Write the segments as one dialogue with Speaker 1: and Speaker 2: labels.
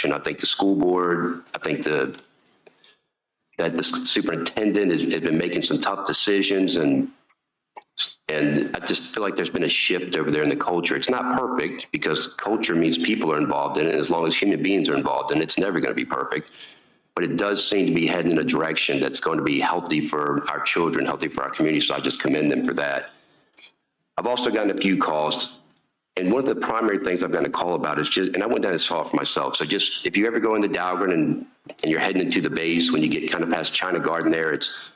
Speaker 1: direction. I think the school board, I think that the superintendent has been making some tough decisions, and I just feel like there's been a shift over there in the culture. It's not perfect because culture means people are involved in it. As long as human beings are involved in it, it's never going to be perfect. But it does seem to be heading in a direction that's going to be healthy for our children, healthy for our community. So I just commend them for that. I've also gotten a few calls. And one of the primary things I've gotten a call about is just, and I went down and saw it for myself. So just, if you ever go into Dahlgren and you're heading into the base, when you get kind of past China Garden there, it's,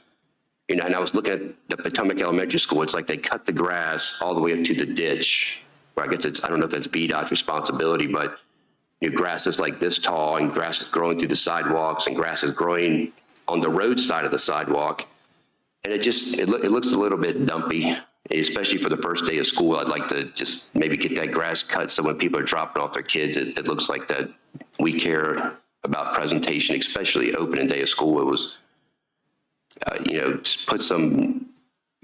Speaker 1: you know, and I was looking at the Potomac Elementary School, it's like they cut the grass all the way up to the ditch. Where I guess it's, I don't know if that's BDOT's responsibility, but you know, grass is like this tall, and grass is growing through the sidewalks, and grass is growing on the road side of the sidewalk. And it just, it looks a little bit dumpy, especially for the first day of school. I'd like to just maybe get that grass cut so when people are dropping off their kids, it looks like that we care about presentation, especially opening day of school. It was, you know, just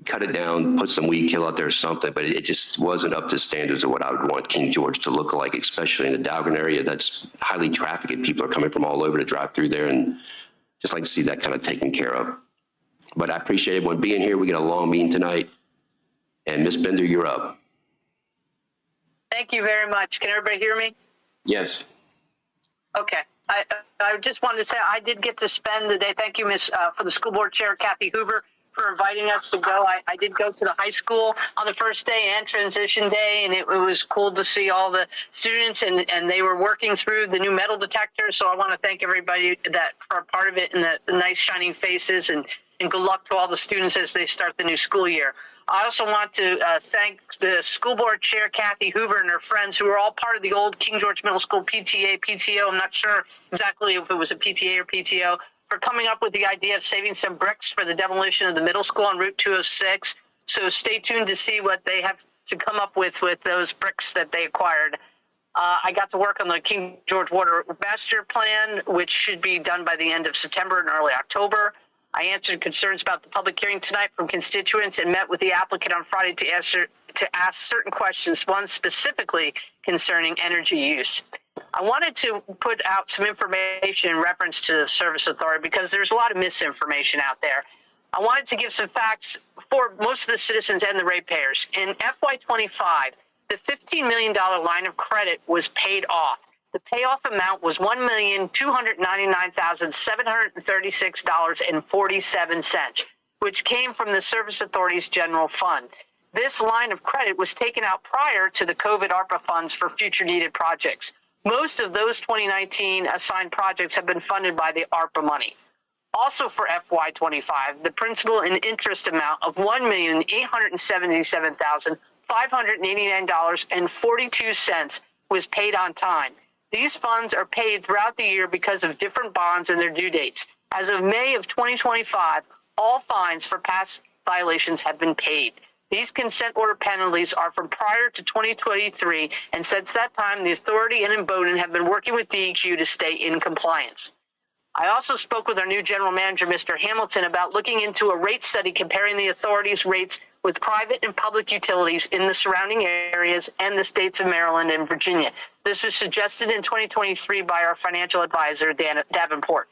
Speaker 1: cut it down, put some weed kill out there or something, but it just wasn't up to standards of what I would want King George to look like, especially in the Dahlgren area. That's highly trafficked. People are coming from all over to drive through there, and just like to see that kind of taken care of. But I appreciate everyone being here. We got a long meeting tonight. And Ms. Bender, you're up.
Speaker 2: Thank you very much. Can everybody hear me?
Speaker 1: Yes.
Speaker 2: Okay. I just wanted to say I did get to spend the day. Thank you, Ms. For the school board chair, Kathy Hoover, for inviting us to go. I did go to the high school on the first day and transition day, and it was cool to see all the students, and they were working through the new metal detectors. So I want to thank everybody that are part of it, and the nice shining faces, and good luck to all the students as they start the new school year. I also want to thank the school board chair, Kathy Hoover, and her friends who are all part of the old King George Middle School PTA, PTO. I'm not sure exactly if it was a PTA or PTO, for coming up with the idea of saving some bricks for the demolition of the middle school on Route 206. So stay tuned to see what they have to come up with those bricks that they acquired. I got to work on the King George Water Master Plan, which should be done by the end of September and early October. I answered concerns about the public hearing tonight from constituents and met with the applicant on Friday to ask certain questions, one specifically concerning energy use. I wanted to put out some information in reference to the Service Authority because there's a lot of misinformation out there. I wanted to give some facts for most of the citizens and the ratepayers. In FY25, the $15 million line of credit was paid off. The payoff amount was $1,299,736.47, which came from the Service Authority's general fund. This line of credit was taken out prior to the COVID ARPA funds for future needed projects. Most of those 2019 assigned projects have been funded by the ARPA money. Also for FY25, the principal and interest amount of $1,877,589.42 was paid on time. These funds are paid throughout the year because of different bonds and their due dates. As of May of 2025, all fines for past violations have been paid. These consent order penalties are from prior to 2023, and since that time, the authority and Emboden have been working with DEQ to stay in compliance. I also spoke with our new general manager, Mr. Hamilton, about looking into a rate study comparing the authority's rates with private and public utilities in the surrounding areas and the states of Maryland and Virginia. This was suggested in 2023 by our financial advisor, Dan Davenport.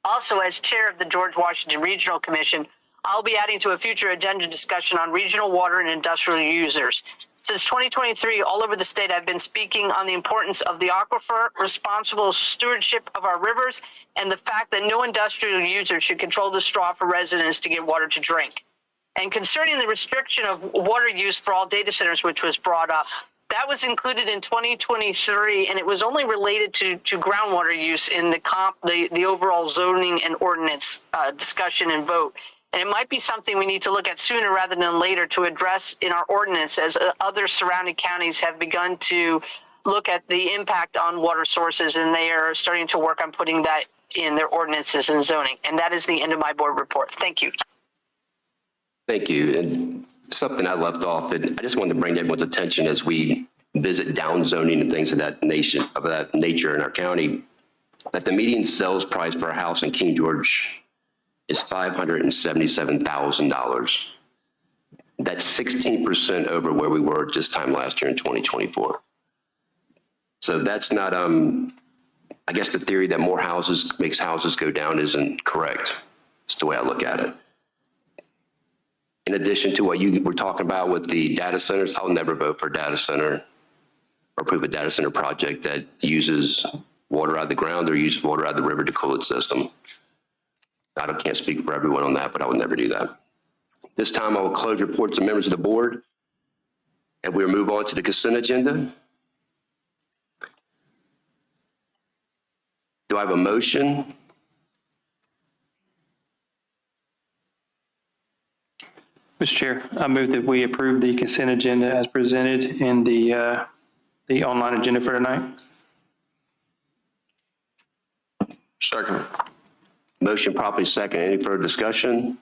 Speaker 2: Also, as chair of the George Washington Regional Commission, I'll be adding to a future agenda discussion on regional water and industrial users. Since 2023, all over the state, I've been speaking on the importance of the aquifer, responsible stewardship of our rivers, and the fact that no industrial user should control the straw for residents to get water to drink. And concerning the restriction of water use for all data centers, which was brought up, that was included in 2023, and it was only related to groundwater use in the overall zoning and ordinance discussion and vote. And it might be something we need to look at sooner rather than later to address in our ordinance, as other surrounding counties have begun to look at the impact on water sources, and they are starting to work on putting that in their ordinances and zoning. And that is the end of my board report. Thank you.
Speaker 1: Thank you. And something I left off, and I just wanted to bring to everyone's attention as we visit down zoning and things of that nature in our county, that the median sales price for a house in King George is $577,000. That's 16% over where we were this time last year in 2024. So that's not I guess the theory that more houses makes houses go down isn't correct. It's the way I look at it. In addition to what you were talking about with the data centers, I'll never vote for a data center or approve a data center project that uses water out of the ground or uses water out of the river to cool its system. Can't speak for everyone on that, but I would never do that. This time I will close reports to members of the board and we'll move on to the consent agenda. Do I have a motion?
Speaker 3: Mr. Chair, I move that we approve the consent agenda as presented in the online agenda for tonight.
Speaker 4: Second.
Speaker 1: Motion properly second. Any further discussion?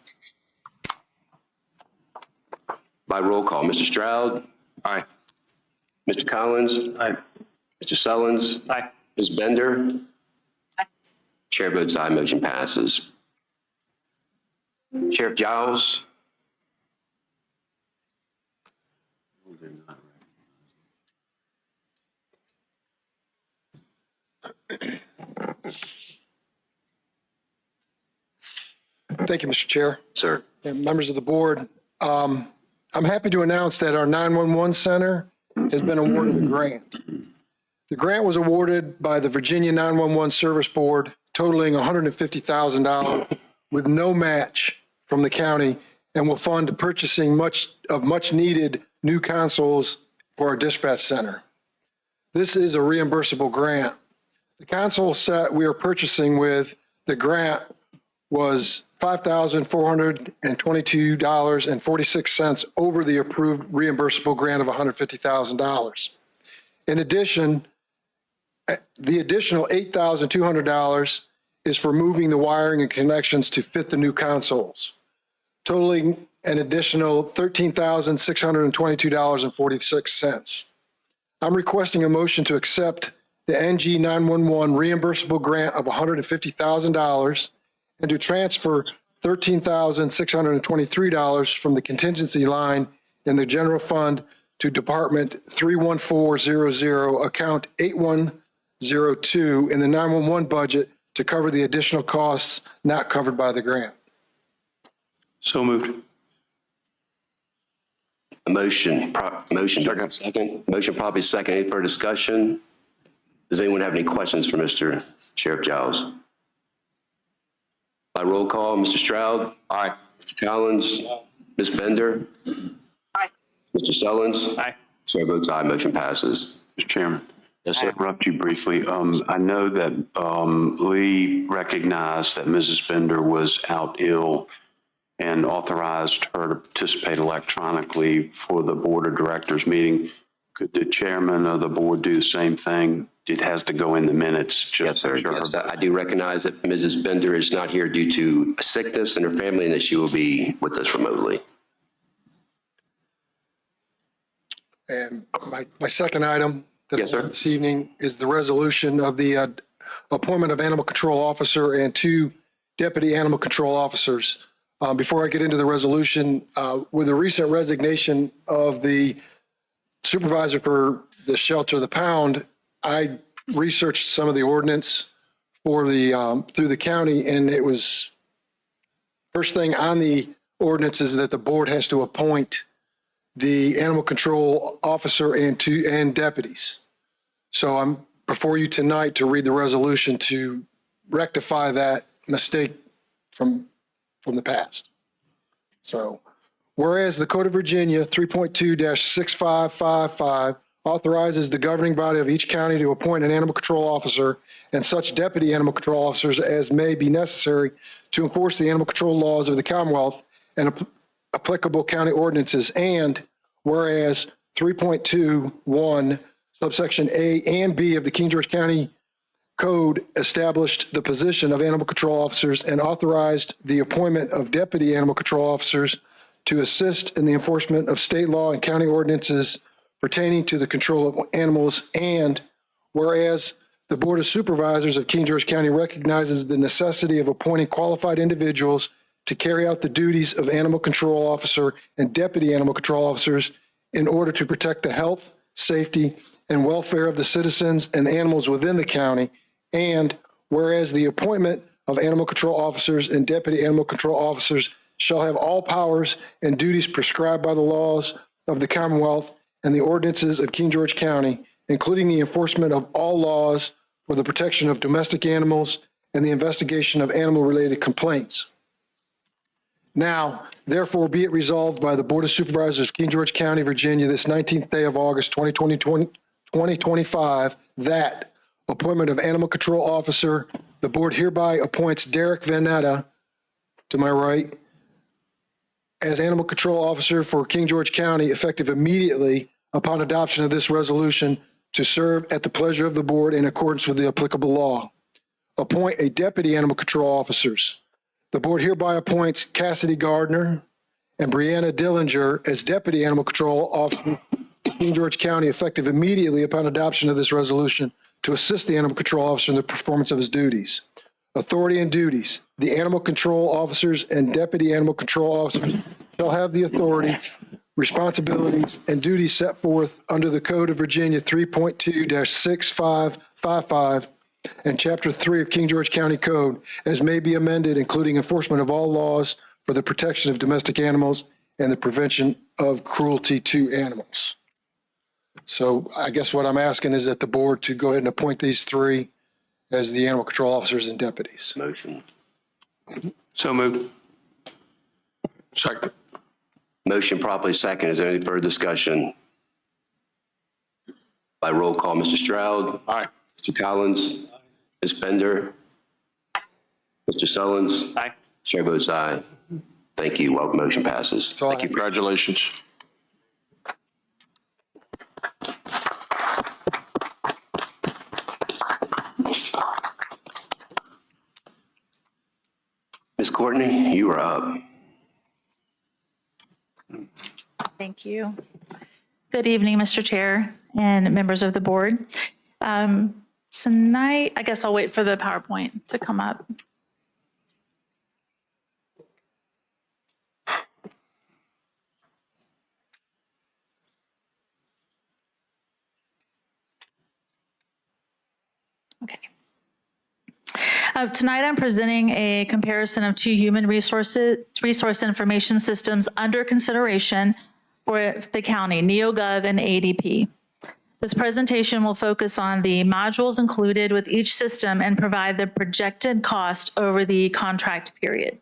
Speaker 1: By roll call, Mr. Stroud?
Speaker 4: Aye.
Speaker 1: Mr. Collins?
Speaker 4: Aye.
Speaker 1: Mr. Sullins?
Speaker 3: Aye.
Speaker 1: Ms. Bender? Chair votes aye, motion passes. Sheriff Giles?
Speaker 5: Thank you, Mr. Chair
Speaker 1: Sir.
Speaker 5: and members of the board. I'm happy to announce that our 911 center has been awarded a grant. The grant was awarded by the Virginia 911 Service Board, totaling $150,000 with no match from the county, and will fund purchasing much needed new consoles for our dispatch center. This is a reimbursable grant. The console set we are purchasing with the grant was $5,422.46 over the approved reimbursable grant of $150,000. In addition, the additional $8,200 is for moving the wiring and connections to fit the new consoles, totaling an additional $13,622.46. I'm requesting a motion to accept the NG 911 reimbursable grant of $150,000 and to transfer $13,623 from the contingency line in the general fund to Department 31400, account 8102 in the 911 budget to cover the additional costs not covered by the grant.
Speaker 3: So moved.
Speaker 1: A motion second. Motion probably second. Any further discussion? Does anyone have any questions for Mr. Sheriff Giles? By roll call, Mr. Stroud?
Speaker 4: Aye.
Speaker 1: Mr. Collins? Ms. Bender?
Speaker 2: Aye.
Speaker 1: Mr. Sullins?
Speaker 3: Aye.
Speaker 1: Chair votes aye, motion passes.
Speaker 4: Mr. Chairman.
Speaker 1: Yes,
Speaker 4: I
Speaker 1: sir.
Speaker 4: interrupt you briefly. I know that Lee recognized that Mrs. Bender was out ill and authorized her to participate electronically for the Board of Directors meeting. Could the chairman of the board do the same thing? It has to go in the minutes.
Speaker 1: Yes, sir. Yes, I do recognize that Mrs. Bender is not here due to a sickness in her family and that she will be with us remotely.
Speaker 5: And my second item
Speaker 1: Yes, sir.
Speaker 5: this evening is the resolution of the appointment of animal control officer and 2 deputy animal control officers. Before I get into the resolution, with the recent resignation of the supervisor for the shelter, the Pound, I researched some of the ordinance for the through the county, and it was first thing on the ordinance is that the board has to appoint the animal control officer and deputies. So I'm before you tonight to read the resolution to rectify that mistake from the past. So, whereas the Code of Virginia 3.2-6555 authorizes the governing body of each county to appoint an animal control officer and such deputy animal control officers as may be necessary to enforce the animal control laws of the Commonwealth and applicable county ordinances, and whereas 3.21 subsection A and B of the King George County Code established the position of animal control officers and authorized the appointment of deputy animal control officers to assist in the enforcement of state law and county ordinances pertaining to the control of animals, and whereas the Board of Supervisors of King George County recognizes the necessity of appointing qualified individuals to carry out the duties of animal control officer and deputy animal control officers in order to protect the health, safety, and welfare of the citizens and animals within the county, And whereas the appointment of animal control officers and deputy animal control officers shall have all powers and duties prescribed by the laws of the Commonwealth and the ordinances of King George County, including the enforcement of all laws for the protection of domestic animals and the investigation of animal-related complaints. Now, therefore, be it resolved by the Board of Supervisors of King George County, Virginia, this 19th day of August, 2025, that appointment of animal control officer, the board hereby appoints Derek Vanetta, to my right, as animal control officer for King George County, effective immediately upon adoption of this resolution, to serve at the pleasure of the board in accordance with the applicable law. Appoint a deputy animal control officers. The board hereby appoints Cassidy Gardner and Brianna Dillinger as deputy animal control officer for King George County, effective immediately upon adoption of this resolution, to assist the animal control officer in the performance of his duties. Authority and duties. The animal control officers and deputy animal control officers shall have the authority, responsibilities, and duties set forth under the Code of Virginia 3.2-6555 and Chapter 3 of King George County Code, as may be amended, including enforcement of all laws for the protection of domestic animals and the prevention of cruelty to animals. So I guess what I'm asking is that the board to go ahead and appoint these three as the animal control officers and deputies.
Speaker 1: Motion.
Speaker 3: So moved.
Speaker 4: Second.
Speaker 1: Motion properly second. Is there any further discussion? By roll call, Mr. Stroud.
Speaker 4: Aye.
Speaker 1: Mr. Collins. Ms. Bender. Mr. Sullins.
Speaker 3: Aye.
Speaker 1: Chair votes aye. Thank you. Well, motion passes.
Speaker 5: That's all I
Speaker 1: Thank you.
Speaker 5: have.
Speaker 4: Congratulations.
Speaker 1: Ms. Courtney, you are up.
Speaker 6: Thank you. Good evening, Mr. Chair and members of the board. Tonight, I guess I'll wait for the PowerPoint to come up. Okay. Tonight, I'm presenting a comparison of two human resource information systems under consideration for the county, NeoGov and ADP. This presentation will focus on the modules included with each system and provide the projected cost over the contract period.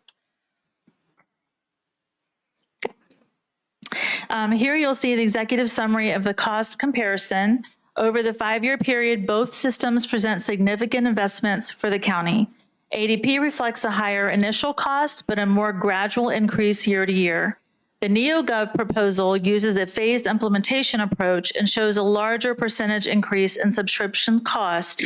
Speaker 6: Here you'll see the executive summary of the cost comparison. Over the 5-year period, both systems present significant investments for the county. ADP reflects a higher initial cost, but a more gradual increase year to year. The NeoGov proposal uses a phased implementation approach and shows a larger percentage increase in subscription cost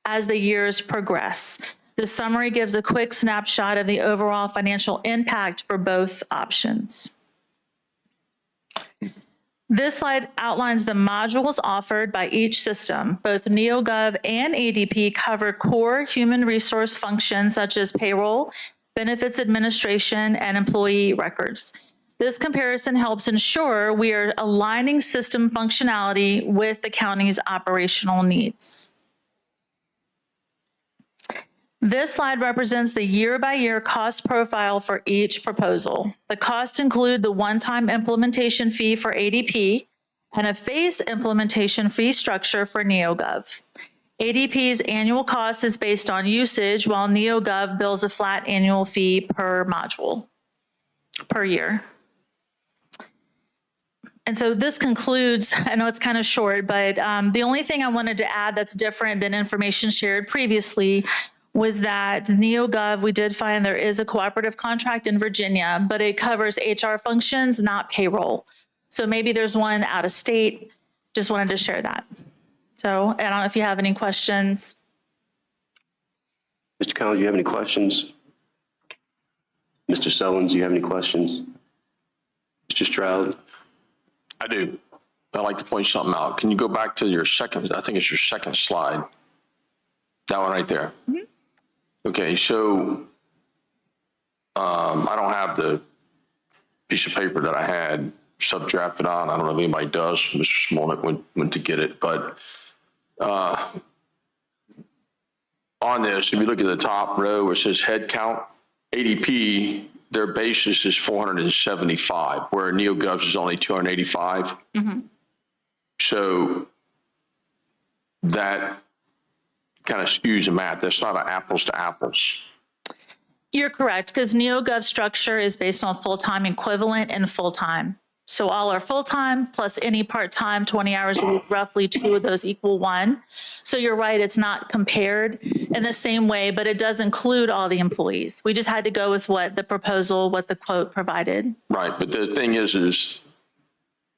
Speaker 6: as the years progress. This summary gives a quick snapshot of the overall financial impact for both options. This slide outlines the modules offered by each system. Both NeoGov and ADP cover core human resource functions such as payroll, benefits administration, and employee records. This comparison helps ensure we are aligning system functionality with the county's operational needs. This slide represents the year-by-year cost profile for each proposal. The costs include the one-time implementation fee for ADP and a phased implementation fee structure for NeoGov. ADP's annual cost is based on usage, while NeoGov bills a flat annual fee per module per year. And so this concludes, I know it's kind of short, but the only thing I wanted to add that's different than information shared previously was that NeoGov, we did find there is a cooperative contract in Virginia, but it covers HR functions, not payroll. So maybe there's one out of state. Just wanted to share that. So I don't know if you have any questions.
Speaker 1: Mr. Collins, do you have any questions? Mr. Sullins, do you have any questions? Mr. Stroud?
Speaker 7: I do. I'd like to point something out. Can you go back to your second, I think it's your second slide. That one right there. Mm-hmm. Okay, so I don't have the piece of paper that I had stuff drafted on. I don't know if anybody does. Mr. Smolnick went to get it, but on this, if you look at the top row where it says head count, ADP, their basis is 475, where NeoGov's is only 285. So that kind of skews the math. That's not an apples to apples.
Speaker 6: You're correct, because NeoGov structure is based on full-time equivalent and full-time. So all are full-time plus any part-time, 20 hours a week, roughly 2 of those equal 1. So you're right, it's not compared in the same way, but it does include all the employees. We just had to go with what the proposal, what the quote provided.
Speaker 7: Right, but the thing is,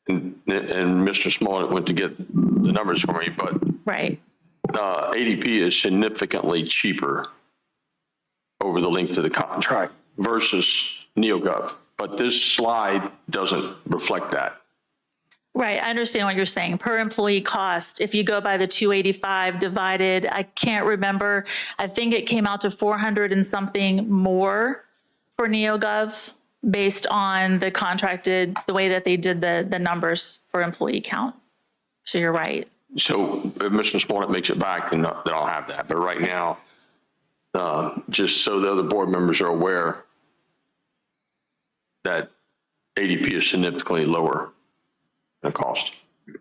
Speaker 7: and Mr. Smollett went to get the numbers for me, but
Speaker 6: Right.
Speaker 7: ADP is significantly cheaper over the length of the contract versus NeoGov. But this slide doesn't reflect that.
Speaker 6: Right, I understand what you're saying. Per employee cost, if you go by the 285 divided, I can't remember, I think it came out to 400 and something more for NeoGov based on the contracted, the way that they did the numbers for employee count. So you're right.
Speaker 7: So if Mr. Smollett makes it back, then I'll have that. But right now, just so the other board members are aware that ADP is significantly lower in cost.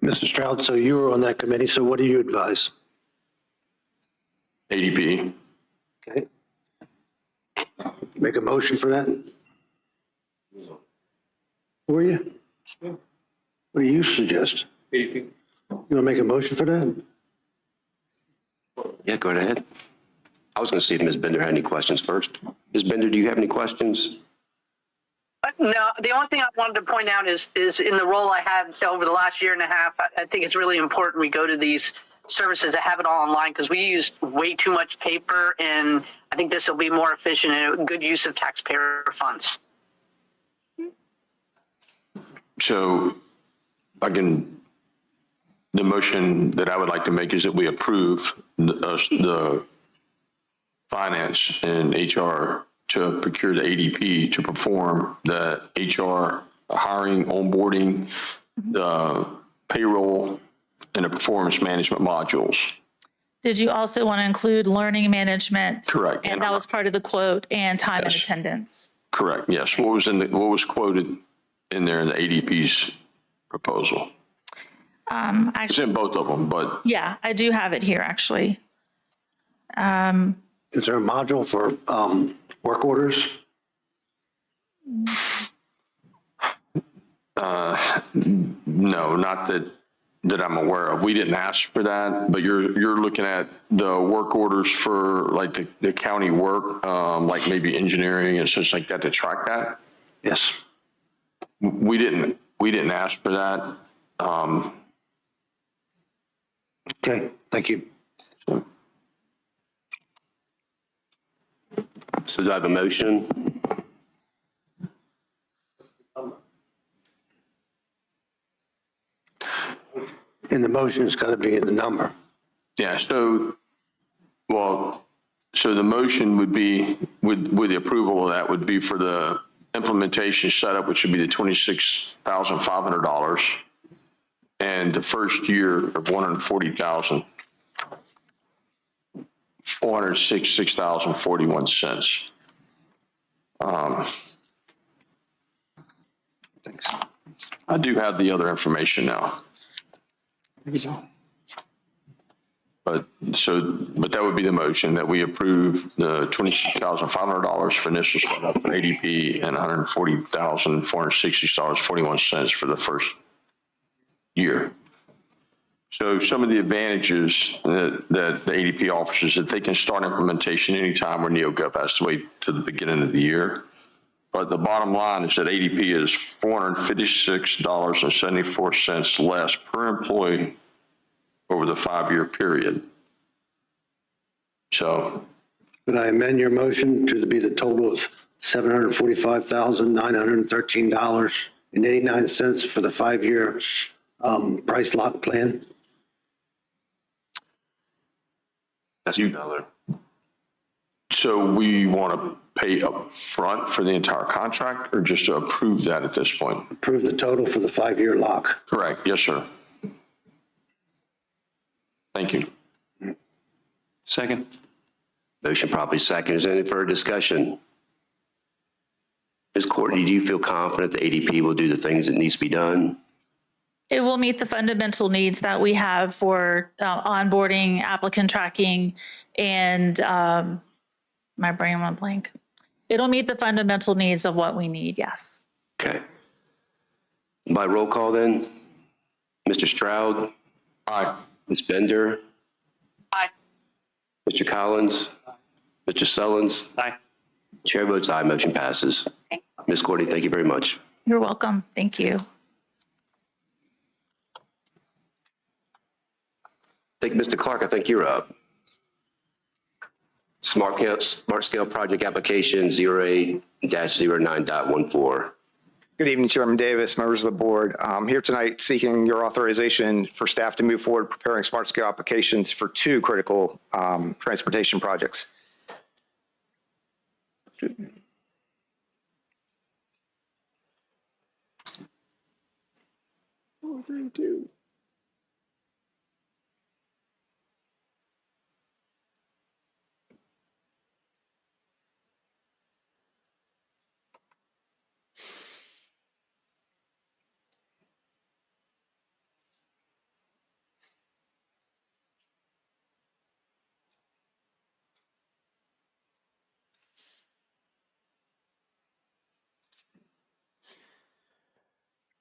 Speaker 8: Mr. Stroud, so you were on that committee, so what do you advise?
Speaker 7: ADP,
Speaker 8: Okay. Make a motion for that? Were you? What do you suggest? You want to make a motion for that?
Speaker 1: Yeah, go right ahead. I was going to see if Ms. Bender had any questions first. Ms. Bender, do you have any questions?
Speaker 2: No, the only thing I wanted to point out is in the role I had over the last year and a half, I think it's really important we go to these services to have it all online because we use way too much paper, and I think this will be more efficient and a good use of taxpayer funds.
Speaker 7: so again, the motion that I would like to make is that we approve the finance and HR to procure the ADP to perform the HR hiring, onboarding, the payroll, and the performance management modules.
Speaker 6: Did you also want to include learning management?
Speaker 7: Correct.
Speaker 6: And that was part of the quote, and time and attendance.
Speaker 7: Correct. Yes. What was quoted in there in the ADP's proposal? It's
Speaker 6: Actually,
Speaker 7: in both of them, but
Speaker 6: yeah, I do have it here, actually.
Speaker 8: Is there a module for work orders?
Speaker 7: no, not that I'm aware of. We didn't ask for that, but you're looking at the work orders for like the county work, like maybe engineering and such like that to track that.
Speaker 8: Yes.
Speaker 7: We didn't ask for that.
Speaker 8: Okay, thank you.
Speaker 1: So do I have a motion?
Speaker 8: And the motion has got to be in the number.
Speaker 7: Yeah. So the motion would be with the approval of that would be for the implementation setup, which would be the $26,500, and the first year of $140,000. $466,041.
Speaker 8: Thanks.
Speaker 7: I do have the other information now. But that would be the motion that we approve the $26,500 for initial setup for ADP and $140,460.41 for the first year. So some of the advantages that the ADP offers is that they can start implementation anytime where NeoGov has to wait to the beginning of the year. But the bottom line is that ADP is $456.74 less per employee over the 5-year period. So.
Speaker 8: Could I amend your motion to be the total of $745,913.89 for the 5-year price lock plan?
Speaker 1: That's $2.
Speaker 7: So we want to pay up front for the entire contract or just to approve that at this point?
Speaker 8: Approve the total for the 5-year lock.
Speaker 7: Correct. Yes, sir. Thank you.
Speaker 3: Second.
Speaker 1: Motion properly second. Is there any further discussion? Ms. Courtney, do you feel confident the ADP will do the things that needs to be done?
Speaker 6: It will meet the fundamental needs that we have for onboarding, applicant tracking, and my brain went blank. It'll meet the fundamental needs of what we need, yes.
Speaker 1: Okay. By roll call then, Mr. Stroud,
Speaker 7: Aye.
Speaker 1: Ms. Bender,
Speaker 2: Aye.
Speaker 1: Mr. Collins, Mr. Sullins.
Speaker 3: Aye.
Speaker 1: Chair votes aye, motion passes. Ms. Courtney, thank you very much.
Speaker 6: You're welcome. Thank you.
Speaker 1: Mr. Clark, I think you're up. Smart Scale Project Application 08-09.14.
Speaker 9: Good evening, Chairman Davis, members of the board. I'm here tonight seeking your authorization for staff to move forward preparing smart scale applications for two critical transportation projects.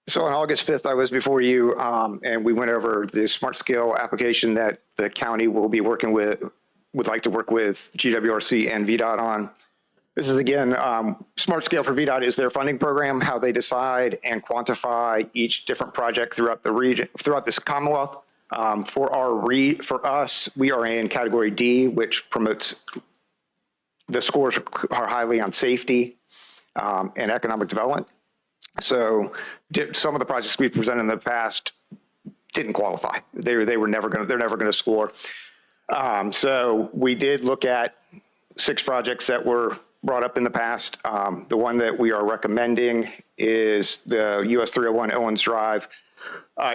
Speaker 9: So on August 5th, I was before you and we went over the smart scale application that the county will be working with, would like to work with GWRC and VDOT on. This is again, smart scale for VDOT is their funding program, how they decide and quantify each different project throughout the region, throughout this Commonwealth. For us, we are in category D, which promotes, the scores are highly on safety and economic development. So some of the projects we presented in the past didn't qualify. They're never going to score. So we did look at 6 projects that were brought up in the past. The one that we are recommending is the US 301 Owens Drive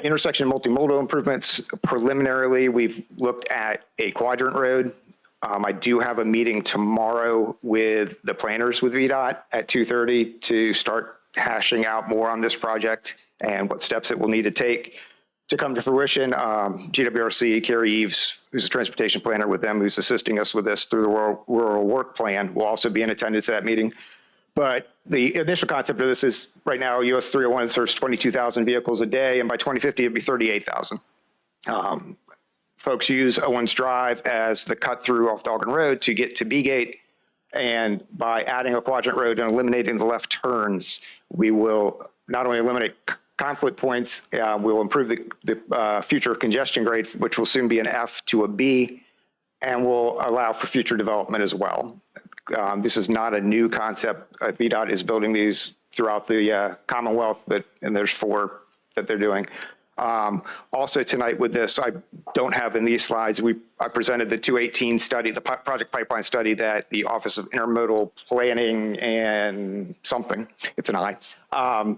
Speaker 9: intersection multimodal improvements. Preliminarily, we've looked at a quadrant road. I do have a meeting tomorrow with the planners with VDOT at 2:30 to start hashing out more on this project and what steps it will need to take to come to fruition. GWRC, Carrie Eves, who's a transportation planner with them, who's assisting us with this through the rural work plan, will also be in attendance at that meeting. But the initial concept of this is right now, US 301 serves 22,000 vehicles a day, and by 2050, it'd be 38,000. Folks use Owens Drive as the cut through off Dahlgren Road to get to B-Gate. And by adding a quadrant road and eliminating the left turns, we will not only eliminate conflict points, we'll improve the future congestion grade, which will soon be an F to a B, and will allow for future development as well. This is not a new concept. VDOT is building these throughout the Commonwealth, and there's 4 that they're doing. Also tonight with this, I don't have in these slides, I presented the 218 study, the project pipeline study that the Office of Intermodal Planning and something, it's an I,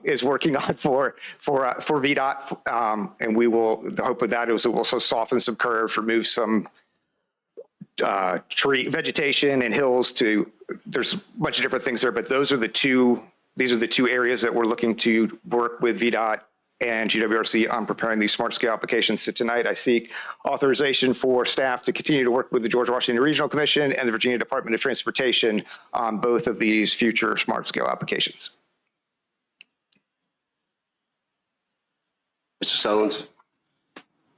Speaker 9: is working on for VDOT. And we will, the hope of that is it will also soften some curves, remove some tree vegetation and hills there's a bunch of different things there, but these are the 2 areas that we're looking to work with VDOT and GWRC on preparing these smart scale applications. So tonight I seek authorization for staff to continue to work with the George Washington Regional Commission and the Virginia Department of Transportation on both of these future smart scale applications.
Speaker 1: Mr. Sullins?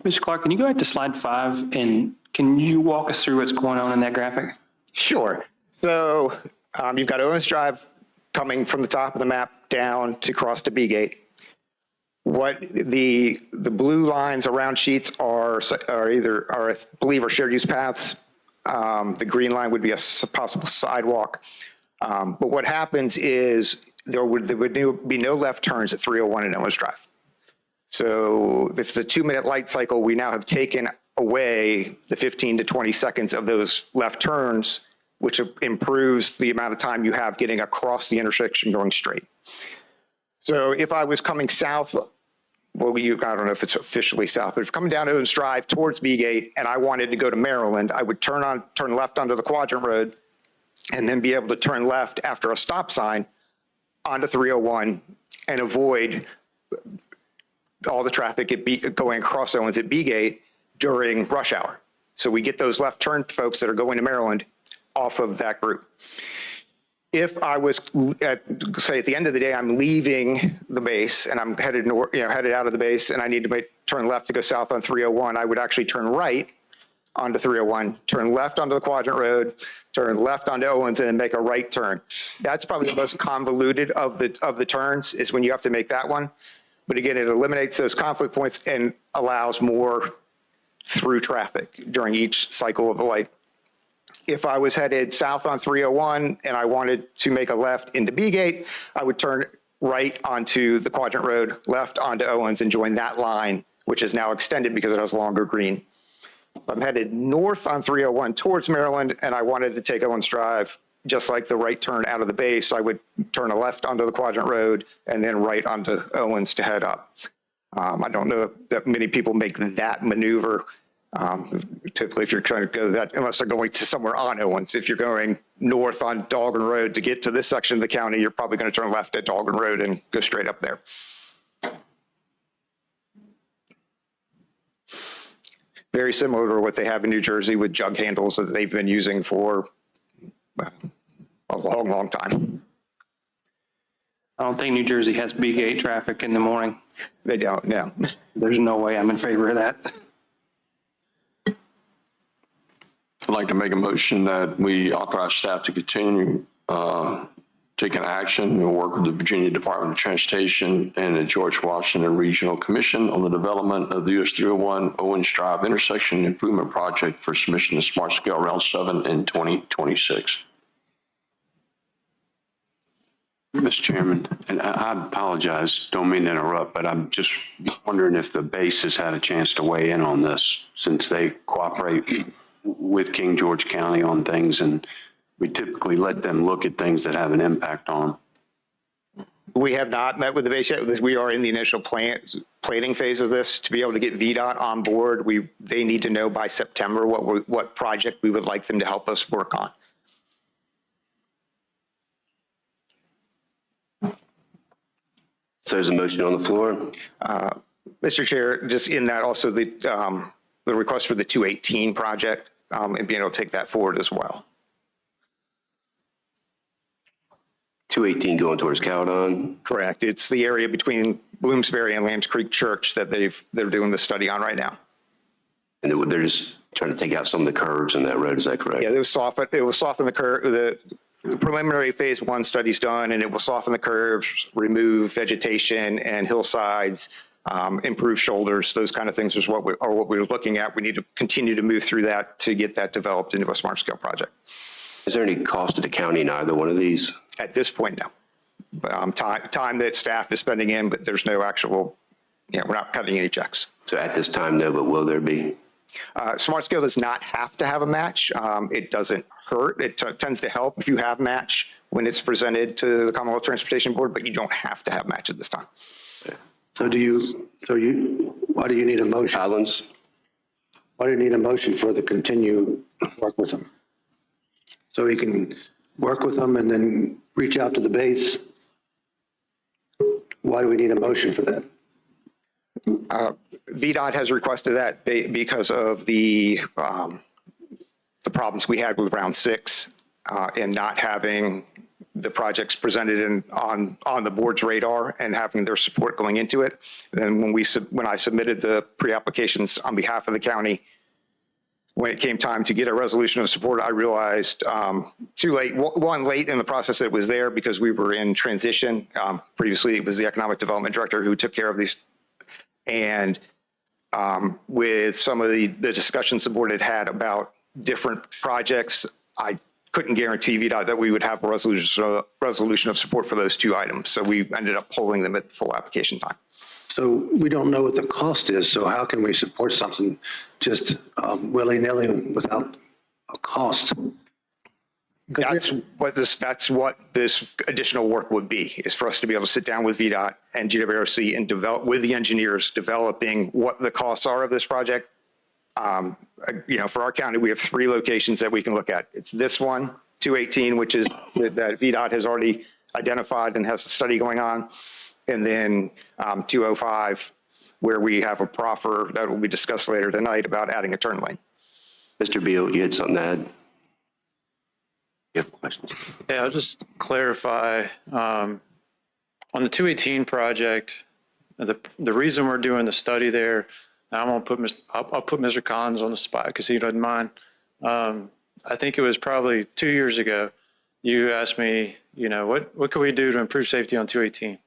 Speaker 3: Mr. Clark, can you go back to slide 5 and can you walk us through what's going on in that graphic?
Speaker 9: Sure. So you've got Owens Drive coming from the top of the map down to cross to B-Gate. What the blue lines around sheets are I believe are shared use paths. The green line would be a possible sidewalk. But what happens is there would be no left turns at 301 and Owens Drive. So if it's a 2-minute light cycle, we now have taken away the 15 to 20 seconds of those left turns, which improves the amount of time you have getting across the intersection going straight. So if I was coming south I don't know if it's officially south, but if coming down Owens Drive towards B-Gate and I wanted to go to Maryland, I would turn left onto the Quadrant Road and then be able to turn left after a stop sign onto 301 and avoid all the traffic going across Owens at B-Gate during rush hour. So we get those left turn folks that are going to Maryland off of that group. If I was say at the end of the day, I'm leaving the base and I'm headed out of the base and I need to turn left to go south on 301, I would actually turn right onto 301, turn left onto the Quadrant Road, turn left onto Owens, and then make a right turn. That's probably the most convoluted of the turns, is when you have to make that one. But again, it eliminates those conflict points and allows more through traffic during each cycle of the light. If I was headed south on 301 and I wanted to make a left into B-Gate, I would turn right onto the Quadrant Road, left onto Owens, and join that line, which is now extended because it has longer green. If I'm headed north on 301 towards Maryland and I wanted to take Owens Drive, just like the right turn out of the base, I would turn a left onto the Quadrant Road and then right onto Owens to head up. I don't know that many people make that maneuver. Typically, if you're trying to go that, unless they're going to somewhere on Owens, if you're going north on Dahlgren Road to get to this section of the county, you're probably going to turn left at Dahlgren Road and go straight up there. Very similar to what they have in New Jersey with jug handles that they've been using for a long, long time.
Speaker 3: I don't think New Jersey has B-Gate traffic in the morning.
Speaker 9: They don't, no.
Speaker 3: There's no way I'm in favor of that.
Speaker 7: I'd like to make a motion that we authorize staff to continue taking action and work with the Virginia Department of Transportation and the George Washington Regional Commission on the development of the US 301 Owens Drive intersection improvement project for submission to Smart Scale Round 7 in 2026.
Speaker 4: Mr. Chairman, and I apologize, don't mean to interrupt, but I'm just wondering if the base has had a chance to weigh in on this, since they cooperate with King George County on things, and we typically let them look at things that have an impact on them.
Speaker 9: We have not met with the base yet. We are in the initial planning phase of this. To be able to get VDOT on board, they need to know by September what project we would like them to help us work on.
Speaker 1: So there's a motion on the floor.
Speaker 9: Mr. Chair, just in that also the request for the 218 project and being able to take that forward as well.
Speaker 1: 218 going towards Cowdon.
Speaker 9: Correct. It's the area between Bloomsbury and Lambs Creek Church that they're doing the study on right now.
Speaker 1: And they're just trying to take out some of the curves in that road. Is that correct?
Speaker 9: Yeah, it will soften the curve. The preliminary phase 1 study's done, and it will soften the curves, remove vegetation and hillsides, improve shoulders. Those kind of things is what we're looking at. We need to continue to move through that to get that developed into a smart scale project.
Speaker 1: Is there any cost to the county in either one of these?
Speaker 9: At this point, no. Time that staff is spending in, but there's no actual, we're not cutting any checks.
Speaker 1: So at this time, no, but will there be?
Speaker 9: Smart scale does not have to have a match. It doesn't hurt. It tends to help if you have match when it's presented to the Commonwealth Transportation Board, but you don't have to have match at this time.
Speaker 8: So why do you need a motion?
Speaker 1: Collins?
Speaker 8: Why do you need a motion for the continue work with them? So he can work with them and then reach out to the base? Why do we need a motion for that?
Speaker 9: VDOT has requested that because of the problems we had with round 6 and not having the projects presented on the board's radar and having their support going into it. Then when I submitted the pre-applications on behalf of the county, when it came time to get a resolution of support, I realized too late. One, late in the process that it was there because we were in transition. Previously, it was the economic development director who took care of these. And with some of the discussions the board had about different projects, I couldn't guarantee VDOT that we would have a resolution of support for those 2 items. So we ended up pulling them at the full application time.
Speaker 8: So we don't know what the cost is, so how can we support something just willy-nilly without a cost?
Speaker 9: That's what this additional work would be, is for us to be able to sit down with VDOT and GWRC and develop with the engineers developing what the costs are of this project. For our county, we have 3 locations that we can look at. It's this one, 218, which is that VDOT has already identified and has a study going on. And then 205, where we have a proffer that will be discussed later tonight about adding a turn lane.
Speaker 1: Mr. Beal, you had something to add? You have questions?
Speaker 10: Yeah, I'll just clarify, on the 218 project, the reason we're doing the study there, I'll put Mr. Collins on the spot because he doesn't mind. I think it was probably 2 years ago, you asked me, what can we do to improve safety on 218?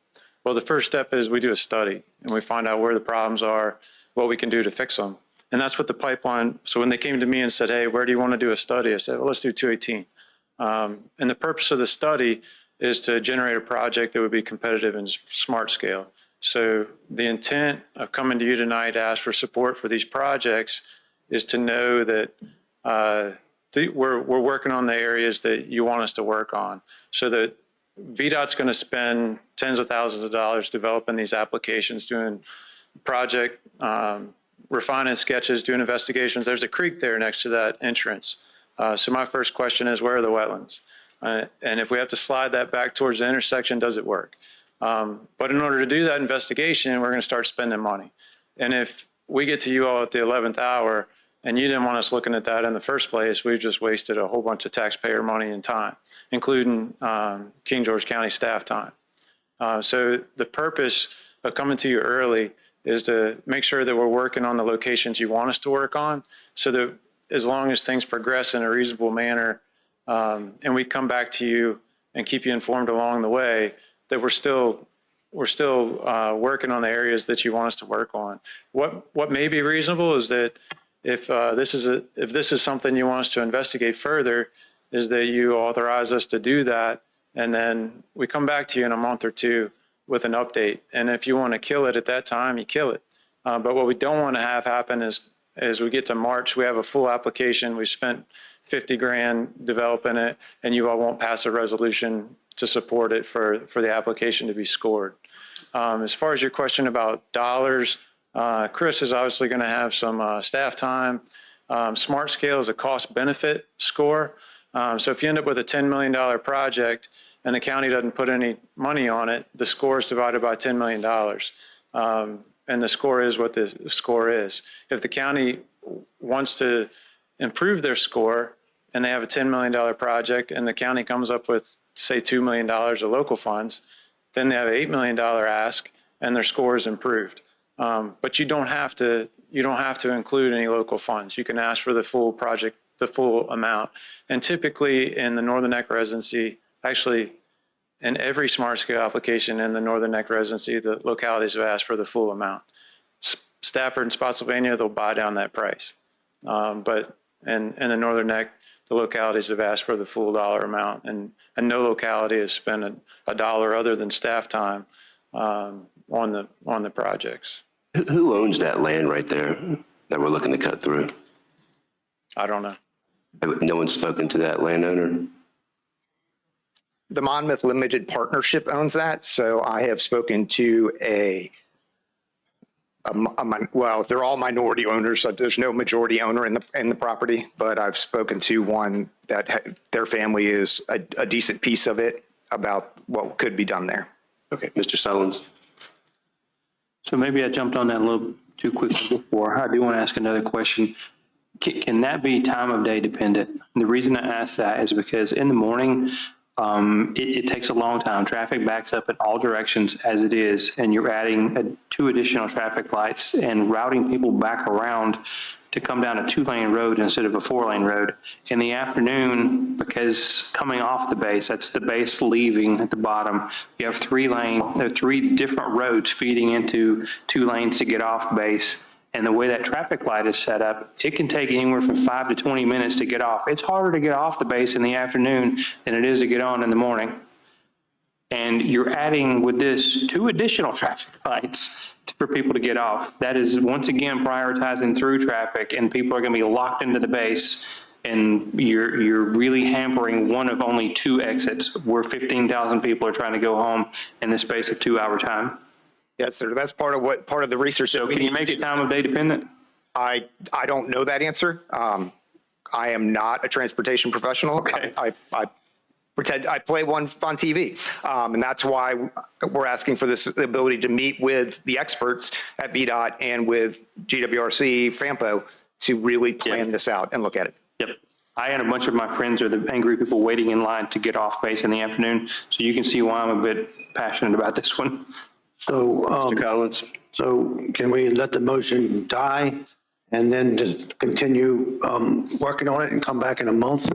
Speaker 10: Well, the first step is we do a study and we find out where the problems are, what we can do to fix them. And that's what the pipeline, so when they came to me and said, hey, where do you want to do a study? I said, well, let's do 218. And the purpose of the study is to generate a project that would be competitive in smart scale. So the intent of coming to you tonight to ask for support for these projects is to know that we're working on the areas that you want us to work on, so that VDOT's going to spend tens of thousands of dollars developing these applications, doing project refining sketches, doing investigations. There's a creek there next to that entrance. So my first question is, where are the wetlands? And if we have to slide that back towards the intersection, does it work? But in order to do that investigation, we're going to start spending money. And if we get to you all at the 11th hour and you didn't want us looking at that in the first place, we've just wasted a whole bunch of taxpayer money and time, including King George County staff time. So the purpose of coming to you early is to make sure that we're working on the locations you want us to work on, so that as long as things progress in a reasonable manner, and we come back to you and keep you informed along the way, that we're still working on the areas that you want us to work on. What may be reasonable is that if this is something you want us to investigate further, is that you authorize us to do that, and then we come back to you in a month or two with an update. And if you want to kill it at that time, you kill it. But what we don't want to have happen is, as we get to March, we have a full application. We spent 50 grand developing it, and you all won't pass a resolution to support it for the application to be scored. As far as your question about dollars, Chris is obviously going to have some staff time. Smart Scale is a cost benefit score. So if you end up with a $10 million project and the county doesn't put any money on it, the score is divided by $10 million. And the score is what the score is. If the county wants to improve their score and they have a $10 million project and the county comes up with, say, $2 million of local funds, then they have an $8 million ask and their score is improved. But you don't have to include any local funds. You can ask for the full project, the full amount. And typically in the Northern Neck residency, actually in every Smart Scale application in the Northern Neck residency, the localities have asked for the full amount. Stafford and Spotsylvania, they'll buy down that price. But in the Northern Neck, the localities have asked for the full dollar amount, and no locality has spent a dollar other than staff time on the projects.
Speaker 1: Who owns that land right there that we're looking to cut through?
Speaker 10: I don't know.
Speaker 1: No one's spoken to that landowner?
Speaker 9: The Monmouth Limited Partnership owns that, so I have spoken to well, they're all minority owners, so there's no majority owner in the property, but I've spoken to one that their family is a decent piece of it about what could be done there.
Speaker 1: Okay, Mr. Sullins.
Speaker 3: So maybe I jumped on that a little too quickly before. I do want to ask another question. Can that be time of day dependent? And the reason I ask that is because in the morning, it takes a long time. Traffic backs up in all directions as it is, and you're adding 2 additional traffic lights and routing people back around to come down a 2-lane road instead of a 4-lane road. In the afternoon, because coming off the base, that's the base leaving at the bottom, you have 3 different roads feeding into 2 lanes to get off base. And the way that traffic light is set up, it can take anywhere from 5 to 20 minutes to get off. It's harder to get off the base in the afternoon than it is to get on in the morning. And you're adding with this 2 additional traffic lights for people to get off. That is, once again, prioritizing through traffic, and people are going to be locked into the base and you're really hampering one of only 2 exits where 15,000 people are trying to go home in the space of 2-hour time.
Speaker 9: Yes, sir. That's part of the research.
Speaker 3: So can you make it time of day dependent?
Speaker 9: I don't know that answer. I am not a transportation professional.
Speaker 3: Okay.
Speaker 9: I pretend I play one on TV. And that's why we're asking for this ability to meet with the experts at VDOT and with GWRC, FAMPO to really plan this out and look at it.
Speaker 3: Yep. I and a bunch of my friends are the angry people waiting in line to get off base in the afternoon. So you can see why I'm a bit passionate about this one.
Speaker 8: So,
Speaker 1: Mr. Collins?
Speaker 8: so can we let the motion die and then just continue working on it and come back in a month?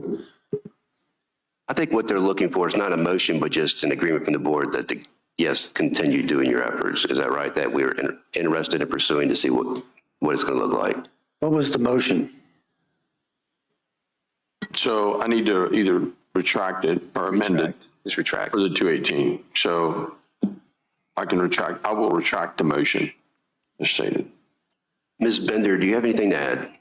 Speaker 1: I think what they're looking for is not a motion, but just an agreement from the board that, yes, continue doing your efforts. Is that right? That we're interested in pursuing to see what it's going to look like.
Speaker 8: What was the motion?
Speaker 7: So I need to either retract it or amend it
Speaker 1: Just retract.
Speaker 7: for the 218. So I will retract the motion as stated.
Speaker 1: Ms. Bender, do you have anything to add?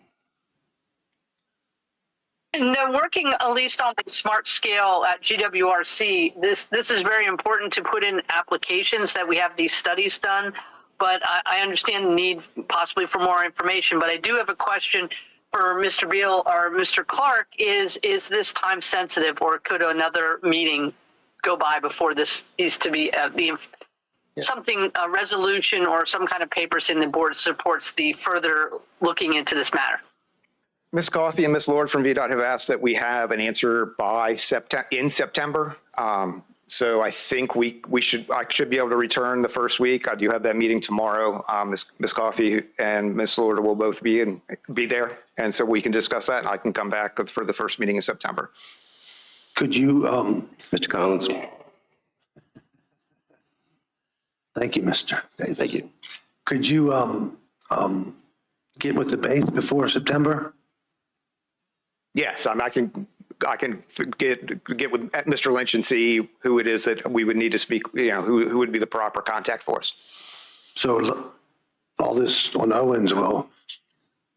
Speaker 2: No, working at least on the smart scale at GWRC, this is very important to put in applications that we have these studies done. But I understand the need possibly for more information. But I do have a question for Mr. Beal or Mr. Clark. Is this time sensitive, or could another meeting go by before this needs to be something, a resolution or some kind of papers in the board supports the further looking into this matter?
Speaker 9: Ms. Coffey and Ms. Lord from VDOT have asked that we have an answer by September. So I think I should be able to return the first week. I do have that meeting tomorrow. Ms. Coffey and Ms. Lord will both be there. And so we can discuss that, and I can come back for the first meeting in September.
Speaker 8: Could you,
Speaker 1: Mr. Collins?
Speaker 8: thank you, Mr. Davis.
Speaker 1: Thank you.
Speaker 8: Could you get with the base before September?
Speaker 9: Yes, I can get with Mr. Lynch and see who it is that we would need to speak, who would be the proper contact for us.
Speaker 8: So all this on Owens will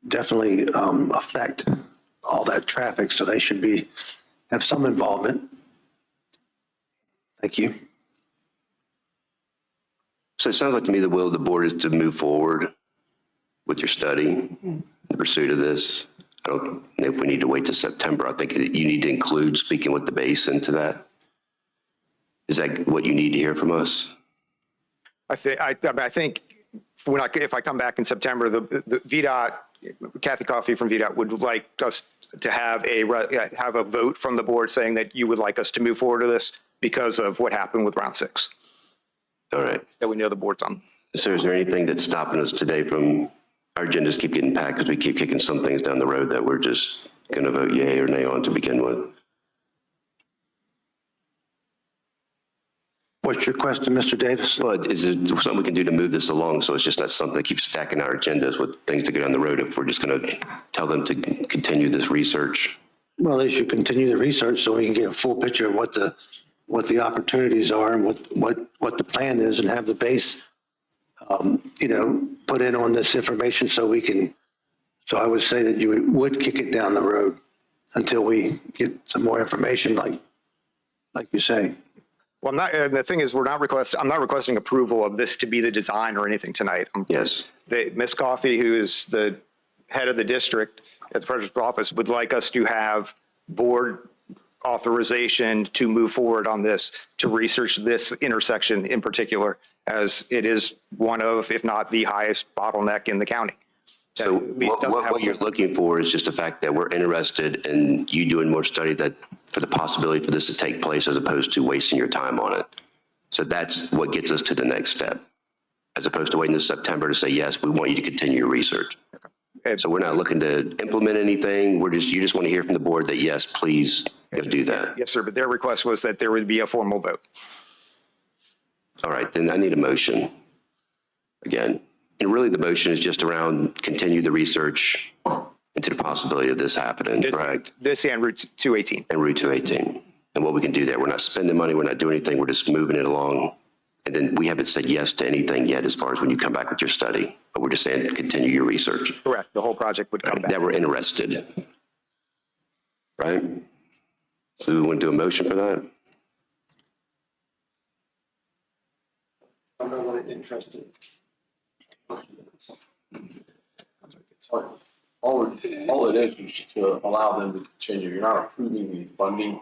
Speaker 8: definitely affect all that traffic, so they should have some involvement. Thank you.
Speaker 1: So it sounds like to me the will of the board is to move forward with your study in pursuit of this. I don't know if we need to wait till September. I think that you need to include speaking with the base into that. Is that what you need to hear from us?
Speaker 9: I think if I come back in September, the VDOT, Kathy Coffey from VDOT would like us to have a vote from the board saying that you would like us to move forward to this because of what happened with round 6.
Speaker 1: All right.
Speaker 9: That we know the board's on.
Speaker 1: So is there anything that's stopping us today from, our agendas keep getting packed because we keep kicking some things down the road that we're just going to vote yay or nay on to begin with?
Speaker 8: What's your question, Mr. Davis?
Speaker 1: Well, is there something we can do to move this along so it's just not something that keeps stacking our agendas with things to go down the road if we're just going to tell them to continue this research?
Speaker 8: Well, they should continue the research so we can get a full picture of what the opportunities are and what the plan is, and have the base, put in on this information so we can. So I would say that you would kick it down the road until we get some more information, like you say.
Speaker 9: Well, the thing is, I'm not requesting approval of this to be the design or anything tonight.
Speaker 1: Yes.
Speaker 9: Ms. Coffey, who is the head of the district at the President's office, would like us to have board authorization to move forward on this, to research this intersection in particular, as it is one of, if not the highest bottleneck in the county.
Speaker 1: So what you're looking for is just the fact that we're interested in you doing more study for the possibility for this to take place as opposed to wasting your time on it. So that's what gets us to the next step, as opposed to waiting until September to say, yes, we want you to continue your research. Okay. So we're not looking to implement anything. You just want to hear from the board that, yes, please do that.
Speaker 9: Yes, sir. But their request was that there would be a formal vote.
Speaker 1: All right, then I need a motion again. And really the motion is just around continue the research into the possibility of this happening, correct?
Speaker 9: This and Route 218.
Speaker 1: And Route 218. And what we can do there. We're not spending money. We're not doing anything. We're just moving it along. And then we haven't said yes to anything yet as far as when you come back with your study. But we're just saying continue your research.
Speaker 9: Correct. The whole project would come back.
Speaker 1: That we're interested. right? So we want to do a motion for that?
Speaker 8: I'm not interested.
Speaker 7: All it is to allow them to continue. You're not approving the funding.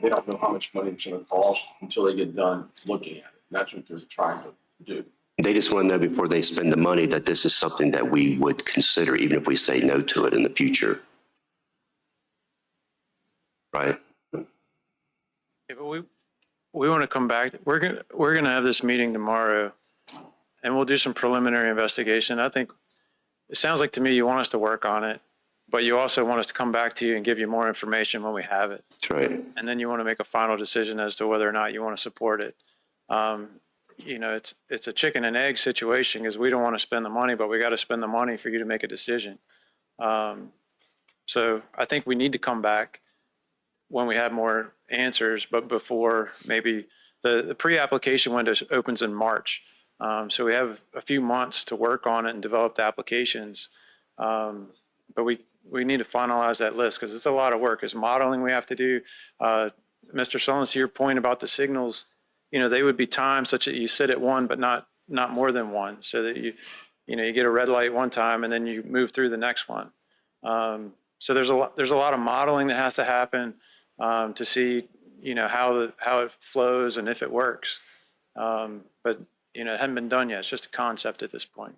Speaker 7: They don't know how much money it's going to cost until they get done looking at it. That's what they're trying to do.
Speaker 1: They just want to know before they spend the money that this is something that we would consider, even if we say no to it in the future. Right?
Speaker 10: Yeah, but we want to come back. We're gonna have this meeting tomorrow, and we'll do some preliminary investigation. I think it sounds like to me you want us to work on it, but you also want us to come back to you and give you more information when we have it.
Speaker 1: That's right.
Speaker 10: And then you want to make a final decision as to whether or not you want to support it. You know, it's a chicken and egg situation because we don't want to spend the money, but we got to spend the money for you to make a decision. So I think we need to come back when we have more answers, but before maybe the pre-application window opens in March. So we have a few months to work on it and develop the applications. But we need to finalize that list because it's a lot of work. There's modeling we have to do. Mr. Sullins, to your point about the signals, you know, they would be timed such that you sit at one, but not more than one, so that you get a red light one time and then you move through the next one. So there's a lot of modeling that has to happen to see, you know, how it flows and if it works. But you know, it hadn't been done yet. It's just a concept at this point.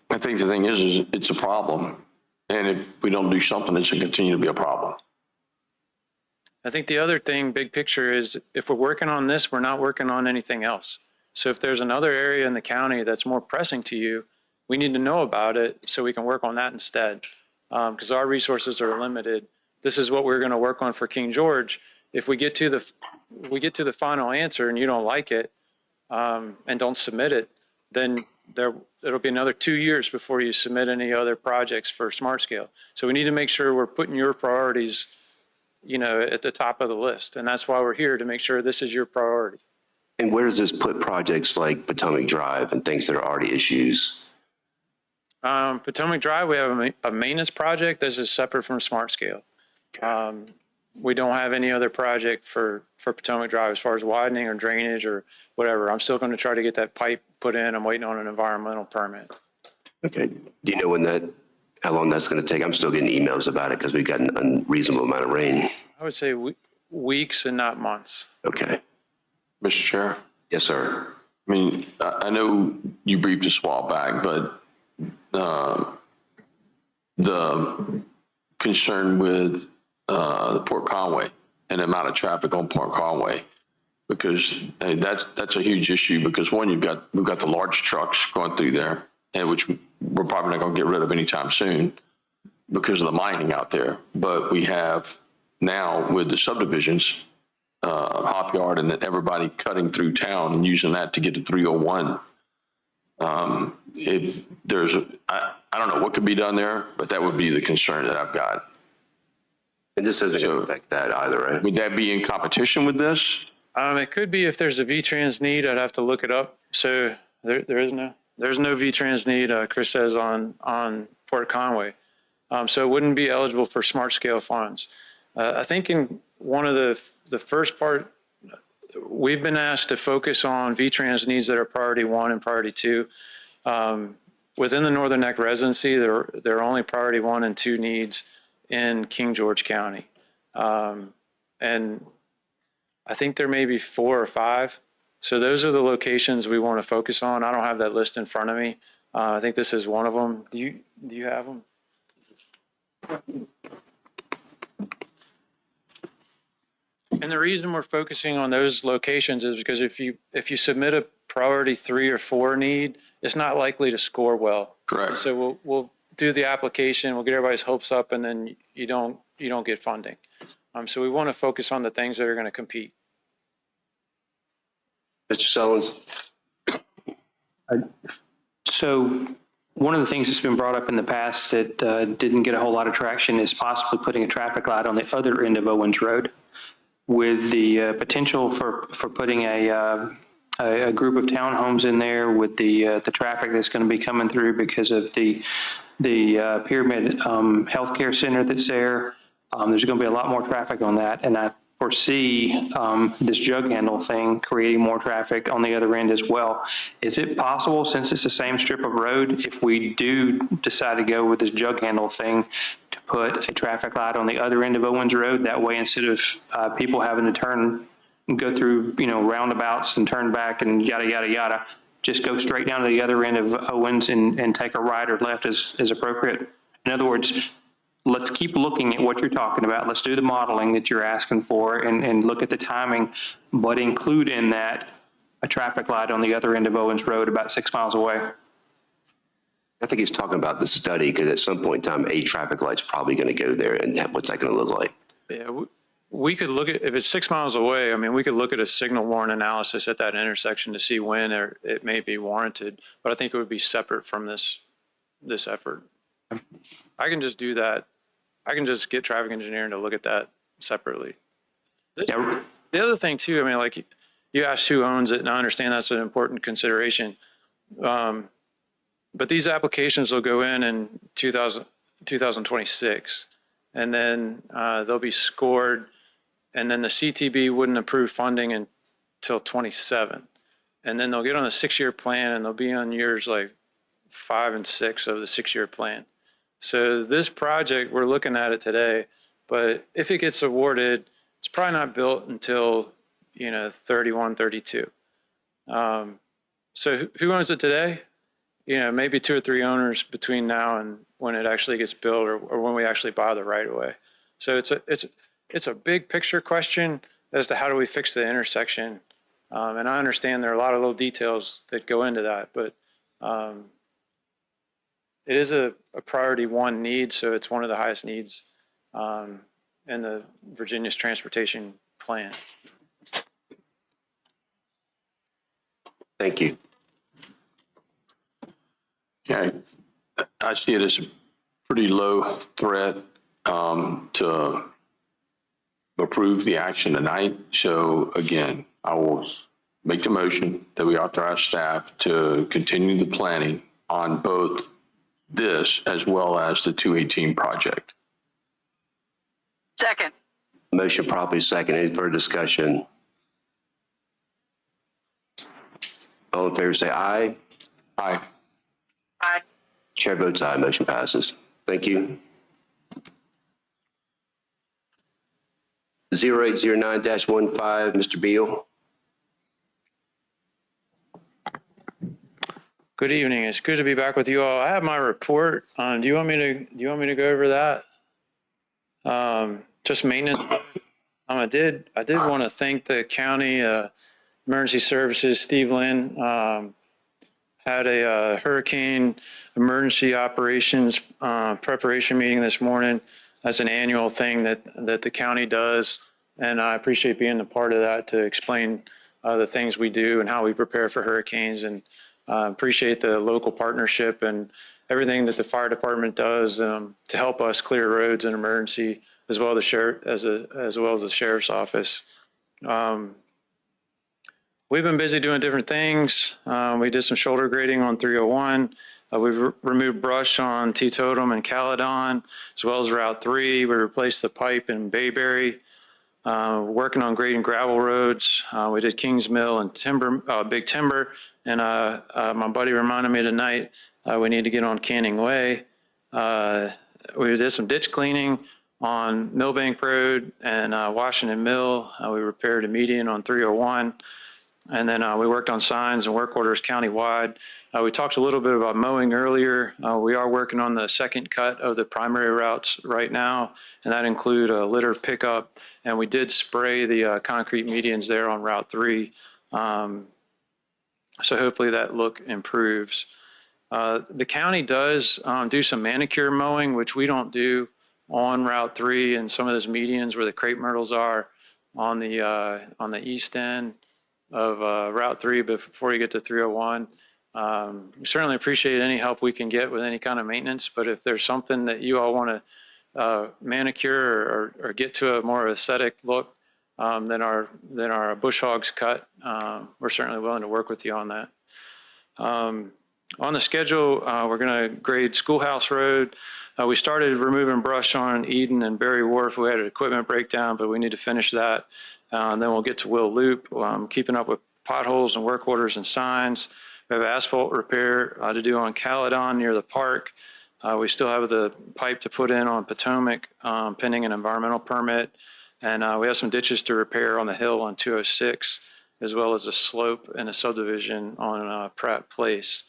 Speaker 7: I think the thing is it's a problem. And if we don't do something, it's going to continue to be a problem.
Speaker 10: I think the other thing, big picture, is if we're working on this, we're not working on anything else. So if there's another area in the county that's more pressing to you, we need to know about it so we can work on that instead. Because our resources are limited. This is what we're going to work on for King George. If we get to the final answer and you don't like it and don't submit it, then it'll be another 2 years before you submit any other projects for Smart Scale. So we need to make sure we're putting your priorities, you know, at the top of the list. And that's why we're here, to make sure this is your priority.
Speaker 1: And where does this put projects like Potomac Drive and things that are already issues?
Speaker 10: Potomac Drive, we have a maintenance project that's just separate from Smart Scale. We don't have any other project for Potomac Drive as far as widening or drainage or whatever. I'm still going to try to get that pipe put in. I'm waiting on an environmental permit.
Speaker 1: Okay. Do you know how long that's going to take? I'm still getting emails about it because we've got an unreasonable amount of rain.
Speaker 10: I would say weeks and not months.
Speaker 1: Okay.
Speaker 7: Mr. Chair?
Speaker 1: Yes, sir.
Speaker 7: I mean, I know you briefed us a while back, but the concern with Port Conway and the amount of traffic on Port Conway, because that's a huge issue. Because one, we've got the large trucks going through there, and which we're probably not going to get rid of anytime soon because of the mining out there. But we have now with the subdivisions, Hop Yard, and then everybody cutting through town and using that to get to 301. If there's I don't know what could be done there, but that would be the concern that I've got.
Speaker 1: And this doesn't affect that either, right?
Speaker 7: Would that be in competition with this?
Speaker 10: It could be. If there's a VTrans need, I'd have to look it up. So there's no VTrans need, Chris says, on Port Conway. So it wouldn't be eligible for Smart Scale funds. I think in one of the first part, we've been asked to focus on VTrans needs that are priority 1 and priority 2. Within the Northern Neck residency, there are only priority 1 and 2 needs in King George County. And I think there may be 4 or 5. So those are the locations we want to focus on. I don't have that list in front of me. I think this is one of them. Do you have them? And the reason we're focusing on those locations is because if you submit a priority 3 or 4 need, it's not likely to score well.
Speaker 7: Correct.
Speaker 10: So we'll do the application, we'll get everybody's hopes up, and then you don't get funding. So we want to focus on the things that are going to compete.
Speaker 1: Mr. Sullins?
Speaker 3: So one of the things that's been brought up in the past that didn't get a whole lot of traction is possibly putting a traffic light on the other end of Owens Road, with the potential for putting a group of townhomes in there with the traffic that's going to be coming through because of the the Pyramid Healthcare Center that's there. There's going to be a lot more traffic on that, and I foresee this jug handle thing creating more traffic on the other end as well. Is it possible, since it's the same strip of road, if we do decide to go with this jug handle thing, to put a traffic light on the other end of Owens Road? That way, instead of people having to turn, go through, roundabouts and turn back and yada, yada, yada, just go straight down to the other end of Owens and take a right or left as appropriate. In other words, let's keep looking at what you're talking about. Let's do the modeling that you're asking for and look at the timing, but include in that a traffic light on the other end of Owens Road about 6 miles away.
Speaker 1: I think he's talking about the study, because at some point in time, a traffic light's probably going to go there, and what's that going to look like?
Speaker 10: Yeah, we could look at, if it's 6 miles away, I mean, we could look at a signal warrant analysis at that intersection to see when it may be warranted, but I think it would be separate from this effort. I can just do that. I can just get traffic engineering to look at that separately. The other thing too, I mean, like you asked who owns it, and I understand that's an important consideration. But these applications will go in 2026, and then they'll be scored, and then the CTB wouldn't approve funding until 27. And then they'll get on a 6-year plan, and they'll be on years like 5 and 6 of the 6-year plan. So this project, we're looking at it today, but if it gets awarded, it's probably not built until, 31, 32. So who owns it today? Maybe 2 or 3 owners between now and when it actually gets built, or when we actually buy the right of way. So it's a big picture question as to how do we fix the intersection. And I understand there are a lot of little details that go into that, but it is a priority 1 need, so it's one of the highest needs in the Virginia's transportation plan.
Speaker 1: Thank you.
Speaker 7: Yeah, I see it as a pretty low threat to approve the action tonight. So again, I will make the motion that we authorize staff to continue the planning on both this as well as the 218 project.
Speaker 2: Second.
Speaker 1: Motion properly second. Any further discussion? All in favor say aye.
Speaker 7: Aye.
Speaker 2: Aye.
Speaker 1: Chair votes aye. Motion passes. Thank you. 0809-15, Mr. Beal.
Speaker 10: Good evening. It's good to be back with you all. I have my report. Do you want me to go over that? Just maintenance. I did want to thank the county emergency services. Steve Lynn had a hurricane emergency operations preparation meeting this morning. That's an annual thing that the county does, and I appreciate being a part of that to explain the things we do and how we prepare for hurricanes, and appreciate the local partnership and everything that the fire department does to help us clear roads in emergency, as well as the sheriff's office. We've been busy doing different things. We did some shoulder grading on 301. We've removed brush on Teetotum and Caledon, as well as Route 3. We replaced the pipe in Bayberry. Working on grading gravel roads. We did Kings Mill and Big Timber. And my buddy reminded me tonight we need to get on Canning Way. We did some ditch cleaning on Millbank Road and Washington Mill. We repaired a median on 301. And then we worked on signs and work orders countywide. We talked a little bit about mowing earlier. We are working on the second cut of the primary routes right now, and that include a litter pickup. And we did spray the concrete medians there on Route 3. So hopefully that look improves. The county does do some manicure mowing, which we don't do on Route 3 and some of those medians where the crepe myrtles are on the east end of Route 3 before you get to 301. We certainly appreciate any help we can get with any kind of maintenance, but if there's something that you all want to manicure or get to a more aesthetic look than our bush hogs cut, we're certainly willing to work with you on that. On the schedule, we're going to grade Schoolhouse Road. We started removing brush on Eden and Berry Wharf. We had an equipment breakdown, but we need to finish that. And then we'll get to Will Loop, keeping up with potholes and work orders and signs. We have asphalt repair to do on Caledon near the park. We still have the pipe to put in on Potomac, pending an environmental permit. And we have some ditches to repair on the hill on 206, as well as a slope and a subdivision on Pratt Place.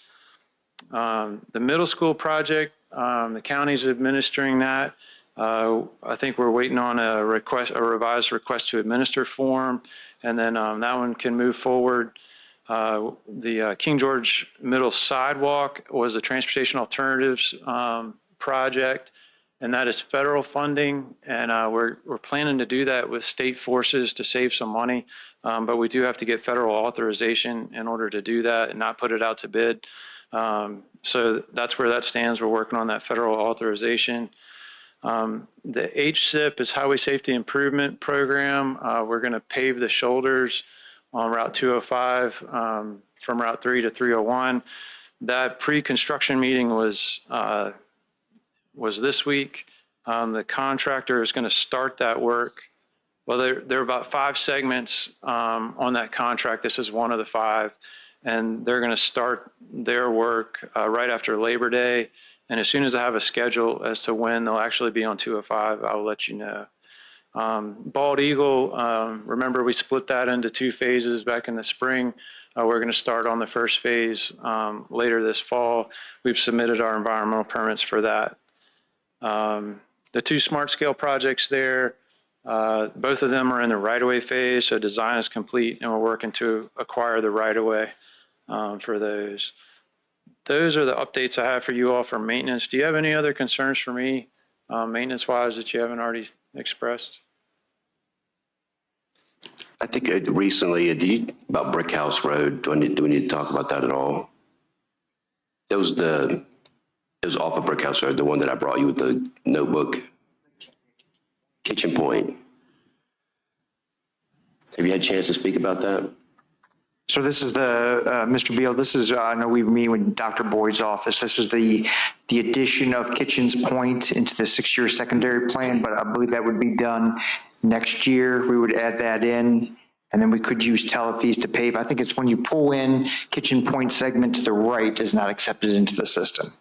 Speaker 10: The middle school project, the county's administering that. I think we're waiting on a revised request to administer form, and then that one can move forward. The King George Middle Sidewalk was a transportation alternatives project, and that is federal funding, and we're planning to do that with state forces to save some money, but we do have to get federal authorization in order to do that and not put it out to bid. So that's where that stands. We're working on that federal authorization. The HSIP is Highway Safety Improvement Program. We're going to pave the shoulders on Route 205 from Route 3 to 301. That pre-construction meeting was this week. The contractor is going to start that work. Well, there are about 5 segments on that contract. This is one of the 5. And they're going to start their work right after Labor Day. And as soon as I have a schedule as to when they'll actually be on 205, I'll let you know. Bald Eagle, remember we split that into 2 phases back in the spring. We're going to start on the first phase later this fall. We've submitted our environmental permits for that. The 2 smart scale projects there, both of them are in the right-of-way phase, so design is complete, and we're working to acquire the right-of-way for those. Those are the updates I have for you all for maintenance. Do you have any other concerns for me, maintenance-wise, that you haven't already expressed?
Speaker 1: I think recently, about Brick House Road, do we need to talk about that at all? It was off of Brick House Road, the one that I brought you with the notebook. Kitchen Point. Have you had a chance to speak about that?
Speaker 11: So this is the, Mr. Beal, this is, I know we meet with Dr. Boyd's office. This is the addition of Kitchens Point into the 6-year secondary plan, but I believe that would be done next year. We would add that in, and then we could use telefees to pave. I think it's when you pull in Kitchen Point segment to the right is not accepted into the system.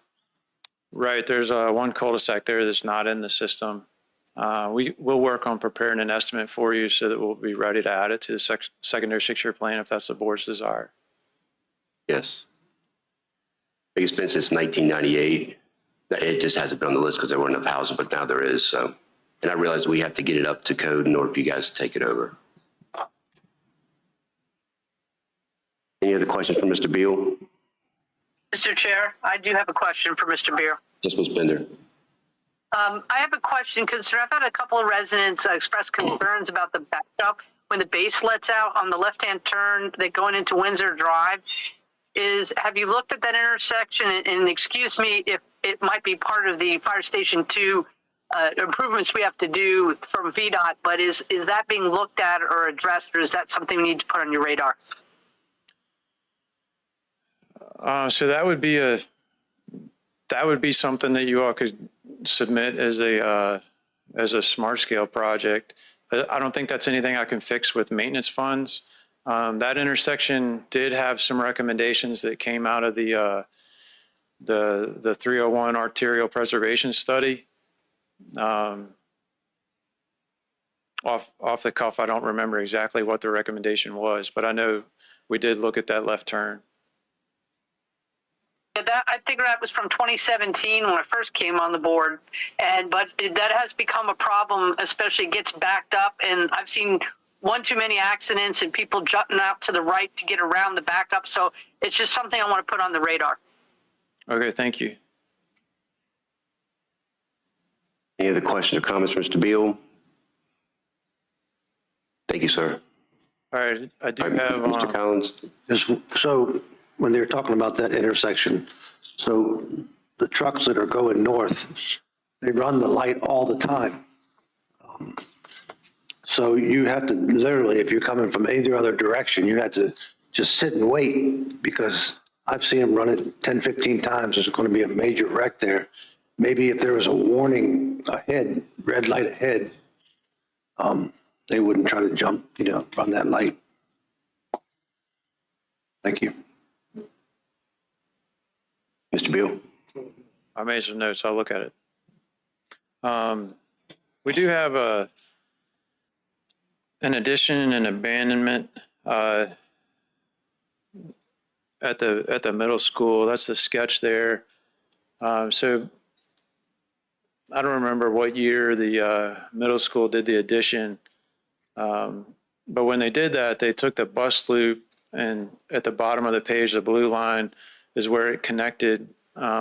Speaker 10: Right, there's one cul-de-sac there that's not in the system. We'll work on preparing an estimate for you so that we'll be ready to add it to the secondary 6-year plan if that's the board's desire.
Speaker 1: Yes. It's been since 1998. It just hasn't been on the list because there weren't enough housing, but now there is. So, and I realize we have to get it up to code in order for you guys to take it over. Any other questions for Mr. Beal?
Speaker 2: Mr. Chair, I do have a question for Mr. Beer.
Speaker 1: Yes, Ms. Bender.
Speaker 2: I have a question because I've had a couple of residents express concerns about the backup when the base lets out on the left-hand turn that going into Windsor Drive. Have you looked at that intersection? And excuse me if it might be part of the Fire Station 2 improvements we have to do from VDOT, but is that being looked at or addressed, or is that something we need to put on your radar?
Speaker 10: So that would be something that you all could submit as a smart scale project. I don't think that's anything I can fix with maintenance funds. That intersection did have some recommendations that came out of the 301 arterial preservation study. Off the cuff, I don't remember exactly what the recommendation was, but I know we did look at that left turn.
Speaker 2: Yeah, I think that was from 2017 when I first came on the board, but that has become a problem, especially gets backed up, and I've seen one too many accidents and people jutting out to the right to get around the backup. So it's just something I want to put on the radar.
Speaker 10: Okay, thank you.
Speaker 1: Any other questions or comments, Mr. Beal? Thank you, sir.
Speaker 10: All right, I do have
Speaker 1: Mr. Collins.
Speaker 8: So when they're talking about that intersection, so the trucks that are going north, they run the light all the time. So you have to literally, if you're coming from either other direction, you have to just sit and wait because I've seen them run it 10, 15 times. There's going to be a major wreck there. Maybe if there was a warning ahead, red light ahead, they wouldn't try to jump, run that light. Thank you.
Speaker 1: Mr. Beal?
Speaker 10: I made some notes. I'll look at it. We do have an addition and abandonment at the middle school. That's the sketch there. So I don't remember what year the middle school did the addition, but when they did that, they took the bus loop, and at the bottom of the page, the blue line is where it connected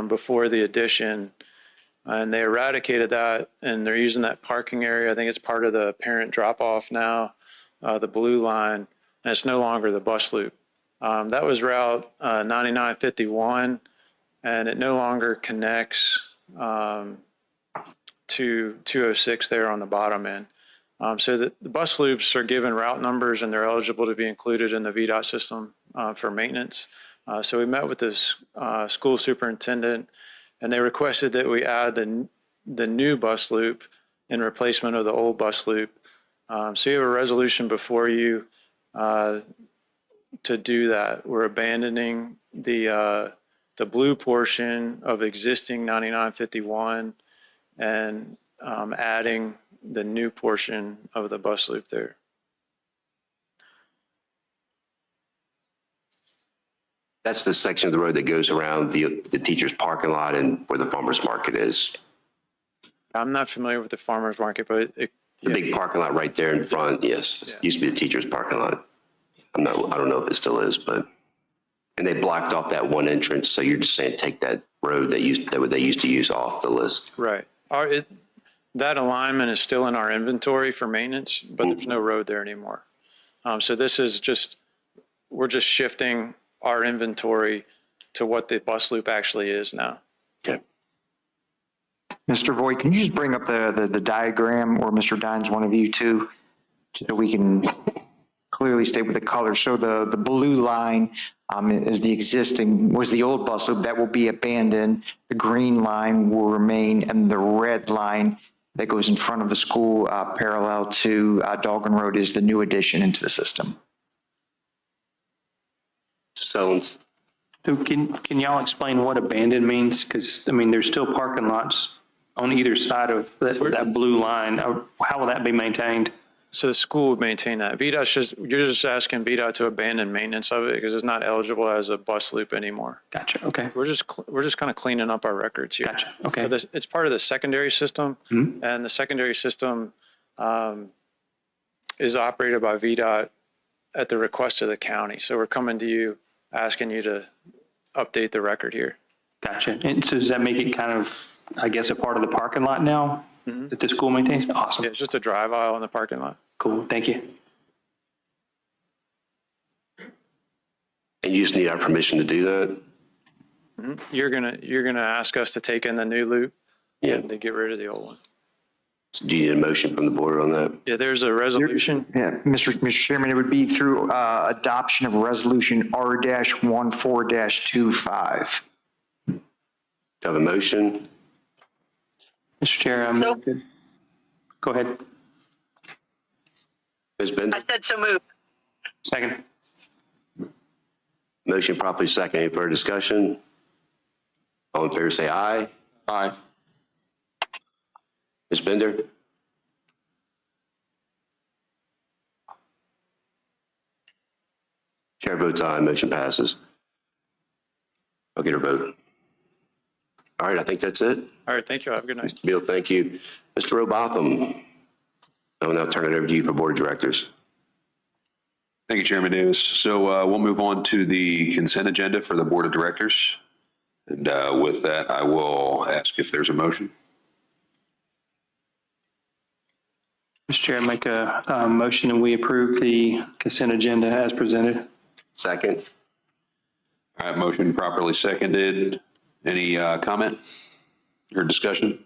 Speaker 10: before the addition. And they eradicated that, and they're using that parking area. I think it's part of the parent drop-off now, the blue line, and it's no longer the bus loop. That was Route 9951, and it no longer connects to 206 there on the bottom end. So the bus loops are given route numbers, and they're eligible to be included in the VDOT system for maintenance. So we met with this school superintendent, and they requested that we add the new bus loop in replacement of the old bus loop. So you have a resolution before you to do that. We're abandoning the blue portion of existing 9951 and adding the new portion of the bus loop there.
Speaker 1: That's the section of the road that goes around the teacher's parking lot and where the farmer's market is.
Speaker 10: I'm not familiar with the farmer's market, but
Speaker 1: The big parking lot right there in front, yes. It used to be the teacher's parking lot. I don't know if it still is, but, and they blocked off that one entrance. So you're just saying take that road that they used to use off the list.
Speaker 10: right. That alignment is still in our inventory for maintenance, but there's no road there anymore. So this is we're just shifting our inventory to what the bus loop actually is now.
Speaker 1: Okay.
Speaker 11: Mr. Voigt, can you just bring up the diagram, or Mr. Dines, one of you too, so we can clearly state with the color. So the blue line is was the old bus loop that will be abandoned. The green line will remain, and the red line that goes in front of the school parallel to Dahlgren Road is the new addition into the system.
Speaker 1: So
Speaker 3: can y'all explain what abandoned means? Because, I mean, there's still parking lots on either side of that blue line. How will that be maintained?
Speaker 10: So the school would maintain that. You're just asking VDOT to abandon maintenance of it because it's not eligible as a bus loop anymore.
Speaker 3: Gotcha. Okay.
Speaker 10: We're just kind of cleaning up our records here.
Speaker 3: Gotcha. Okay.
Speaker 10: So it's part of the secondary system, and the secondary system is operated by VDOT at the request of the county. So we're coming to you, asking you to update the record here.
Speaker 3: Gotcha. And so does that make it kind of, I guess, a part of the parking lot now that the school maintains? Awesome.
Speaker 10: Yeah, it's just a drive aisle in the parking lot.
Speaker 3: Cool. Thank you.
Speaker 1: And you just need our permission to do that?
Speaker 10: You're gonna ask us to take in the new loop and to get rid of the old one.
Speaker 1: So do you need a motion from the board on that?
Speaker 10: Yeah, there's a resolution.
Speaker 11: Yeah, Mr. Chairman, it would be through adoption of resolution R-14-25.
Speaker 1: Do I have a motion?
Speaker 3: Mr. Chair, go ahead.
Speaker 1: Ms. Bender?
Speaker 2: I said so moved.
Speaker 3: Second.
Speaker 1: Motion properly second. Any further discussion? All in favor say aye.
Speaker 7: Aye.
Speaker 1: Ms. Bender? Chair votes aye. Motion passes. I'll get her vote. All right, I think that's it.
Speaker 10: All right, thank you. Have a good night.
Speaker 1: Bill, thank you. Mr. Robotham, I will now turn it over to you for Board of Directors.
Speaker 12: Thank you, Chairman Davis. So we'll move on to the consent agenda for the Board of Directors. And with that, I will ask if there's a motion.
Speaker 3: Mr. Chair, I make a motion and we approve the consent agenda as presented.
Speaker 1: Second.
Speaker 12: All right, motion properly seconded. Any comment or discussion?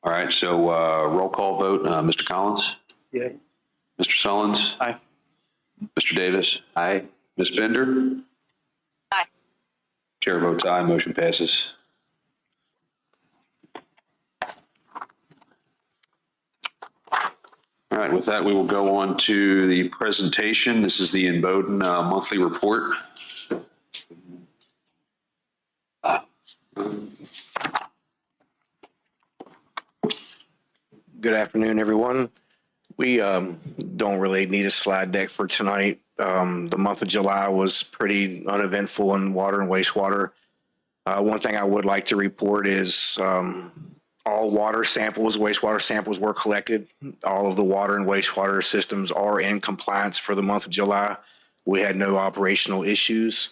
Speaker 12: All right, so roll call vote. Mr. Collins?
Speaker 8: Yay.
Speaker 12: Mr. Sullins?
Speaker 3: Aye.
Speaker 12: Mr. Davis?
Speaker 1: Aye.
Speaker 12: Ms. Bender?
Speaker 2: Aye.
Speaker 12: Chair votes aye, motion passes. All right, with that, we will go on to the presentation. This is the Bowden monthly report.
Speaker 13: Good afternoon, everyone. We don't really need a slide deck for tonight. The month of July was pretty uneventful in water and wastewater. One thing I would like to report is all water samples, wastewater samples were collected. All of the water and wastewater systems are in compliance for the month of July. We had no operational issues.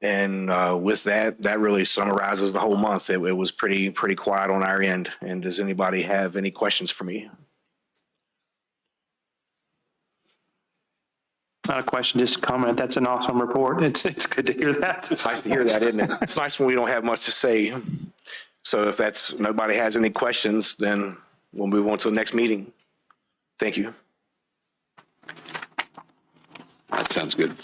Speaker 13: And with that, that really summarizes the whole month. It was pretty quiet on our end. And does anybody have any questions for me?
Speaker 3: Not a question, just a comment. That's an awesome report. It's good to hear that.
Speaker 13: It's nice to hear that, isn't it? It's nice when we don't have much to say. So if nobody has any questions, then we'll move on to the next meeting. Thank you.
Speaker 12: That sounds good.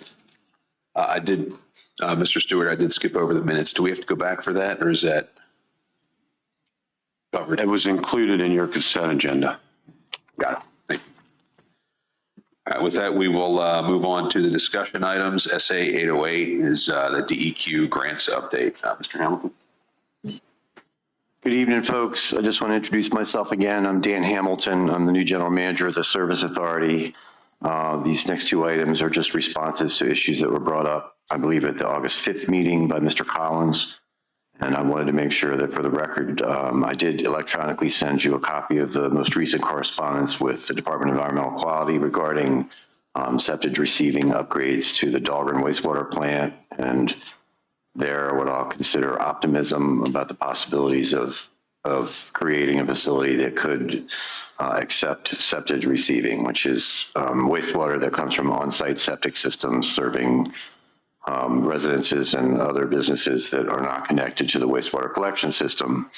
Speaker 12: Mr. Stewart, I did skip over the minutes. Do we have to go back for that, or is that covered?
Speaker 4: It was included in your consent agenda.
Speaker 12: Got it. Thank you. All right, with that, we will move on to the discussion items. SA 808 is the DEQ grants update. Mr. Hamilton.
Speaker 14: Good evening, folks. I just want to introduce myself again. I'm Dan Hamilton. I'm the new general manager of the Service Authority. These next two items are just responses to issues that were brought up, I believe, at the August 5th meeting by Mr. Collins. And I wanted to make sure that for the record, I did electronically send you a copy of the most recent correspondence with the Department of Environmental Quality regarding septic receiving upgrades to the Dahlgren wastewater plant, and there what I'll consider optimism about the possibilities of creating a facility that could accept septic receiving, which is wastewater that comes from on-site septic systems serving residences and other businesses that are not connected to the wastewater collection system.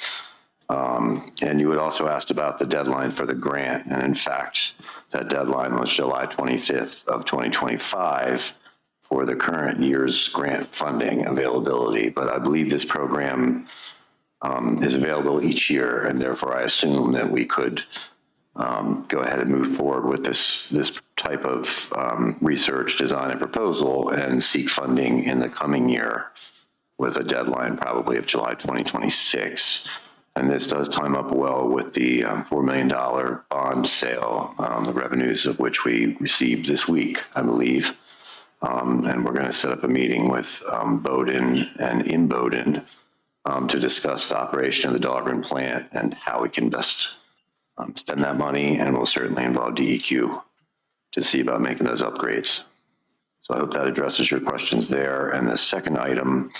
Speaker 14: And you had also asked about the deadline for the grant. And in fact, that deadline was July 25th of 2025 for the current year's grant funding availability. But I believe this program is available each year, and therefore I assume that we could go ahead and move forward with this type of research, design, and proposal and seek funding in the coming year with a deadline probably of July 2026. And this does time up well with the $4 million bond sale, the revenues of which we received this week, I believe. And we're going to set up a meeting with Bowden and in Bowden to discuss the operation of the Dahlgren plant and how we can best spend that money, and we'll certainly involve DEQ to see about making those upgrades. So I hope that addresses your questions there. And the second item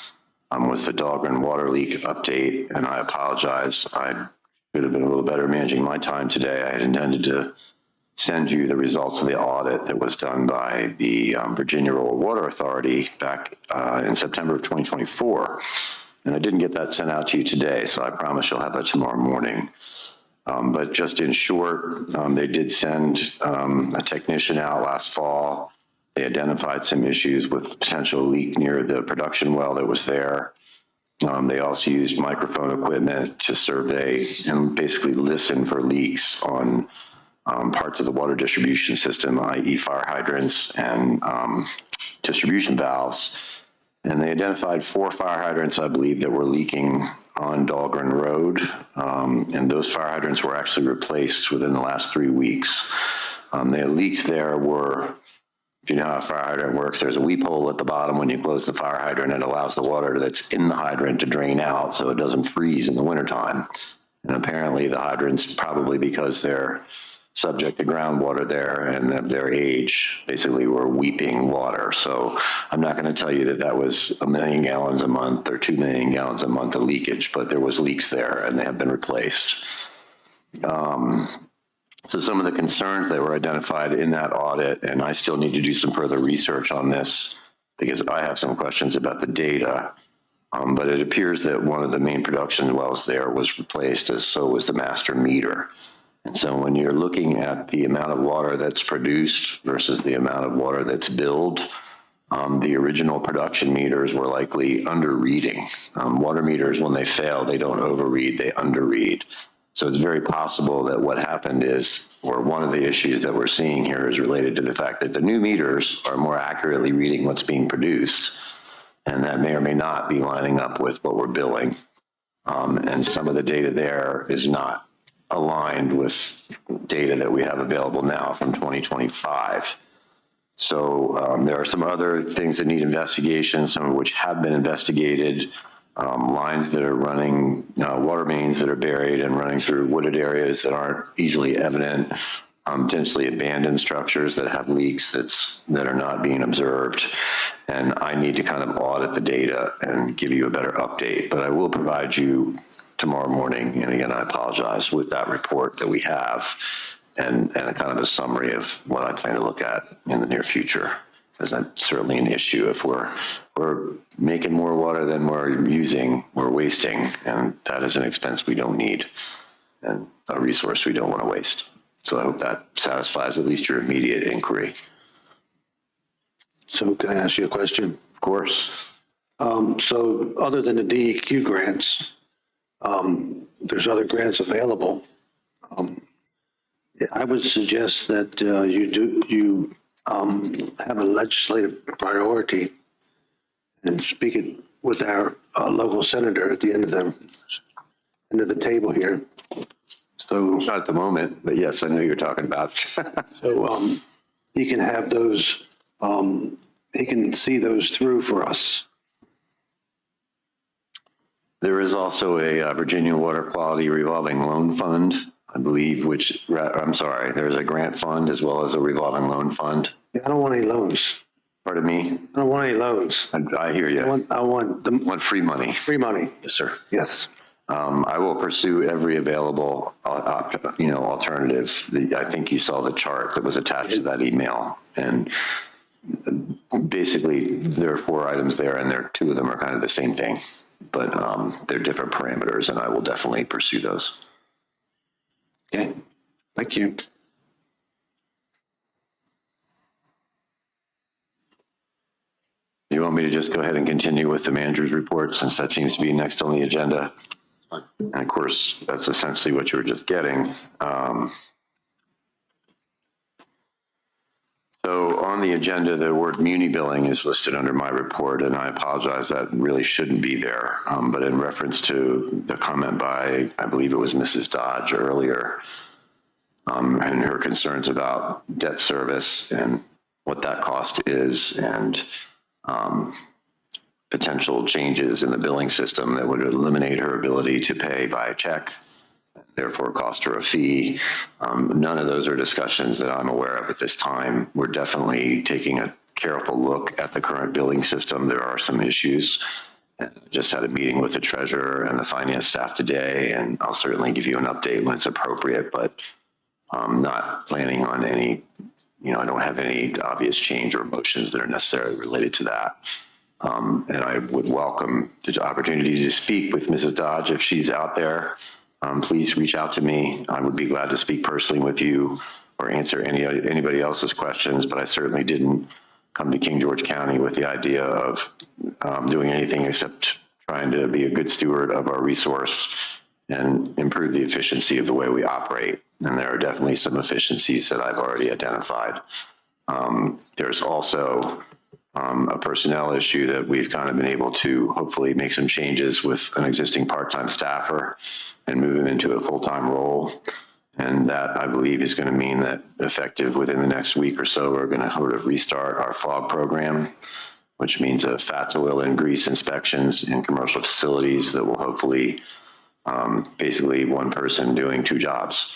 Speaker 14: was the Dahlgren water leak update, and I apologize. I should have been a little better managing my time today. I had intended to send you the results of the audit that was done by the Virginia Rural Water Authority back in September of 2024. And I didn't get that sent out to you today, so I promise you'll have that tomorrow morning. But just in short, they did send a technician out last fall. They identified some issues with potential leak near the production well that was there. They also used microphone equipment to survey and basically listen for leaks on parts of the water distribution system, i.e. fire hydrants and distribution valves. And they identified 4 fire hydrants, I believe, that were leaking on Dahlgren Road. And those fire hydrants were actually replaced within the last 3 weeks. The leaks there were, if you know how a fire hydrant works, there's a weep hole at the bottom when you close the fire hydrant. It allows the water that's in the hydrant to drain out so it doesn't freeze in the wintertime. And apparently the hydrants, probably because they're subject to groundwater there and of their age, basically were weeping water. So I'm not going to tell you that that was 1 million gallons a month or 2 million gallons a month of leakage, but there was leaks there and they have been replaced. So some of the concerns that were identified in that audit, and I still need to do some further research on this because I have some questions about the data, but it appears that one of the main production wells there was replaced, as so was the master meter. And so when you're looking at the amount of water that's produced versus the amount of water that's billed, The original production meters were likely under reading. Water meters, when they fail, they don't overread, they underread. So it's very possible that what happened is, or one of the issues that we're seeing here is related to the fact that the new meters are more accurately reading what's being produced, and that may or may not be lining up with what we're billing. And some of the data there is not aligned with data that we have available now from 2025. So there are some other things that need investigation, some of which have been investigated. Lines that are running, water mains that are buried and running through wooded areas that aren't easily evident, potentially abandoned structures that have leaks that are not being observed. And I need to kind of audit the data and give you a better update, but I will provide you tomorrow morning, and again, I apologize, with that report that we have and a kind of a summary of what I plan to look at in the near future. Because that's certainly an issue. If we're making more water than we're using, we're wasting, and that is an expense we don't need and a resource we don't want to waste. So I hope that satisfies at least your immediate inquiry.
Speaker 8: So can I ask you a question?
Speaker 14: Of course.
Speaker 8: So other than the DEQ grants, there's other grants available. I would suggest that you have a legislative priority and speak it with our local senator at the end of the table here. So
Speaker 14: not at the moment, but yes, I know you're talking about.
Speaker 8: So he can have those. He can see those through for us.
Speaker 14: There is also a Virginia Water Quality Revolving Loan Fund, I believe, I'm sorry, there's a grant fund as well as a revolving loan fund.
Speaker 8: Yeah, I don't want any loans.
Speaker 14: Pardon me?
Speaker 8: I don't want any loans.
Speaker 14: I hear you.
Speaker 8: I want
Speaker 14: free money.
Speaker 8: Free money.
Speaker 14: Yes, sir.
Speaker 8: Yes.
Speaker 14: I will pursue every available, alternative. I think you saw the chart that was attached to that email, and basically there are 4 items there, and 2 of them are kind of the same thing, but they're different parameters, and I will definitely pursue those.
Speaker 8: Okay. Thank you.
Speaker 14: You want me to just go ahead and continue with the manager's report, since that seems to be next on the agenda? And of course, that's essentially what you were just getting. So on the agenda, the word muni billing is listed under my report, and I apologize, that really shouldn't be there. But in reference to the comment by, I believe it was Mrs. Dodge earlier, and her concerns about debt service and what that cost is, and potential changes in the billing system that would eliminate her ability to pay by check, therefore cost her a fee. None of those are discussions that I'm aware of at this time. We're definitely taking a careful look at the current billing system. There are some issues. I just had a meeting with the treasurer and the finance staff today, and I'll certainly give you an update when it's appropriate, but I'm not planning on any, I don't have any obvious change or motions that are necessarily related to that. And I would welcome the opportunity to speak with Mrs. Dodge if she's out there. Please reach out to me. I would be glad to speak personally with you or answer anybody else's questions, but I certainly didn't come to King George County with the idea of doing anything except trying to be a good steward of our resource and improve the efficiency of the way we operate. And there are definitely some efficiencies that I've already identified. There's also a personnel issue that we've kind of been able to hopefully make some changes with an existing part-time staffer and move him into a full-time role. And that, I believe, is going to mean that effective within the next week or so, we're going to sort of restart our FOG program, which means fat to oil and grease inspections in commercial facilities that will hopefully basically one person doing 2 jobs.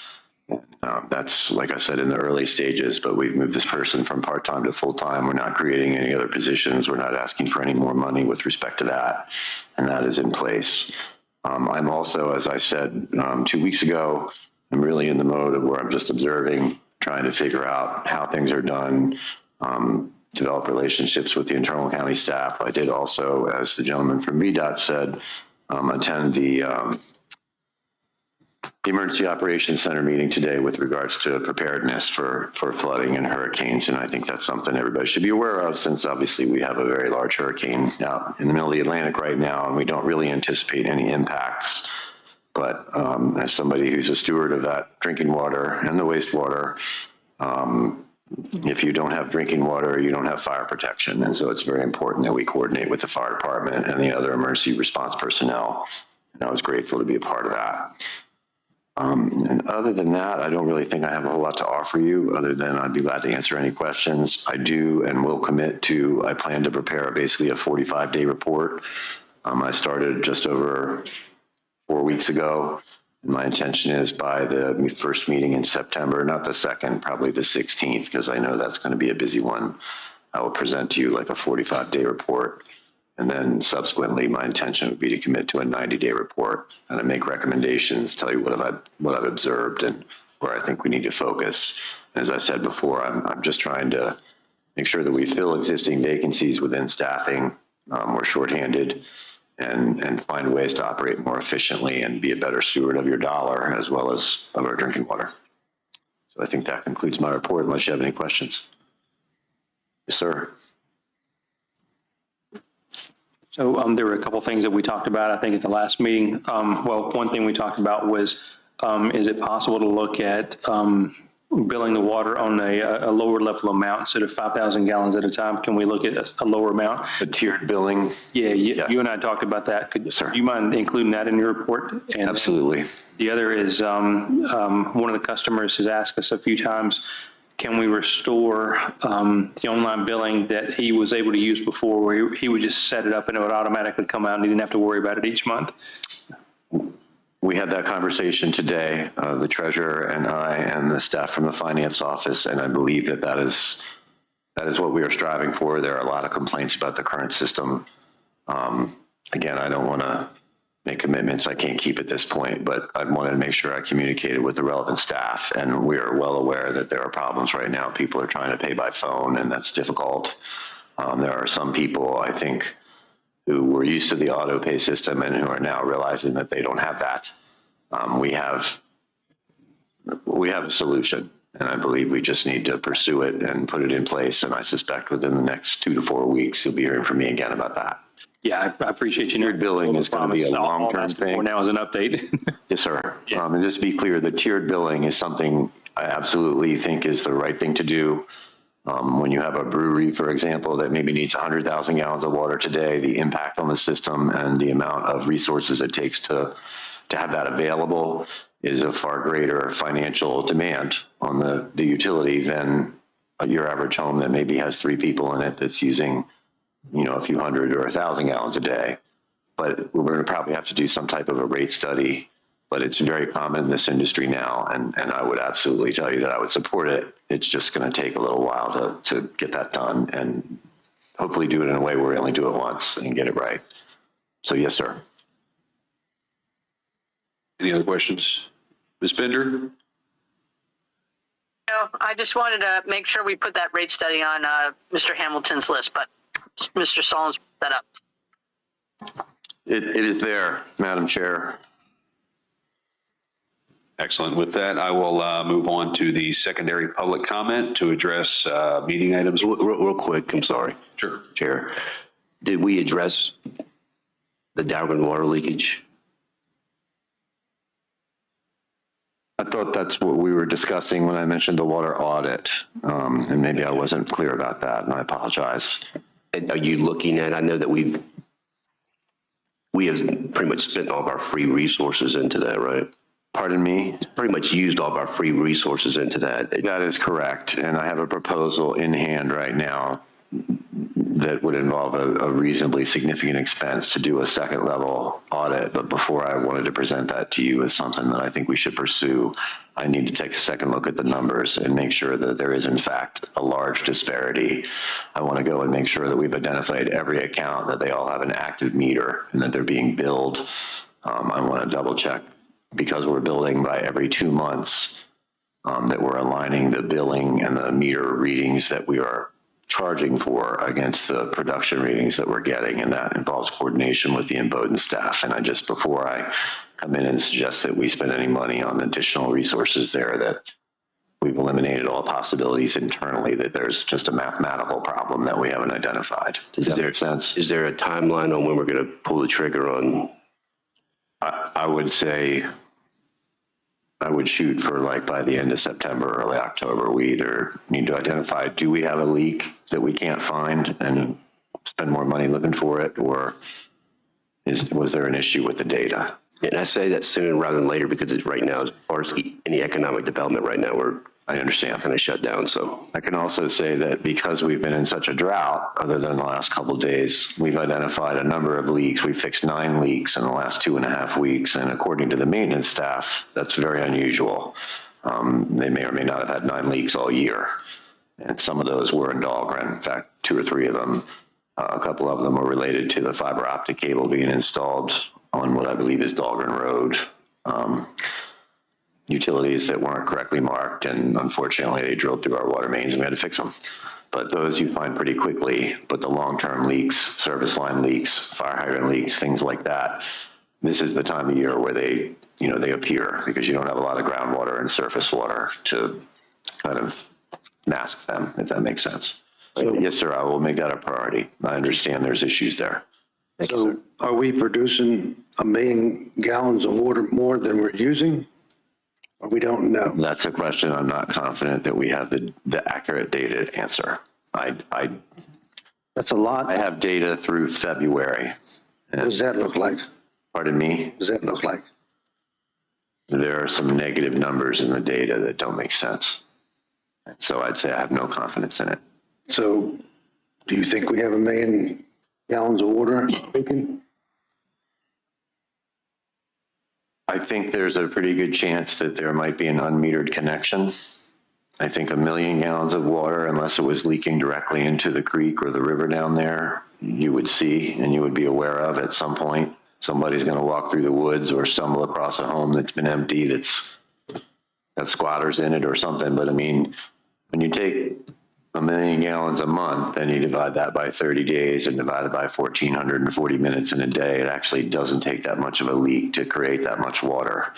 Speaker 14: That's, like I said, in the early stages, but we've moved this person from part-time to full-time. We're not creating any other positions. We're not asking for any more money with respect to that, and that is in place. I'm also, as I said 2 weeks ago, I'm really in the mode of where I'm just observing, trying to figure out how things are done, develop relationships with the internal county staff. I did also, as the gentleman from VDOT said, attend the the Emergency Operations Center meeting today with regards to preparedness for flooding and hurricanes. And I think that's something everybody should be aware of, since obviously we have a very large hurricane out in the middle of the Atlantic right now, and we don't really anticipate any impacts. But as somebody who's a steward of that drinking water and the wastewater, if you don't have drinking water, you don't have fire protection. And so it's very important that we coordinate with the fire department and the other emergency response personnel. And I was grateful to be a part of that. And other than that, I don't really think I have a whole lot to offer you, other than I'd be glad to answer any questions. I do and will commit to, I plan to prepare basically a 45-day report. I started just over 4 weeks ago. My intention is by the first meeting in September, not the second, probably the 16th, because I know that's going to be a busy one. I will present to you like a 45-day report. And then subsequently, my intention would be to commit to a 90-day report and to make recommendations, tell you what I've observed and where I think we need to focus. As I said before, I'm just trying to make sure that we fill existing vacancies within staffing. We're shorthanded, and find ways to operate more efficiently and be a better steward of your dollar as well as of our drinking water. So I think that concludes my report, unless you have any questions. Yes, sir.
Speaker 3: So there were a couple things that we talked about, I think, at the last meeting. Well, one thing we talked about was, is it possible to look at billing the water on a lower level amount instead of 5,000 gallons at a time? Can we look at a lower amount?
Speaker 14: The tiered billing?
Speaker 3: Yeah, you and I talked about that.
Speaker 14: Yes, sir.
Speaker 3: Do you mind including that in your report? And
Speaker 14: absolutely.
Speaker 3: The other is one of the customers has asked us a few times, can we restore the online billing that he was able to use before, where he would just set it up and it would automatically come out and he didn't have to worry about it each month?
Speaker 14: We had that conversation today, the treasurer and I and the staff from the finance office, and I believe that is what we are striving for. There are a lot of complaints about the current system. Again, I don't want to make commitments I can't keep at this point, but I wanted to make sure I communicated with the relevant staff, and we are well aware that there are problems right now. People are trying to pay by phone, and that's difficult. There are some people, I think, who were used to the auto pay system and who are now realizing that they don't have that. We have a solution, and I believe we just need to pursue it and put it in place. And I suspect within the next 2 to 4 weeks, you'll be hearing from me again about that.
Speaker 3: Yeah, I appreciate you.
Speaker 14: Tiered billing is going to be a long-term thing.
Speaker 3: Now is an update.
Speaker 14: Yes, sir. Yeah. And just to be clear, the tiered billing is something I absolutely think is the right thing to do. When you have a brewery, for example, that maybe needs 100,000 gallons of water today, the impact on the system and the amount of resources it takes to have that available is a far greater financial demand on the utility than your average home that maybe has 3 people in it that's using, a few hundred or 1,000 gallons a day. But we're going to probably have to do some type of a rate study. But it's very common in this industry now, and I would absolutely tell you that I would support it. It's just going to take a little while to get that done, and hopefully do it in a way where we only do it once and get it right. So yes, sir.
Speaker 12: Any other questions? Ms. Bender?
Speaker 2: No, I just wanted to make sure we put that rate study on Mr. Hamilton's list, but Mr. Solons put that up.
Speaker 14: It is there, Madam Chair.
Speaker 12: Excellent. With that, I will move on to the secondary public comment to address meeting items.
Speaker 1: Real quick, I'm sorry.
Speaker 12: Sure.
Speaker 1: Chair, did we address the Dalgren water leakage?
Speaker 14: I thought that's what we were discussing when I mentioned the water audit, and maybe I wasn't clear about that, and I apologize.
Speaker 1: Are you looking at, I know that we have pretty much spent all of our free resources into that, right?
Speaker 14: Pardon me?
Speaker 1: Pretty much used all of our free resources into that.
Speaker 14: That is correct. And I have a proposal in hand right now that would involve a reasonably significant expense to do a second level audit. But before I wanted to present that to you as something that I think we should pursue, I need to take a second look at the numbers and make sure that there is in fact a large disparity. I want to go and make sure that we've identified every account, that they all have an active meter and that they're being billed. I want to double check, because we're billing by every 2 months, that we're aligning the billing and the meter readings that we are charging for against the production readings that we're getting, and that involves coordination with the BOD staff. And before I come in and suggest that we spend any money on additional resources there, that we've eliminated all possibilities internally, that there's just a mathematical problem that we haven't identified. Does that make sense?
Speaker 1: Is there a timeline on when we're going to pull the trigger on?
Speaker 14: I would say, I would shoot for like by the end of September, early October. We either need to identify, do we have a leak that we can't find and spend more money looking for it, or was there an issue with the data?
Speaker 1: And I say that sooner rather than later because it's right now, as far as any economic development right now,
Speaker 14: I understand.
Speaker 1: Kind of shut down. So
Speaker 14: I can also say that because we've been in such a drought, other than the last couple of days, we've identified a number of leaks. We fixed 9 leaks in the last 2.5 weeks. And according to the maintenance staff, that's very unusual. They may or may not have had 9 leaks all year. And some of those were in Dahlgren. In fact, 2 or 3 of them, a couple of them were related to the fiber optic cable being installed on what I believe is Dahlgren Road. Utilities that weren't correctly marked, and unfortunately they drilled through our water mains and we had to fix them. But those you find pretty quickly. But the long-term leaks, service line leaks, fire hydrant leaks, things like that, this is the time of year where they appear because you don't have a lot of groundwater and surface water to kind of mask them, if that makes sense. So, yes, sir, I will make that a priority. I understand there's issues there.
Speaker 8: So are we producing 1 million gallons of water more than we're using? Or we don't know?
Speaker 14: That's a question I'm not confident that we have the accurate data to answer.
Speaker 8: That's a lot.
Speaker 14: I have data through February.
Speaker 8: What does that look like?
Speaker 14: Pardon me?
Speaker 8: What does that look like?
Speaker 14: There are some negative numbers in the data that don't make sense. So I'd say I have no confidence in it.
Speaker 8: So do you think we have 1 million gallons of water leaking?
Speaker 14: I think there's a pretty good chance that there might be an unmetered connection. I think 1 million gallons of water, unless it was leaking directly into the creek or the river down there, you would see and you would be aware of at some point. Somebody's going to walk through the woods or stumble across a home that's been empty, that's got squatters in it or something. But I mean, when you take 1 million gallons a month and you divide that by 30 days and divide it by 1,440 minutes in a day, it actually doesn't take that much of a leak to create that much water.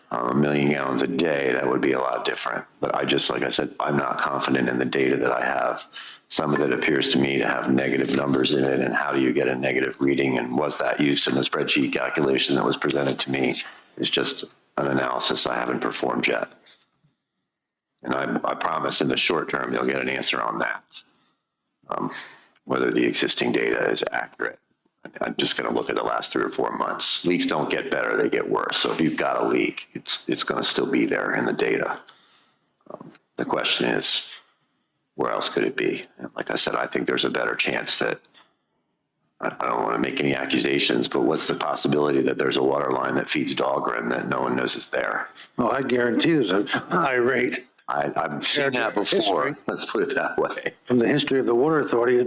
Speaker 14: 1 million gallons a day, that would be a lot different. But like I said, I'm not confident in the data that I have. Some of it appears to me to have negative numbers in it, and how do you get a negative reading, and was that used in the spreadsheet calculation that was presented to me is just an analysis I haven't performed yet. And I promise in the short term, you'll get an answer on that, whether the existing data is accurate. I'm just going to look at the last 3 or 4 months. Leaks don't get better, they get worse. So if you've got a leak, it's going to still be there in the data. The question is, where else could it be? And like I said, I think there's a better chance that, I don't want to make any accusations, but what's the possibility that there's a water line that feeds Dahlgren that no one knows is there?
Speaker 8: Well, I guarantee there's a high rate.
Speaker 14: I've seen that before. Let's put it that way.
Speaker 8: From the history of the Water Authority,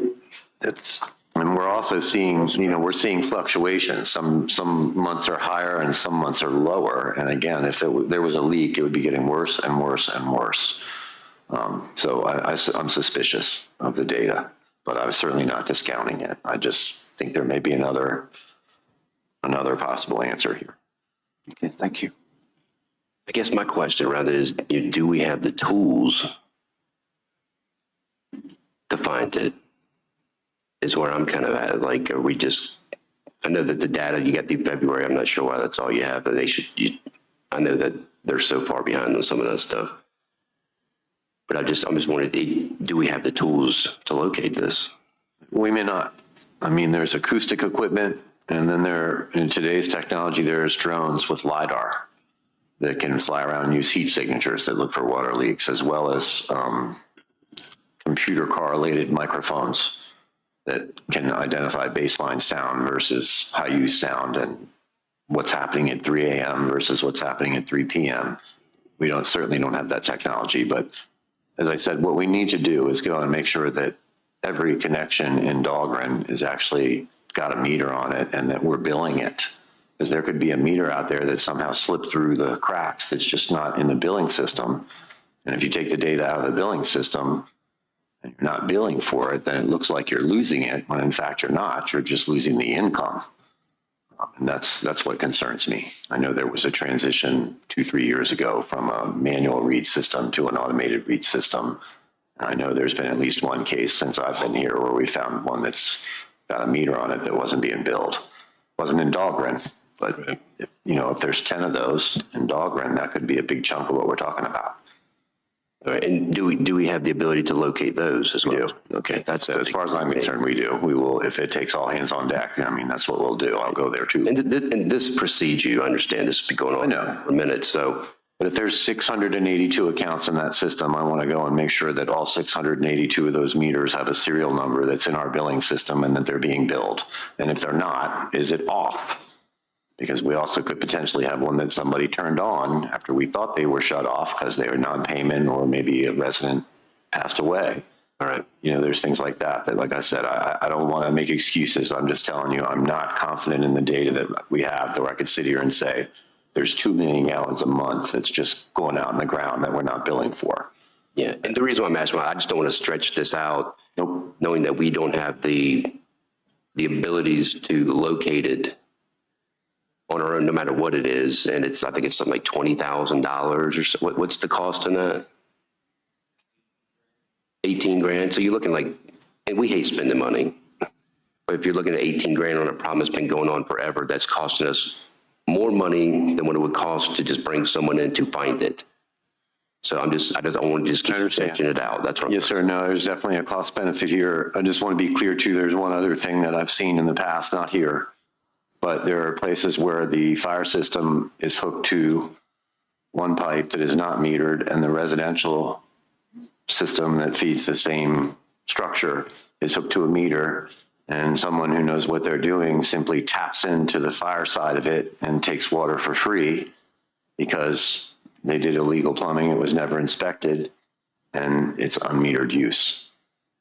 Speaker 14: and we're also seeing, we're seeing fluctuations. Some months are higher and some months are lower. And again, if there was a leak, it would be getting worse and worse and worse. So I'm suspicious of the data, but I'm certainly not discounting it. I just think there may be another possible answer here.
Speaker 8: Okay, thank you.
Speaker 1: I guess my question around it is, do we have the tools to find it? Is where I'm kind of at. Like, are we just, I know that the data you got through February, I'm not sure why that's all you have, but I know that they're so far behind on some of that stuff. But I'm just wondering, do we have the tools to locate this?
Speaker 14: We may not. I mean, there's acoustic equipment, and then in today's technology, there's drones with LiDAR that can fly around and use heat signatures that look for water leaks, as well as computer correlated microphones that can identify baseline sound versus high-use sound and what's happening at 3 a.m. versus what's happening at 3 p.m. We certainly don't have that technology, but as I said, what we need to do is go and make sure that every connection in Dahlgren is actually got a meter on it and that we're billing it. Because there could be a meter out there that somehow slipped through the cracks that's just not in the billing system. And if you take the data out of the billing system, and you're not billing for it, then it looks like you're losing it, when in fact you're not. You're just losing the income. And that's what concerns me. I know there was a transition 2-3 years ago from a manual read system to an automated read system. And I know there's been at least one case since I've been here where we found one that's got a meter on it that wasn't being billed. Wasn't in Dahlgren, but if there's 10 of those in Dahlgren, that could be a big chunk of what we're talking about.
Speaker 1: All right, and do we have the ability to locate those as well?
Speaker 14: We do.
Speaker 1: Okay, that's
Speaker 14: So as far as I'm concerned, we do. We will, if it takes all hands on deck, I mean, that's what we'll do. I'll go there too.
Speaker 1: And this precedes you, I understand this has been going on for a minute, so.
Speaker 14: But if there's 682 accounts in that system, I want to go and make sure that all 682 of those meters have a serial number that's in our billing system and that they're being billed. And if they're not, is it off? Because we also could potentially have one that somebody turned on after we thought they were shut off because they were non-payment or maybe a resident passed away.
Speaker 1: All right.
Speaker 14: There's things like that, like I said, I don't want to make excuses. I'm just telling you, I'm not confident in the data that we have, though I could sit here and say, there's 2 million gallons a month that's just going out in the ground that we're not billing for.
Speaker 1: Yeah, and the reason why I'm asking, I just don't want to stretch this out, knowing that we don't have the abilities to locate it on our own, no matter what it is. And I think it's something like $20,000 or so. What's the cost on that? 18 grand. So you're looking like, and we hate spending money, but if you're looking at 18 grand on a problem that's been going on forever, that's costing us more money than what it would cost to just bring someone in to find it. So I don't want to just keep stretching it out. That's what
Speaker 14: Yes, sir. No, there's definitely a cost benefit here. I just want to be clear too. There's one other thing that I've seen in the past, not here, but there are places where the fire system is hooked to one pipe that is not metered, and the residential system that feeds the same structure is hooked to a meter, and someone who knows what they're doing simply taps into the fire side of it and takes water for free because they did illegal plumbing, it was never inspected, and it's unmetered use.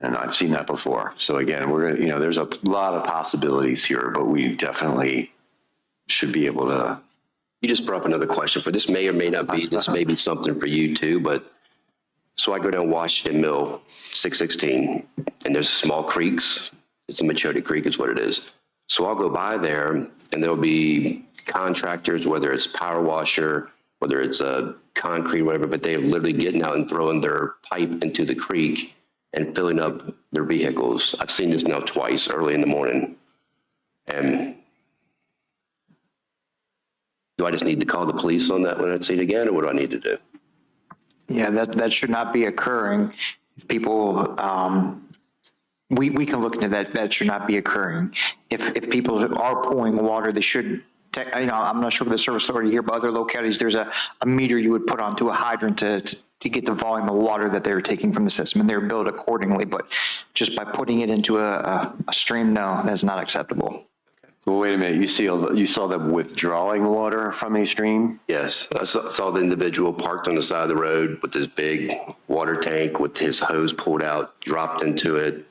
Speaker 14: And I've seen that before. So again, there's a lot of possibilities here, but we definitely should be able to.
Speaker 1: You just brought up another question for this may or may not be, this may be something for you too, but so I go down Washington Mill, 616, and there's small creeks. It's a Machota Creek is what it is. So I'll go by there and there'll be contractors, whether it's power washer, whether it's a concrete, whatever, but they're literally getting out and throwing their pipe into the creek and filling up their vehicles. I've seen this now twice early in the morning. And do I just need to call the police on that when I see it again, or what do I need to do?
Speaker 11: Yeah, that should not be occurring. People, we can look into that. That should not be occurring. If people are pouring water, they should. I'm not sure for the service authority here, but other localities, there's a meter you would put onto a hydrant to get the volume of water that they're taking from the system, and they're billed accordingly. But just by putting it into a stream, no, that's not acceptable.
Speaker 14: Well, wait a minute. You saw them withdrawing water from a stream?
Speaker 1: Yes, I saw the individual parked on the side of the road with this big water tank with his hose pulled out, dropped into it,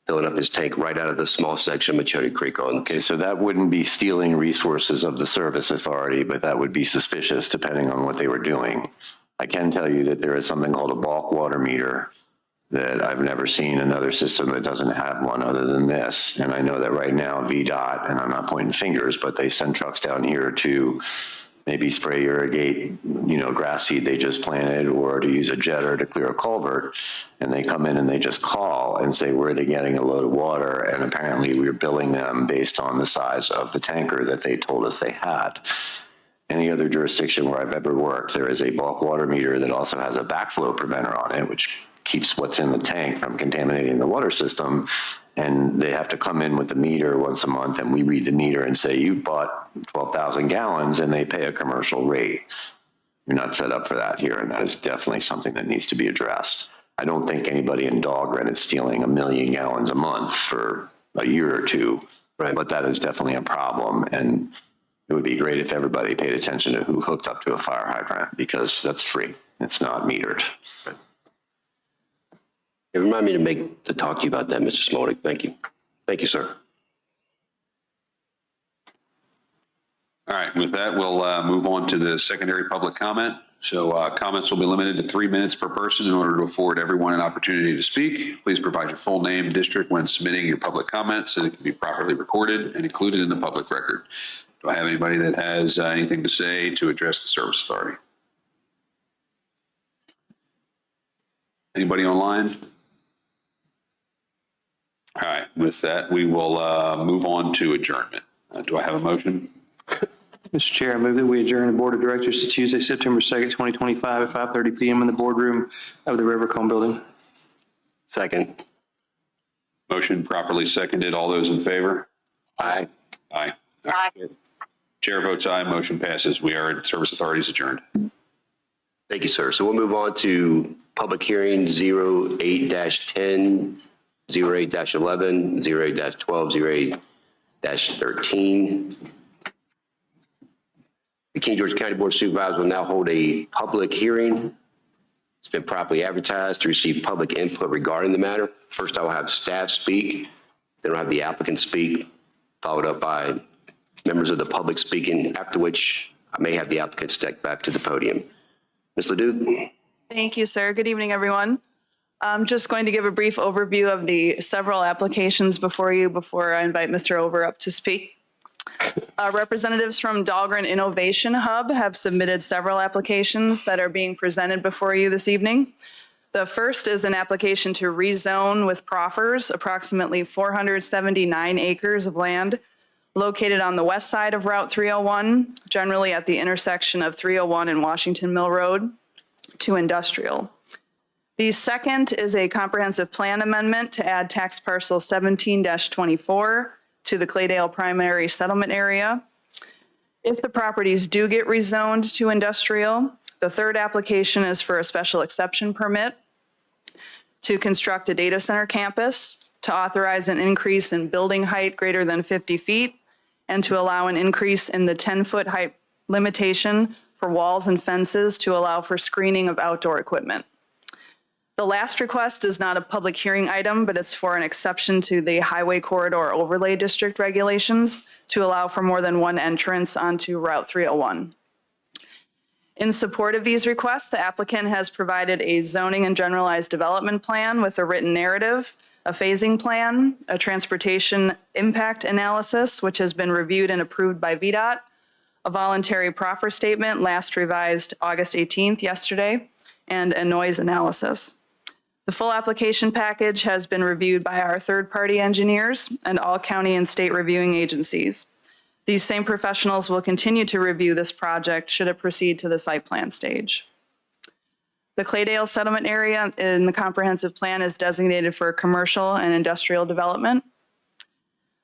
Speaker 1: filling up his tank right out of the small section of Machota Creek.
Speaker 14: Okay, so that wouldn't be stealing resources of the service authority, but that would be suspicious depending on what they were doing. I can tell you that there is something called a bulk water meter that I've never seen another system that doesn't have one other than this. And I know that right now VDOT, and I'm not pointing fingers, but they send trucks down here to maybe spray irrigate, grass seed they just planted, or to use a jetter to clear a culvert. And they come in and they just call and say, we're getting a load of water. And apparently we're billing them based on the size of the tanker that they told us they had. Any other jurisdiction where I've ever worked, there is a bulk water meter that also has a backflow preventer on it, which keeps what's in the tank from contaminating the water system. And they have to come in with the meter once a month, and we read the meter and say, you bought 12,000 gallons, and they pay a commercial rate. You're not set up for that here, and that is definitely something that needs to be addressed. I don't think anybody in Dahlgren is stealing 1 million gallons a month for a year or two, right? But that is definitely a problem, and it would be great if everybody paid attention to who hooked up to a fire hydrant, because that's free. It's not metered.
Speaker 1: Right. It reminded me to talk to you about that, Mr. Smoldick. Thank you. Thank you, sir.
Speaker 12: All right, with that, we'll move on to the secondary public comment. So comments will be limited to 3 minutes per person in order to afford everyone an opportunity to speak. Please provide your full name, district when submitting your public comments so it can be properly recorded and included in the public record. Do I have anybody that has anything to say to address the Service Authority? Anybody online? All right, with that, we will move on to adjournment. Do I have a motion?
Speaker 3: Mr. Chair, I move that we adjourn the Board of Directors to Tuesday, September 2nd, 2025 at 5:30 PM in the boardroom of the Rivercomb Building.
Speaker 1: Second.
Speaker 12: Motion properly seconded. All those in favor?
Speaker 1: Aye.
Speaker 12: Aye.
Speaker 2: Aye.
Speaker 12: Chair votes aye. Motion passes. We are at Service Authorities adjourned.
Speaker 1: Thank you, sir. So we'll move on to public hearing 08-10, 08-11, 08-12, 08-13. The King George County Board of Supervisors will now hold a public hearing. It's been properly advertised to receive public input regarding the matter. First, I will have staff speak, then I'll have the applicant speak, followed up by members of the public speaking, after which I may have the applicant step back to the podium. Ms. Leduc?
Speaker 15: Thank you, sir. Good evening, everyone. I'm just going to give a brief overview of the several applications before you before I invite Mr. Over up to speak. Representatives from Dahlgren Innovation Hub have submitted several applications that are being presented before you this evening. The first is an application to rezone with proffers approximately 479 acres of land located on the west side of Route 301, generally at the intersection of 301 and Washington Mill Road, to industrial. The second is a comprehensive plan amendment to add tax parcel 17-24 to the Claydale primary settlement area. If the properties do get rezoned to industrial, the third application is for a special exception permit to construct a data center campus, to authorize an increase in building height greater than 50 feet, and to allow an increase in the 10-foot height limitation for walls and fences to allow for screening of outdoor equipment. The last request is not a public hearing item, but it's for an exception to the Highway Corridor Overlay District regulations to allow for more than one entrance onto Route 301. In support of these requests, the applicant has provided a zoning and generalized development plan with a written narrative, a phasing plan, a transportation impact analysis, which has been reviewed and approved by VDOT, a voluntary proffer statement last revised August 18th, yesterday, and a noise analysis. The full application package has been reviewed by our third-party engineers and all county and state reviewing agencies. These same professionals will continue to review this project should it proceed to the site plan stage. The Claydale settlement area in the comprehensive plan is designated for commercial and industrial development.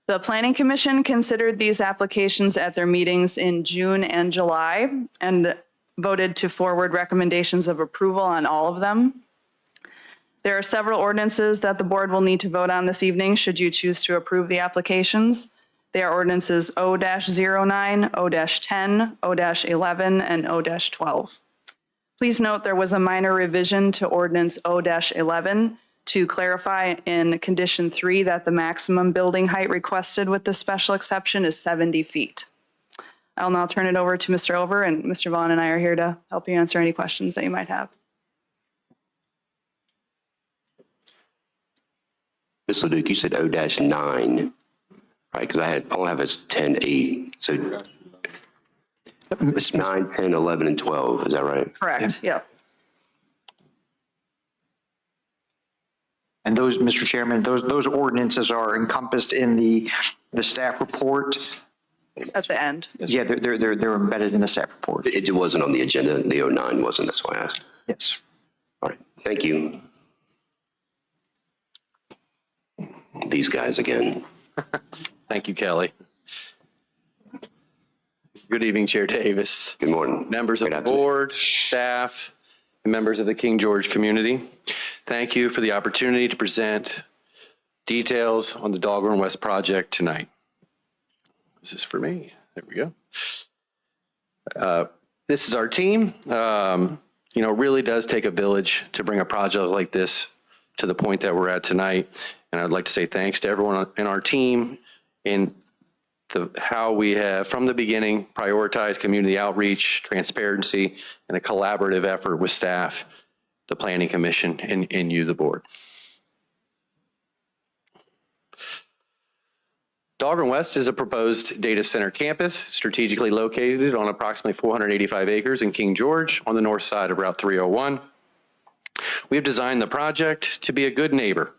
Speaker 15: The Planning Commission considered these applications at their meetings in June and July and voted to forward recommendations of approval on all of them. There are several ordinances that the board will need to vote on this evening should you choose to approve the applications. They are ordinances O-09, O-10, O-11, and O-12. Please note there was a minor revision to ordinance O-11 to clarify in condition 3 that the maximum building height requested with the special exception is 70 feet. I'll now turn it over to Mr. Over, and Mr. Vaughn and I are here to help you answer any questions that you might have.
Speaker 1: Ms. Leduc, you said O-9, right? Because I only have it 10-8. So it's 9, 10, 11, and 12. Is that right?
Speaker 15: Correct. Yeah.
Speaker 11: And those, Mr. Chairman, those ordinances are encompassed in the staff report.
Speaker 15: At the end.
Speaker 11: Yeah, they're embedded in the staff report.
Speaker 1: It wasn't on the agenda. The 09 wasn't. That's why I asked.
Speaker 11: Yes.
Speaker 1: All right. Thank you. These guys again.
Speaker 16: Thank you, Kelly. Good evening, Chair Davis.
Speaker 1: Good morning.
Speaker 16: Members of the board, staff, and members of the King George community. Thank you for the opportunity to present details on the Dahlgren West project tonight. This is for me. There we go. This is our team. You know, it really does take a village to bring a project like this to the point that we're at tonight. And I'd like to say thanks to everyone in our team and how we have, from the beginning, prioritized community outreach, transparency, and a collaborative effort with staff, the Planning Commission, and you, the board. Dahlgren West is a proposed data center campus strategically located on approximately 485 acres in King George on the north side of Route 301. We have designed the project to be a good neighbor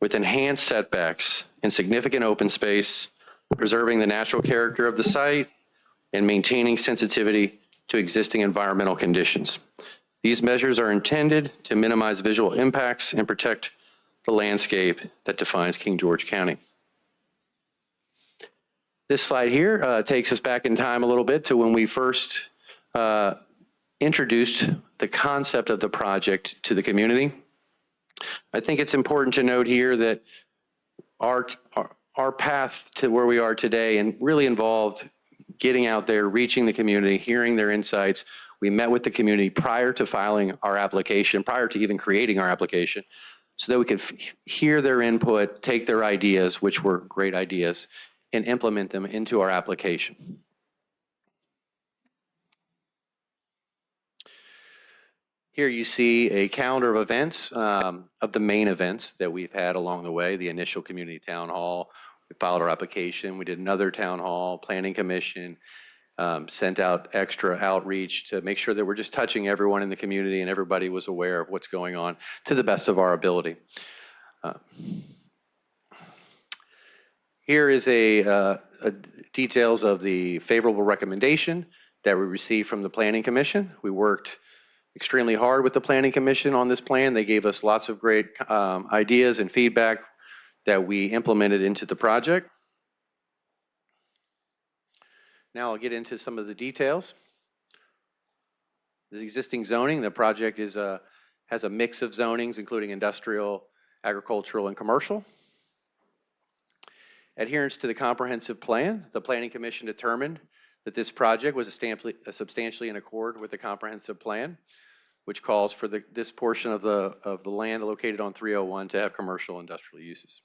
Speaker 16: with enhanced setbacks and significant open space, preserving the natural character of the site and maintaining sensitivity to existing environmental conditions. These measures are intended to minimize visual impacts and protect the landscape that defines King George County. This slide here takes us back in time a little bit to when we first introduced the concept of the project to the community. I think it's important to note here that our path to where we are today and really involved getting out there, reaching the community, hearing their insights. We met with the community prior to filing our application, prior to even creating our application, so that we could hear their input, take their ideas, which were great ideas, and implement them into our application. Here you see a calendar of events, of the main events that we've had along the way. The initial community town hall, we filed our application, we did another town hall, planning commission, sent out extra outreach to make sure that we're just touching everyone in the community and everybody was aware of what's going on to the best of our ability. Here is details of the favorable recommendation that we received from the Planning Commission. We worked extremely hard with the Planning Commission on this plan. They gave us lots of great ideas and feedback that we implemented into the project. Now I'll get into some of the details. The existing zoning, the project has a mix of zonings, including industrial, agricultural, and commercial. Adherence to the comprehensive plan, the Planning Commission determined that this project was substantially in accord with the comprehensive plan, which calls for this portion of the land located on 301 to have commercial industrial uses.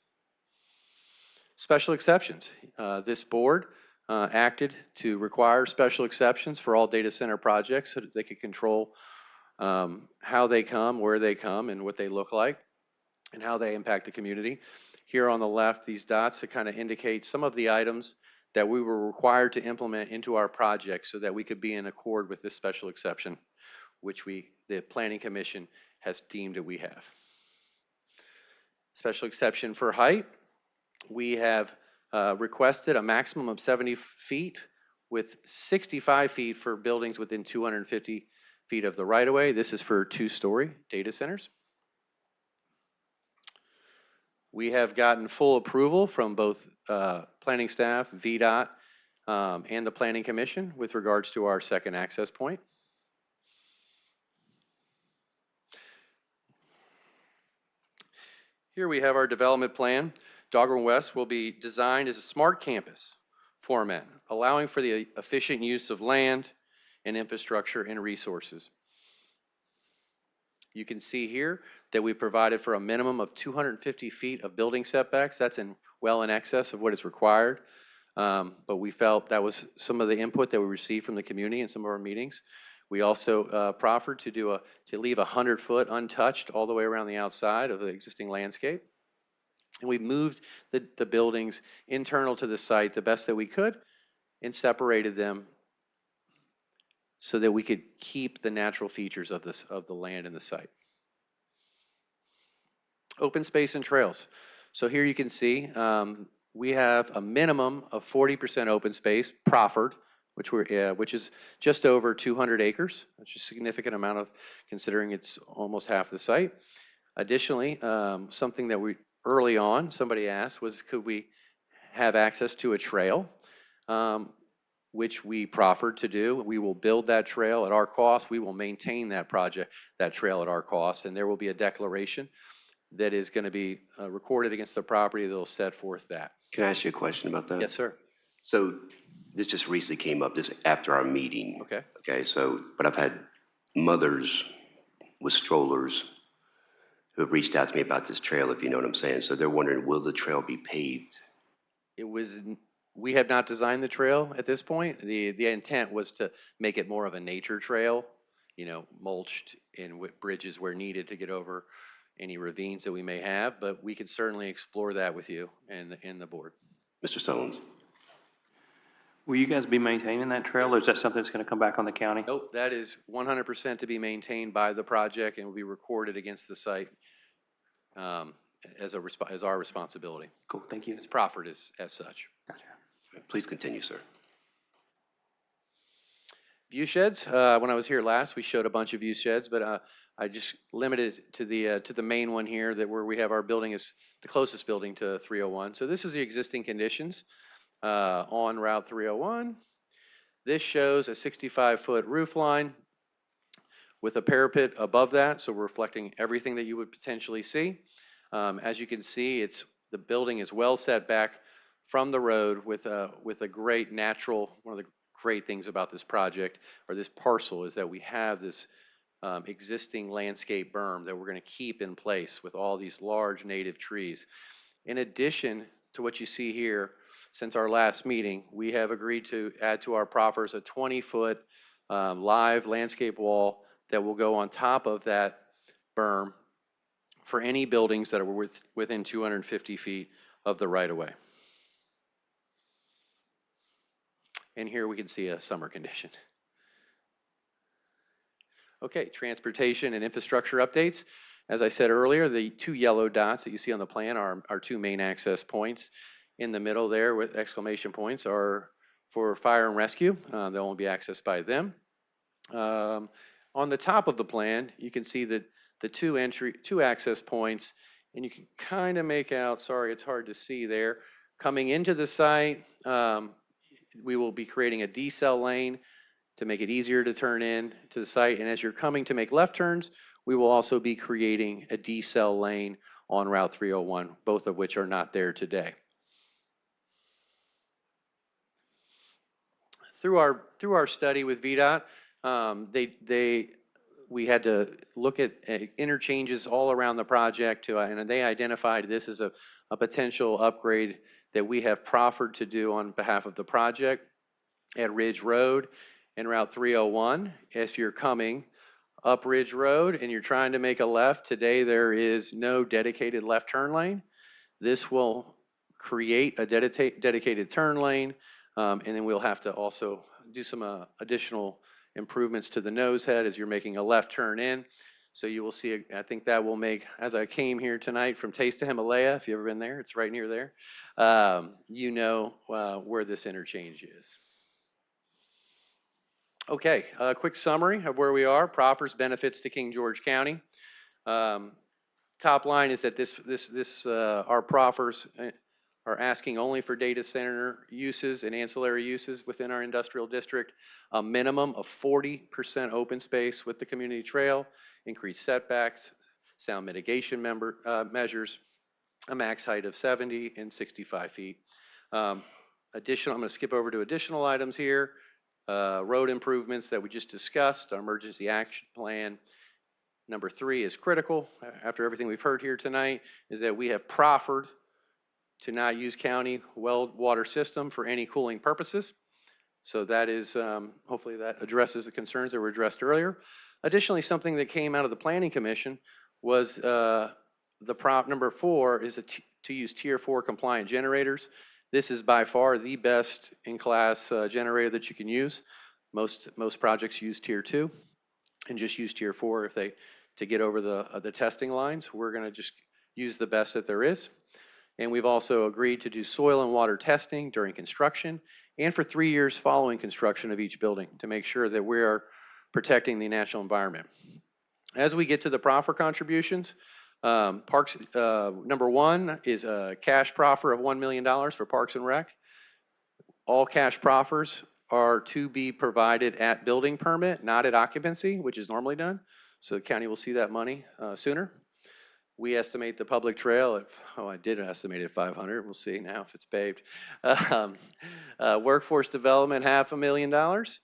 Speaker 16: Special exceptions. This board acted to require special exceptions for all data center projects so that they could control how they come, where they come, and what they look like, and how they impact the community. Here on the left, these dots that kind of indicate some of the items that we were required to implement into our project so that we could be in accord with this special exception, which the Planning Commission has deemed that we have. Special exception for height. We have requested a maximum of 70 feet with 65 feet for buildings within 250 feet of the right-of-way. This is for 2-story data centers. We have gotten full approval from both planning staff, VDOT, and the Planning Commission with regards to our second access point. Here we have our development plan. Dahlgren West will be designed as a smart campus format, allowing for the efficient use of land and infrastructure and resources. You can see here that we provided for a minimum of 250 feet of building setbacks. That's well in excess of what is required. But we felt that was some of the input that we received from the community in some of our meetings. We also proffered to leave 100 foot untouched all the way around the outside of the existing landscape. And we moved the buildings internal to the site the best that we could and separated them so that we could keep the natural features of the land and the site. Open space and trails. So here you can see we have a minimum of 40% open space proffered, which is just over 200 acres, which is a significant amount of considering it's almost half the site. Additionally, something that we early on somebody asked was, could we have access to a trail? Which we proffered to do. We will build that trail at our cost. We will maintain that trail at our cost, and there will be a declaration that is going to be recorded against the property that will set forth that.
Speaker 1: Can I ask you a question about that?
Speaker 16: Yes, sir.
Speaker 1: So this just recently came up just after our meeting.
Speaker 16: Okay.
Speaker 1: Okay, but I've had mothers with strollers who have reached out to me about this trail, if you know what I'm saying. So they're wondering, will the trail be paved?
Speaker 16: It was We have not designed the trail at this point. The intent was to make it more of a nature trail, mulched in with bridges where needed to get over any ravines that we may have, but we could certainly explore that with you and the board.
Speaker 1: Mr. Solons?
Speaker 3: Will you guys be maintaining that trail, or is that something that's going to come back on the county?
Speaker 16: Nope, that is 100% to be maintained by the project and will be recorded against the site as our responsibility.
Speaker 3: Cool, thank you.
Speaker 16: It's proffered as such.
Speaker 1: Please continue, sir.
Speaker 16: View sheds. When I was here last, we showed a bunch of view sheds, but I just limited it to the main one here, that where we have our building is the closest building to 301. So this is the existing conditions on Route 301. This shows a 65-foot roof line with a parapet above that, so we're reflecting everything that you would potentially see. As you can see, the building is well set back from the road with a great natural. One of the great things about this project, or this parcel, is that we have this existing landscape berm that we're going to keep in place with all these large native trees. In addition to what you see here, since our last meeting, we have agreed to add to our proffers a 20-foot live landscape wall that will go on top of that berm for any buildings that are within 250 feet of the right-of-way. And here we can see a summer condition. Okay, transportation and infrastructure updates. As I said earlier, the two yellow dots that you see on the plan are our two main access points. In the middle there with exclamation points are for fire and rescue. They'll only be accessed by them. On the top of the plan, you can see that the two access points, and you can kind of make out, sorry, it's hard to see there. Coming into the site, we will be creating a decel lane to make it easier to turn in to the site. And as you're coming to make left turns, we will also be creating a decel lane on Route 301, both of which are not there today. Through our study with VDOT, we had to look at interchanges all around the project and they identified this as a potential upgrade that we have proffered to do on behalf of the project at Ridge Road and Route 301. If you're coming up Ridge Road and you're trying to make a left, today there is no dedicated left turn lane. This will create a dedicated turn lane, and then we'll have to also do some additional improvements to the nose head as you're making a left turn in. So you will see, I think that will make, as I came here tonight from Taste of Himalaya, if you've ever been there, it's right near there, you know where this interchange is. Okay, a quick summary of where we are. Proffers benefits to King George County. Top line is that our proffers are asking only for data center uses and ancillary uses within our industrial district, a minimum of 40% open space with the community trail, increased setbacks, sound mitigation measures, a max height of 70 and 65 feet. I'm going to skip over to additional items here. Road improvements that we just discussed, our emergency action plan. Number 3 is critical, after everything we've heard here tonight, is that we have proffered to not use county well water system for any cooling purposes. So that is, hopefully that addresses the concerns that were addressed earlier. Additionally, something that came out of the Planning Commission was number 4 is to use Tier 4 compliant generators. This is by far the best in class generator that you can use. Most projects use Tier 2 and just use Tier 4 to get over the testing lines. We're going to just use the best that there is. And we've also agreed to do soil and water testing during construction and for 3 years following construction of each building to make sure that we are protecting the natural environment. As we get to the proffer contributions, Parks, number 1 is a cash proffer of $1 million for Parks and Rec. All cash proffers are to be provided at building permit, not at occupancy, which is normally done. So the county will see that money sooner. We estimate the public trail at, I did estimate it at 500. We'll see now if it's paved. Workforce development, $500,000.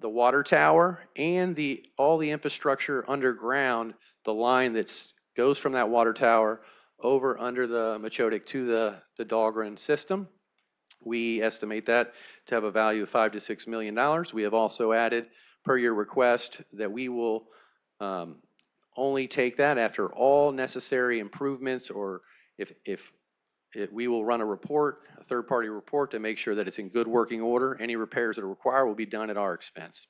Speaker 16: The water tower and all the infrastructure underground, the line that goes from that water tower over under the Machotic to the Dahlgren system. We estimate that to have a value of $5 to $6 million. We have also added, per your request, that we will only take that after all necessary improvements, or we will run a report, a third-party report, to make sure that it's in good working order. Any repairs that are required will be done at our expense.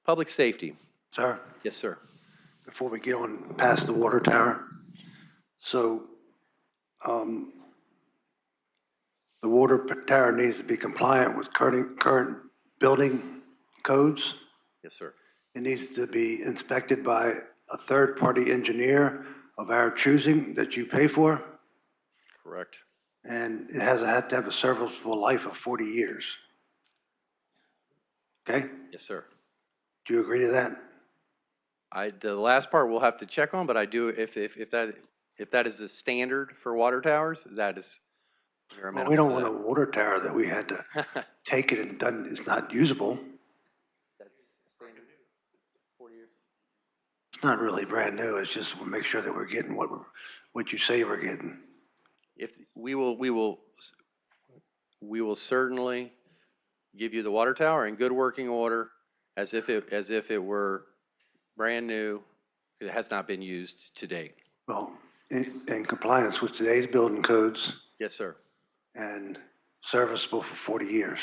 Speaker 16: Public safety.
Speaker 8: Sir,
Speaker 16: Yes, sir.
Speaker 8: before we get on past the water tower, so the water tower needs to be compliant with current building codes.
Speaker 16: Yes, sir.
Speaker 8: It needs to be inspected by a third-party engineer of our choosing that you pay for,
Speaker 16: Correct.
Speaker 8: and it has had to have a serviceable life of 40 years. Okay?
Speaker 16: Yes, sir.
Speaker 8: Do you agree to that?
Speaker 16: The last part we'll have to check on, but I do, if that is the standard for water towers, that is.
Speaker 8: Well, we don't want a water tower that we had to take it and it's not usable.
Speaker 16: That's standard, 40 years.
Speaker 8: It's not really brand new. It's just we'll make sure that we're getting what you say we're getting.
Speaker 16: If we will certainly give you the water tower in good working order, as if it were brand new. It has not been used to date.
Speaker 8: Well, in compliance with today's building codes.
Speaker 16: Yes, sir.
Speaker 8: And serviceable for 40 years.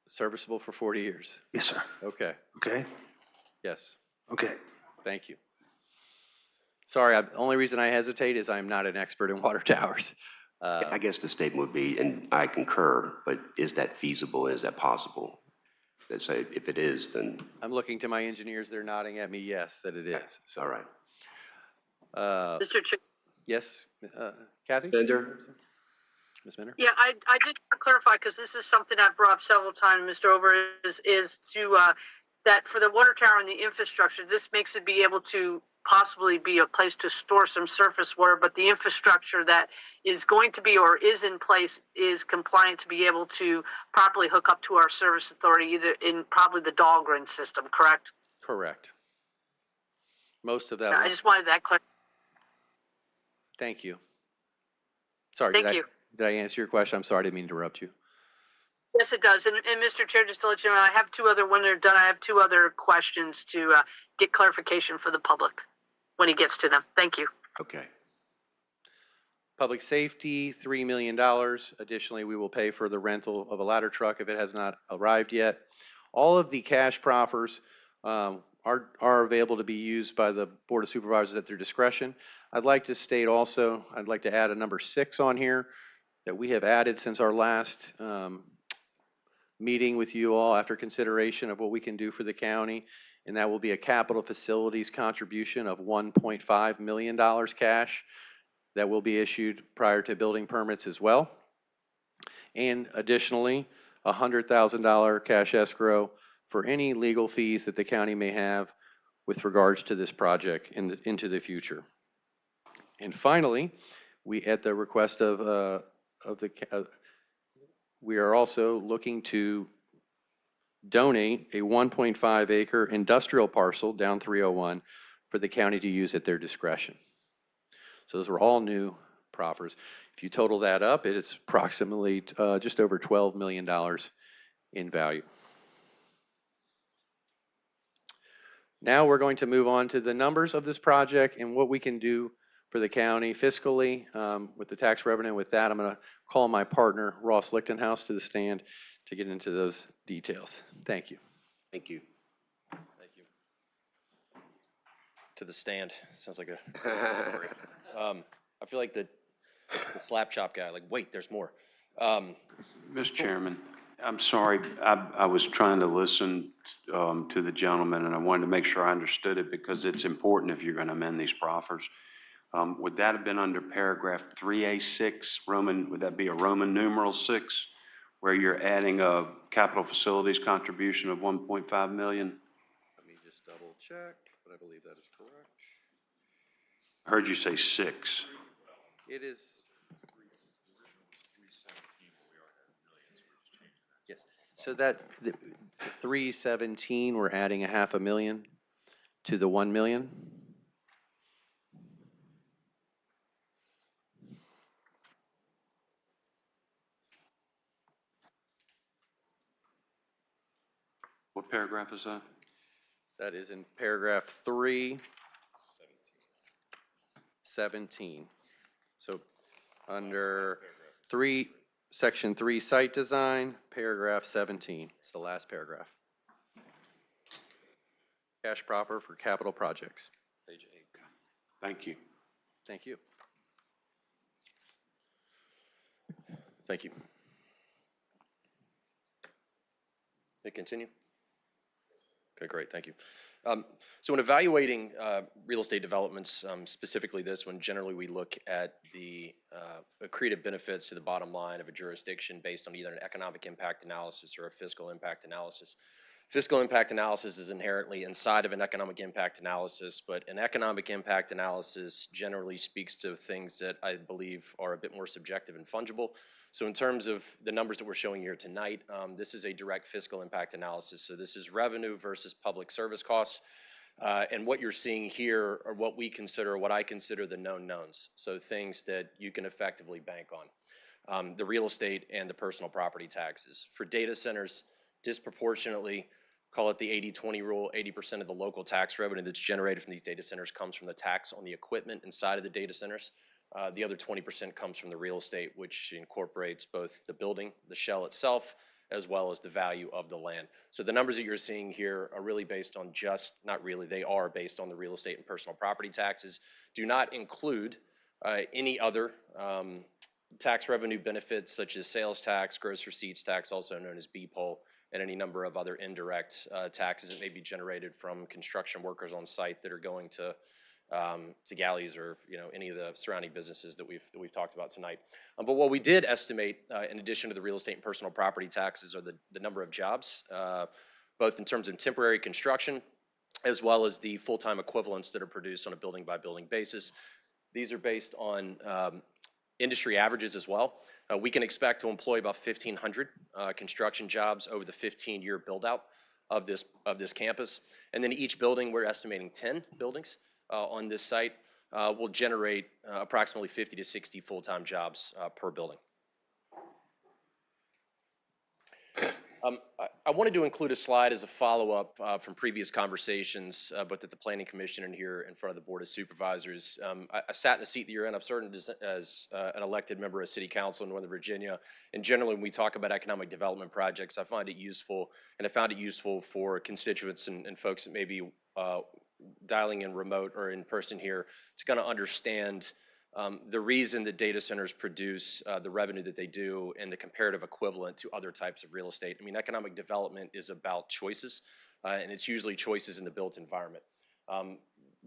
Speaker 16: Serviceable for 40 years.
Speaker 8: Yes, sir.
Speaker 16: Okay.
Speaker 8: Okay?
Speaker 16: Yes.
Speaker 8: Okay.
Speaker 16: Thank you. Sorry, the only reason I hesitate is I'm not an expert in water towers.
Speaker 1: I guess the statement would be, and I concur, but is that feasible? Is that possible? Let's say if it is, then.
Speaker 16: I'm looking to my engineers. They're nodding at me, yes, that it is. So.
Speaker 1: All right.
Speaker 2: Mr. Chair.
Speaker 16: Yes, Kathy?
Speaker 1: Bender?
Speaker 16: Ms. Bender?
Speaker 2: Yeah, I just want to clarify, because this is something I've brought up several times, Mr. Over, is to, that for the water tower and the infrastructure, this makes it be able to possibly be a place to store some surface water, but the infrastructure that is going to be or is in place is compliant to be able to properly hook up to our service authority, either in probably the Dahlgren system, correct?
Speaker 16: Correct. Most of that.
Speaker 2: Yeah, I just wanted that clear.
Speaker 16: Thank you. Sorry,
Speaker 2: Thank you.
Speaker 16: Did I answer your question? I'm sorry, I didn't mean to interrupt you.
Speaker 2: Yes, it does. And Mr. Chair, just to let you know, when they're done, I have two other questions to get clarification for the public when he gets to them. Thank you.
Speaker 1: Okay.
Speaker 16: Public safety, $3 million. Additionally, we will pay for the rental of a ladder truck if it has not arrived yet. All of the cash proffers are available to be used by the Board of Supervisors at their discretion. I'd like to state also, I'd like to add a number 6 on here that we have added since our last meeting with you all after consideration of what we can do for the county, and that will be a capital facilities contribution of $1.5 million cash that will be issued prior to building permits as well. And additionally, $100,000 cash escrow for any legal fees that the county may have with regards to this project into the future. And finally, we, at the request we are also looking to donate a 1.5 acre industrial parcel down 301 for the county to use at their discretion. So those were all new proffers. If you total that up, it is approximately just over $12 million in value. Now we're going to move on to the numbers of this project and what we can do for the county fiscally with the tax revenue. With that, I'm going to call my partner, Ross Lichtenhouse, to the stand to get into those details. Thank you.
Speaker 1: Thank you.
Speaker 17: Thank you. To the stand. Sounds like a. I feel like the slap chop guy. Like, wait, there's more.
Speaker 4: Mr. Chairman, I'm sorry. I was trying to listen to the gentleman, and I wanted to make sure I understood it because it's important if you're going to amend these proffers. Would that have been under paragraph 3A6 Roman? Would that be a Roman numeral 6, where you're adding a capital facilities contribution of 1.5 million?
Speaker 16: Let me just double check, but I believe that is correct.
Speaker 4: I heard you say 6.
Speaker 16: It is. Yes. So that the 317, we're adding $500,000 to the 1 million.
Speaker 4: What paragraph is that?
Speaker 16: That is in paragraph 3:17. So under 3, section 3, site design, paragraph 17. It's the last paragraph. Cash proper for capital projects. Page 8.
Speaker 4: Thank you.
Speaker 16: Thank you. Thank you. They continue? Okay, great, thank you. So in evaluating real estate developments, specifically this one, generally we look at the accretive benefits to the bottom line of a jurisdiction based on either an economic impact analysis or a fiscal impact analysis. Fiscal impact analysis is inherently inside of an economic impact analysis, but an economic impact analysis generally speaks to things that I believe are a bit more subjective and fungible. So in terms of the numbers that we're showing here tonight, this is a direct fiscal impact analysis. So this is revenue versus public service costs. And what you're seeing here are what we consider, what I consider the known knowns. So things that you can effectively bank on. The real estate and the personal property taxes. For data centers, disproportionately, call it the 80-20 rule, 80% of the local tax revenue that's generated from these data centers comes from the tax on the equipment inside of the data centers. The other 20% comes from the real estate, which incorporates both the building, the shell itself, as well as the value of the land. So the numbers that you're seeing here are really based on not really, they are based on the real estate and personal property taxes, do not include any other tax revenue benefits such as sales tax, gross receipts tax, also known as BPOL, and any number of other indirect taxes that may be generated from construction workers on site that are going to galleys or any of the surrounding businesses that we've talked about tonight. But what we did estimate, in addition to the real estate and personal property taxes, are the number of jobs, both in terms of temporary construction, as well as the full-time equivalents that are produced on a building-by-building basis. These are based on industry averages as well. We can expect to employ about 1,500 construction jobs over the 15-year build-out of this campus. And then each building, we're estimating 10 buildings on this site, will generate approximately 50 to 60 full-time jobs per building. I wanted to include a slide as a follow-up from previous conversations, but that the Planning Commission and here in front of the Board of Supervisors. I sat in the seat that you're in. I've served as an elected member of City Council in Northern Virginia. And generally, when we talk about economic development projects, I find it useful, and I found it useful for constituents and folks that may be dialing in remote or in person here to kind of understand the reason that data centers produce the revenue that they do and the comparative equivalent to other types of real estate. I mean, economic development is about choices, and it's usually choices in the built environment.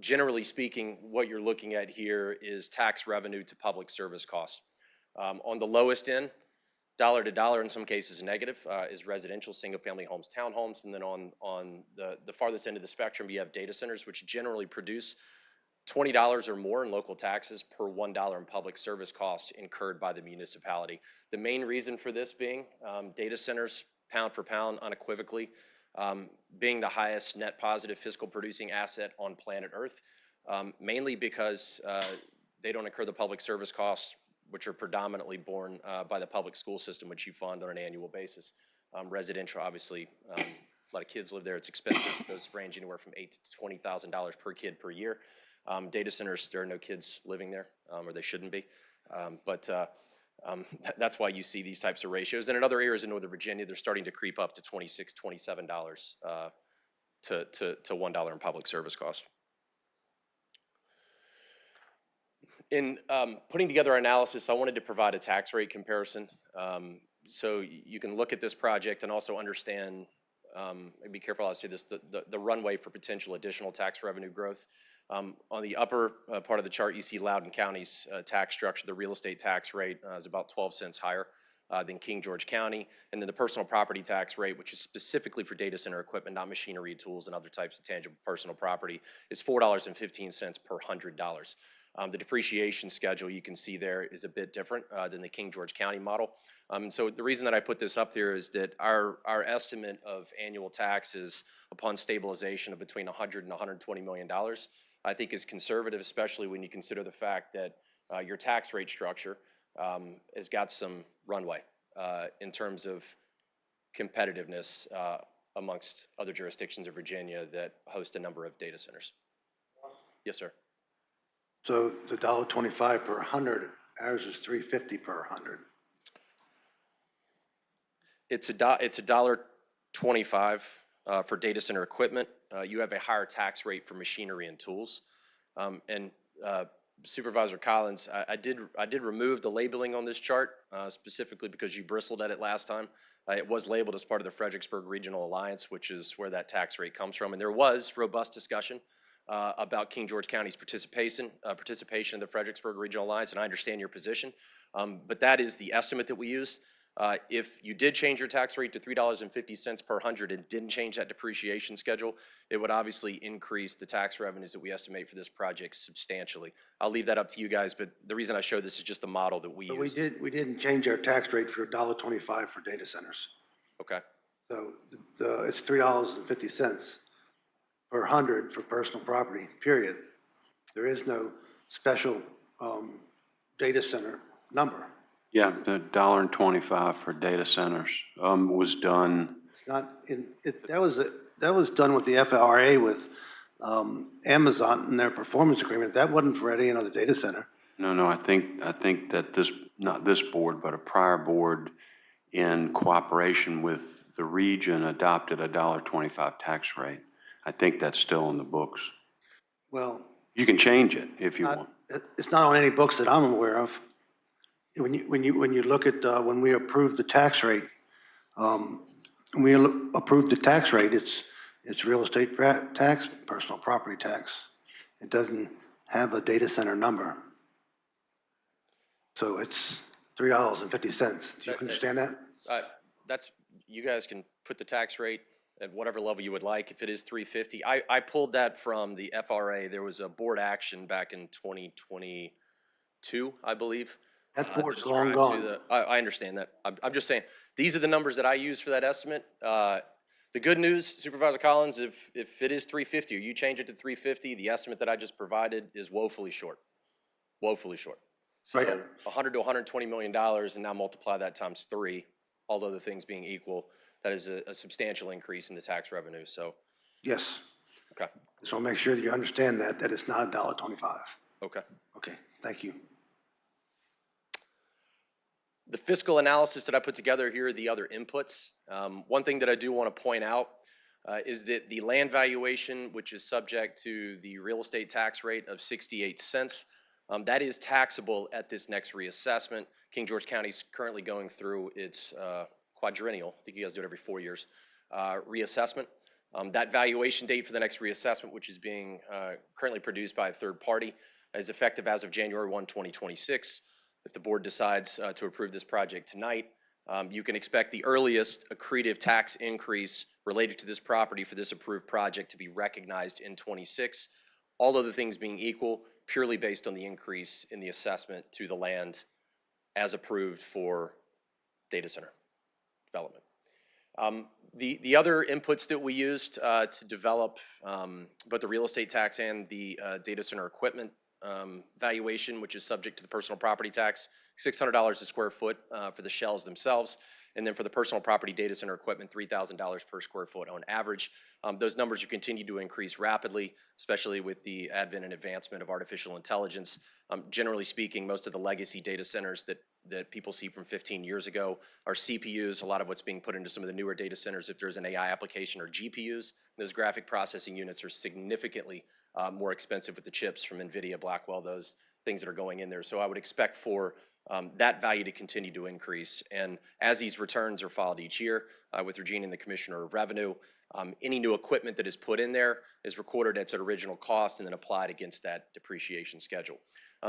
Speaker 16: Generally speaking, what you're looking at here is tax revenue to public service costs. On the lowest end, dollar to dollar, in some cases negative, is residential, single-family homes, townhomes, and then on the farthest end of the spectrum, you have data centers, which generally produce $20 or more in local taxes per $1 in public service costs incurred by the municipality. The main reason for this being data centers, pound for pound, unequivocally, being the highest net positive fiscal producing asset on planet Earth, mainly because they don't incur the public service costs, which are predominantly borne by the public school system, which you fund on an annual basis. Residential, obviously, a lot of kids live there. It's expensive. Those range anywhere from $8,000 to $20,000 per kid per year. Data centers, there are no kids living there, or they shouldn't be. That's why you see these types of ratios. And in other areas in Northern Virginia, they're starting to creep up to $26, $27 to $1 in public service costs. In putting together our analysis, I wanted to provide a tax rate comparison. So you can look at this project and also understand, and be careful how I say this, the runway for potential additional tax revenue growth. On the upper part of the chart, you see Loudoun County's tax structure. The real estate tax rate is about 12 cents higher than King George County. And then the personal property tax rate, which is specifically for data center equipment, not machinery, tools, and other types of tangible personal property, is $4.15 per $100. The depreciation schedule you can see there is a bit different than the King George County model. And so the reason that I put this up there is that our estimate of annual taxes upon stabilization of between $100 and $120 million, I think is conservative, especially when you consider the fact that your tax rate structure has got some runway in terms of competitiveness
Speaker 17: amongst other jurisdictions of Virginia that host a number of data centers. Yes, sir.
Speaker 8: So the $1.25 per 100, ours is $3.50 per 100.
Speaker 17: It's $1.25 for data center equipment. You have a higher tax rate for machinery and tools. And Supervisor Collins, I did remove the labeling on this chart specifically because you bristled at it last time. It was labeled as part of the Fredericksburg Regional Alliance, which is where that tax rate comes from. And there was robust discussion about King George County's participation in the Fredericksburg Regional Alliance, and I understand your position. But that is the estimate that we used. If you did change your tax rate to $3.50 per 100 and didn't change that depreciation schedule, it would obviously increase the tax revenues that we estimate for this project substantially. I'll leave that up to you guys, but the reason I show this is just the model that we use.
Speaker 8: We didn't change our tax rate for $1.25 for data centers.
Speaker 17: Okay.
Speaker 8: So it's $3.50 per 100 for personal property, period. There is no special data center number.
Speaker 4: Yeah, the $1.25 for data centers was done.
Speaker 8: It's not that was done with the FRA with Amazon and their performance agreement. That wasn't for any other data center.
Speaker 4: No, I think that not this board, but a prior board in cooperation with the region adopted a $1.25 tax rate. I think that's still in the books.
Speaker 8: Well,
Speaker 4: you can change it if you want.
Speaker 8: It's not on any books that I'm aware of. When you look at when we approved the tax rate, it's real estate tax, personal property tax. It doesn't have a data center number. So it's $3.50. Do you understand that?
Speaker 17: That's, you guys can put the tax rate at whatever level you would like. If it is $3.50, I pulled that from the FRA. There was a board action back in 2022, I believe.
Speaker 8: That board's long gone.
Speaker 17: I understand that. I'm just saying, these are the numbers that I use for that estimate. The good news, Supervisor Collins, if it is $3.50 or you change it to $3.50, the estimate that I just provided is woefully short. Woefully short. So
Speaker 8: Right.
Speaker 17: $100 to $120 million, and now multiply that times 3, all other things being equal, that is a substantial increase in the tax revenue. So
Speaker 8: Yes.
Speaker 17: okay.
Speaker 8: Just want to make sure that you understand that it's not $1.25.
Speaker 17: Okay.
Speaker 8: Okay, thank you.
Speaker 17: The fiscal analysis that I put together here are the other inputs. One thing that I do want to point out is that the land valuation, which is subject to the real estate tax rate of 68 cents, that is taxable at this next reassessment. King George County is currently going through its quadrennial, I think you guys do it every 4 years, reassessment. That valuation date for the next reassessment, which is being currently produced by a third party, is effective as of January 1, 2026. If the board decides to approve this project tonight, you can expect the earliest accretive tax increase related to this property for this approved project to be recognized in 26. All other things being equal, purely based on the increase in the assessment to the land as approved for data center development. The other inputs that we used to develop both the real estate tax and the data center equipment valuation, which is subject to the personal property tax, $600 a square foot for the shells themselves. And then for the personal property data center equipment, $3,000 per square foot on average. Those numbers have continued to increase rapidly, especially with the advent and advancement of artificial intelligence. Generally speaking, most of the legacy data centers that people see from 15 years ago are CPUs. A lot of what's being put into some of the newer data centers, if there's an AI application, or GPUs. Those graphic processing units are significantly more expensive with the chips from NVIDIA, Blackwell, those things that are going in there. So I would expect for that value to continue to increase. And as these returns are filed each year with Regina and the Commissioner of Revenue, any new equipment that is put in there is recorded at its original cost and then applied against that depreciation schedule.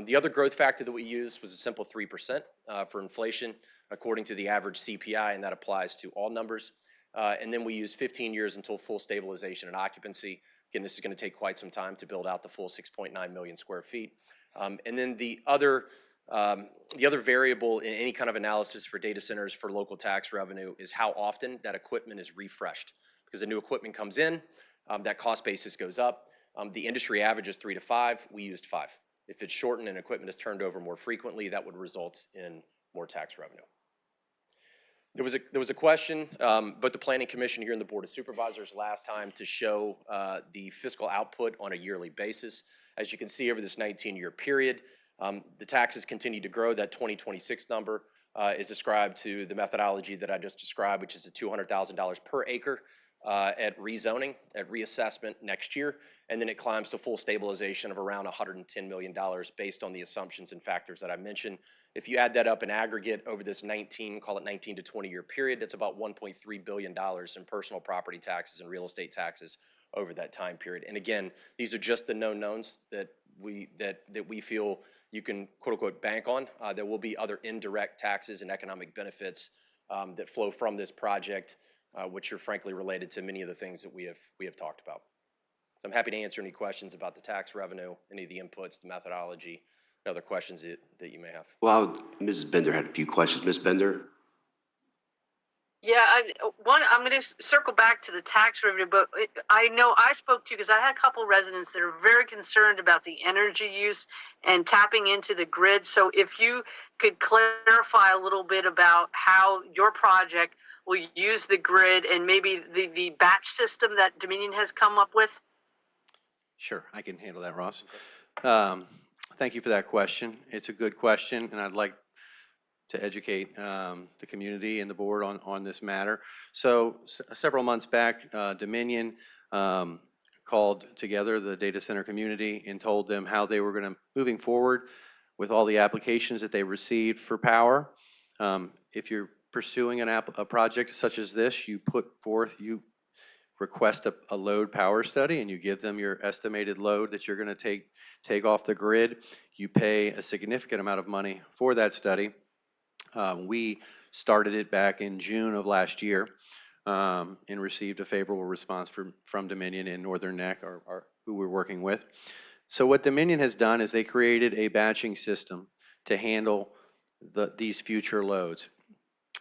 Speaker 17: The other growth factor that we used was a simple 3% for inflation according to the average CPI, and that applies to all numbers. And then we use 15 years until full stabilization and occupancy. Again, this is going to take quite some time to build out the full 6.9 million square feet. And then the other variable in any kind of analysis for data centers for local tax revenue is how often that equipment is refreshed. Because the new equipment comes in, that cost basis goes up. The industry average is 3 to 5. We used 5. If it's shortened and equipment is turned over more frequently, that would result in more tax revenue. There was a question, but the Planning Commission here and the Board of Supervisors last time to show the fiscal output on a yearly basis. As you can see over this 19-year period, the taxes continue to grow. That 2026 number is ascribed to the methodology that I just described, which is a $200,000 per acre at rezoning, at reassessment next year. And then it climbs to full stabilization of around $110 million based on the assumptions and factors that I mentioned. If you add that up in aggregate over this 19 to 20 year period, that's about $1.3 billion in personal property taxes and real estate taxes over that time period. And again, these are just the known knowns that we feel you can quote unquote bank on. There will be other indirect taxes and economic benefits that flow from this project, which are frankly related to many of the things that we have talked about. So I'm happy to answer any questions about the tax revenue, any of the inputs, the methodology, and other questions that you may have.
Speaker 1: Well, Mrs. Bender had a few questions. Ms. Bender?
Speaker 2: Yeah, I'm going to circle back to the tax revenue, but I know I spoke to, because I had a couple residents that are very concerned about the energy use and tapping into the grid. So if you could clarify a little bit about how your project will use the grid and maybe the batch system that Dominion has come up with.
Speaker 16: Sure, I can handle that, Ross. Thank you for that question. It's a good question, and I'd like to educate the community and the board on this matter. So several months back, Dominion called together the data center community and told them how they were going to, moving forward with all the applications that they received for power. If you're pursuing a project such as this, you request a load power study and you give them your estimated load that you're going to take off the grid. You pay a significant amount of money for that study. We started it back in June of last year and received a favorable response from Dominion and Northern Neck, who we're working with. So what Dominion has done is they created a batching system to handle these future loads,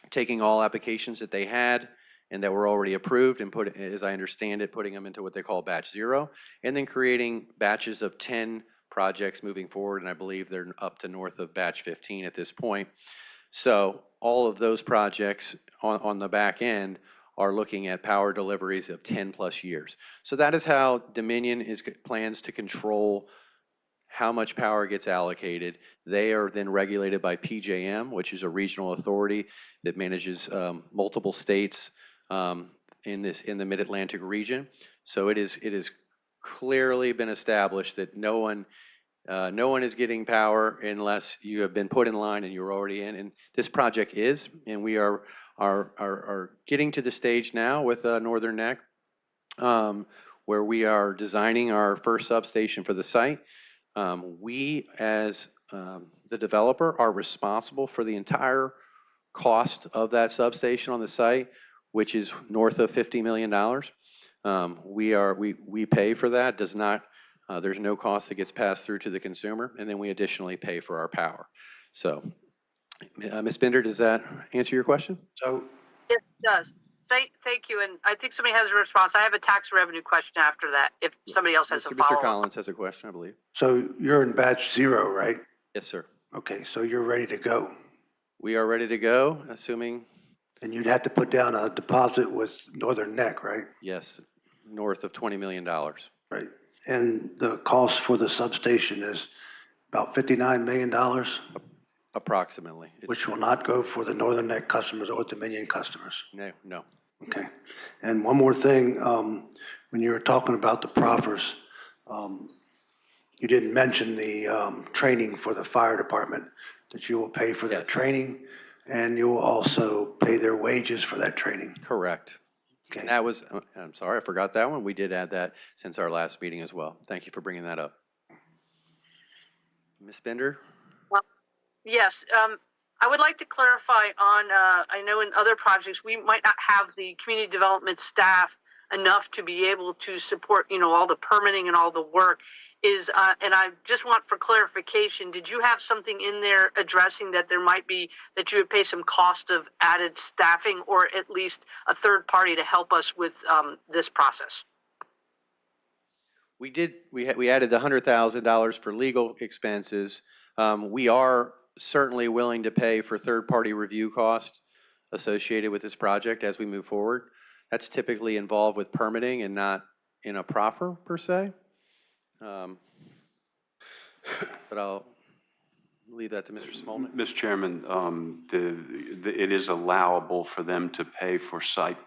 Speaker 16: taking all applications that they had and that were already approved and as I understand it, putting them into what they call batch 0, and then creating batches of 10 projects moving forward, and I believe they're up to north of batch 15 at this point. So all of those projects on the back end are looking at power deliveries of 10 plus years. So that is how Dominion plans to control how much power gets allocated. They are then regulated by PJM, which is a regional authority that manages multiple states in the Mid-Atlantic region. So it is clearly been established that no one is getting power unless you have been put in line and you're already in. And this project is, and we are getting to the stage now with Northern Neck, where we are designing our first substation for the site. We, as the developer, are responsible for the entire cost of that substation on the site, which is north of $50 million. We pay for that. There's no cost that gets passed through to the consumer, and then we additionally pay for our power. So, Ms. Bender, does that answer your question?
Speaker 8: So
Speaker 2: It does. Thank you. And I think somebody has a response. I have a tax revenue question after that, if somebody else has a follow-up.
Speaker 16: Mr. Collins has a question, I believe.
Speaker 8: So you're in batch 0, right?
Speaker 16: Yes, sir.
Speaker 8: Okay, so you're ready to go.
Speaker 16: We are ready to go, assuming.
Speaker 8: And you'd have to put down a deposit with Northern Neck, right?
Speaker 16: Yes, north of $20 million.
Speaker 8: Right. And the cost for the substation is about $59 million?
Speaker 16: Approximately.
Speaker 8: Which will not go for the Northern Neck customers or Dominion customers?
Speaker 16: No.
Speaker 8: Okay. And one more thing, when you were talking about the proffers, you didn't mention the training for the fire department, that you will pay for their training, and you will also pay their wages for that training.
Speaker 16: Correct.
Speaker 8: Okay.
Speaker 16: That was, I'm sorry, I forgot that one. We did add that since our last meeting as well. Thank you for bringing that up. Ms. Bender?
Speaker 2: Yes, I would like to clarify on, I know in other projects, we might not have the community development staff enough to be able to support, all the permitting and all the work. And I just want for clarification, did you have something in there addressing that there might be, that you would pay some cost of added staffing or at least a third party to help us with this process?
Speaker 16: We did, we added the $100,000 for legal expenses. We are certainly willing to pay for third-party review costs associated with this project as we move forward. That's typically involved with permitting and not in a proffer per se. But I'll leave that to Mr. Smolnik.
Speaker 4: Mr. Chairman, it is allowable for them to pay for site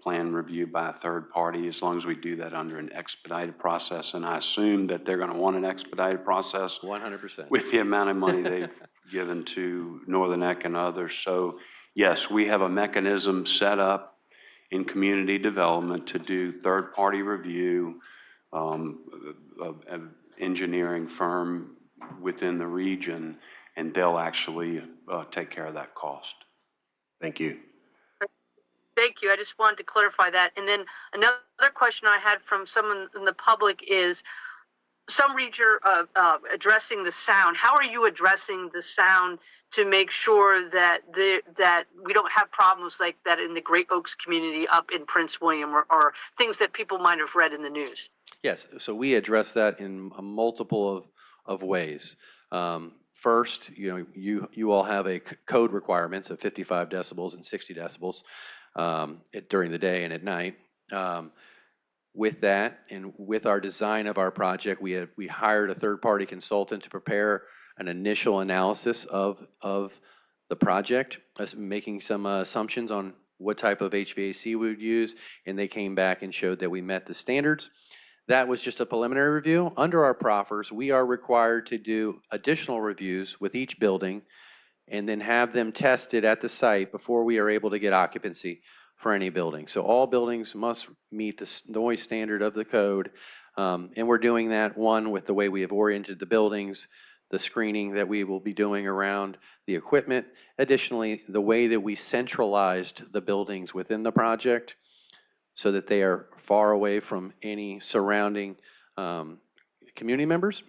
Speaker 4: plan review by a third party as long as we do that under an expedited process. And I assume that they're going to want an expedited process
Speaker 16: 100%.
Speaker 4: with the amount of money they've given to Northern Eck and others. So yes, we have a mechanism set up in community development to do third-party review of an engineering firm within the region, and they'll actually take care of that cost.
Speaker 1: Thank you.
Speaker 2: Thank you. I just wanted to clarify that. And then another question I had from someone in the public is, some read you're addressing the sound. How are you addressing the sound to make sure that that we don't have problems like that in the Great Oaks community up in Prince William, or things that people might have read in the news?
Speaker 16: Yes, so we address that in a multiple of ways. First, you all have a code requirements of 55 decibels and 60 decibels during the day and at night. With that, and with our design of our project, we hired a third-party consultant to prepare an initial analysis of the project, making some assumptions on what type of HVAC we would use, and they came back and showed that we met the standards. That was just a preliminary review. Under our proffers, we are required to do additional reviews with each building and then have them tested at the site before we are able to get occupancy for any building. So all buildings must meet the noise standard of the code. And we're doing that, one, with the way we have oriented the buildings, the screening that we will be doing around the equipment. Additionally, the way that we centralized the buildings within the project so that they are far away from any surrounding community members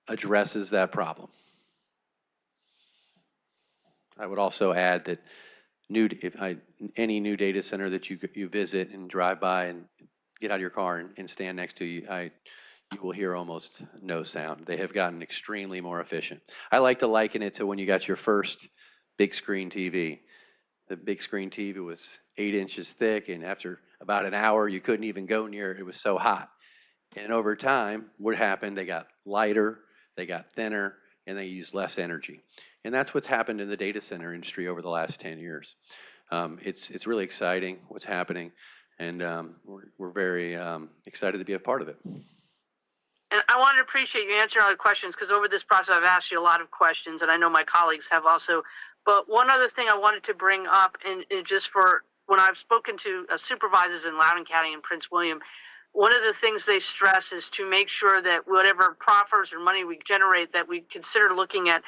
Speaker 16: addresses that problem. I would also add that any new data center that you visit and drive by and get out of your car and stand next to you will hear almost no sound. They have gotten extremely more efficient. I like to liken it to when you got your first big screen TV. The big screen TV was 8 inches thick, and after about an hour, you couldn't even go near it. It was so hot. And over time, what happened? They got lighter, they got thinner, and they used less energy. And that's what's happened in the data center industry over the last 10 years. It's really exciting what's happening, and we're very excited to be a part of it.
Speaker 2: And I want to appreciate you answering all the questions, because over this process, I've asked you a lot of questions, and I know my colleagues have also. But one other thing I wanted to bring up, and just for when I've spoken to supervisors in Loudoun County and Prince William, one of the things they stress is to make sure that whatever proffers or money we generate, that we consider looking at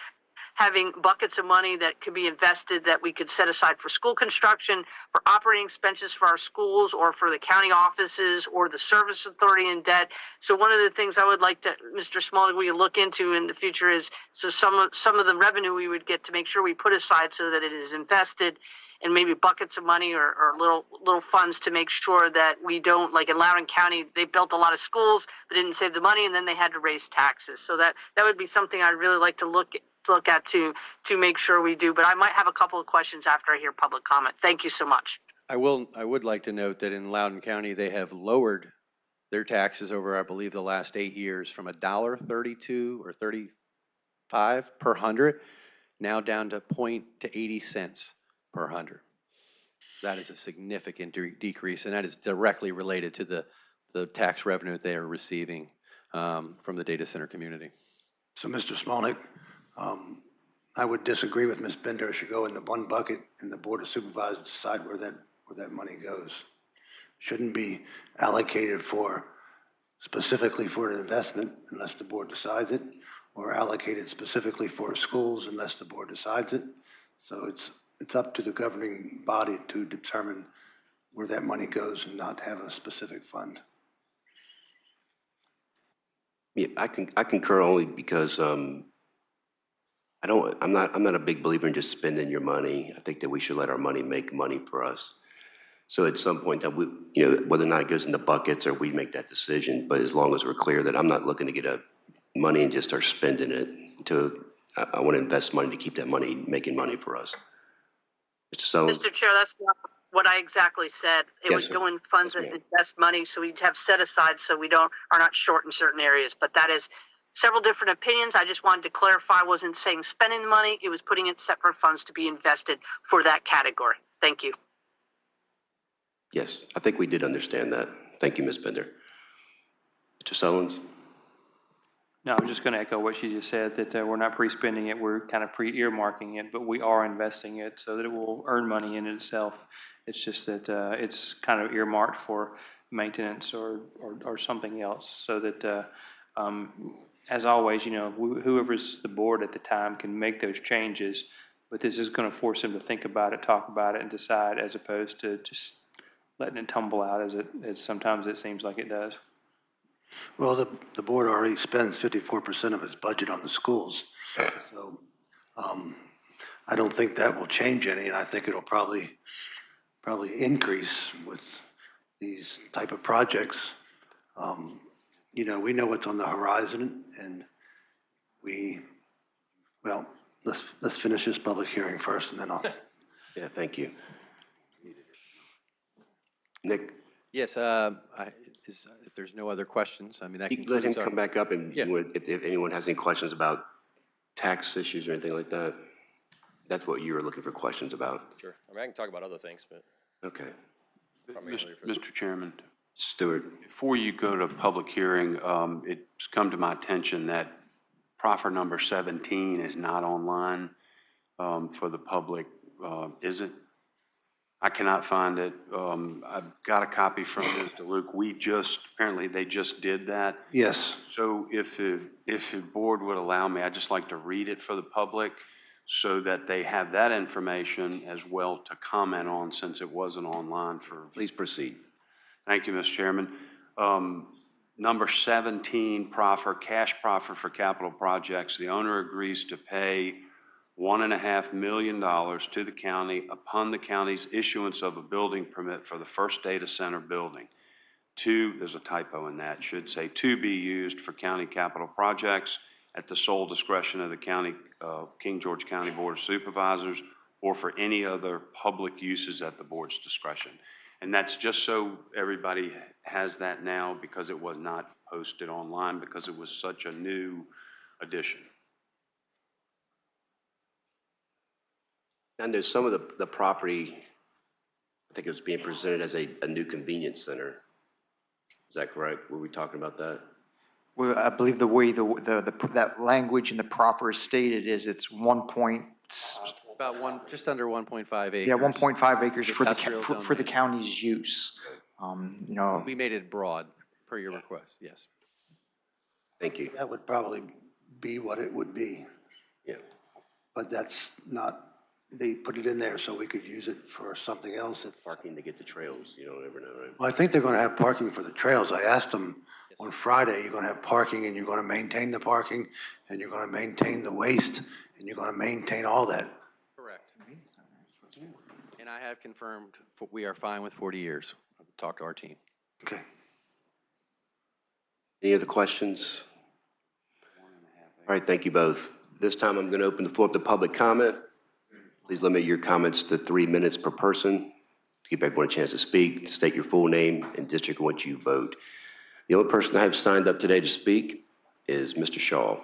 Speaker 2: having buckets of money that could be invested, that we could set aside for school construction, for operating expenses for our schools, or for the county offices, or the service authority in debt. So one of the things I would like to, Mr. Smalley, we look into in the future is, so some of the revenue we would get to make sure we put aside so that it is invested in maybe buckets of money or little funds to make sure that we don't, like in Loudoun County, they built a lot of schools but didn't save the money, and then they had to raise taxes. So that would be something I'd really like to look at to make sure we do. But I might have a couple of questions after I hear public comment. Thank you so much.
Speaker 16: I would like to note that in Loudoun County, they have lowered their taxes over, I believe, the last 8 years from $1.32 or 35 per hundred, now down to 80 cents per hundred. That is a significant decrease, and that is directly related to the tax revenue they are receiving from the data center community.
Speaker 8: So, Mr. Smolnik, I would disagree with Ms. Bender. It should go in the one bucket, and the Board of Supervisors decide where that money goes. Shouldn't be allocated specifically for an investment unless the board decides it, or allocated specifically for schools unless the board decides it. So it's up to the governing body to determine where that money goes and not have a specific fund.
Speaker 1: Yeah, I concur only because I'm not a big believer in just spending your money. I think that we should let our money make money for us. So at some point that we, whether or not it goes in the buckets or we make that decision, but as long as we're clear that I'm not looking to get money and just start spending it I want to invest money to keep that money making money for us. Mr. Sullivan?
Speaker 2: Mr. Chair, that's not what I exactly said. It
Speaker 1: Yes,
Speaker 2: would
Speaker 1: sir.
Speaker 2: go in funds
Speaker 1: Yes,
Speaker 2: that
Speaker 1: ma'am.
Speaker 2: invest money, so we'd have set aside so we are not short in certain areas. But that is several different opinions. I just wanted to clarify, I wasn't saying spending the money, it was putting it in separate funds to be invested for that category. Thank you.
Speaker 1: Yes, I think we did understand that. Thank you, Ms. Bender. Mr. Sullins?
Speaker 3: No, I was just going to echo what she just said, that we're not pre-spending it, we're kind of pre-earmarking it, but we are investing it so that it will earn money in itself. It's just that it's kind of earmarked for maintenance or something else, so that, as always, you know, whoever's the board at the time can make those changes, but this is going to force them to think about it, talk about it, and decide, as opposed to just letting it tumble out as sometimes it seems like it does.
Speaker 8: Well, the board already spends 54% of its budget on the schools. So I don't think that will change any, and I think it'll probably increase with these type of projects. You know, we know what's on the horizon, and well, let's finish this public hearing first, and then I'll.
Speaker 1: Yeah, thank you. Nick?
Speaker 16: Yes, if there's no other questions, I mean, that
Speaker 1: You can let him
Speaker 16: concludes our.
Speaker 1: come back up and
Speaker 16: Yeah.
Speaker 1: if anyone has any questions about tax issues or anything like that. That's what you were looking for questions about.
Speaker 17: Sure. I mean, I can talk about other things, but.
Speaker 1: Okay.
Speaker 4: Mr. Chairman,
Speaker 1: Stewart?
Speaker 4: before you go to public hearing, it's come to my attention that proffer number 17 is not online for the public. Is it? I cannot find it. I've got a copy from Ms. DeLuke. Apparently they just did that.
Speaker 8: Yes.
Speaker 4: So if the board would allow me, I'd just like to read it for the public so that they have that information as well to comment on, since it wasn't online for.
Speaker 1: Please proceed.
Speaker 4: Thank you, Mr. Chairman. Number 17, cash proffer for capital projects. The owner agrees to pay $1.5 million to the county upon the county's issuance of a building permit for the first data center building. There's a typo in that, should say to be used for county capital projects at the sole discretion of the county, King George County Board of Supervisors, or for any other public uses at the board's discretion. And that's just so everybody has that now, because it was not posted online because it was such a new addition.
Speaker 1: I know some of the property, I think it was being presented as a new convenience center. Is that correct? Were we talking about that?
Speaker 11: Well, I believe the way that language in the proffer is stated is it's
Speaker 16: Just under 1.5 acres.
Speaker 11: yeah, 1.5 acres for
Speaker 16: Industrial
Speaker 11: for the
Speaker 16: domain.
Speaker 11: county's use. You know,
Speaker 16: We made it broad per your request, yes.
Speaker 1: Thank you.
Speaker 8: That would probably be what it would be.
Speaker 1: Yeah.
Speaker 8: But that's not, they put it in there so we could use it for something else.
Speaker 1: Parking to get the trails, you don't ever know, right?
Speaker 8: Well, I think they're going to have parking for the trails. I asked them on Friday, you're going to have parking, and you're going to maintain the parking, and you're going to maintain the waste, and you're going to maintain all that.
Speaker 16: Correct. And I have confirmed we are fine with 40 years. I've talked to our team.
Speaker 8: Okay.
Speaker 1: Any other questions? All right, thank you both. This time I'm going to open the floor up to public comment. Please limit your comments to 3 minutes per person to give everyone a chance to speak. State your full name and district in which you vote. The only person I have signed up today to speak is Mr. Shaw.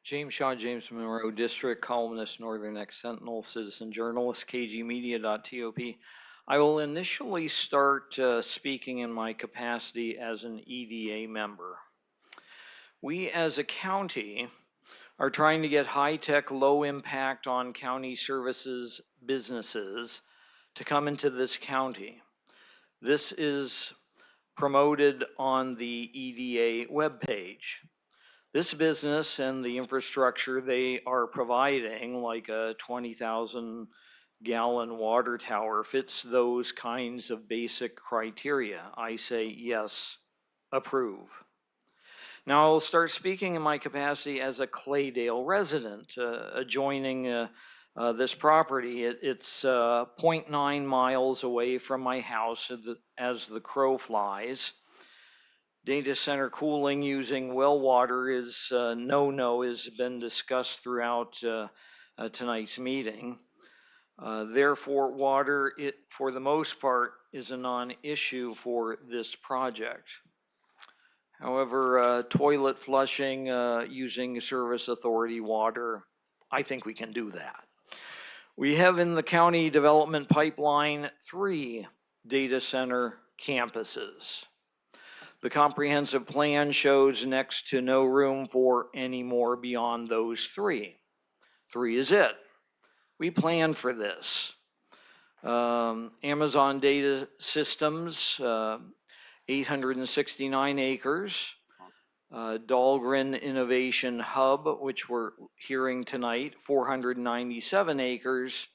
Speaker 18: James Shaw, James Monroe District, columnist, Northern Next Sentinel, citizen journalist, kgmedia.top. I will initially start speaking in my capacity as an EDA member. We as a county are trying to get high-tech, low-impact on county services businesses to come into this county. This is promoted on the EDA webpage. This business and the infrastructure they are providing, like a 20,000 gallon water tower, fits those kinds of basic criteria. I say yes, approve. Now I'll start speaking in my capacity as a Claydale resident adjoining this property. It's 0.9 miles away from my house as the crow flies. Data center cooling using well water is no-no, has been discussed throughout tonight's meeting. Therefore, water, for the most part, is a non-issue for this project. However, toilet flushing using service authority water, I think we can do that. We have in the county development pipeline 3 data center campuses. The comprehensive plan shows next to no room for any more beyond those 3. 3 is it. We planned for this. Amazon Data Systems, 869 acres. Dahlgren Innovation Hub, which we're hearing tonight, 497 acres.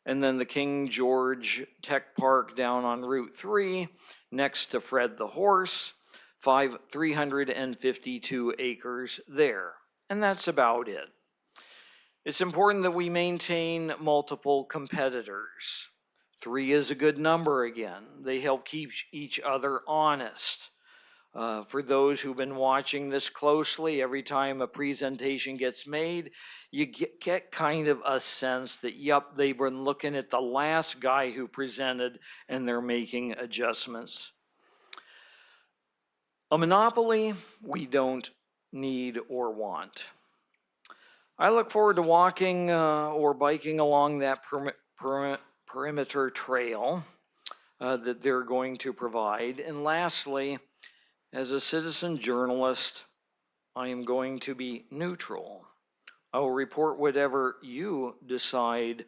Speaker 18: And then the King George Tech Park down on Route 3, next to Fred the Horse, 352 acres there. And that's about it. It's important that we maintain multiple competitors. 3 is a good number again. They help keep each other honest. For those who've been watching this closely, every time a presentation gets made, you get kind of a sense that, yep, they've been looking at the last guy who presented and they're making adjustments. A monopoly, we don't need or want. I look forward to walking or biking along that perimeter trail that they're going to provide. And lastly, as a citizen journalist, I am going to be neutral. I will report whatever you decide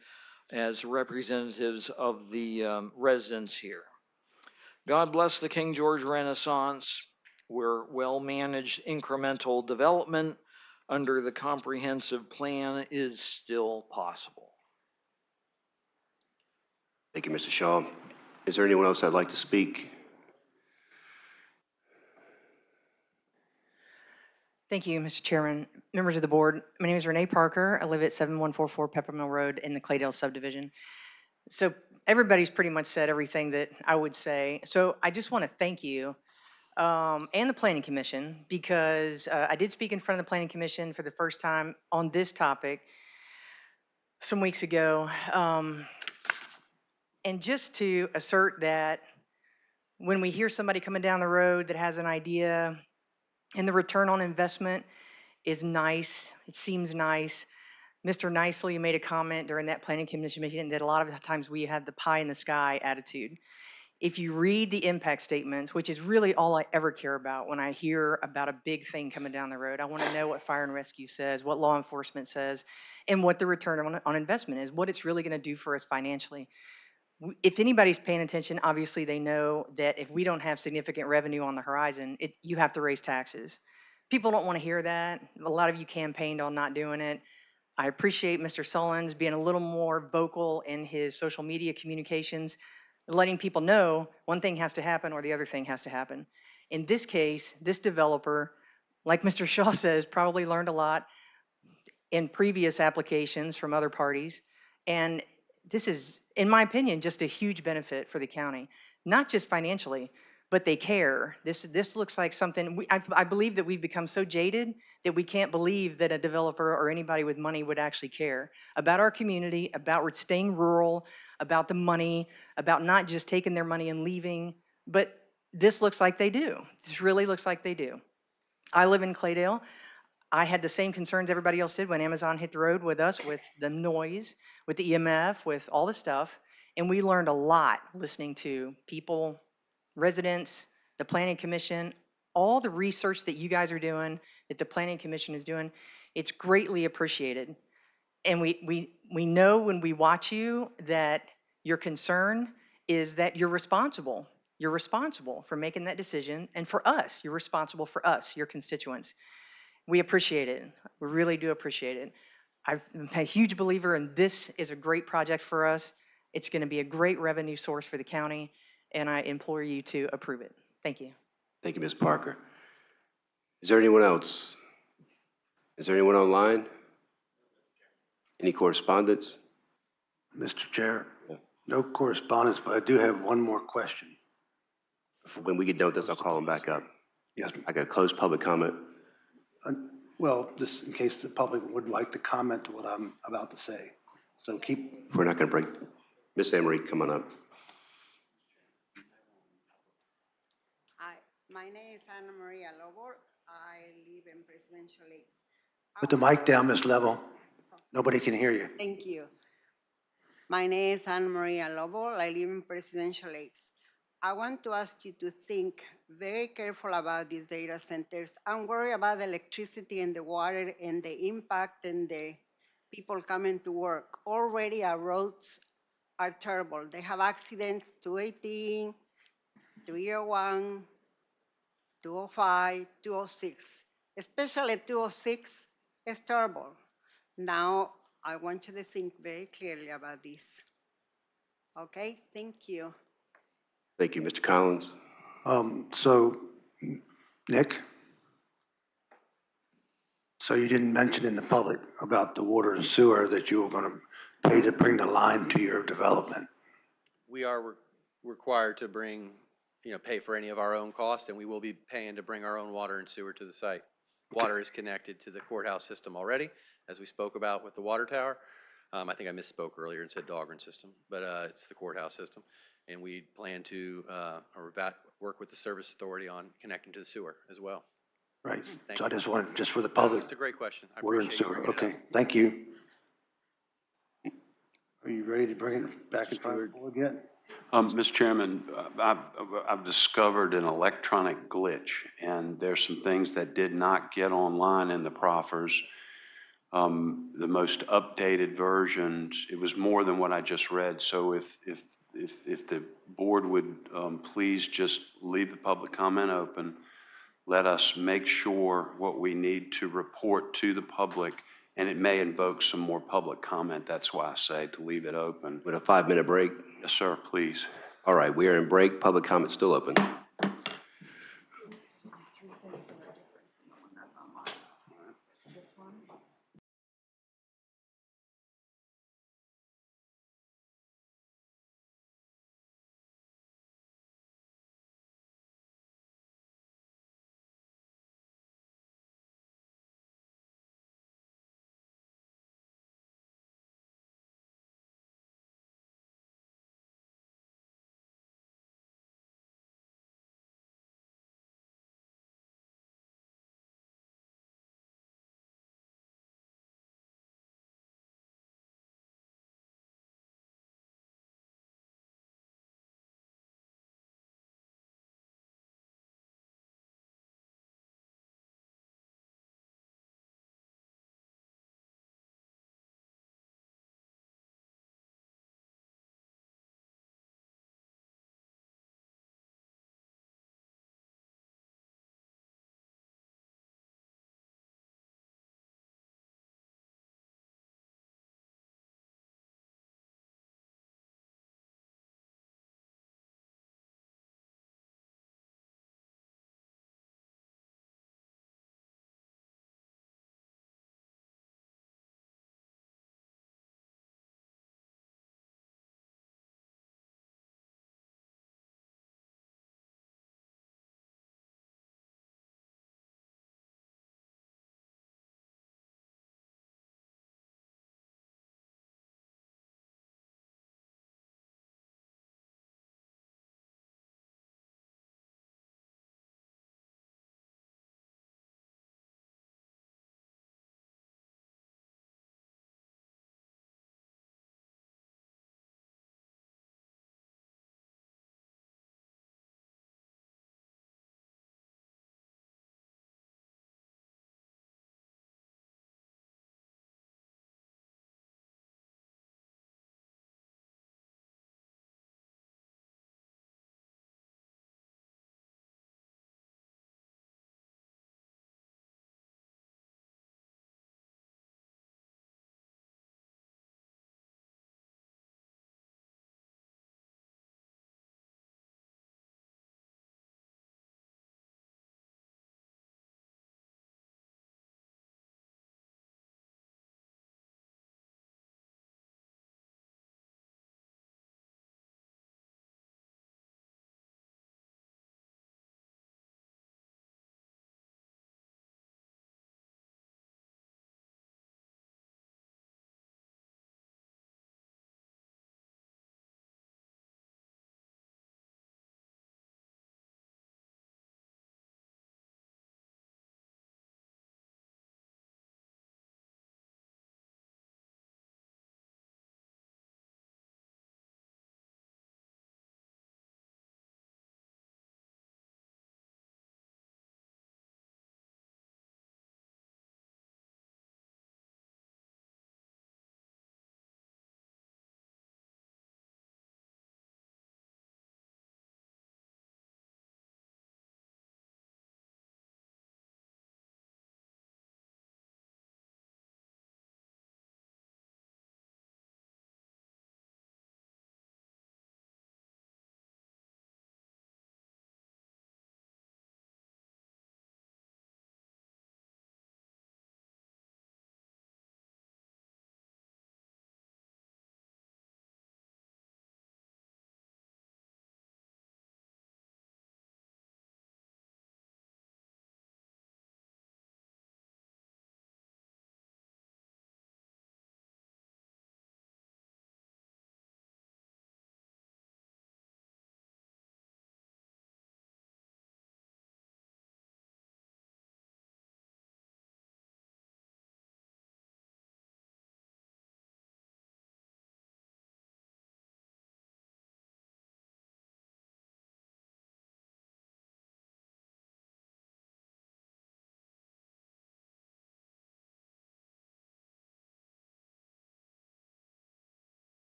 Speaker 18: as representatives of the residents here. God bless the King George Renaissance, where well-managed incremental development under the comprehensive plan is still possible.
Speaker 1: Thank you, Mr. Shaw. Is there anyone else that'd like to speak?
Speaker 19: Thank you, Mr. Chairman. Members of the board, my name is Renee Parker. I live at 7144 Peppermill Road in the Claydale subdivision. So everybody's pretty much said everything that I would say. So I just want to thank you and the Planning Commission, because I did speak in front of the Planning Commission for the first time on this topic some weeks ago. And just to assert that when we hear somebody coming down the road that has an idea and the return on investment is nice, it seems nice. Mr. Nicely made a comment during that Planning Commission meeting that a lot of times we have the pie in the sky attitude. If you read the impact statements, which is really all I ever care about when I hear about a big thing coming down the road, I want to know what fire and rescue says, what law enforcement says, and what the return on investment is, what it's really going to do for us financially. If anybody's paying attention, obviously they know that if we don't have significant revenue on the horizon, you have to raise taxes. People don't want to hear that. A lot of you campaigned on not doing it. I appreciate Mr. Sullins being a little more vocal in his social media communications, letting people know one thing has to happen or the other thing has to happen. In this case, this developer, like Mr. Shaw says, probably learned a lot in previous applications from other parties. And this is, in my opinion, just a huge benefit for the county, not just financially, but they care. This looks like something, I believe that we've become so jaded that we can't believe that a developer or anybody with money would actually care about our community, about staying rural, about the money, about not just taking their money and leaving, but this looks like they do. This really looks like they do. I live in Claydale. I had the same concerns everybody else did when Amazon hit the road with us, with the noise, with the EMF, with all the stuff. And we learned a lot listening to people, residents, the Planning Commission, all the research that you guys are doing, that the Planning Commission is doing. It's greatly appreciated. And we know when we watch you that your concern is that you're responsible. You're responsible for making that decision. And for us, you're responsible for us, your constituents. We appreciate it. We really do appreciate it. I'm a huge believer in this is a great project for us. It's going to be a great revenue source for the county, and I implore you to approve it. Thank you.
Speaker 1: Thank you, Ms. Parker. Is there anyone else? Is there anyone online? Any correspondence?
Speaker 8: Mr. Chair, no correspondence, but I do have one more question.
Speaker 1: When we get done with this, I'll call them back up.
Speaker 8: Yes.
Speaker 1: Like a closed public comment?
Speaker 8: Well, just in case the public would like to comment to what I'm about to say. So keep.
Speaker 1: We're not going to break. Miss Emery, come on up.
Speaker 20: Hi, my name is Ana Maria Lobo. I live in Presidential Lakes.
Speaker 8: Put the mic down, Ms. Level. Nobody can hear you.
Speaker 20: Thank you. My name is Ana Maria Lobo. I live in Presidential Lakes. I want to ask you to think very careful about these data centers. I'm worried about the electricity and the water and the impact and the people coming to work. Already our roads are terrible. They have accidents, 218, 301, 205, 206. Especially 206 is terrible. Now, I want you to think very clearly about this. Okay, thank you.
Speaker 1: Thank you, Mr. Collins.
Speaker 8: So, Nick? So you didn't mention in the public about the water and sewer that you were going to pay to bring the line to your development?
Speaker 16: We are required to bring, pay for any of our own costs, and we will be paying to bring our own water and sewer to the site. Water is connected to the courthouse system already, as we spoke about with the water tower. I think I misspoke earlier and said Dahlgren system, but it's the courthouse system. And we plan to work with the service authority on connecting to the sewer as well.
Speaker 8: Right.
Speaker 16: Thank
Speaker 8: So I
Speaker 16: you.
Speaker 8: just wanted, just for the public.
Speaker 16: It's a great question. I
Speaker 8: Water and
Speaker 16: appreciate you
Speaker 8: sewer.
Speaker 16: bringing it
Speaker 8: Okay,
Speaker 16: up.
Speaker 8: thank you. Are you ready to bring it back in front of the board yet?
Speaker 4: Mr. Chairman, I've discovered an electronic glitch, and there's some things that did not get online in the proffers. The most updated versions, it was more than what I just read. So if the board would please just leave the public comment open, let us make sure what we need to report to the public, and it may invoke some more public comment. That's why I say to leave it open.
Speaker 1: With a 5-minute break?
Speaker 4: Yes, sir, please.
Speaker 1: All right, we are in break. Public comment still open.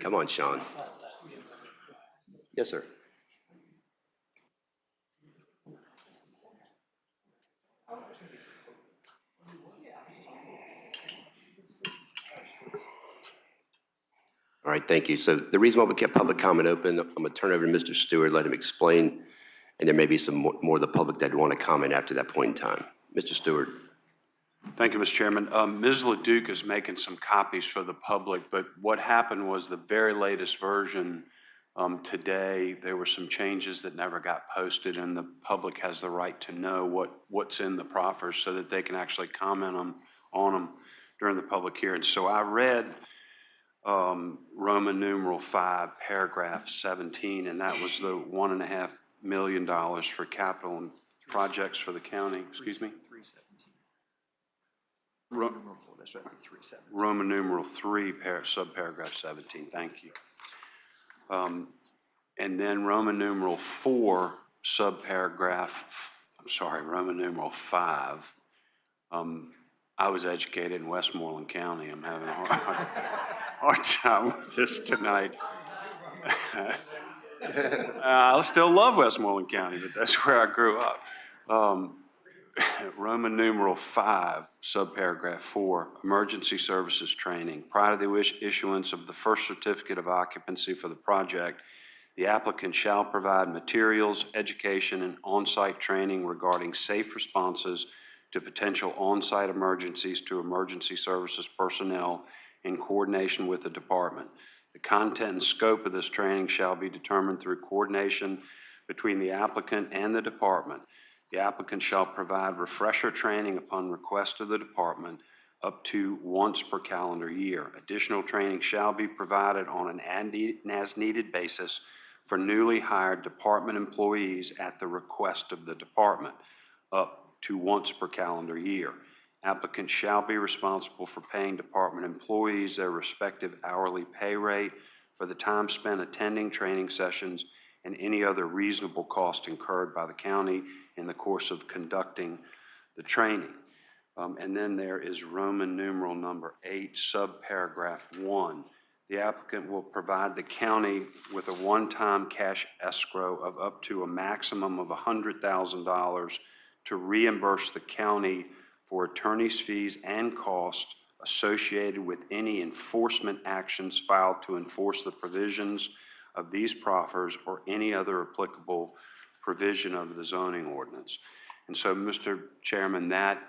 Speaker 1: Come on, Sean. Yes, sir. All right, thank you. So the reason why we kept public comment open, I'm going to turn over to Mr. Stewart, let him explain, and there may be some more of the public that want to comment after that point in time. Mr. Stewart.
Speaker 4: Thank you, Mr. Chairman. Ms. Leduc is making some copies for the public, but what happened was the very latest version today, there were some changes that never got posted, and the public has the right to know what's in the proffers so that they can actually comment on them during the public hearing. So I read Roman numeral 5, paragraph 17, and that was the $1.5 million for capital and projects for the county. Excuse me? Roman numeral 3, subparagraph 17. Thank you. And then Roman numeral 4, Roman numeral 5. I was educated in Westmoreland County. I'm having a hard time with this tonight. I still love Westmoreland County, but that's where I grew up. Roman numeral 5, subparagraph 4, emergency services training. Prior to the issuance of the first certificate of occupancy for the project, the applicant shall provide materials, education, and on-site training regarding safe responses to potential on-site emergencies to emergency services personnel in coordination with the department. The content and scope of this training shall be determined through coordination between the applicant and the department. The applicant shall provide refresher training upon request of the department up to once per calendar year. Additional training shall be provided on an as-needed basis for newly hired department employees at the request of the department, up to once per calendar year. Applicants shall be responsible for paying department employees their respective hourly pay rate for the time spent attending training sessions and any other reasonable cost incurred by the county in the course of conducting the training. And then there is Roman numeral number 8, subparagraph 1. The applicant will provide the county with a one-time cash escrow of up to a maximum of $100,000 to reimburse the county for attorney's fees and costs associated with any enforcement actions filed to enforce the provisions of these proffers or any other applicable provision of the zoning ordinance. And so, Mr. Chairman, that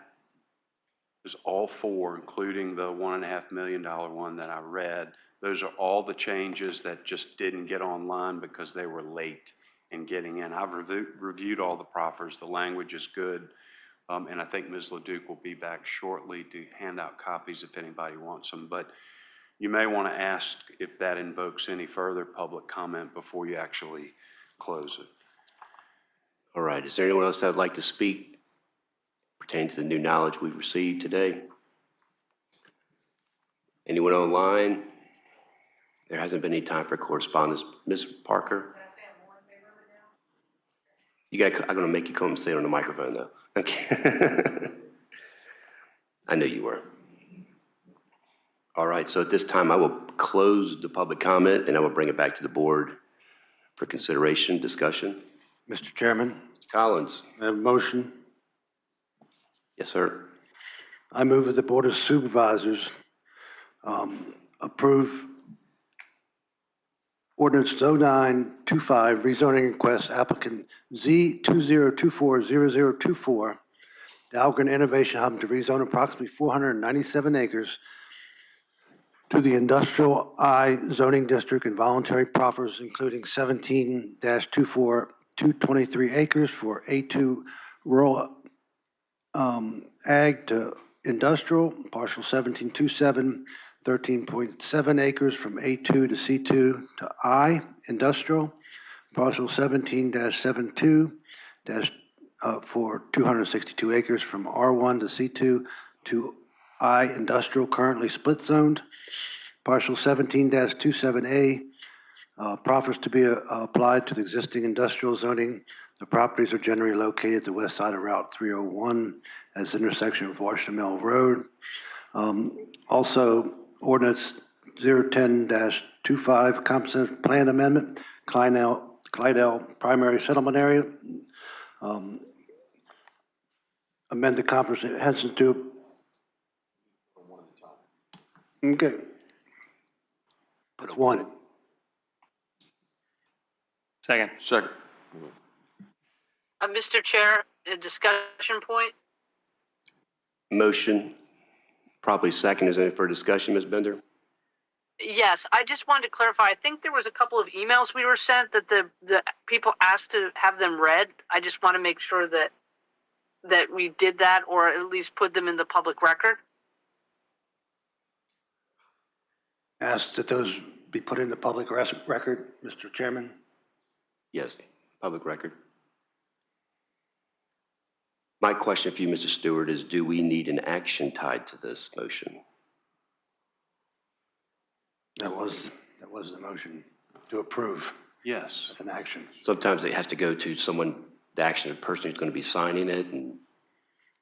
Speaker 4: is all 4, including the $1.5 million one that I read. Those are all the changes that just didn't get online because they were late in getting in. I've reviewed all the proffers. The language is good. And I think Ms. Leduc will be back shortly to hand out copies if anybody wants them. But you may want to ask if that invokes any further public comment before you actually close it.
Speaker 1: All right. Is there anyone else that would like to speak pertaining to the new knowledge we've received today? Anyone online? There hasn't been any time for correspondence. Ms. Parker? I'm going to make you come and say it on the microphone, though. Okay. I knew you were. All right. So at this time, I will close the public comment, and I will bring it back to the board for consideration, discussion.
Speaker 8: Mr. Chairman.
Speaker 1: Mr. Collins.
Speaker 8: I have a motion.
Speaker 1: Yes, sir.
Speaker 8: I move that the Board of Supervisors approve Ordinance 0925, rezoning request applicant Z20240024, Dahlgren Innovation Hub to rezone approximately 497 acres to the Industrial I zoning district and voluntary proffers, including 17-24, 223 acres for A2 rural ag to industrial, partial 1727, 13.7 acres from A2 to C2 to I industrial, parcel 17-72 for 262 acres from R1 to C2 to I industrial, currently split zoned, parcel 17-27A, proffers to be applied to the existing industrial zoning. The properties are generally located at the west side of Route 301 as intersection of Washington Mill Road. Also, Ordinance 010-25 10-25 comprehensive plan amendment, Clydell primary settlement area. Amend the comprehensive to. Okay. That's one.
Speaker 3: Second.
Speaker 7: Second.
Speaker 2: Mr. Chair, a discussion point?
Speaker 1: Motion properly second. Is there any further discussion, Ms. Bender?
Speaker 2: Yes, I just wanted to clarify. I think there was a couple of emails we were sent that the people asked to have them read. I just want to make sure that we did that, or at least put them in the public record.
Speaker 8: Ask that those be put in the public record, Mr. Chairman.
Speaker 1: Yes, public record. My question for you, Mr. Stewart, is do we need an action tied to this motion?
Speaker 8: That was the motion to approve.
Speaker 4: Yes.
Speaker 8: As an action.
Speaker 1: Sometimes it has to go to someone, the action of the person who's going to be signing it, and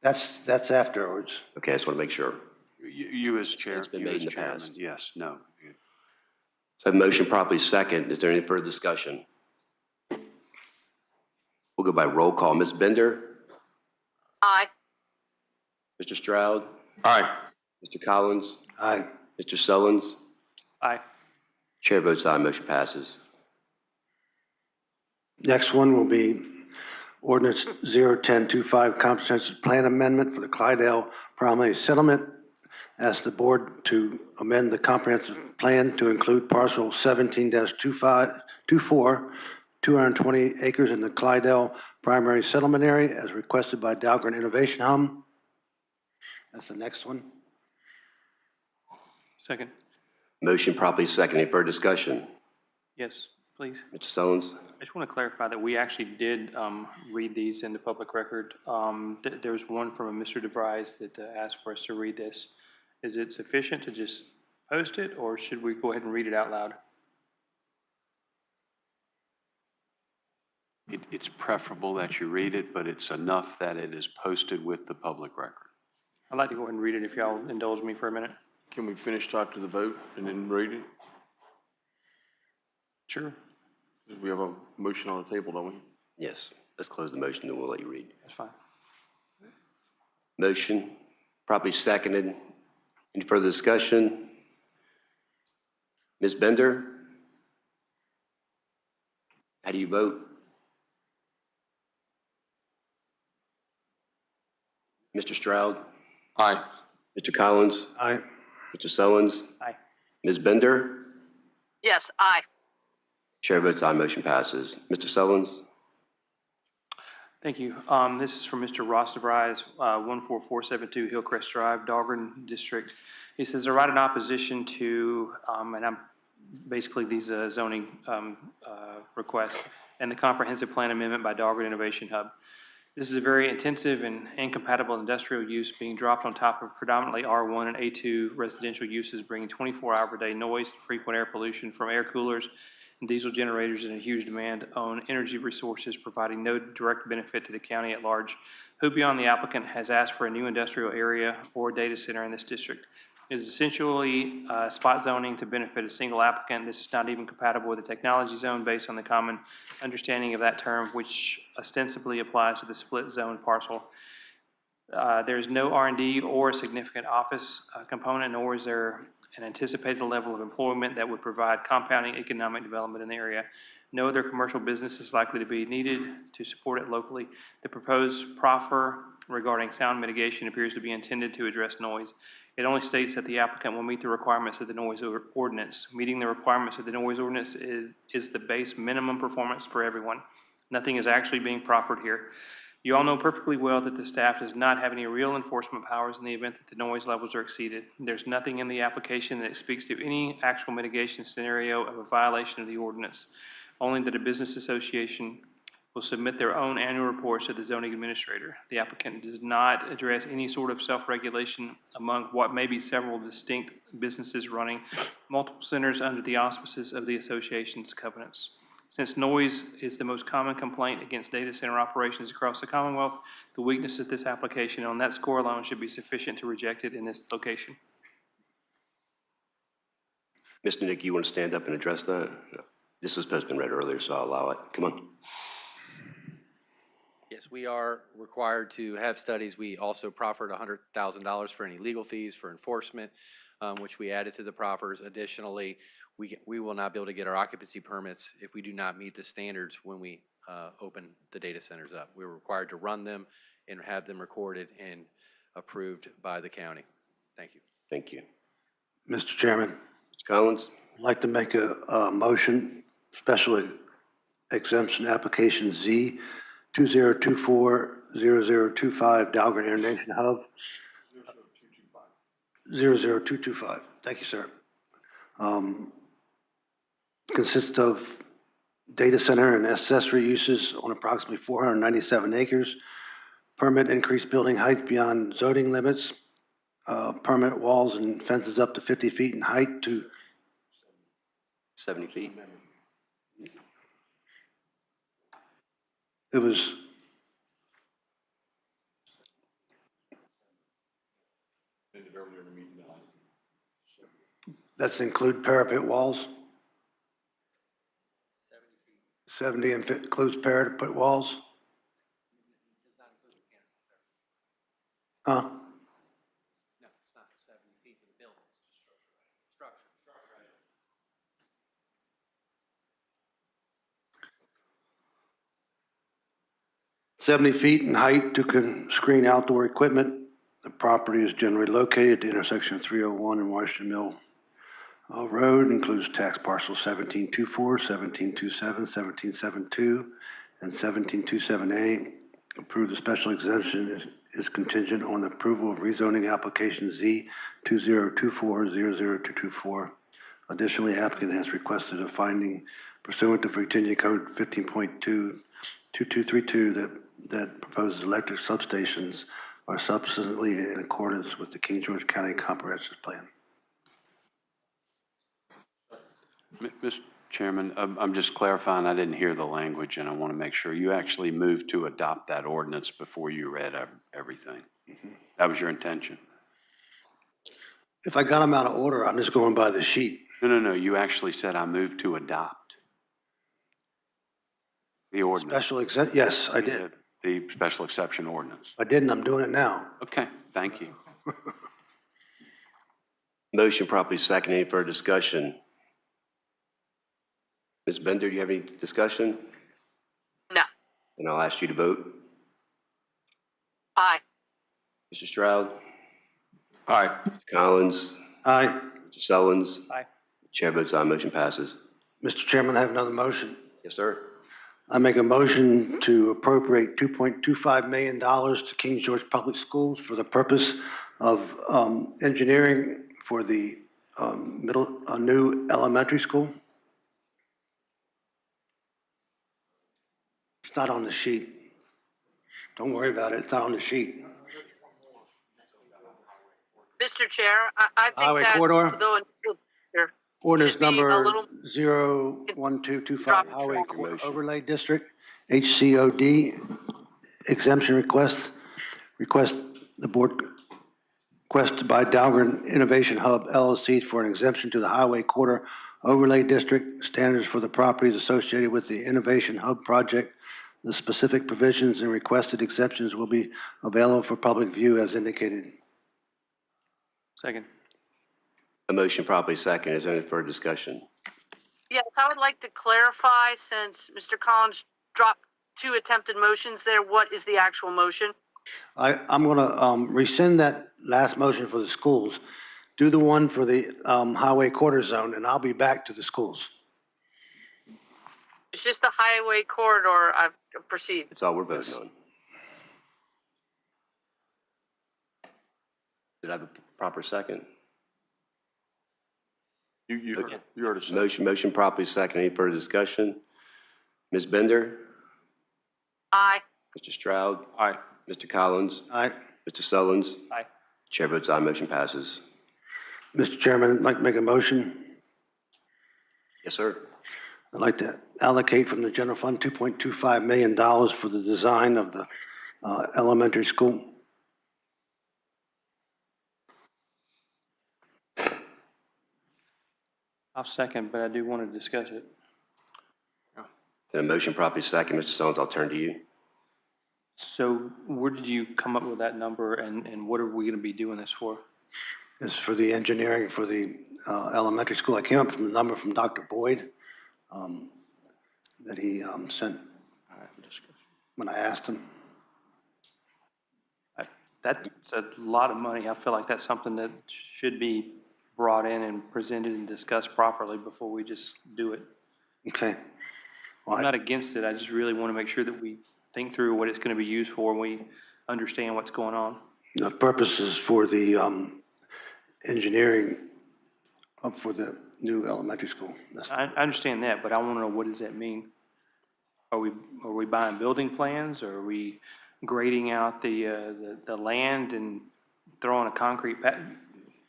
Speaker 8: That's afterwards.
Speaker 1: okay, I just want to make sure.
Speaker 4: You as chair.
Speaker 1: It's been
Speaker 4: you
Speaker 1: made
Speaker 4: as
Speaker 1: in the
Speaker 4: chairman.
Speaker 1: past.
Speaker 4: Yes, no.
Speaker 1: So motion properly second. Is there any further discussion? We'll go by roll call. Ms. Bender?
Speaker 2: Aye.
Speaker 1: Mr. Stroud?
Speaker 7: Aye.
Speaker 1: Mr. Collins?
Speaker 8: Aye.
Speaker 1: Mr. Sullins?
Speaker 3: Aye.
Speaker 1: Chair votes aye. Motion passes.
Speaker 8: Next one will be ordinance 01025 comprehensive plan amendment for the Clydell primary settlement. Ask the board to amend the comprehensive plan to include parcel 17-24, 220 acres in the Clydell primary settlement area as requested by Dahlgren Innovation Hub. That's the next one.
Speaker 3: Second.
Speaker 1: Motion properly second. Any further discussion?
Speaker 3: Yes, please.
Speaker 1: Mr. Sullins?
Speaker 3: I just want to clarify that we actually did read these in the public record. There was one from a Mr. DeVries that asked for us to read this. Is it sufficient to just post it, or should we go ahead and read it out loud?
Speaker 4: It's preferable that you read it, but it's enough that it is posted with the public record.
Speaker 3: I'd like to go ahead and read it if y'all indulge me for a minute.
Speaker 7: Can we finish after the vote and then read it?
Speaker 3: Sure.
Speaker 7: We have a motion on the table, don't we?
Speaker 1: Yes. Let's close the motion, then we'll let you read.
Speaker 3: That's fine.
Speaker 1: Motion properly seconded. Any further discussion? Ms. Bender? How do you vote? Mr. Stroud?
Speaker 7: Aye.
Speaker 1: Mr. Collins?
Speaker 8: Aye.
Speaker 1: Mr. Sullins?
Speaker 3: Aye.
Speaker 1: Ms. Bender?
Speaker 2: Yes, aye.
Speaker 1: Chair votes aye. Motion passes. Mr. Sullins?
Speaker 3: Thank you. This is from Mr. Ross DeVries, 14472 Hillcrest Drive, Dahlgren District. He says, I write in opposition to, and I'm basically these zoning requests and the comprehensive plan amendment by Dahlgren Innovation Hub. This is a very intensive and incompatible industrial use being dropped on top of predominantly R1 and A2 residential uses, bringing 24-hour-per-day noise and frequent air pollution from air coolers and diesel generators and a huge demand on energy resources, providing no direct benefit to the county at large. Who beyond the applicant has asked for a new industrial area or data center in this district? It is essentially spot zoning to benefit a single applicant. This is not even compatible with the technology zone based on the common understanding of that term, which ostensibly applies to the split zone parcel. There is no R&D or significant office component, nor is there an anticipated level of employment that would provide compounding economic development in the area. No other commercial business is likely to be needed to support it locally. The proposed proffer regarding sound mitigation appears to be intended to address noise. It only states that the applicant will meet the requirements of the noise ordinance. Meeting the requirements of the noise ordinance is the base minimum performance for everyone. Nothing is actually being proffered here. You all know perfectly well that the staff does not have any real enforcement powers in the event that the noise levels are exceeded. There's nothing in the application that speaks to any actual mitigation scenario of a violation of the ordinance. Only that a business association will submit their own annual reports to the zoning administrator. The applicant does not address any sort of self-regulation among what may be several distinct businesses running multiple centers under the auspices of the association's covenants. Since noise is the most common complaint against data center operations across the Commonwealth, the weakness of this application on that score alone should be sufficient to reject it in this location.
Speaker 1: Mr. Nick, you want to stand up and address that? No. This was supposed to be read earlier, so I'll allow it. Come on.
Speaker 16: Yes, we are required to have studies. We also proffered $100,000 for any legal fees for enforcement, which we added to the proffers. Additionally, we will not be able to get our occupancy permits if we do not meet the standards when we open the data centers up. We're required to run them and have them recorded and approved by the county. Thank you.
Speaker 1: Thank you.
Speaker 8: Mr. Chairman.
Speaker 1: Mr. Collins?
Speaker 8: I'd like to make a motion, special exemption application Z 2024-0025 Dahlgren International Hub. 00225. Thank you, sir. Consists of data center and accessory uses on approximately 497 acres. Permit increased building height beyond zoning limits. Permit walls and fences up to 50 feet in height to
Speaker 1: 70 feet.
Speaker 8: It was that's include parapet walls. 70 and includes parapet walls. Huh? 70 feet in height to screen outdoor equipment. The property is generally located at the intersection of 301 and Washington Mill Road. Includes tax parcels 1724, 1727, 1772, and 1727A. Approved the special exemption is contingent on approval of rezoning application Z 2024-00224. Additionally, applicant has requested a finding pursuant to Virginia Code 15.22232 that proposes electric substations are substantially in accordance with the King George County Comprehensive Plan.
Speaker 4: Mr. Chairman, I'm just clarifying, I didn't hear the language, and I want to make sure you actually moved to adopt that ordinance before you read everything. That was your intention?
Speaker 8: If I got them out of order, I'm just going by the sheet.
Speaker 4: No. You actually said I moved to adopt the ordinance.
Speaker 8: Special exception, yes, I did.
Speaker 4: The special exception ordinance.
Speaker 8: I didn't, I'm doing it now.
Speaker 4: Okay, thank you.
Speaker 1: Motion properly second. Any further discussion? Ms. Bender, do you have any discussion?
Speaker 2: No.
Speaker 1: Then I'll ask you to vote.
Speaker 2: Aye.
Speaker 1: Mr. Stroud?
Speaker 7: Aye.
Speaker 1: Mr. Collins?
Speaker 8: Aye.
Speaker 1: Mr. Sullins?
Speaker 3: Aye.
Speaker 1: Chair votes aye. Motion passes.
Speaker 8: Mr. Chairman, I have another motion.
Speaker 1: Yes, sir.
Speaker 8: I make a motion to appropriate $2.25 million to King George Public Schools for the purpose of engineering for the new elementary school. It's not on the sheet. Don't worry about it. It's not on the sheet.
Speaker 2: Mr. Chair, I think
Speaker 8: Highway
Speaker 2: that
Speaker 8: corridor?
Speaker 2: though
Speaker 8: Ordinance
Speaker 2: should be a
Speaker 8: number
Speaker 2: little-
Speaker 8: 01225 Highway Overlay District, HCOD, exemption request the board request by Dahlgren Innovation Hub LLC for an exemption to the Highway Corridor Overlay District standards for the properties associated with the Innovation Hub project. The specific provisions and requested exemptions will be available for public view as indicated.
Speaker 3: Second.
Speaker 1: A motion properly second. Is there any further discussion?
Speaker 2: Yes, I would like to clarify, since Mr. Collins dropped two attempted motions there, what is the actual motion?
Speaker 8: I'm going to rescind that last motion for the schools. Do the one for the highway corridor zone, and I'll be back to the schools.
Speaker 2: It's just the highway corridor. Proceed.
Speaker 1: That's all we're voting on. Did I have a proper second?
Speaker 7: You heard us.
Speaker 1: Motion properly second. Any further discussion? Ms. Bender?
Speaker 2: Aye.
Speaker 1: Mr. Stroud?
Speaker 7: Aye.
Speaker 1: Mr. Collins?
Speaker 8: Aye.
Speaker 1: Mr. Sullins?
Speaker 3: Aye.
Speaker 1: Chair votes aye. Motion passes.
Speaker 8: Mr. Chairman, I'd like to make a motion.
Speaker 1: Yes, sir.
Speaker 8: I'd like to allocate from the general fund $2.25 million for the design of the elementary school.
Speaker 3: I'll second, but I do want to discuss it.
Speaker 1: Then a motion properly second. Mr. Stones, I'll turn to you.
Speaker 3: So where did you come up with that number, and what are we going to be doing this for?
Speaker 8: This is for the engineering for the elementary school. I came up with a number from Dr. Boyd that he sent when I asked him.
Speaker 3: That's a lot of money. I feel like that's something that should be brought in and presented and discussed properly before we just do it.
Speaker 8: Okay. Well,
Speaker 3: I'm not against it. I just really want to make sure that we think through what it's going to be used for and we understand what's going on.
Speaker 8: The purpose is for the engineering for the new elementary school.
Speaker 3: I understand that, but I want to know, what does that mean? Are we buying building plans, or are we grading out the land and throwing a concrete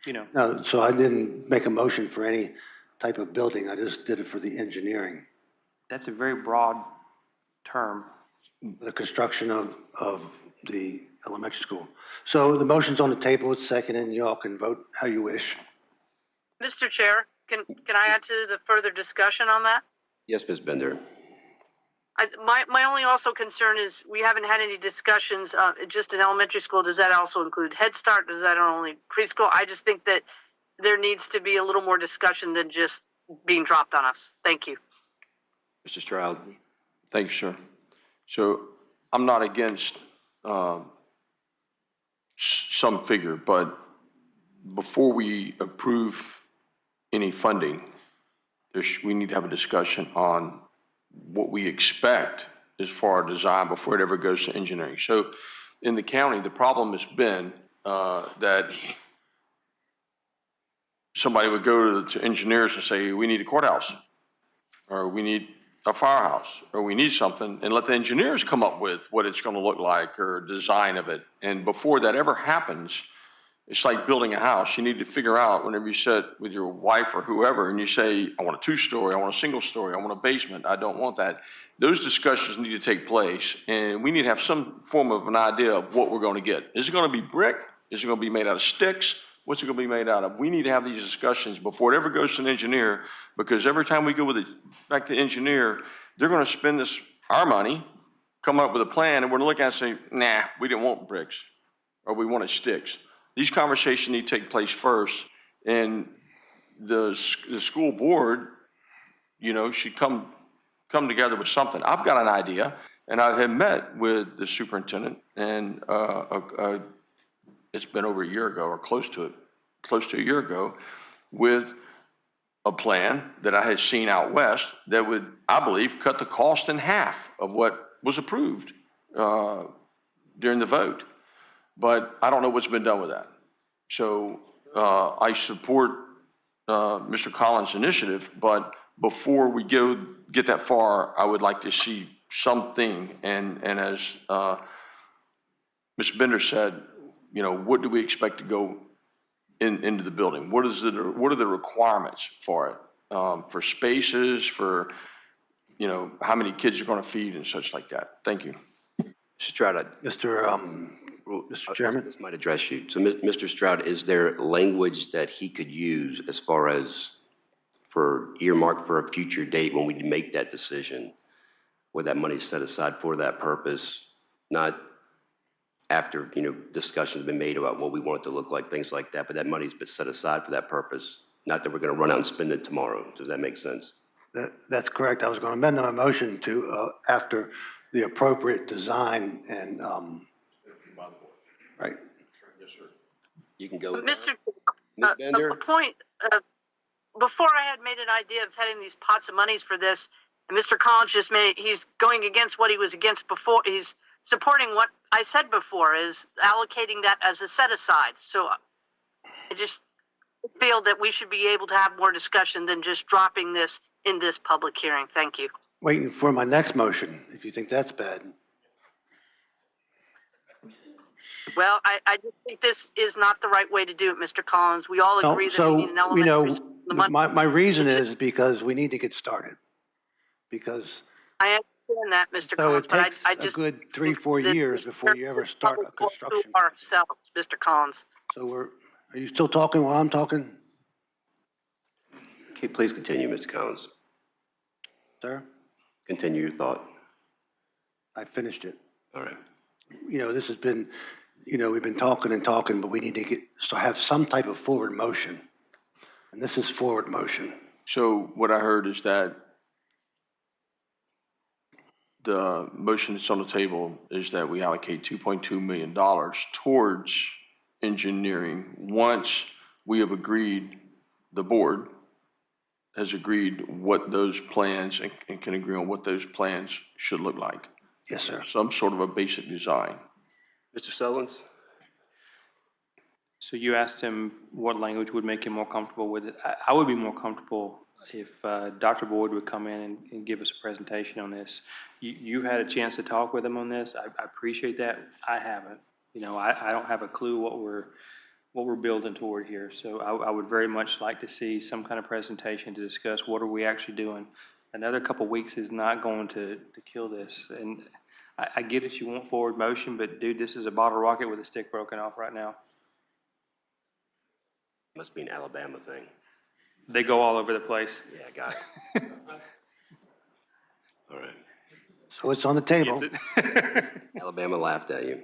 Speaker 8: No, so I didn't make a motion for any type of building. I just did it for the engineering.
Speaker 3: That's a very broad term.
Speaker 8: The construction of the elementary school. So the motion's on the table, it's second, and you all can vote how you wish.
Speaker 2: Mr. Chair, can I add to the further discussion on that?
Speaker 1: Yes, Ms. Bender.
Speaker 2: My only also concern is we haven't had any discussions, just in elementary school. Does that also include Head Start? Does that only preschool? I just think that there needs to be a little more discussion than just being dropped on us. Thank you.
Speaker 1: Mr. Stroud.
Speaker 7: Thank you, sir. So I'm not against some figure, but before we approve any funding, we need to have a discussion on what we expect as far as design before it ever goes to engineering. So in the county, the problem has been that somebody would go to engineers and say, we need a courthouse, or we need a firehouse, or we need something, and let the engineers come up with what it's going to look like or design of it. And before that ever happens, it's like building a house. You need to figure out, whenever you sit with your wife or whoever and you say, I want a 2-story, I want a single story, I want a basement, I don't want that. Those discussions need to take place, and we need to have some form of an idea of what we're going to get. Is it going to be brick? Is it going to be made out of sticks? What's it going to be made out of? We need to have these discussions before it ever goes to an engineer, because every time we go with it back to the engineer, they're going to spend our money, come up with a plan, and we're looking at it and say, nah, we didn't want bricks, or we wanted sticks. These conversations need to take place first, and the school board, should come together with something. I've got an idea, and I have met with the superintendent, and it's been over a year ago, or close to a year ago, with a plan that I had seen out west that would, I believe, cut the cost in half of what was approved during the vote. But I don't know what's been done with that. So I support Mr. Collins' initiative, but before we get that far, I would like to see something. And as Ms. Bender said, what do we expect to go into the building? What are the requirements for it? For spaces, for how many kids you're going to feed and such like that. Thank you.
Speaker 1: Mr. Stroud,
Speaker 8: Mr. Chairman?
Speaker 1: This might address you. So, Mr. Stroud, is there language that he could use as far as for earmark for a future date when we make that decision, where that money is set aside for that purpose, not after, discussions have been made about what we want it to look like, things like that, but that money's been set aside for that purpose, not that we're going to run out and spend it tomorrow. Does that make sense?
Speaker 8: That's correct. I was going to amend my motion to after the appropriate design and, right.
Speaker 1: You can go with
Speaker 2: Mr.
Speaker 1: Ms. Bender?
Speaker 2: A point, before I had made an idea of having these pots of monies for this, and Mr. Collins he's going against what he was against before. He's supporting what I said before, is allocating that as a set aside. So I just feel that we should be able to have more discussion than just dropping this in this public hearing. Thank you.
Speaker 8: Waiting for my next motion, if you think that's bad.
Speaker 2: Well, I just think this is not the right way to do it, Mr. Collins. We all agree that we need an elementary school.
Speaker 8: My reason is because we need to get started. Because
Speaker 2: I understand that, Mr.
Speaker 8: so
Speaker 2: Collins,
Speaker 8: it
Speaker 2: but
Speaker 8: takes
Speaker 2: I
Speaker 8: a
Speaker 2: just
Speaker 8: good 3-4 years before you ever start a construction.
Speaker 2: Ourselves, Mr. Collins.
Speaker 8: So are you still talking while I'm talking?
Speaker 1: Okay, please continue, Mr. Collins.
Speaker 8: Sir,
Speaker 1: Continue your thought.
Speaker 8: I finished it.
Speaker 1: All right.
Speaker 8: This has been, we've been talking and talking, but we need to have some type of forward motion. And this is forward motion.
Speaker 7: So what I heard is that the motion that's on the table is that we allocate $2.2 million towards engineering once we have agreed, the board has agreed what those plans and can agree on what those plans should look like.
Speaker 8: Yes, sir.
Speaker 7: Some sort of a basic design.
Speaker 1: Mr. Sullins?
Speaker 3: So you asked him what language would make him more comfortable with it. I would be more comfortable if Dr. Boyd would come in and give us a presentation on this. You had a chance to talk with him on this. I appreciate that. I haven't. I don't have a clue what we're building toward here. So I would very much like to see some kind of presentation to discuss what are we actually doing. Another couple of weeks is not going to kill this. And I get it, you want forward motion, but dude, this is a bottle rocket with a stick broken off right now.
Speaker 1: Must be an Alabama thing.
Speaker 3: They go all over the place.
Speaker 1: Yeah, I got it. All right.
Speaker 8: So it's on the table.
Speaker 1: Alabama laughed at you.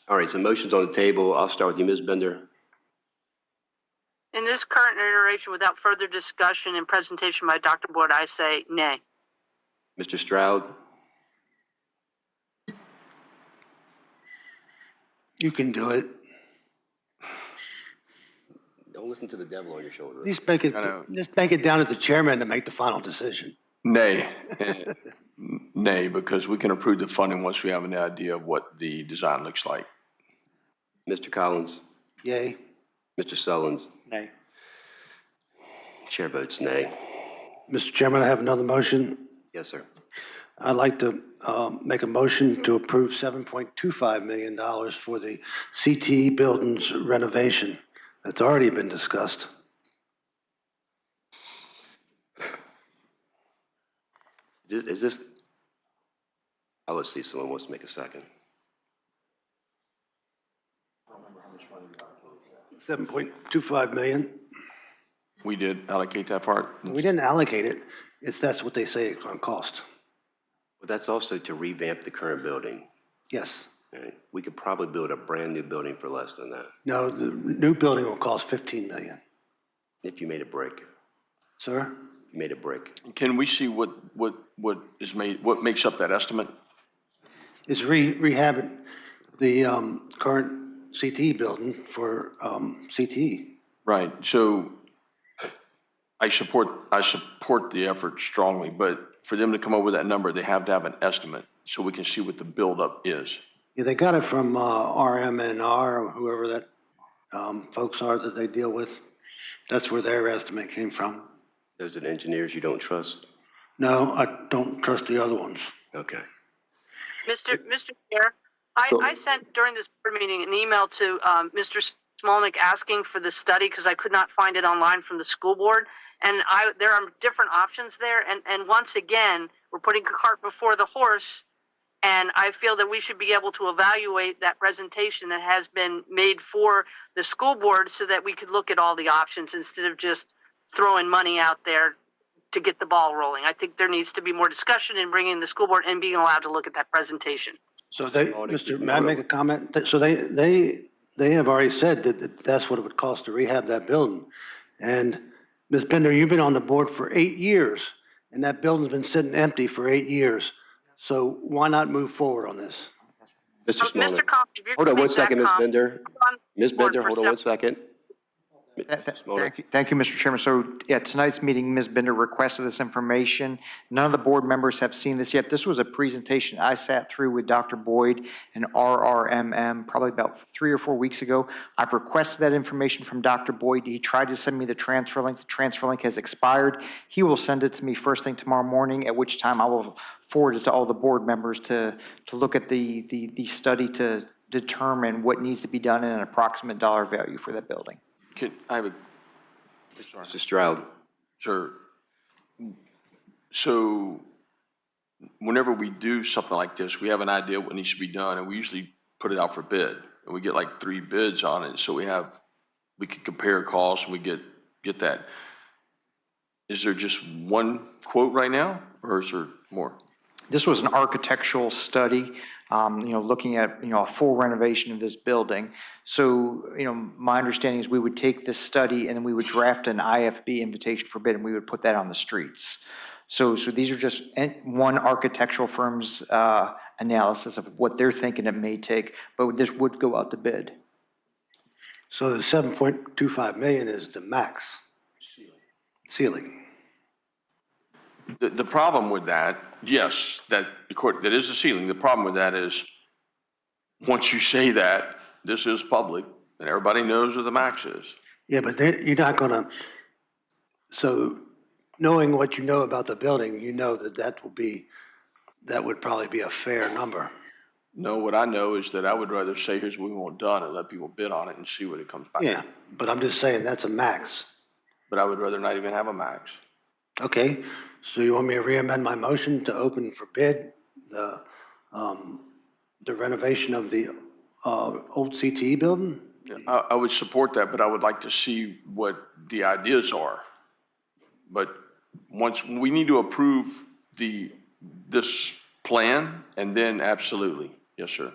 Speaker 1: All right, so motion's on the table. I'll start with you, Ms. Bender.
Speaker 2: In this current iteration, without further discussion and presentation by Dr. Boyd, I say nay.
Speaker 1: Mr. Stroud?
Speaker 8: You can do it.
Speaker 1: Don't listen to the devil on your shoulder.
Speaker 8: Just make it down to the chairman to make the final decision.
Speaker 7: Nay. Nay, because we can approve the funding once we have an idea of what the design looks like.
Speaker 1: Mr. Collins?
Speaker 8: Yay.
Speaker 1: Mr. Sullins?
Speaker 3: Nay.
Speaker 1: Chair votes nay.
Speaker 8: Mr. Chairman, I have another motion.
Speaker 1: Yes, sir.
Speaker 8: I'd like to make a motion to approve $7.25 million for the CTE buildings renovation. That's already been discussed.
Speaker 1: Is this, oh, let's see, someone wants to make a second.
Speaker 8: $7.25 million.
Speaker 7: We did allocate that part.
Speaker 8: We didn't allocate it. That's what they say it's going to cost.
Speaker 1: But that's also to revamp the current building.
Speaker 8: Yes.
Speaker 1: Right. We could probably build a brand new building for less than that.
Speaker 8: No, the new building will cost $15 million.
Speaker 1: If you made a brick.
Speaker 8: Sir?
Speaker 1: You made a brick.
Speaker 7: Can we see what makes up that estimate?
Speaker 8: It's rehabbing the current CTE building for CTE.
Speaker 7: Right. So I support the effort strongly, but for them to come up with that number, they have to have an estimate so we can see what the buildup is.
Speaker 8: Yeah, they got it from RM&R or whoever that folks are that they deal with. That's where their estimate came from.
Speaker 1: Those are the engineers you don't trust?
Speaker 8: No, I don't trust the other ones.
Speaker 1: Okay.
Speaker 2: Mr. Chair, I sent during this board meeting an email to Mr. Smolnik asking for the study because I could not find it online from the school board. And there are different options there. And once again, we're putting a cart before the horse. And I feel that we should be able to evaluate that presentation that has been made for the school board so that we could look at all the options instead of just throwing money out there to get the ball rolling. I think there needs to be more discussion in bringing the school board and being allowed to look at that presentation.
Speaker 8: So may I make a comment? So they have already said that that's what it would cost to rehab that building. And Ms. Bender, you've been on the board for 8 years, and that building's been sitting empty for 8 years. So why not move forward on this?
Speaker 1: Mr. Smolnik.
Speaker 2: Mr. Combs, if you're
Speaker 1: hold on one
Speaker 2: coming
Speaker 1: second,
Speaker 2: back
Speaker 1: Ms.
Speaker 2: on-
Speaker 1: Bender. Ms. Bender, hold on one second.
Speaker 11: Thank you, Mr. Chairman. So at tonight's meeting, Ms. Bender requested this information. None of the board members have seen this yet. This was a presentation I sat through with Dr. Boyd and RRMM probably about 3 or 4 weeks ago. I've requested that information from Dr. Boyd. He tried to send me the transfer link. The transfer link has expired. He will send it to me first thing tomorrow morning, at which time I will forward it to all the board members to look at the study to determine what needs to be done and an approximate dollar value for that building.
Speaker 7: I have a,
Speaker 1: Mr. Stroud.
Speaker 7: Sure. So whenever we do something like this, we have an idea what needs to be done, and we usually put it out for bid, and we get like 3 bids on it. So we can compare costs, and we get that. Is there just one quote right now, or is there more?
Speaker 11: This was an architectural study, looking at, a full renovation of this building. So, my understanding is we would take this study and then we would draft an IFB, invitation for bid, and we would put that on the streets. So these are just one architectural firm's analysis of what they're thinking it may take, but this would go out to bid.
Speaker 8: So the 7.25 million is the max ceiling.
Speaker 7: The problem with that, yes, that is the ceiling. The problem with that is, once you say that, this is public, and everybody knows what the max is.
Speaker 8: Yeah, but you're not gonna, so knowing what you know about the building, you know that would probably be a fair number.
Speaker 7: No, what I know is that I would rather say, here's what we want done, and let people bid on it and see what it comes back.
Speaker 8: Yeah, but I'm just saying that's a max.
Speaker 7: But I would rather not even have a max.
Speaker 8: Okay, so you want me to re-amend my motion to open for bid the renovation of the old CTE building?
Speaker 7: I would support that, but I would like to see what the ideas are. But we need to approve this plan, and then absolutely, yes, sir.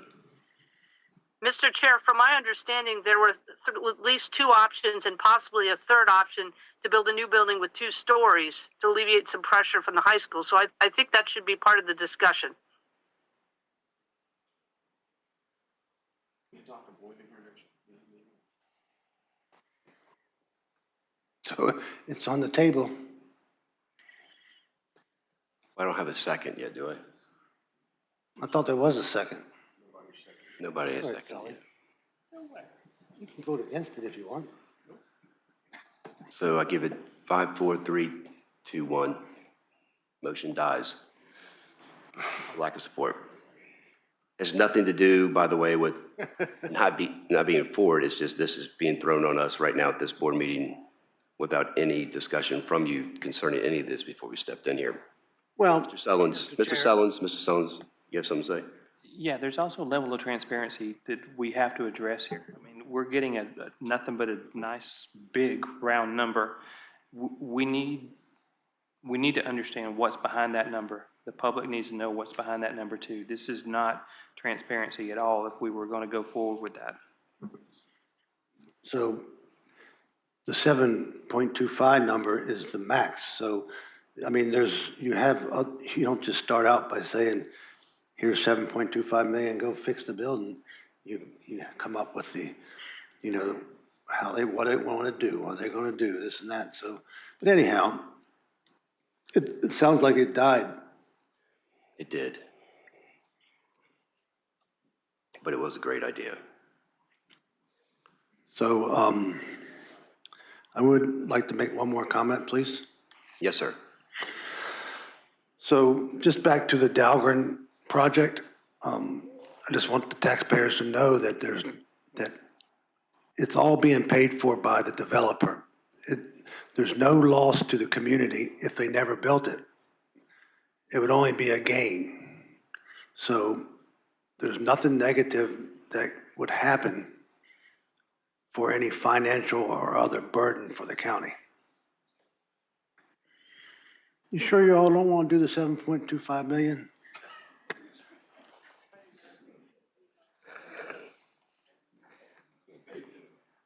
Speaker 2: Mr. Chair, from my understanding, there were at least two options and possibly a third option to build a new building with 2 stories to alleviate some pressure from the high school. So I think that should be part of the discussion.
Speaker 8: So it's on the table.
Speaker 1: I don't have a second yet, do I?
Speaker 8: I thought there was a second.
Speaker 1: Nobody has a second yet.
Speaker 8: You can vote against it if you want.
Speaker 1: So I give it 5, 4, 3, 2, 1. Motion dies. Lack of support. It's nothing to do, by the way, with not being for it. It's just this is being thrown on us right now at this board meeting without any discussion from you concerning any of this before we stepped in here.
Speaker 8: Well,
Speaker 1: Mr. Sellens, you have something to say?
Speaker 3: Yeah, there's also a level of transparency that we have to address here. I mean, we're getting a nothing but a nice, big, round number. We need to understand what's behind that number. The public needs to know what's behind that number too. This is not transparency at all if we were going to go forward with that.
Speaker 8: So the 7.25 number is the max. So, I mean, you don't just start out by saying, here's 7.25 million, go fix the building. You come up with what they want to do, are they going to do this and that. So, but anyhow, it sounds like it died.
Speaker 1: It did. But it was a great idea.
Speaker 8: So I would like to make one more comment, please.
Speaker 1: Yes, sir.
Speaker 8: So just back to the Dahlgren project, I just want the taxpayers to know that that it's all being paid for by the developer. There's no loss to the community if they never built it. It would only be a gain. So there's nothing negative that would happen for any financial or other burden for the county. You sure you all don't want to do the 7.25 million?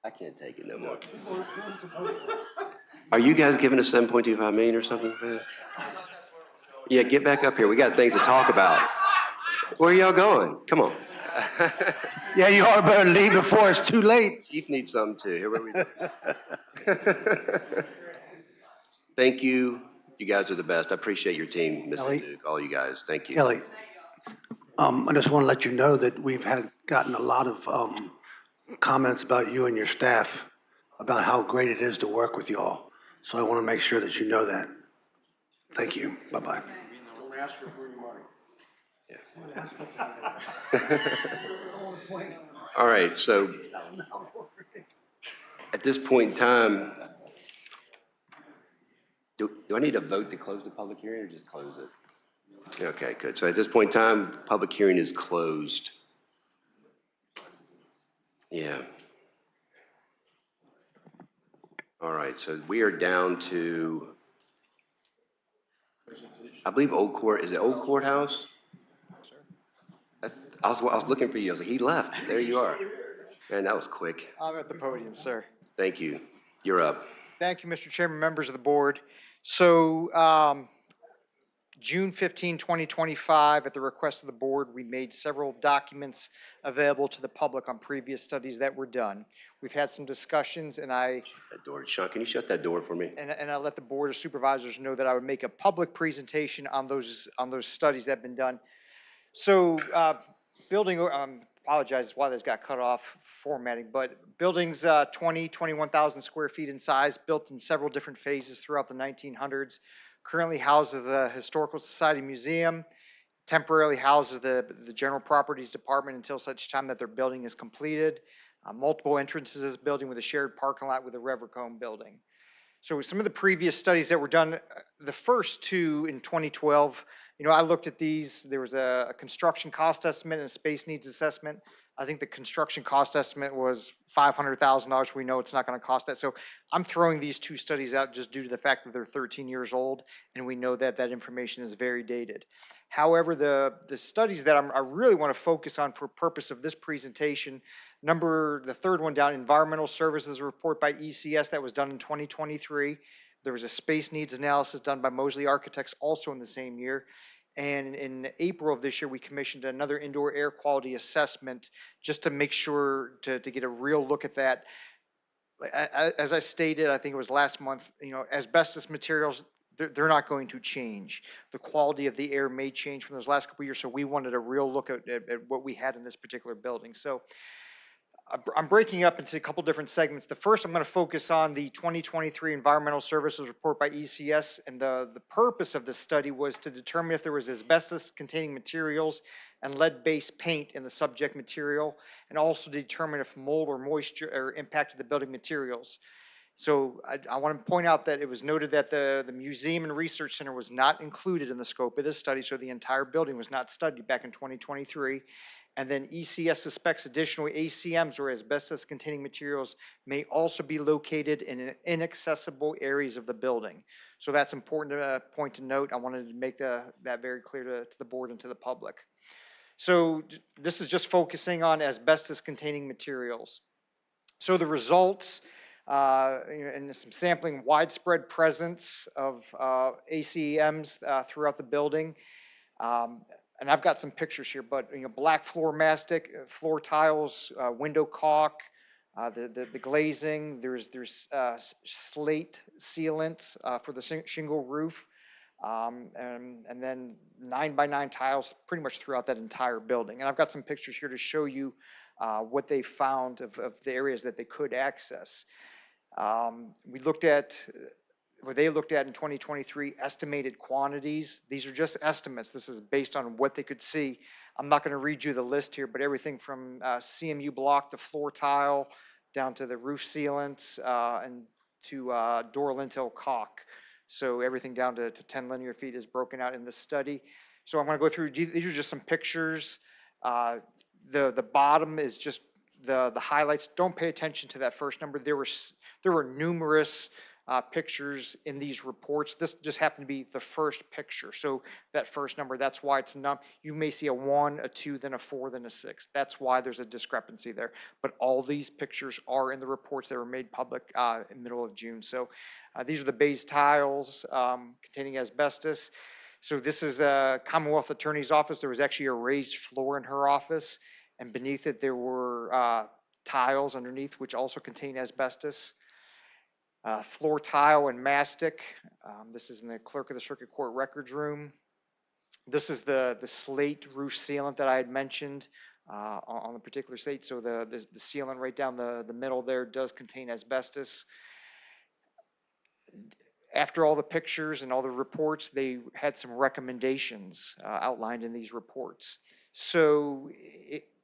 Speaker 1: I can't take it no more. Are you guys giving us 7.25 million or something for this? Yeah, get back up here. We got things to talk about. Where are y'all going? Come on.
Speaker 8: Yeah, you all better leave before it's too late.
Speaker 1: Chief needs something too. Here we go. Thank you. You guys are the best. I appreciate your team, Mr.
Speaker 8: Kelly.
Speaker 1: Duke, all you guys. Thank you.
Speaker 8: Kelly, I just want to let you know that we've gotten a lot of comments about you and your staff about how great it is to work with you all. So I want to make sure that you know that. Thank you. Bye-bye.
Speaker 7: Don't ask her for your money.
Speaker 1: All right, so at this point in time, do I need a vote to close the public hearing or just close it? Okay, good. So at this point in time, the public hearing is closed. Yeah. All right, so we are down to I believe Old Court, is it Old Courthouse? I was looking for you. I was like, he left. There you are. Man, that was quick.
Speaker 11: I'm at the podium, sir.
Speaker 1: Thank you. You're up.
Speaker 11: Thank you, Mr. Chairman, members of the board. So June 15, 2025, at the request of the board, we made several documents available to the public on previous studies that were done. We've had some discussions, and I
Speaker 1: That door, Sean, can you shut that door for me?
Speaker 11: and I let the board of supervisors know that I would make a public presentation on those studies that have been done. So building, apologize why this got cut off formatting, but buildings 21,000 square feet in size, built in several different phases throughout the 1900s. Currently houses the Historical Society Museum, temporarily houses the General Properties Department until such time that their building is completed. Multiple entrances to this building with a shared parking lot with a Revercombe building. So some of the previous studies that were done, the first two in 2012, I looked at these. There was a construction cost estimate and a space needs assessment. I think the construction cost estimate was $500,000. We know it's not going to cost that. So I'm throwing these two studies out just due to the fact that they're 13 years old, and we know that that information is very dated. However, the studies that I really want to focus on for purpose of this presentation, the third one down, Environmental Services Report by ECS that was done in 2023. There was a space needs analysis done by Mosley Architects also in the same year. And in April of this year, we commissioned another indoor air quality assessment just to make sure to get a real look at that. As I stated, I think it was last month, asbestos materials, they're not going to change. The quality of the air may change from those last couple of years, so we wanted a real look at what we had in this particular building. So I'm breaking up into a couple different segments. The first, I'm going to focus on the 2023 Environmental Services Report by ECS, and the purpose of this study was to determine if there was asbestos-containing materials and lead-based paint in the subject material, and also to determine if mold or moisture impacted the building materials. So I want to point out that it was noted that the Museum and Research Center was not included in the scope of this study, so the entire building was not studied back in 2023. And then ECS suspects additional ACMs or asbestos-containing materials may also be located in inaccessible areas of the building. So that's important point to note. I wanted to make that very clear to the board and to the public. So this is just focusing on asbestos-containing materials. So the results, and some sampling, widespread presence of ACMs throughout the building. And I've got some pictures here, but black floor mastic, floor tiles, window caulk, the glazing. There's slate sealant for the shingle roof, and then 9x9 tiles pretty much throughout that entire building. And I've got some pictures here to show you what they found of the areas that they could access. We looked at. What they looked at in 2023, estimated quantities. These are just estimates. This is based on what they could see. I'm not going to read you the list here, but everything from CMU block to floor tile, down to the roof sealants, and to door lintel caulk. So everything down to 10 linear feet is broken out in this study. So I'm going to go through, these are just some pictures. The bottom is just the highlights. Don't pay attention to that first number. There were numerous pictures in these reports. This just happened to be the first picture. So that first number, that's why it's not, you may see a 1, a 2, then a 4, then a 6. That's why there's a discrepancy there. But all these pictures are in the reports that were made public in the middle of June. So these are the base tiles containing asbestos. So this is a Commonwealth Attorney's office. There was actually a raised floor in her office, and beneath it there were tiles underneath which also contain asbestos. Floor tile and mastic. This is in the clerk of the circuit court records room. This is the slate roof sealant that I had mentioned on the particular slate. So the sealant right down the middle there does contain asbestos. After all the pictures and all the reports, they had some recommendations outlined in these reports. So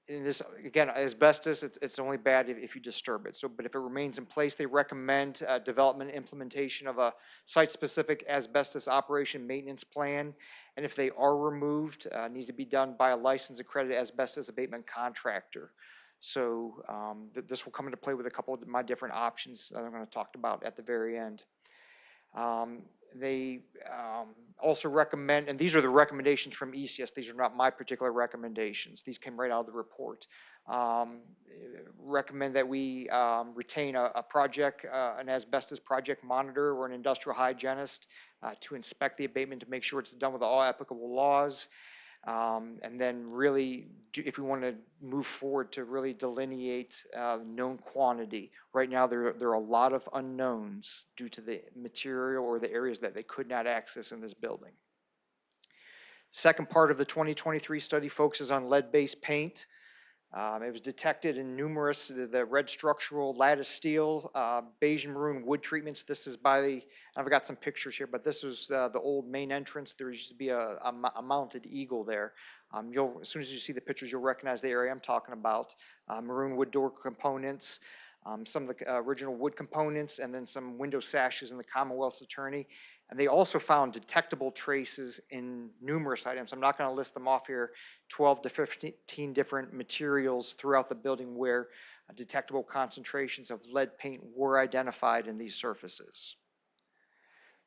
Speaker 11: in this, again, asbestos, it's only bad if you disturb it. So, but if it remains in place, they recommend development and implementation of a site-specific asbestos operation maintenance plan. And if they are removed, it needs to be done by a licensed accredited asbestos abatement contractor. So this will come into play with a couple of my different options that I'm going to talk about at the very end. They also recommend, and these are the recommendations from ECS. These are not my particular recommendations. These came right out of the report. Recommend that we retain a project, an asbestos project monitor or an industrial hygienist to inspect the abatement to make sure it's done with all applicable laws. And then really, if we want to move forward to really delineate known quantity. Right now, there are a lot of unknowns due to the material or the areas that they could not access in this building. Second part of the 2023 study focuses on lead-based paint. It was detected in numerous, the red structural lattice steels, beige and maroon wood treatments. This is by the, I've got some pictures here, but this was the old main entrance. There used to be a mounted eagle there. As soon as you see the pictures, you'll recognize the area I'm talking about. Maroon wood door components, some of the original wood components, and then some window sashes in the Commonwealth's attorney. And they also found detectable traces in numerous items. I'm not going to list them off here, 12 to 15 different materials throughout the building where detectable concentrations of lead paint were identified in these surfaces.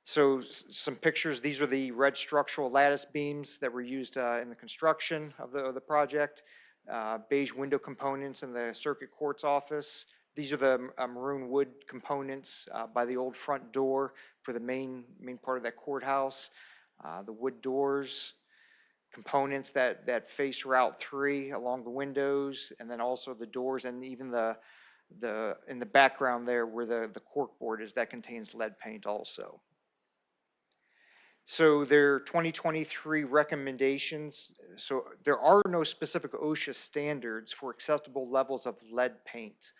Speaker 11: So some pictures, these are the red structural lattice beams that were used in the construction of the project, beige window components in the circuit court's office. These are the maroon wood components by the old front door for the main part of that courthouse. The wood doors, components that face Route 3 along the windows, and then also the doors and even in the background there where the cork board is, that contains lead paint also. So their 2023 recommendations, so there are no specific OSHA standards for acceptable levels of lead paint.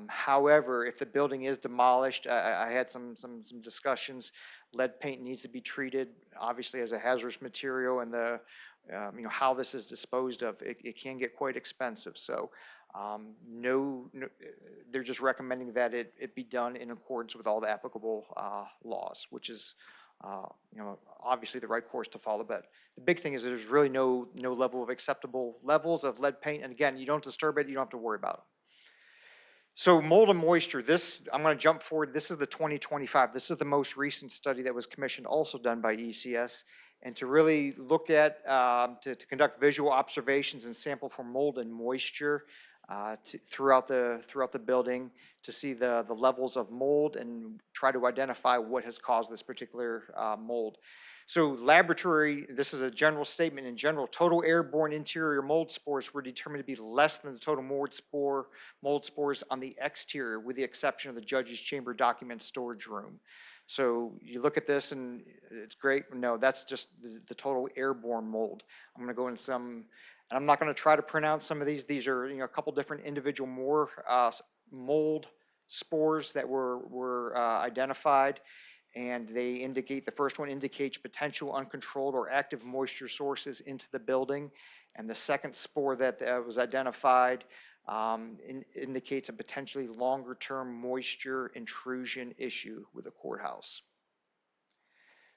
Speaker 11: However, if the building is demolished, I had some discussions. Lead paint needs to be treated obviously as a hazardous material, and the how this is disposed of, it can get quite expensive. So they're just recommending that it be done in accordance with all the applicable laws, which is obviously the right course to follow. But the big thing is there's really no level of acceptable levels of lead paint, and again, you don't disturb it, you don't have to worry about it. So mold and moisture, this, I'm going to jump forward. This is the 2025. This is the most recent study that was commissioned, also done by ECS, and to really look at, to conduct visual observations and sample for mold and moisture throughout the building to see the levels of mold and try to identify what has caused this particular mold. So laboratory, this is a general statement. In general, total airborne interior mold spores were determined to be less than the total mold spores on the exterior, with the exception of the judge's chamber document storage room. So you look at this and it's great. No, that's just the total airborne mold. I'm going to go into some, and I'm not going to try to pronounce some of these. These are a couple different individual mold spores that were identified. And they indicate, the first one indicates potential uncontrolled or active moisture sources into the building. And the second spore that was identified indicates a potentially longer term moisture intrusion issue with the courthouse.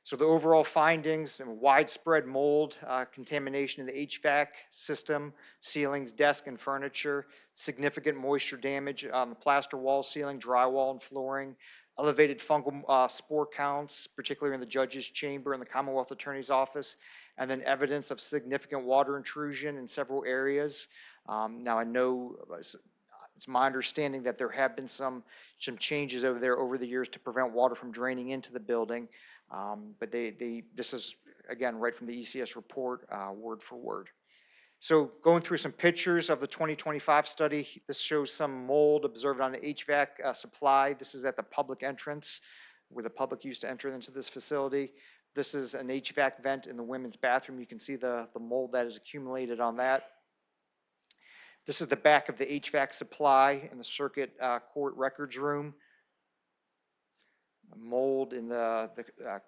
Speaker 11: So the overall findings, widespread mold contamination in the HVAC system, ceilings, desk, and furniture, significant moisture damage on the plaster wall, ceiling, drywall, and flooring, elevated fungal spore counts, particularly in the judge's chamber and the Commonwealth Attorney's office, and then evidence of significant water intrusion in several areas. Now I know it's my understanding that there have been some changes over there over the years to prevent water from draining into the building, but this is, again, right from the ECS report, word for word. So going through some pictures of the 2025 study, this shows some mold observed on the HVAC supply. This is at the public entrance where the public used to enter into this facility. This is an HVAC vent in the women's bathroom. You can see the mold that is accumulated on that. This is the back of the HVAC supply in the circuit court records room. Mold in the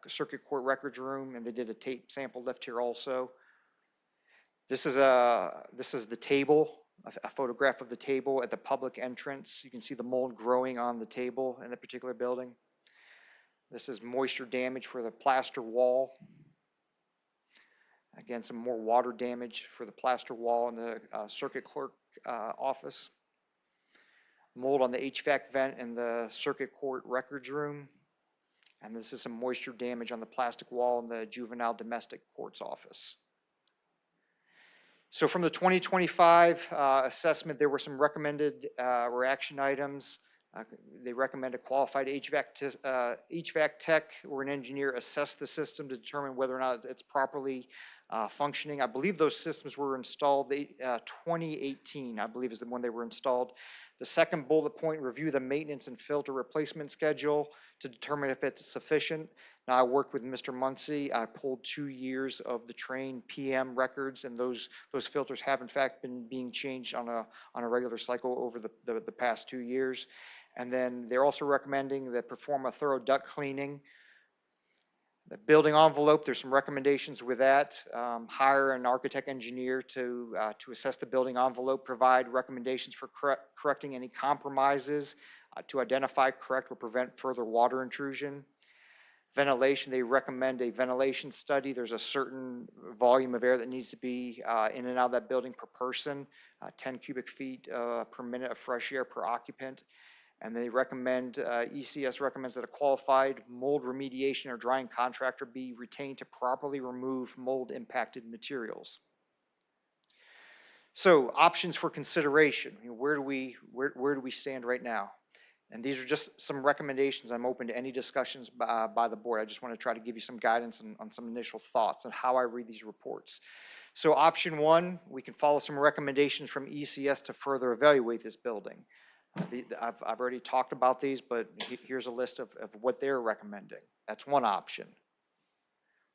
Speaker 11: circuit court records room, and they did a tape sample lift here also. This is the table, a photograph of the table at the public entrance. You can see the mold growing on the table in the particular building. This is moisture damage for the plaster wall. Again, some more water damage for the plaster wall in the circuit clerk office. Mold on the HVAC vent in the circuit court records room. And this is some moisture damage on the plastic wall in the juvenile domestic court's office. So from the 2025 assessment, there were some recommended or action items. They recommend a qualified HVAC tech or an engineer assess the system to determine whether or not it's properly functioning. I believe those systems were installed 2018, I believe is the one they were installed. The second bullet point, review the maintenance and filter replacement schedule to determine if it's sufficient. Now, I worked with Mr. Muncie. I pulled 2 years of the train PM records, and those filters have in fact been being changed on a regular cycle over the past 2 years. And then they're also recommending that perform a thorough duct cleaning. The building envelope, there's some recommendations with that. Hire an architect engineer to assess the building envelope, provide recommendations for correcting any compromises, to identify, correct, or prevent further water intrusion. Ventilation, they recommend a ventilation study. There's a certain volume of air that needs to be in and out of that building per person, 10 cubic feet per minute of fresh air per occupant. And they recommend, ECS recommends that a qualified mold remediation or drying contractor be retained to properly remove mold impacted materials. So options for consideration, where do we stand right now? And these are just some recommendations. I'm open to any discussions by the board. I just want to try to give you some guidance on some initial thoughts on how I read these reports. So option one, we can follow some recommendations from ECS to further evaluate this building. I've already talked about these, but here's a list of what they're recommending. That's one option.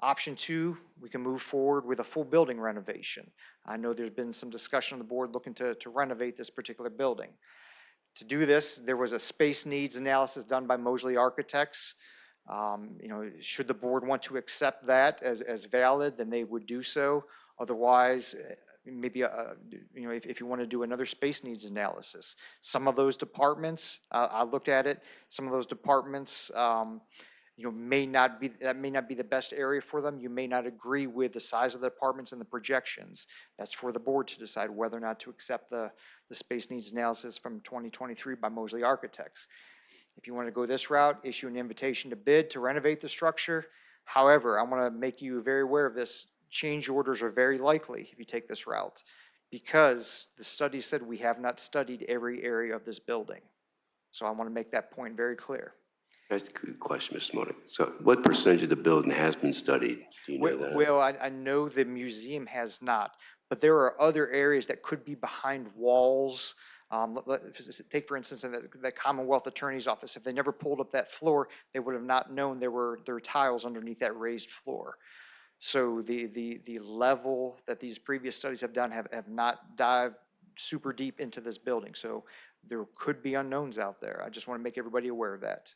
Speaker 11: Option two, we can move forward with a full building renovation. I know there's been some discussion on the board looking to renovate this particular building. To do this, there was a space needs analysis done by Mosley Architects. Should the board want to accept that as valid, then they would do so. Otherwise, maybe if you want to do another space needs analysis, some of those departments, I looked at it. Some of those departments, may not be the best area for them. You may not agree with the size of the departments and the projections. That's for the board to decide whether or not to accept the space needs analysis from 2023 by Mosley Architects. If you want to go this route, issue an invitation to bid to renovate the structure. However, I want to make you very aware of this. Change orders are very likely if you take this route, because the study said we have not studied every area of this building. So I want to make that point very clear.
Speaker 1: That's a good question, Mr. Modick. So what percentage of the building has been studied? Do you know that?
Speaker 11: Well, I know the museum has not, but there are other areas that could be behind walls. Take, for instance, in the Commonwealth Attorney's Office. If they never pulled up that floor, they would have not known there were tiles underneath that raised floor. So the level that these previous studies have done have not dived super deep into this building. So there could be unknowns out there. I just want to make everybody aware of that.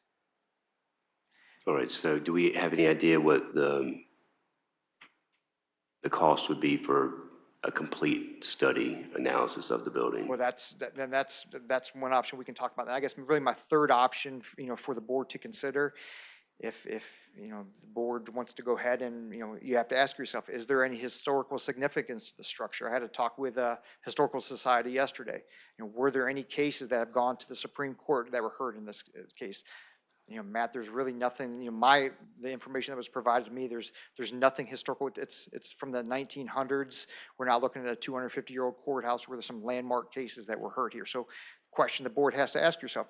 Speaker 1: All right, so do we have any idea what the cost would be for a complete study analysis of the building?
Speaker 11: Well, that's one option we can talk about. And I guess really my third option, for the board to consider, if the board wants to go ahead and you have to ask yourself, is there any historical significance to the structure? I had a talk with a historical society yesterday. Were there any cases that have gone to the Supreme Court that were heard in this case? Matt, there's really nothing, the information that was provided to me, there's nothing historical. It's from the 1900s. We're not looking at a 250-year-old courthouse where there's some landmark cases that were heard here. So question the board has to ask yourself,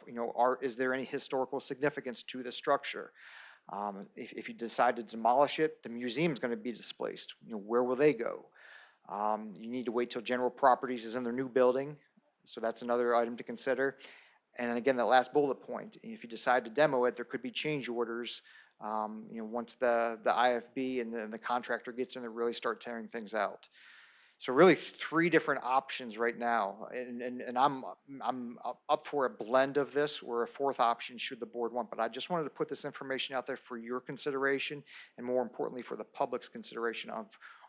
Speaker 11: is there any historical significance to the structure? If you decide to demolish it, the museum's going to be displaced. Where will they go? You need to wait till General Properties is in their new building. So that's another item to consider. And then again, that last bullet point, if you decide to demo it, there could be change orders, once the IFB and the contractor gets in to really start tearing things out. So really 3 different options right now. And I'm up for a blend of this or a 4th option should the board want. But I just wanted to put this information out there for your consideration and more importantly for the public's consideration of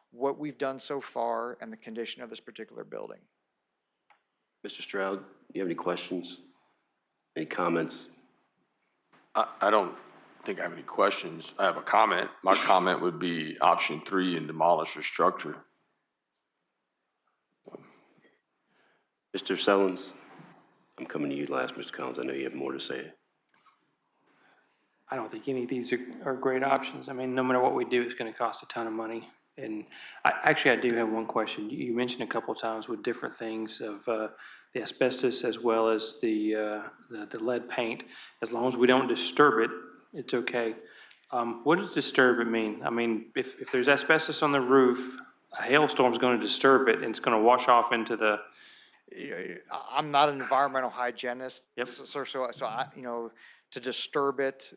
Speaker 11: what we've done so far and the condition of this particular building.
Speaker 1: Mr. Stroud, do you have any questions? Any comments?
Speaker 7: I don't think I have any questions. I have a comment. My comment would be option 3 and demolish the structure.
Speaker 1: Mr. Sellens, I'm coming to you last, Mr. Collins. I know you have more to say.
Speaker 3: I don't think any of these are great options. I mean, no matter what we do, it's going to cost a ton of money. And I do have one question. You mentioned a couple of times with different things of the asbestos as well as the lead paint. As long as we don't disturb it, it's okay. What does disturb it mean? I mean, if there's asbestos on the roof, a hailstorm's going to disturb it and it's going to wash off into the.
Speaker 11: I'm not an environmental hygienist.
Speaker 3: Yep.
Speaker 11: So I, to disturb it,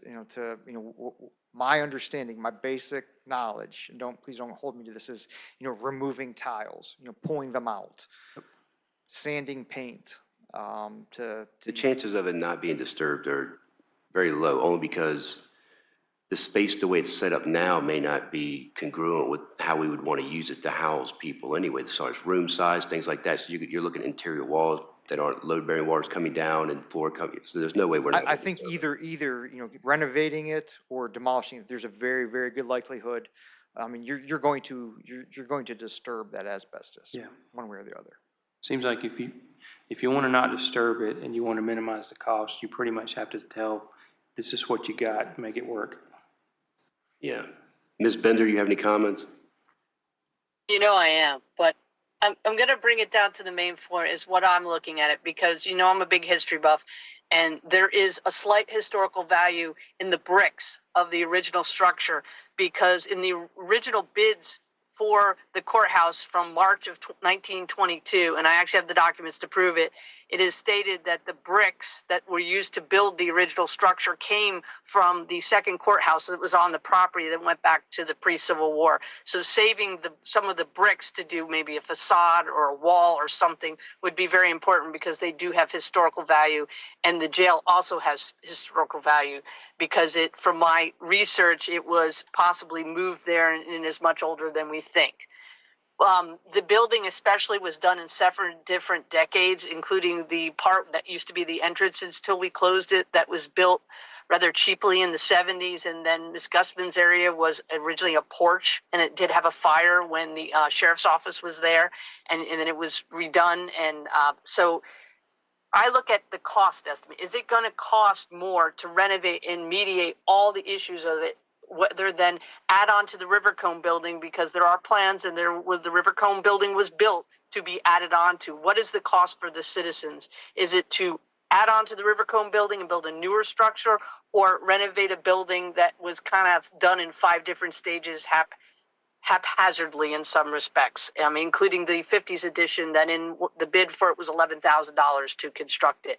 Speaker 11: my understanding, my basic knowledge, and please don't hold me to this, is, removing tiles, pulling them out, sanding paint,
Speaker 1: The chances of it not being disturbed are very low, only because the space, the way it's set up now, may not be congruent with how we would want to use it to house people anyway, as far as room size, things like that. So you're looking at interior walls that aren't load-bearing walls coming down and floor coming, so there's no way we're not.
Speaker 11: I think either, renovating it or demolishing it, there's a very, very good likelihood. I mean, you're going to disturb that asbestos.
Speaker 3: Yeah.
Speaker 11: One way or the other.
Speaker 3: Seems like if you want to not disturb it and you want to minimize the cost, you pretty much have to tell, this is what you got, make it work.
Speaker 1: Yeah. Ms. Bender, you have any comments?
Speaker 2: You know I am, but I'm going to bring it down to the main floor is what I'm looking at it, because I'm a big history buff, and there is a slight historical value in the bricks of the original structure, because in the original bids for the courthouse from March of 1922, and I actually have the documents to prove it, it is stated that the bricks that were used to build the original structure came from the second courthouse that was on the property that went back to the pre-Civil War. So saving some of the bricks to do maybe a facade or a wall or something would be very important, because they do have historical value, and the jail also has historical value, because from my research, it was possibly moved there and is much older than we think. The building especially was done in several different decades, including the part that used to be the entrance until we closed it, that was built rather cheaply in the 70s. And then Ms. Gusman's area was originally a porch, and it did have a fire when the sheriff's office was there, and then it was redone. And so I look at the cost estimate. Is it going to cost more to renovate and mediate all the issues of it, rather than add on to the Rivercombe building, because there are plans, and the Rivercombe building was built to be added on to? What is the cost for the citizens? Is it to add on to the Rivercombe building and build a newer structure, or renovate a building that was kind of done in 5 different stages haphazardly in some respects? I mean, including the 50s edition, that in the bid for it was $11,000 to construct it.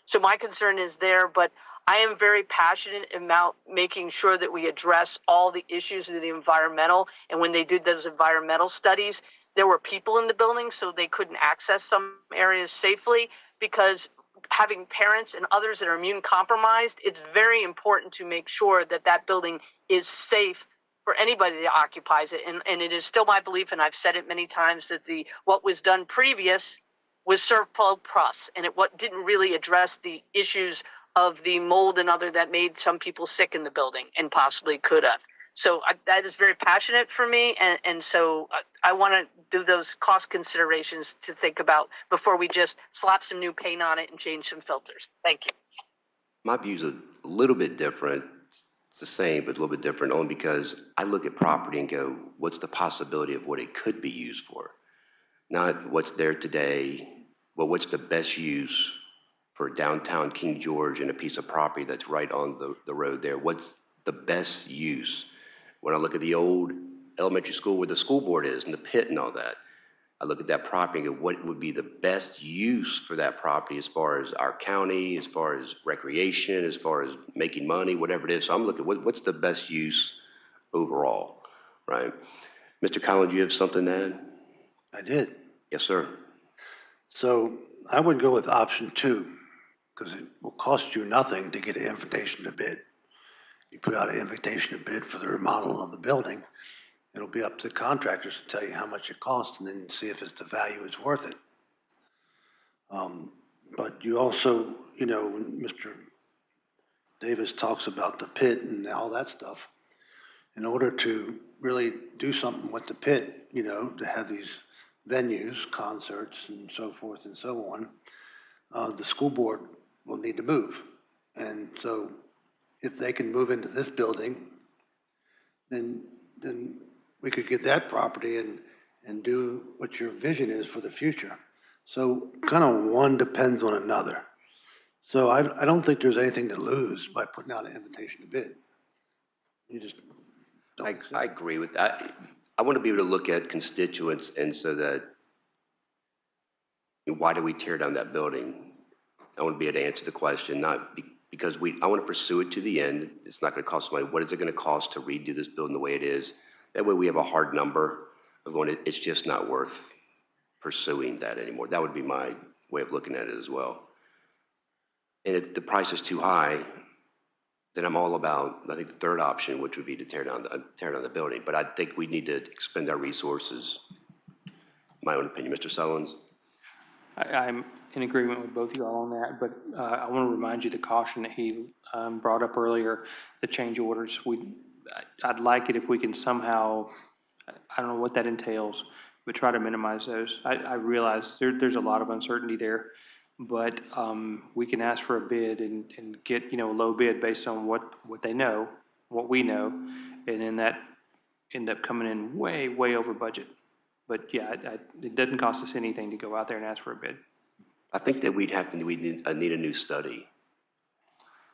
Speaker 2: So my concern is there, but I am very passionate about making sure that we address all the issues of the environmental. And when they did those environmental studies, there were people in the building, so they couldn't access some areas safely, because having parents and others that are immune compromised, it's very important to make sure that that building is safe for anybody that occupies it. And it is still my belief, and I've said it many times, that what was done previous was surplus, and it didn't really address the issues of the mold and other that made some people sick in the building, and possibly could have. So that is very passionate for me, and so I want to do those cost considerations to think about before we just slap some new paint on it and change some filters. Thank you.
Speaker 1: My view's a little bit different. It's the same, but a little bit different, only because I look at property and go, what's the possibility of what it could be used for? Not what's there today, but what's the best use for downtown King George and a piece of property that's right on the road there? What's the best use? When I look at the old elementary school where the school board is and the pit and all that, I look at that property and go, what would be the best use for that property as far as our county, as far as recreation, as far as making money, whatever it is. So I'm looking, what's the best use overall, right? Mr. Collins, you have something to add?
Speaker 8: I did.
Speaker 1: Yes, sir.
Speaker 8: So I would go with option 2, because it will cost you nothing to get an invitation to bid. You put out an invitation to bid for the remodel of the building. It'll be up to the contractors to tell you how much it costs, and then see if it's the value it's worth it. But you also, when Mr. Davis talks about the pit and all that stuff, in order to really do something with the pit, to have these venues, concerts, and so forth and so on, the school board will need to move. And so if they can move into this building, then we could get that property and do what your vision is for the future. So kind of one depends on another. So I don't think there's anything to lose by putting out an invitation to bid. You just don't.
Speaker 1: I agree with that. I want to be able to look at constituents and so that, why do we tear down that building? I want to be able to answer the question, not because I want to pursue it to the end. It's not going to cost money. What is it going to cost to redo this building the way it is? That way we have a hard number of going, it's just not worth pursuing that anymore. That would be my way of looking at it as well. And if the price is too high, then I'm all about, I think, the third option, which would be to tear down the building. But I think we need to expend our resources. My own opinion, Mr. Sullins.
Speaker 3: I'm in agreement with both of you all on that, but I want to remind you the caution that he brought up earlier, the change orders. I'd like it if we can somehow, I don't know what that entails, but try to minimize those. I realize there's a lot of uncertainty there, but we can ask for a bid and get, a low bid based on what they know, what we know, and then that end up coming in way, way over budget. But yeah, it doesn't cost us anything to go out there and ask for a bid.
Speaker 1: I think that we need a new study.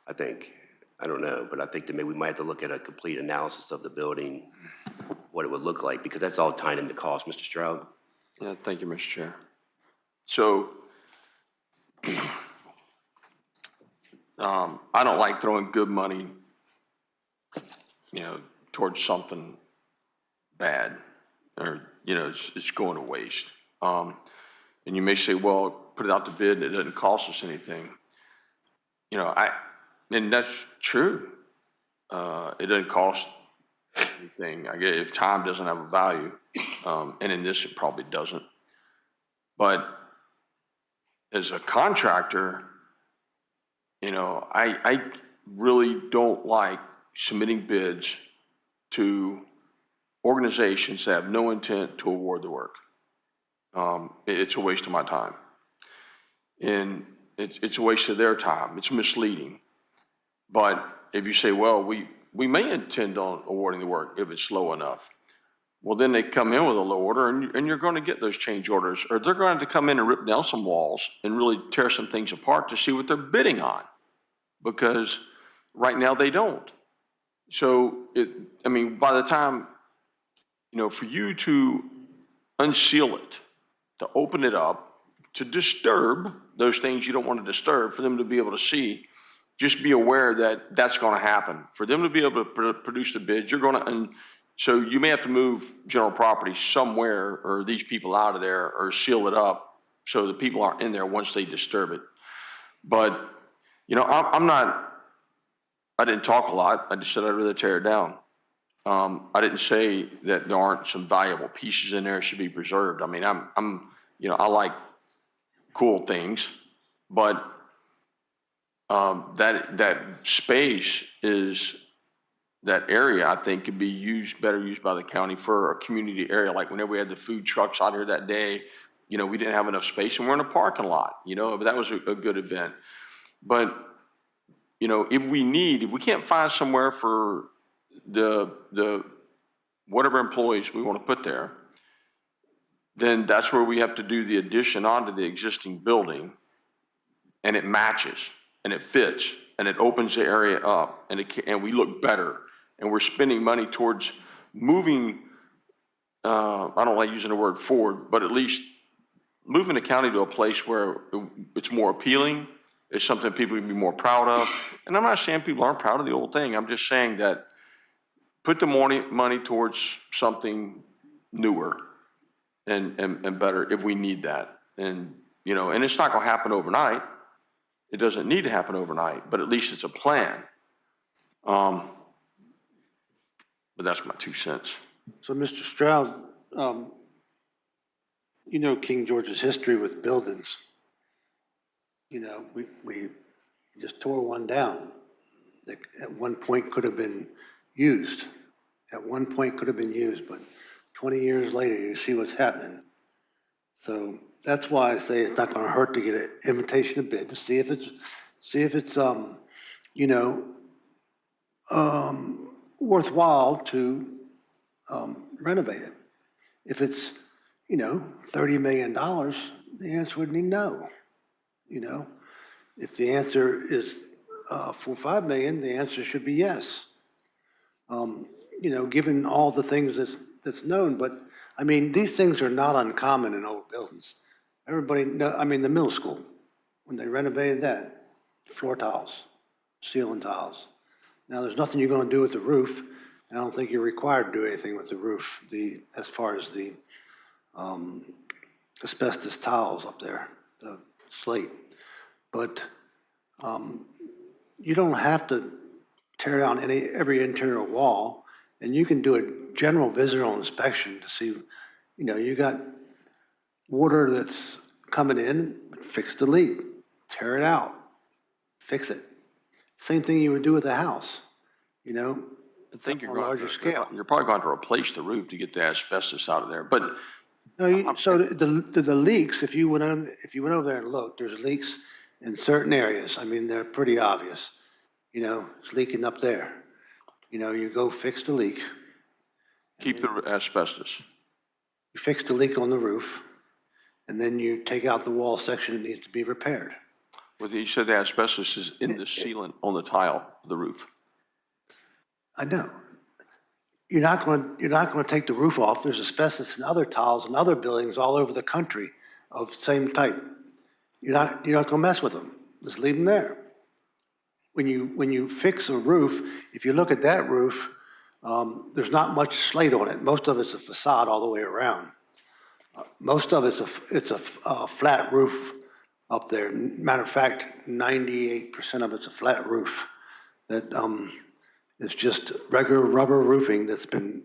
Speaker 1: I think. I don't know, but I think that maybe we might have to look at a complete analysis of the building, what it would look like, because that's all tying into cost. Mr. Stroud?
Speaker 7: Yeah, thank you, Mr. Chair. So, I don't like throwing good money, towards something bad, or, it's going to waste. And you may say, well, put it out to bid and it doesn't cost us anything. And that's true. It doesn't cost anything. I guess if time doesn't have a value, and in this it probably doesn't. But as a contractor, I really don't like submitting bids to organizations that have no intent to award the work. It's a waste of my time. And it's a waste of their time. It's misleading. But if you say, well, we may intend on awarding the work if it's low enough, well, then they come in with a low order and you're going to get those change orders, or they're going to come in and rip down some walls and really tear some things apart to see what they're bidding on, because right now they don't. So, by the time, for you to unseal it, to open it up, to disturb those things you don't want to disturb, for them to be able to see, just be aware that that's going to happen. For them to be able to produce the bids, so you may have to move general property somewhere, or these people out of there, or seal it up so the people aren't in there once they disturb it. But, I didn't talk a lot. I just said I'd rather tear it down. I didn't say that there aren't some valuable pieces in there that should be preserved. I like cool things, but that space that area, I think, could be better used by the county for a community area. Like whenever we had the food trucks out here that day, we didn't have enough space, and we're in a parking lot, but that was a good event. But, if we can't find somewhere for the whatever employees we want to put there, then that's where we have to do the addition onto the existing building, and it matches and it fits and it opens the area up, and we look better, and we're spending money towards moving. I don't like using the word forward, but at least moving the county to a place where it's more appealing. It's something people can be more proud of. And I'm not saying people aren't proud of the old thing. I'm just saying that put the money towards something newer and better if we need that. And, and it's not going to happen overnight. It doesn't need to happen overnight, but at least it's a plan. But that's my 2 cents.
Speaker 8: So, Mr. Stroud, King George's history with buildings. We just tore one down that at one point could have been used. At one point could have been used, but 20 years later, you see what's happening. So that's why I say it's not going to hurt to get an invitation to bid to see if it's worthwhile to renovate it. If it's, $30 million, the answer would be no. If the answer is for $5 million, the answer should be yes. Given all the things that's known, but I mean, these things are not uncommon in old buildings. Everybody know, I mean, the middle school, when they renovated that, floor tiles, ceiling tiles. Now, there's nothing you're going to do with the roof. I don't think you're required to do anything with the roof, as far as the asbestos tiles up there, the slate. But you don't have to tear down every interior wall, and you can do a general visual inspection to see, you got water that's coming in, fix the leak, tear it out, fix it. Same thing you would do with a house,
Speaker 7: I think
Speaker 8: on a larger scale.
Speaker 7: You're probably going to replace the roof to get the asbestos out of there, but.
Speaker 8: No, so the leaks, if you went over there and looked, there's leaks in certain areas. I mean, they're pretty obvious. It's leaking up there. You go fix the leak.
Speaker 7: Keep the asbestos.
Speaker 8: You fix the leak on the roof, and then you take out the wall section that needs to be repaired.
Speaker 7: Well, you said the asbestos is in the sealant on the tile of the roof.
Speaker 8: I know. You're not going to take the roof off. There's asbestos in other tiles and other buildings all over the country of same type. You're not going to mess with them. Just leave them there. When you fix a roof, if you look at that roof, there's not much slate on it. Most of it's a facade all the way around. Most of it's a flat roof up there. Matter of fact, 98% of it's a flat roof that it's just regular rubber roofing that's been,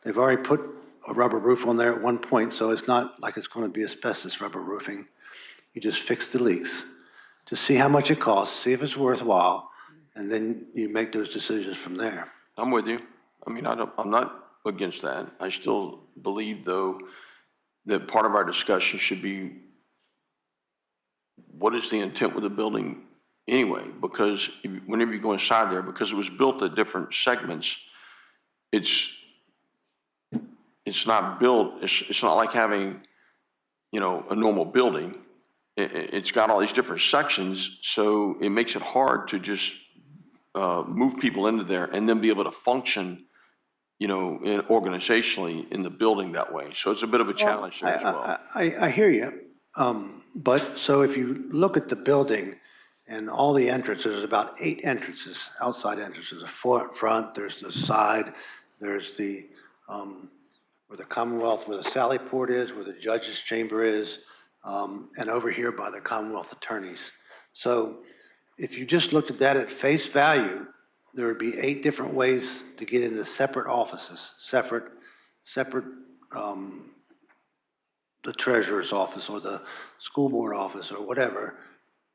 Speaker 8: they've already put a rubber roof on there at one point, so it's not like it's going to be asbestos rubber roofing. You just fix the leaks to see how much it costs, see if it's worthwhile, and then you make those decisions from there.
Speaker 7: I'm with you. I mean, I'm not against that. I still believe, though, that part of our discussion should be what is the intent with the building anyway? Because whenever you go inside there, because it was built at different segments, it's not built, it's not like having, a normal building. It's got all these different sections, so it makes it hard to just move people into there and then be able to function, organizationally in the building that way. So it's a bit of a challenge there as well.
Speaker 8: I hear you. But so if you look at the building and all the entrances, there's about 8 entrances, outside entrances, a front, there's the side, there's the, where the Commonwealth, where the Sally Port is, where the judge's chamber is, and over here by the Commonwealth attorneys. So if you just looked at that at face value, there would be 8 different ways to get into separate offices, separate, the treasurer's office or the school board office or whatever.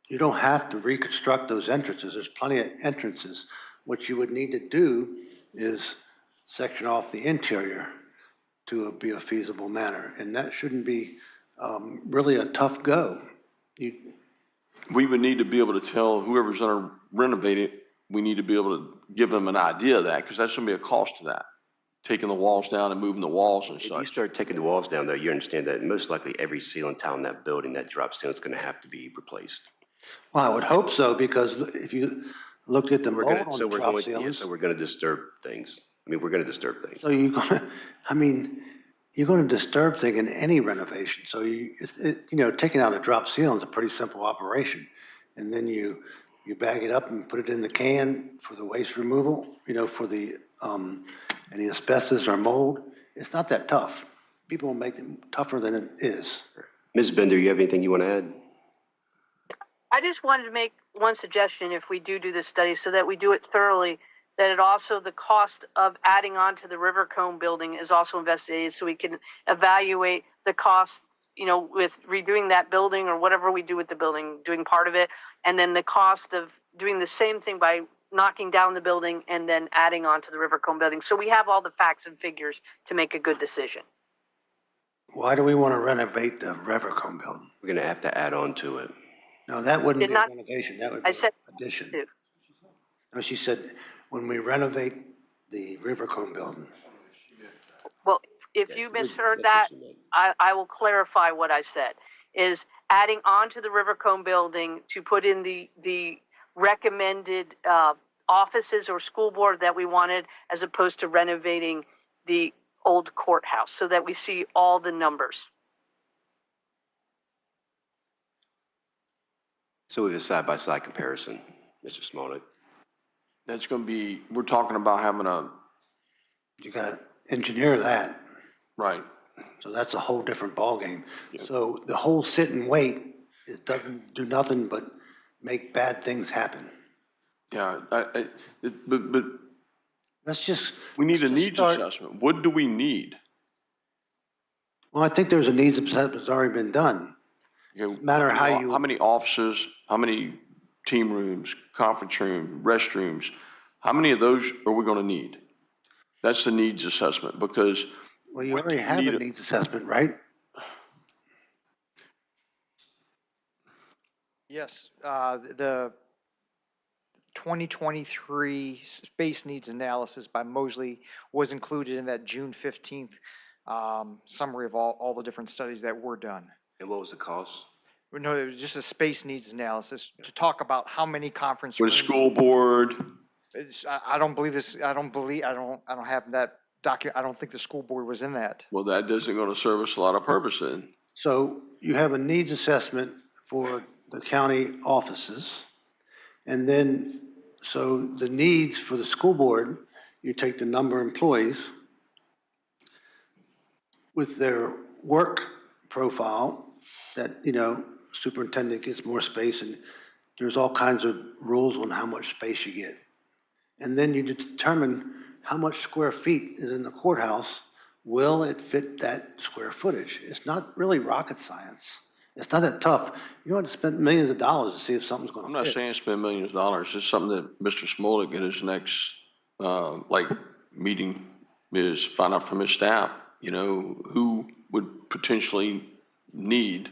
Speaker 8: You don't have to reconstruct those entrances. There's plenty of entrances. What you would need to do is section off the interior to be a feasible manner. And that shouldn't be really a tough go.
Speaker 7: We would need to be able to tell whoever's going to renovate it, we need to be able to give them an idea of that, because that's going to be a cost to that. Taking the walls down and moving the walls and such.
Speaker 1: If you start taking the walls down, though, you understand that most likely every ceiling tile in that building that drops down is going to have to be replaced.
Speaker 8: Well, I would hope so, because if you look at the mold on the drop ceilings.
Speaker 1: So we're going to disturb things. I mean, we're going to disturb things.
Speaker 8: So you're going to disturb things in any renovation. So taking out a drop ceiling is a pretty simple operation. And then you bag it up and put it in the can for the waste removal, for the, any asbestos or mold. It's not that tough. People make it tougher than it is.
Speaker 1: Ms. Bender, you have anything you want to add?
Speaker 2: I just wanted to make one suggestion if we do this study so that we do it thoroughly, that it also, the cost of adding on to the River Cone building is also investigated so we can evaluate the cost, with redoing that building or whatever we do with the building, doing part of it, and then the cost of doing the same thing by knocking down the building and then adding on to the River Cone building. So we have all the facts and figures to make a good decision.
Speaker 8: Why do we want to renovate the River Cone building?
Speaker 1: We're going to have to add on to it.
Speaker 8: No, that wouldn't be a renovation. That would be an addition. No, she said, when we renovate the Rivercomb building.
Speaker 2: Well, if you misheard that, I will clarify what I said, is adding on to the Rivercomb building to put in the recommended offices or school board that we wanted, as opposed to renovating the old courthouse, so that we see all the numbers.
Speaker 1: So we have a side-by-side comparison, Mr. Smolnick.
Speaker 7: That's going to be, we're talking about having a,
Speaker 8: You got to engineer that.
Speaker 7: right.
Speaker 8: So that's a whole different ballgame. So the whole sit and wait, it doesn't do nothing but make bad things happen.
Speaker 7: Yeah, but
Speaker 8: Let's just.
Speaker 7: we need a
Speaker 8: let's just
Speaker 7: needs
Speaker 8: start-
Speaker 7: assessment. What do we need?
Speaker 8: Well, I think there's a needs assessment that's already been done.
Speaker 7: Okay,
Speaker 8: matter how you-
Speaker 7: How many offices, how many team rooms, conference room, restrooms, how many of those are we going to need? That's the needs assessment, because.
Speaker 8: Well, you already have a needs assessment, right?
Speaker 11: Yes, the 2023 space needs analysis by Mosley was included in that June 15th summary of all the different studies that were done.
Speaker 1: And what was the cost?
Speaker 11: No, it was just a space needs analysis to talk about how many conference
Speaker 7: With a
Speaker 11: rooms.
Speaker 7: school board,
Speaker 11: I don't believe this, I don't have that document, I don't think the school board was in that.
Speaker 7: well, that isn't going to serve us a lot of purpose then.
Speaker 8: So you have a needs assessment for the county offices. And then, so the needs for the school board, you take the number of employees with their work profile that, superintendent gets more space, and there's all kinds of rules on how much space you get. And then you determine how much square feet is in the courthouse. Will it fit that square footage? It's not really rocket science. It's not that tough. You don't have to spend millions of dollars to see if something's going
Speaker 7: I'm
Speaker 8: to
Speaker 7: not
Speaker 8: fit.
Speaker 7: saying spend millions of dollars. It's something that Mr. Smolek in his next, meeting is find out from his staff, who would potentially need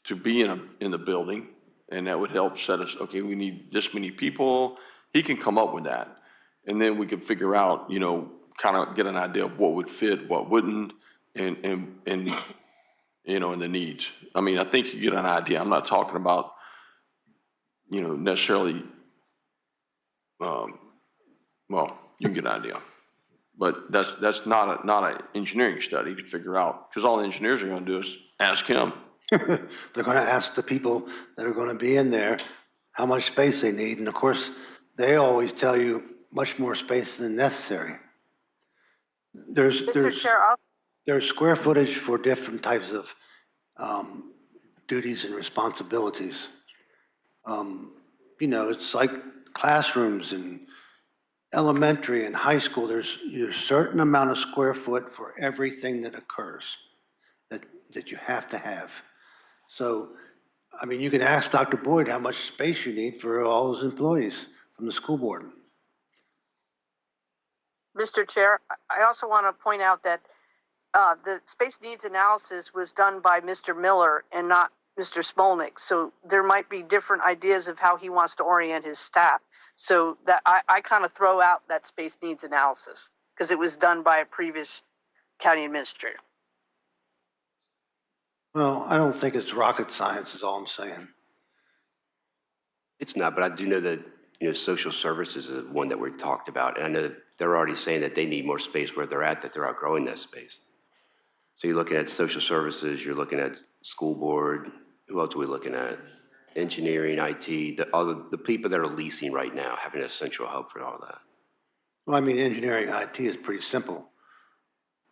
Speaker 7: to be in the building. And that would help set us, okay, we need this many people. He can come up with that. And then we could figure out, kind of get an idea of what would fit, what wouldn't, and the needs. I mean, I think you get an idea. I'm not talking about, necessarily, well, you can get an idea. But that's not an engineering study to figure out, because all the engineers are going to do is ask him.
Speaker 8: They're going to ask the people that are going to be in there how much space they need. And of course, they always tell you much more space than necessary. There's square footage for different types of duties and responsibilities. It's like classrooms and elementary and high school. There's a certain amount of square foot for everything that occurs that you have to have. So, I mean, you can ask Dr. Boyd how much space you need for all his employees from the school board.
Speaker 2: Mr. Chair, I also want to point out that the space needs analysis was done by Mr. Miller and not Mr. Smolnick. So there might be different ideas of how he wants to orient his staff. So that I kind of throw out that space needs analysis because it was done by a previous county administrator.
Speaker 8: Well, I don't think it's rocket science is all I'm saying.
Speaker 1: It's not, but I do know that, social services is one that we talked about. And I know that they're already saying that they need more space where they're at, that they're outgrowing that space. So you're looking at social services, you're looking at school board. Who else are we looking at? Engineering, IT, the people that are leasing right now, having a central hub for all that.
Speaker 8: Well, I mean, engineering IT is pretty simple.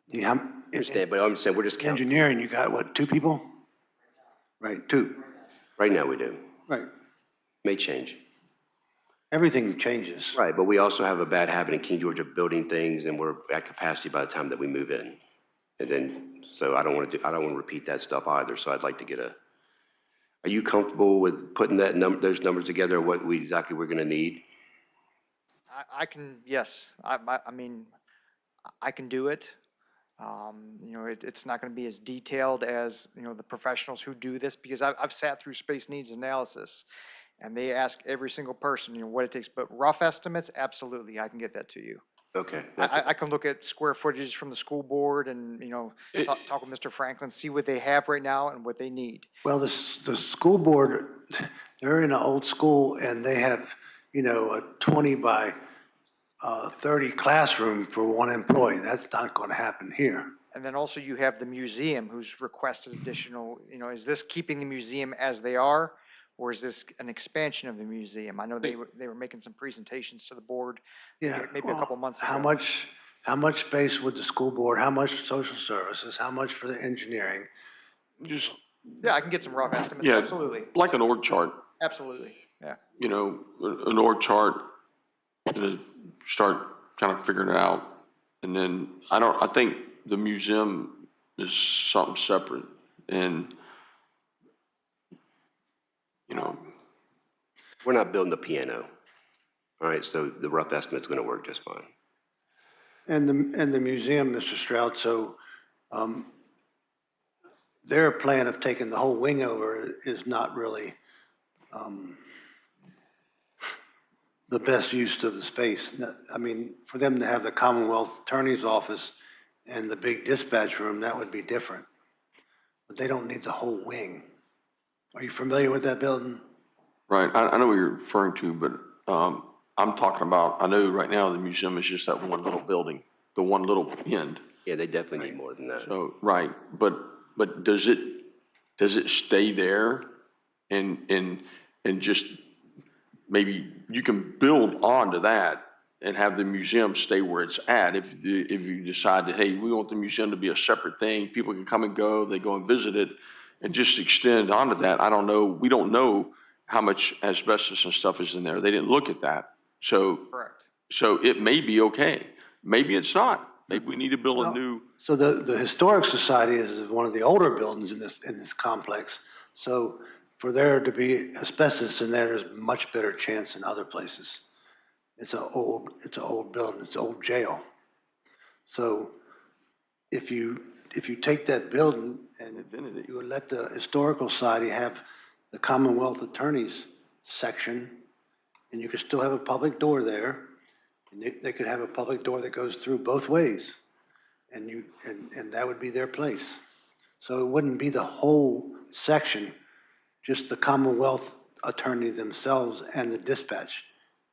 Speaker 8: You have,
Speaker 1: I understand, but I'm saying we're just counting.
Speaker 8: engineering, you got what, 2 people? Right, 2.
Speaker 1: Right now we do.
Speaker 8: Right.
Speaker 1: May change.
Speaker 8: Everything changes.
Speaker 1: Right, but we also have a bad habit in King George of building things, and we're at capacity by the time that we move in. And then, so I don't want to repeat that stuff either. So I'd like to get are you comfortable with putting those numbers together, what exactly we're going to need?
Speaker 11: I can, yes, I mean, I can do it. It's not going to be as detailed as, the professionals who do this, because I've sat through space needs analysis, and they ask every single person, what it takes, but rough estimates, absolutely, I can get that to you.
Speaker 1: Okay.
Speaker 11: I can look at square footage from the school board and, talk with Mr. Franklin, see what they have right now and what they need.
Speaker 8: Well, the school board, they're in an old school and they have, a 20 by 30 classroom for one employee. That's not going to happen here.
Speaker 11: And then also you have the museum who's requested additional, is this keeping the museum as they are? Or is this an expansion of the museum? I know they were making some presentations to the board,
Speaker 8: Yeah.
Speaker 11: maybe a
Speaker 8: well,
Speaker 11: couple months ago.
Speaker 8: How much space would the school board, how much social services, how much for the engineering?
Speaker 7: Just,
Speaker 11: Yeah, I can get some rough estimates,
Speaker 7: yeah,
Speaker 11: absolutely,
Speaker 7: like an org chart,
Speaker 11: absolutely, yeah.
Speaker 7: an org chart, start kind of figuring it out. And then I think the museum is something separate and,
Speaker 1: We're not building a piano. All right, so the rough estimate's going to work just fine.
Speaker 8: And the museum, Mr. Stroud, so their plan of taking the whole wing over is not really the best use of the space. I mean, for them to have the Commonwealth Attorney's Office and the big dispatch room, that would be different. But they don't need the whole wing. Are you familiar with that building?
Speaker 7: right, I know what you're referring to, but I'm talking about, I know right now the museum is just that one little building, the one little end.
Speaker 1: Yeah, they definitely need more than that.
Speaker 7: So, right, but does it stay there and just maybe you can build onto that and have the museum stay where it's at if you decide that, hey, we want the museum to be a separate thing, people can come and go, they go and visit it and just extend onto that. I don't know, we don't know how much asbestos and stuff is in there. They didn't look at that. So,
Speaker 11: Correct.
Speaker 7: so it may be okay. Maybe it's not. Maybe we need to build a new.
Speaker 8: So the Historic Society is one of the older buildings in this complex. So for there to be asbestos in there is much better chance than other places. It's an old building, it's an old jail. So if you take that building and you would let the Historical Society have the Commonwealth Attorney's section, and you could still have a public door there, and they could have a public door that goes through both ways, and that would be their place. So it wouldn't be the whole section, just the Commonwealth Attorney themselves and the dispatch,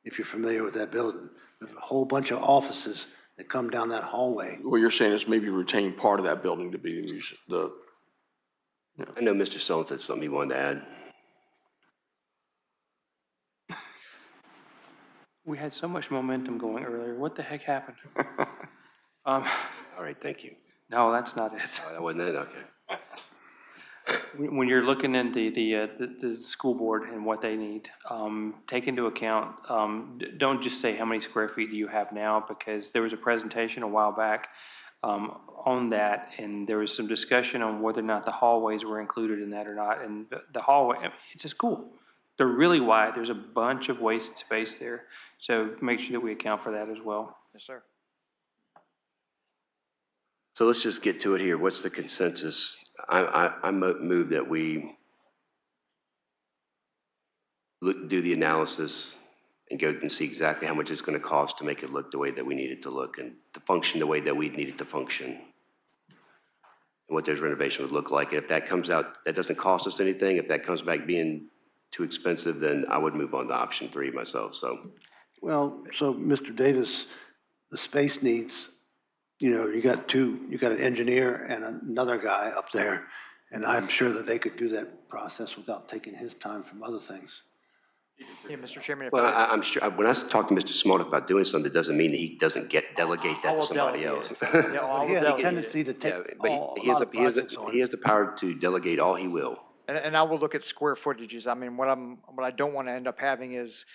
Speaker 8: if you're familiar with that building. There's a whole bunch of offices that come down that hallway.
Speaker 7: What you're saying is maybe retain part of that building to be the museum.
Speaker 1: I know Mr. Sullivan said something he wanted to add.
Speaker 3: We had so much momentum going earlier. What the heck happened?
Speaker 1: All right, thank you.
Speaker 3: No, that's not it.
Speaker 1: Oh, that wasn't it? Okay.
Speaker 3: When you're looking at the school board and what they need, take into account, don't just say how many square feet do you have now, because there was a presentation a while back on that, and there was some discussion on whether or not the hallways were included in that or not. And the hallway, it's a school. They're really wide. There's a bunch of wasted space there. So make sure that we account for that as well.
Speaker 11: Yes, sir.
Speaker 1: So let's just get to it here. What's the consensus? I move that we do the analysis and go and see exactly how much it's going to cost to make it look the way that we need it to look and to function the way that we need it to function. And what those renovations would look like. And if that comes out, that doesn't cost us anything. If that comes back being too expensive, then I would move on to option 3 myself, so.
Speaker 8: Well, so Mr. Davis, the space needs, you got an engineer and another guy up there, and I'm sure that they could do that process without taking his time from other things.
Speaker 11: Yeah, Mr. Chairman.
Speaker 1: Well, I'm sure, when I talk to Mr. Smolik about doing something, it doesn't mean that he doesn't delegate that to somebody else.
Speaker 8: He has a tendency to take
Speaker 1: He has the power to delegate all he will.
Speaker 11: And I will look at square footages. I mean, what I don't want to end up having is,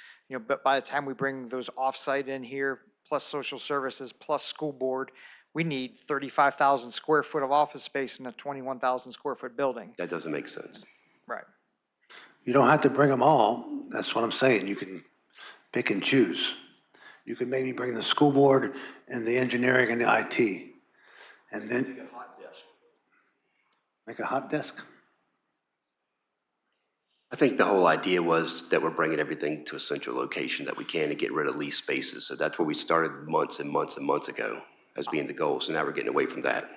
Speaker 11: but by the time we bring those offsite in here, plus social services, plus school board, we need 35,000 square foot of office space in a 21,000 square foot building.
Speaker 1: That doesn't make sense.
Speaker 11: Right.
Speaker 8: You don't have to bring them all. That's what I'm saying. You can pick and choose. You could maybe bring the school board and the engineering and the IT. And then make a hot desk.
Speaker 1: I think the whole idea was that we're bringing everything to a central location that we can and get rid of lease spaces. So that's where we started months and months and months ago as being the goal. So now we're getting away from that.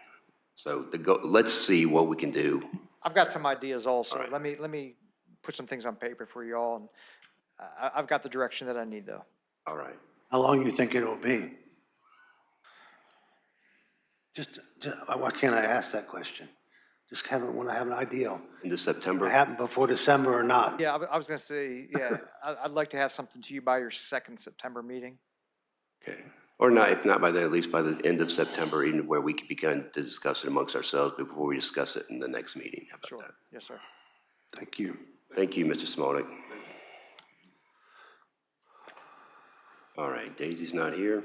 Speaker 1: So let's see what we can do.
Speaker 11: I've got some ideas also.
Speaker 1: All right.
Speaker 11: Let me put some things on paper for you all. And I've got the direction that I need though.
Speaker 1: All right.
Speaker 8: How long you think it'll be? Just why can't I ask that question? Just want to have an idea.
Speaker 1: Into September?
Speaker 8: Will it happen before December or not?
Speaker 11: Yeah, I was going to say, yeah, I'd like to have something to you by your second September meeting.
Speaker 1: Okay. Or not, if not by then, at least by the end of September, even where we could begin to discuss it amongst ourselves before we discuss it in the next meeting. How about that?
Speaker 11: Yes, sir.
Speaker 8: Thank you.
Speaker 1: Thank you, Mr. Smolnick. All right, Daisy's not here.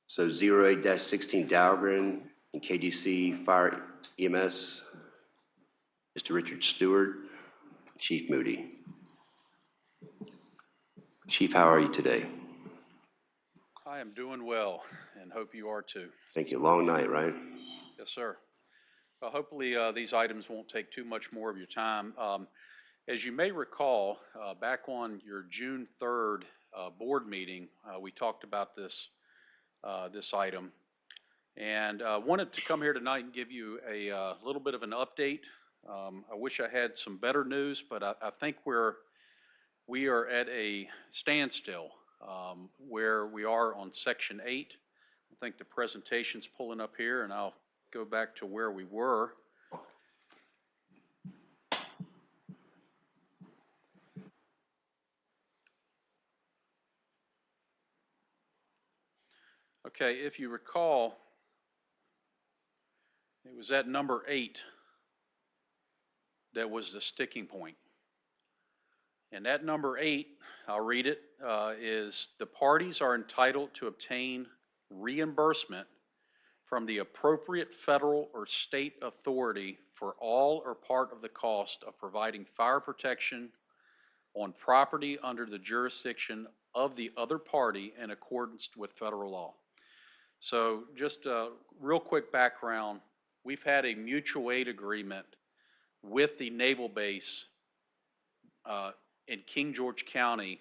Speaker 1: So 08-16 Dahlgren and KDC Fire EMS, Mr. Richard Stewart, Chief Moody. Chief, how are you today?
Speaker 21: I am doing well and hope you are too.
Speaker 1: Thank you. Long night, right?
Speaker 21: Yes, sir. Well, hopefully these items won't take too much more of your time. As you may recall, back on your June 3rd board meeting, we talked about this item, and wanted to come here tonight and give you a little bit of an update. I wish I had some better news, but I think we are at a standstill where we are on Section 8. I think the presentation's pulling up here, and I'll go back to where we were. Okay, if you recall, it was at number 8 that was the sticking point. And that number 8, I'll read it, is the parties are entitled to obtain reimbursement from the appropriate federal or state authority for all or part of the cost of providing fire protection on property under the jurisdiction of the other party in accordance with federal law. So just a real quick background, we've had a mutual aid agreement with the naval base in King George County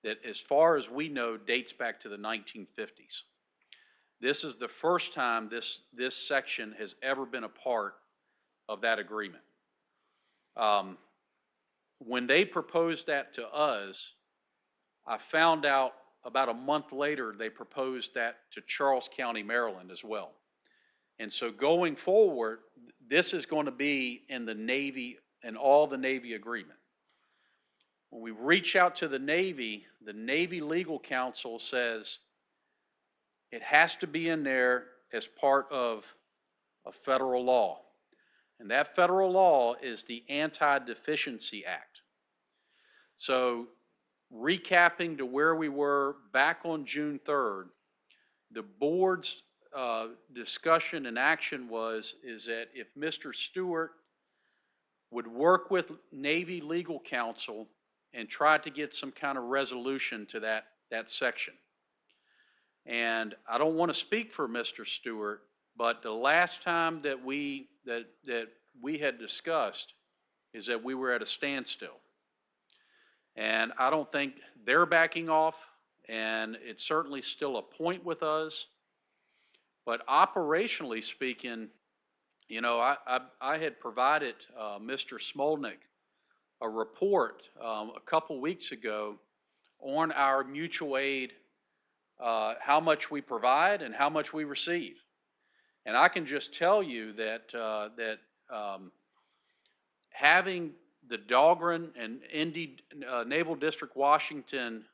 Speaker 21: that, as far as we know, dates back to the 1950s. This is the first time this section has ever been a part of that agreement. When they proposed that to us, I found out about a month later they proposed that to Charles County, Maryland as well. And so going forward, this is going to be in the Navy and all the Navy agreement. When we reach out to the Navy Legal Counsel says it has to be in there as part of a federal law. And that federal law is the Anti-Deficiency Act. So recapping to where we were back on June 3rd, the board's discussion and action is that if Mr. Stewart would work with Navy Legal Counsel and try to get some kind of resolution to that section. And I don't want to speak for Mr. Stewart, but the last time that we had discussed is that we were at a standstill. And I don't think they're backing off, and it's certainly still a point with us. But operationally speaking, you know, I had provided Mr. Smolnick a report a couple weeks ago on our mutual aid, how much we provide and how much we receive. And I can just tell you that having the Dahlgren and Indy Naval District Washington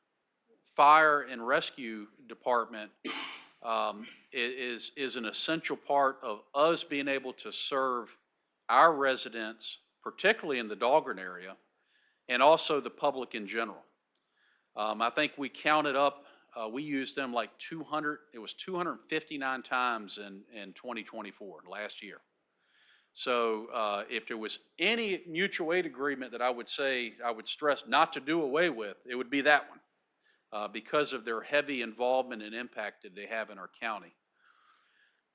Speaker 21: Fire and Rescue Department is an essential part of us being able to serve our residents, particularly in the Dahlgren area, and also the public in general. I think we counted up, we used them like 259 times in 2024, last year. So if there was any mutual aid agreement that I would stress not to do away with, it would be that one, because of their heavy involvement and impact that they have in our county.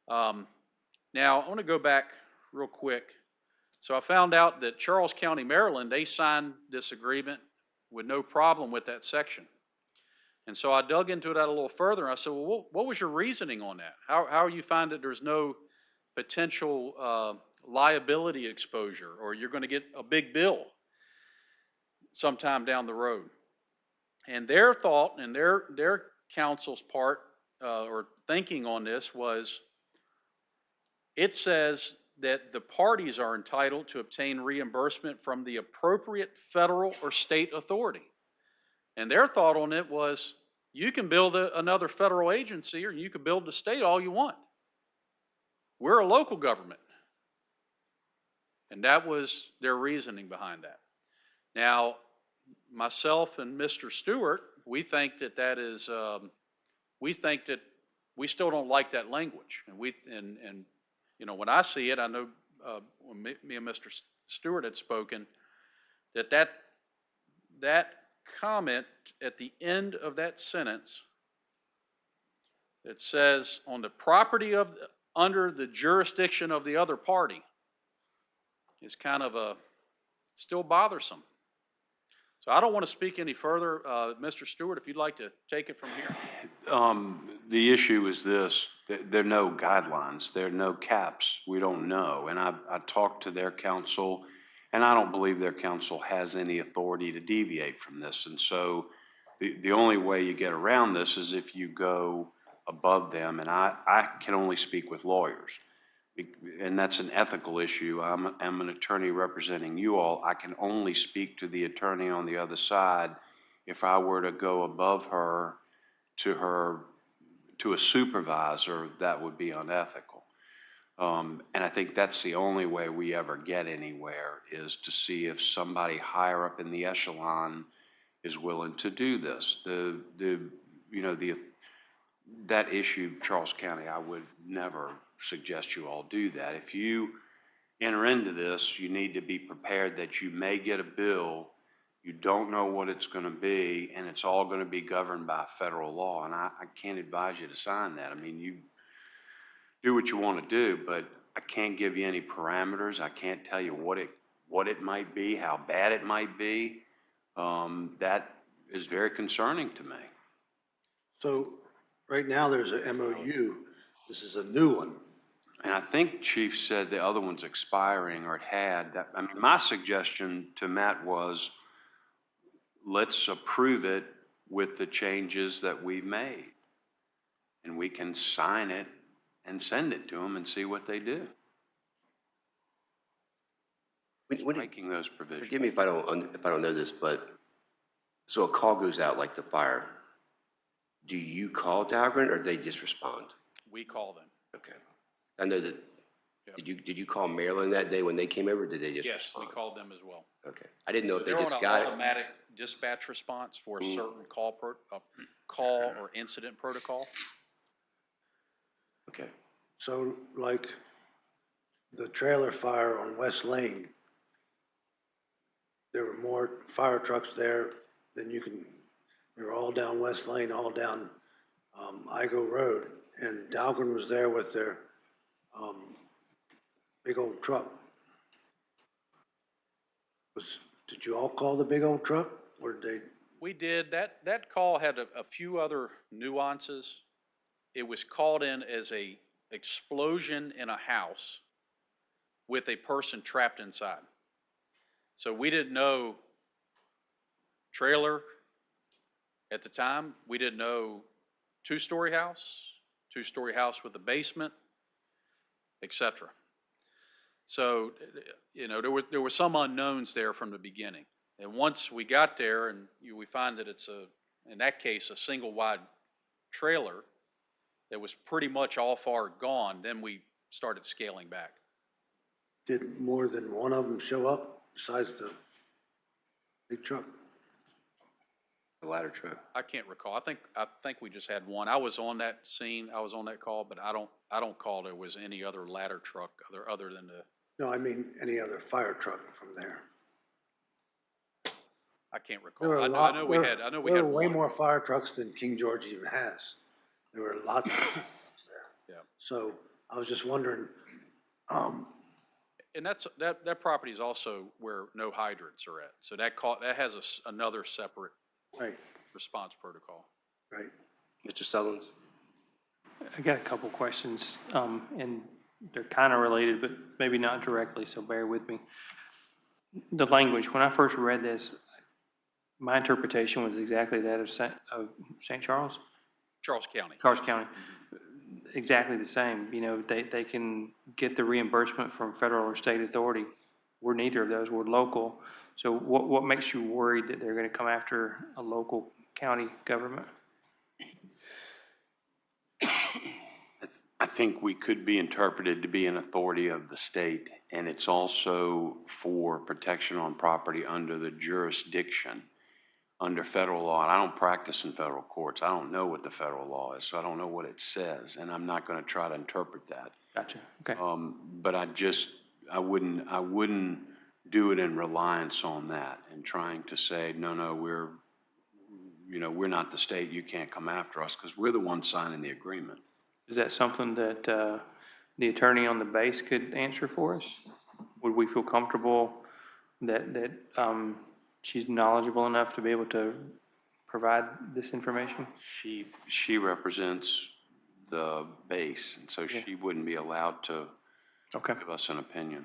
Speaker 21: Now, I want to go back real quick So I found out that Charles County, Maryland, they signed this agreement with no problem with that section. And so I dug into that a little further. And I said, well, what was your reasoning on that? How you find that there's no potential liability exposure, or you're going to get a big bill sometime down the road? And their thought and their counsel's part or thinking on this was, it says that the parties are entitled to obtain reimbursement from the appropriate federal or state authority. And their thought on it was, you can build another federal agency, or you can build the state all you want. We're a local government. And that was their reasoning behind that. Now, myself and Mr. Stewart, we think that is, we think that we still don't like that language. And you know, when I see it, I know when me and Mr. Stewart had spoken, that comment at the end of that sentence that says, on the property of under the jurisdiction of the other party, is kind of still bothersome. So I don't want to speak any further. Mr. Stewart, if you'd like to take it from here.
Speaker 4: The issue is this, there are no guidelines, there are no caps, we don't know. And I talked to their counsel, and I don't believe their counsel has any authority to deviate from this. And so the only way you get around this is if you go above them, and I can only speak with lawyers. And that's an ethical issue. I'm an attorney representing you all. I can only speak to the attorney on the other side. If I were to go above her to a supervisor, that would be unethical. And I think that's the only way we ever get anywhere, is to see if somebody higher up in the echelon is willing to do this. That issue, Charles County, I would never suggest you all do that. If you enter into this, you need to be prepared that you may get a bill, you don't know what it's going to be, and it's all going to be governed by federal law. And I can't advise you to sign that. I mean, you do what you want to do, but I can't give you any parameters. I can't tell you what it might be, how bad it might be. That is very concerning to me.
Speaker 8: So right now there's a MOU. This is a new one.
Speaker 4: And I think Chief said the other one's expiring, or it had. I mean, my suggestion to Matt was, let's approve it with the changes that we've made. And we can sign it and send it to them and see what they do. Making those provisions.
Speaker 1: Forgive me if I don't know this, but so a call goes out like the fire. Do you call Dahlgren, or they just respond?
Speaker 21: We call them.
Speaker 1: Okay. I know that. Yeah. Did you call Maryland that day when they came over? Or did they just respond?
Speaker 21: We called them as well.
Speaker 1: Okay. I didn't know if they
Speaker 21: they're
Speaker 1: just
Speaker 21: on
Speaker 1: got
Speaker 21: an
Speaker 1: it.
Speaker 21: automatic dispatch response for a certain call or incident protocol.
Speaker 1: Okay.
Speaker 8: So like the trailer fire on West Lane, there were more fire trucks there than they were all down West Lane, all down Igo Road. And Dahlgren was there with their big old truck. Did you all call the big old truck, or did they?
Speaker 21: We did. That call had a few other nuances. It was called in as a explosion in a house with a person trapped inside. So we didn't know trailer at the time. We didn't know two-story house with a basement, etc. So, you know, there were some unknowns there from the beginning. And once we got there, and we find that it's in that case, a single wide trailer that was pretty much all far gone, then we started scaling back.
Speaker 8: Did more than one of them show up besides the big truck?
Speaker 1: The ladder truck.
Speaker 21: I can't recall. I think we just had one. I was on that scene. I was on that call, but I don't call there was any other ladder truck other than the.
Speaker 8: No, I mean any other fire truck from there.
Speaker 21: I can't recall.
Speaker 8: There were
Speaker 21: I know we had
Speaker 8: way
Speaker 21: one.
Speaker 8: more fire trucks than King George even has. There were lots of trucks there.
Speaker 21: Yeah.
Speaker 8: So I was just wondering,
Speaker 21: and that property is also where no hydrants are at. So that has another separate
Speaker 8: Right,
Speaker 21: response protocol.
Speaker 8: right.
Speaker 1: Mr. Sullins?
Speaker 3: I got a couple questions, and they're kind of related, but maybe not directly, so bear with me. The language, when I first read this, my interpretation was exactly that of St. Charles?
Speaker 21: Charles County.
Speaker 3: Charles County. Exactly the same. You know, they can get the reimbursement from federal or state authority. We're neither of those. We're local. So what makes you worried that they're going to come after a local county government?
Speaker 4: I think we could be interpreted to be an authority of the state, and it's also for protection on property under the jurisdiction under federal law. And I don't practice in federal courts. I don't know what the federal law is, so I don't know what it says, and I'm not going to try to interpret that.
Speaker 3: Gotcha. Okay.
Speaker 4: But I wouldn't do it in reliance on that and trying to say, no, we're not the state. You can't come after us because we're the ones signing the agreement.
Speaker 3: Is that something that the attorney on the base could answer for us? Would we feel comfortable that she's knowledgeable enough to be able to provide this information?
Speaker 4: She represents the base, and so she wouldn't be allowed to give us an opinion.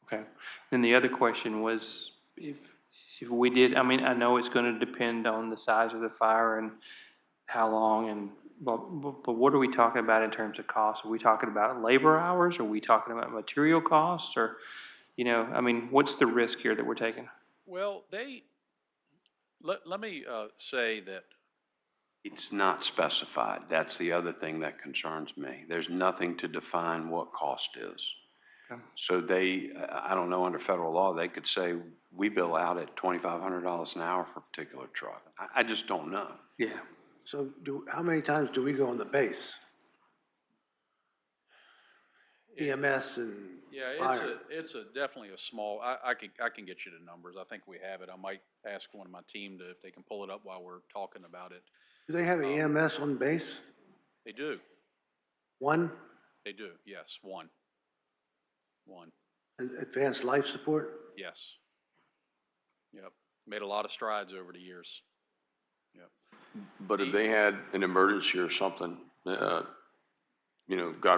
Speaker 3: Okay. Then the other question was if we did, I mean, I know it's going to depend on the size of the fire and how long but what are we talking about in terms of cost? Are we talking about labor hours? Are we talking about material costs? Or, I mean, what's the risk here that we're taking?
Speaker 21: Well, let me say that
Speaker 4: It's not specified. That's the other thing that concerns me. There's nothing to define what cost is.
Speaker 3: Okay.
Speaker 4: So I don't know, under federal law, they could say, we bill out at $2,500 an hour for a particular truck. I just don't know.
Speaker 3: Yeah.
Speaker 8: So how many times do we go on the base? EMS and fire?
Speaker 21: it's definitely a small, I can get you the numbers. I think we have it. I might ask one of my team if they can pull it up while we're talking about it.
Speaker 8: Do they have an EMS on base?
Speaker 21: They do.
Speaker 8: One?
Speaker 21: They do, yes, one.
Speaker 8: Advanced life support?
Speaker 21: Yes. Yep. Made a lot of strides over the years. Yep.
Speaker 7: But if they had an emergency or something, God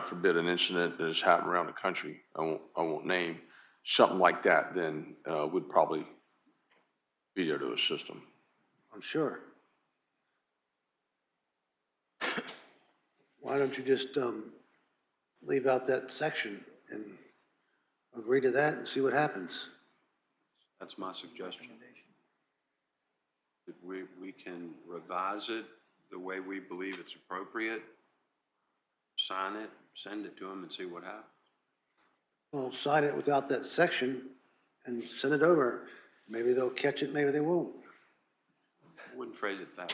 Speaker 7: forbid, an incident that has happened around the country, I won't name, something like that, then would probably be there to assist them.
Speaker 8: I'm sure. Why don't you just leave out that section and agree to that and see what happens?
Speaker 4: That's my suggestion. If we can revise it the way we believe it's appropriate, sign it, send it to them and see what happens.
Speaker 8: Well, sign it without that section and send it over. Maybe they'll catch it, maybe they won't.
Speaker 4: I wouldn't phrase it that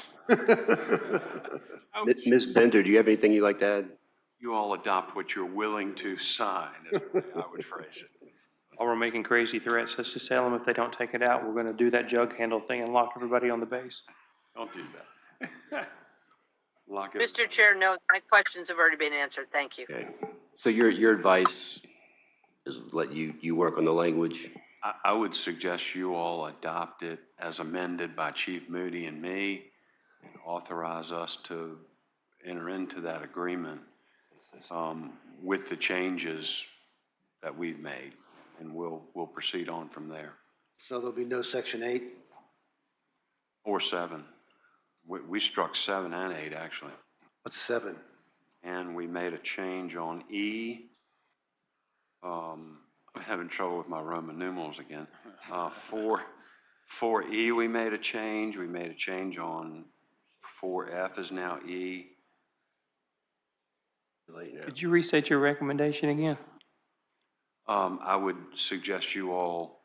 Speaker 4: way.
Speaker 1: Ms. Bender, do you have anything you'd like to add?
Speaker 4: You all adopt what you're willing to sign, is the way I would phrase it.
Speaker 3: Or we're making crazy threats. Let's just tell them if they don't take it out, we're going to do that jug handle thing and lock everybody on the base.
Speaker 4: Don't do that. Lock it.
Speaker 2: Mr. Chair, no, my questions have already been answered. Thank you.
Speaker 1: Okay. So your advice is let you work on the language?
Speaker 4: I would suggest you all adopt it as amended by Chief Moody and me, and authorize us to enter into that agreement with the changes that we've made, and we'll proceed on from there.
Speaker 8: So there'll be no section 8?
Speaker 4: Or 7. We struck 7 and 8, actually.
Speaker 8: What's 7?
Speaker 4: And we made a change on E. I'm having trouble with my Roman numerals again. 4E, we made a change. We made a change on 4F is now E.
Speaker 3: Could you restate your recommendation again?
Speaker 4: I would suggest you all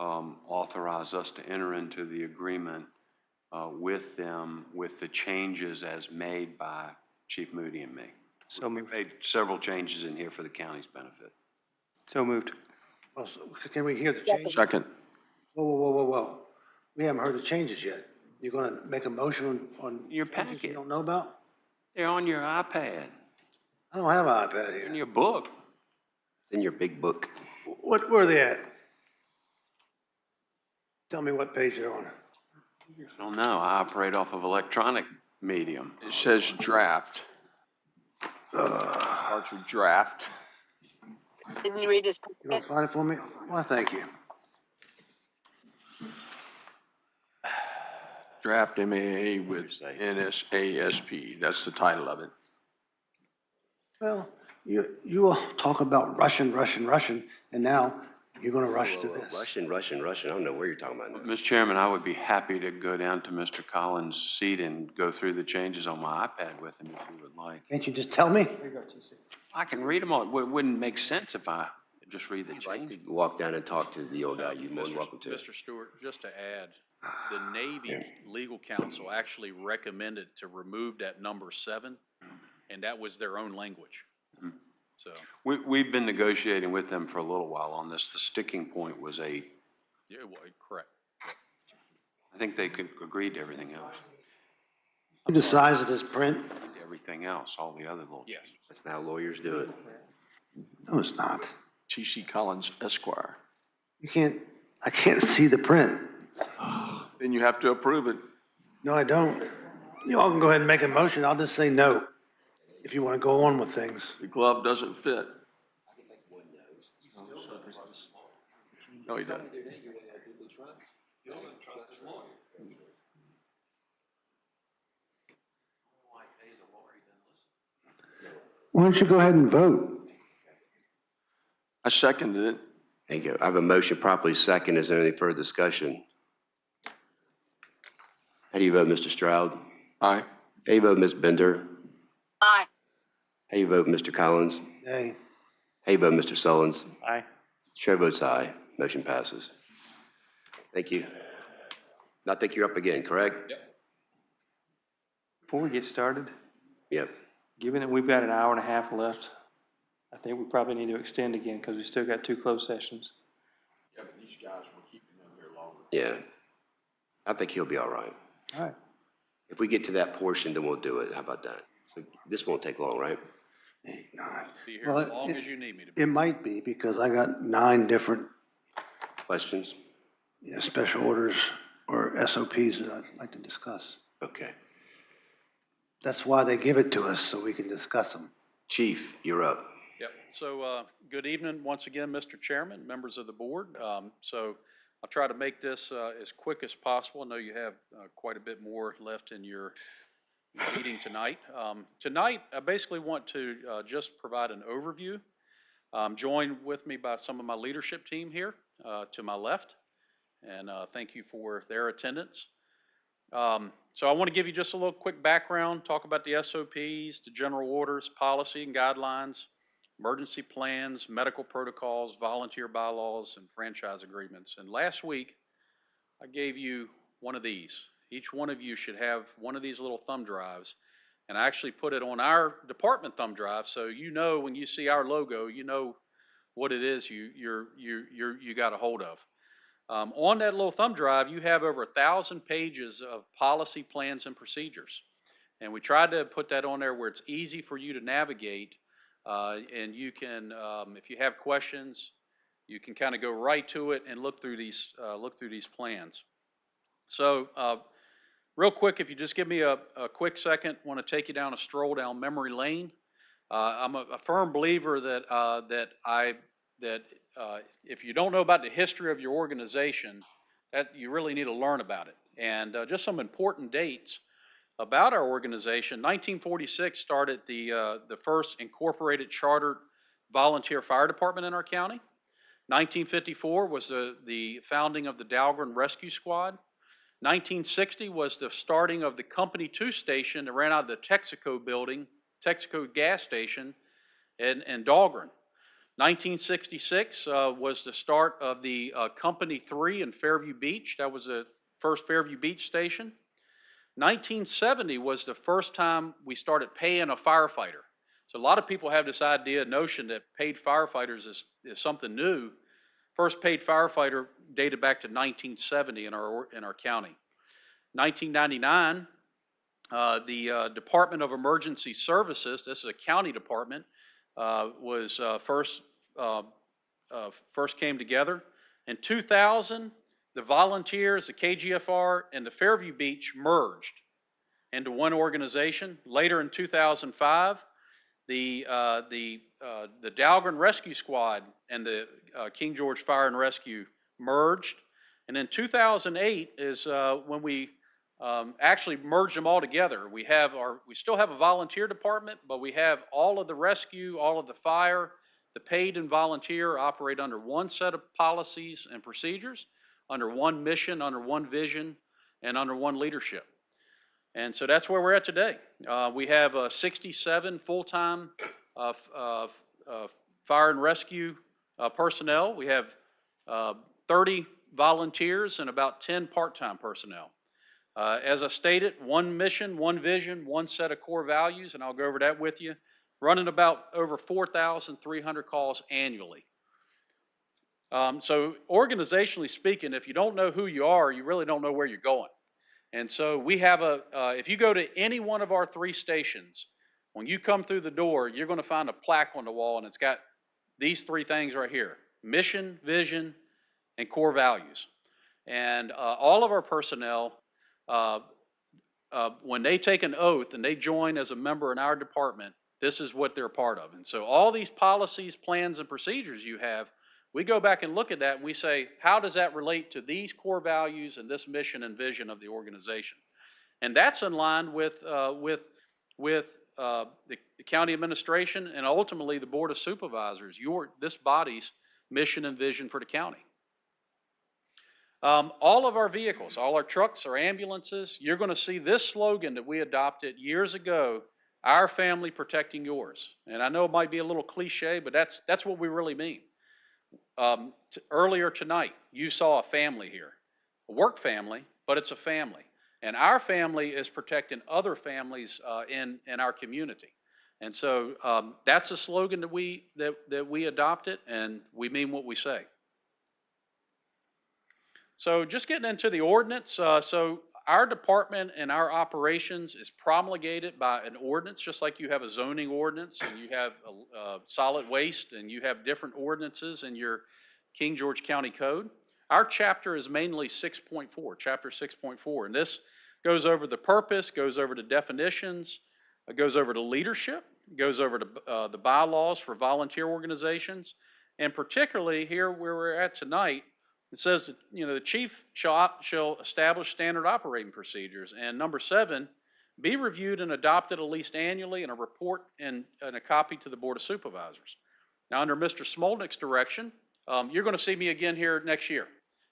Speaker 4: authorize us to enter into the agreement with them with the changes as made by Chief Moody and me.
Speaker 3: So
Speaker 4: we made several changes in here for the county's benefit.
Speaker 3: So moved.
Speaker 8: Oh, so can we hear the changes?
Speaker 7: Second.
Speaker 8: Whoa. We haven't heard the changes yet. You're going to make a motion on
Speaker 4: Your
Speaker 8: changes
Speaker 4: packet.
Speaker 8: you don't know about?
Speaker 4: They're on your iPad.
Speaker 8: I don't have an iPad here.
Speaker 4: In your book.
Speaker 1: It's in your big book.
Speaker 8: Where are they at? Tell me what page they're on.
Speaker 4: I don't know. I operate off of electronic medium.
Speaker 7: It says draft. Starts with draft.
Speaker 2: Didn't you read his?
Speaker 8: You want to find it for me? Why, thank you.
Speaker 7: Draft MAA with NSASP. That's the title of it.
Speaker 8: Well, you all talk about Russian, and now you're going to rush to this.
Speaker 1: Russian. I don't know where you're talking about now.
Speaker 4: Mr. Chairman, I would be happy to go down to Mr. Collins' seat and go through the changes on my iPad with him if you would like.
Speaker 8: Can't you just tell me?
Speaker 4: I can read them all. It wouldn't make sense if I just read the
Speaker 1: If you'd like
Speaker 4: change.
Speaker 1: to walk down and talk to the old guy, you're more than welcome to.
Speaker 21: Mr. Stewart, just to add, the Navy legal counsel actually recommended to remove that number 7, and that was their own language. So,
Speaker 4: We've been negotiating with them for a little while on this. The sticking point was 8.
Speaker 21: yeah, well, correct.
Speaker 4: I think they could agree to everything else.
Speaker 8: The size of this print?
Speaker 4: Everything else, all the other little changes.
Speaker 1: That's how lawyers do it.
Speaker 8: No, it's not.
Speaker 7: T.C. Collins, Esquire.
Speaker 8: I can't see the print.
Speaker 7: Then you have to approve it.
Speaker 8: No, I don't. You all can go ahead and make a motion. I'll just say no if you want to go on with things.
Speaker 7: The glove doesn't fit. No, he doesn't.
Speaker 8: Why don't you go ahead and vote?
Speaker 7: I seconded it.
Speaker 1: There you go. I have a motion properly second. Is there any further discussion? How do you vote, Mr. Stroud?
Speaker 7: Aye.
Speaker 1: How do you vote, Ms. Bender?
Speaker 2: Aye.
Speaker 1: How do you vote, Mr. Collins?
Speaker 8: Nay.
Speaker 1: How do you vote, Mr. Sullins?
Speaker 3: Aye.
Speaker 1: Chair votes aye. Motion passes. Thank you. I think you're up again, correct?
Speaker 21: Yep.
Speaker 3: Before we get started,
Speaker 1: Yep.
Speaker 3: given that we've got an hour and a half left, I think we probably need to extend again because we still got 2 closed sessions.
Speaker 7: Yeah, but these guys will keep him in here longer.
Speaker 1: Yeah. I think he'll be all right.
Speaker 3: All right.
Speaker 1: If we get to that portion, then we'll do it. How about that? So this won't take long, right?
Speaker 8: May not.
Speaker 21: Be here as long as you need me to be.
Speaker 8: It might be because I got 9 different
Speaker 1: Questions?
Speaker 8: special orders or SOPs that I'd like to discuss.
Speaker 1: Okay.
Speaker 21: That's why they give it to us, so we can discuss them.
Speaker 1: Chief, you're up.
Speaker 21: Yep. So good evening once again, Mr. Chairman, members of the board. So I'll try to make this as quick as possible. I know you have quite a bit more left in your meeting tonight. Tonight, I basically want to just provide an overview. I'm joined with me by some of my leadership team here to my left, and thank you for their attendance. So I want to give you just a little quick background, talk about the SOPs, the general orders, policy and guidelines, emergency plans, medical protocols, volunteer bylaws, and franchise agreements. And last week, I gave you one of these. Each one of you should have one of these little thumb drives. And I actually put it on our department thumb drive, so you know when you see our logo, you know what it is you got a hold of. On that little thumb drive, you have over 1,000 pages of policy, plans, and procedures. And we tried to put that on there where it's easy for you to navigate, and you can, if you have questions, you can kind of go right to it and look through these plans. So, real quick, if you just give me a quick second, I want to take you down a stroll down memory lane. I'm a firm believer that if you don't know about the history of your organization, that you really need to learn about it. And just some important dates about our organization. 1946 started the first incorporated chartered volunteer fire department in our county. 1954 was the founding of the Dahlgren Rescue Squad. 1960 was the starting of the Company 2 station that ran out of the Texaco building, Texaco gas station in Dahlgren. 1966 was the start of the Company 3 in Fairview Beach. That was the first Fairview Beach station. 1970 was the first time we started paying a firefighter. So a lot of people have this notion that paid firefighters is something new. First paid firefighter dated back to 1970 in our county. 1999, the Department of Emergency Services, this is a county department, was first first came together. In 2000, the volunteers, the KGFR, and the Fairview Beach merged into one organization. Later in 2005, the Dahlgren Rescue Squad and the King George Fire and Rescue merged. And in 2008 is when we actually merged them all together. We still have a volunteer department, but we have all of the rescue, all of the fire, the paid and volunteer operate under one set of policies and procedures, under one mission, under one vision, and under one leadership. And so that's where we're at today. We have 67 full-time fire and rescue personnel. We have 30 volunteers and about 10 part-time personnel. As I stated, one mission, one vision, one set of core values, and I'll go over that with you, running about over 4,300 calls annually. So organizationally speaking, if you don't know who you are, you really don't know where you're going. And so we have if you go to any one of our 3 stations, when you come through the door, you're going to find a plaque on the wall, and it's got these 3 things right here: mission, vision, and core values. And all of our personnel, when they take an oath and they join as a member in our department, this is what they're a part of. And so all these policies, plans, and procedures you have, we go back and look at that and we say, how does that relate to these core values and this mission and vision of the organization? And that's in line with the county administration and ultimately the Board of Supervisors, this body's mission and vision for the county. All of our vehicles, all our trucks, our ambulances, you're going to see this slogan that we adopted years ago: our family protecting yours. And I know it might be a little cliche, but that's what we really mean. Earlier tonight, you saw a family here, a work family, but it's a family. And our family is protecting other families in our community. And so that's a slogan that we adopted, and we mean what we say. So just getting into the ordinance, so our department and our operations is promulgated by an ordinance, just like you have a zoning ordinance and you have solid waste and you have different ordinances in your King George County Code. Our chapter is mainly 6.4, chapter 6.4, and this goes over the purpose, goes over the definitions, it goes over the leadership, it goes over the bylaws for volunteer organizations, and particularly here where we're at tonight, it says that, the chief shall establish standard operating procedures. And number 7, be reviewed and adopted at least annually, and a report and a copy to the Board of Supervisors. Now, under Mr. Smolnick's direction, you're going to see me again here next year.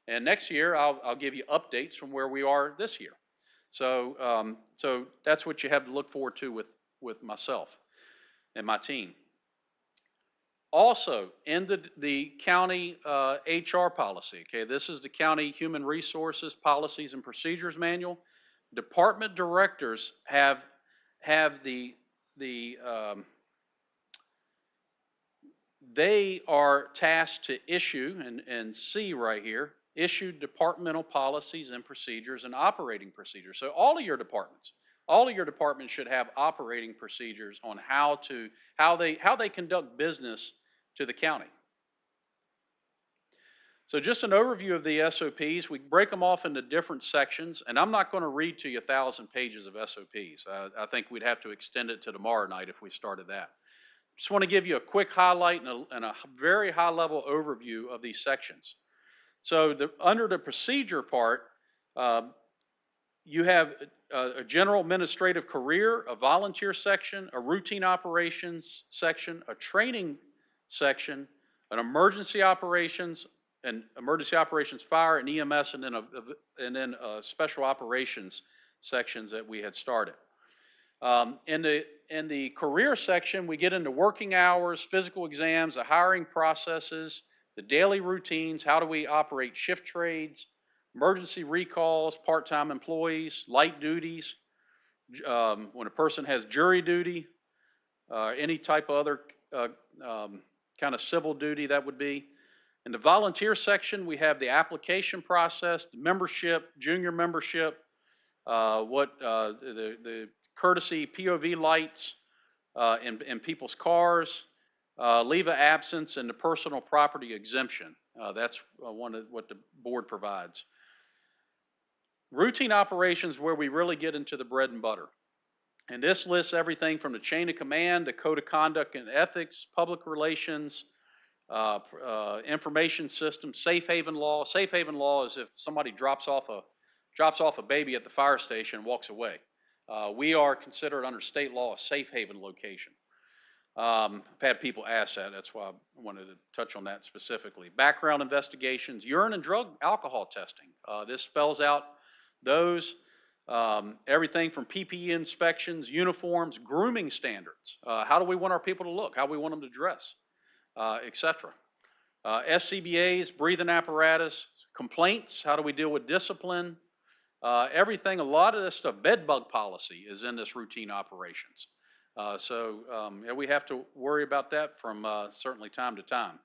Speaker 21: And next year, I'll give you updates from where we are this year. So, so that's what you have to look forward to with myself and my team. Also, in the county HR policy, okay, this is the County Human Resources Policies and Procedures Manual. Department directors have they are tasked to issue, and see right here, issue departmental policies and procedures and operating procedures. So all of your departments should have operating procedures on how they conduct business to the county. So just an overview of the SOPs. We break them off into different sections, and I'm not going to read to you 1,000 pages of SOPs. I think we'd have to extend it to tomorrow night if we started that. Just want to give you a quick highlight and a very high-level overview of these sections. So under the procedure part, you have a general administrative career, a volunteer section, a routine operations section, a training section, an emergency operations fire and EMS, and then special operations sections that we had started. In the career section, we get into working hours, physical exams, the hiring processes, the daily routines, how do we operate shift trades, emergency recalls, part-time employees, light duties, when a person has jury duty, any type of other kind of civil duty that would be. In the volunteer section, we have the application process, the membership, junior membership, the courtesy POV lights in people's cars, leave of absence, and the personal property exemption. That's one of what the board provides. Routine operations where we really get into the bread and butter. And this lists everything from the chain of command to code of conduct and ethics, public relations, information system, safe haven law. Safe haven law is if somebody drops off a baby at the fire station and walks away. We are considered under state law a safe haven location. I've had people ask that. That's why I wanted to touch on that specifically. Background investigations, urine and drug alcohol testing. This spells out those, everything from PPE inspections, uniforms, grooming standards. How do we want our people to look? How do we want them to dress, etc. SCBAs, breathing apparatus, complaints. How do we deal with discipline? Everything, a lot of this stuff, bed bug policy is in this routine operations. Yeah, we have to worry about that from certainly time to time.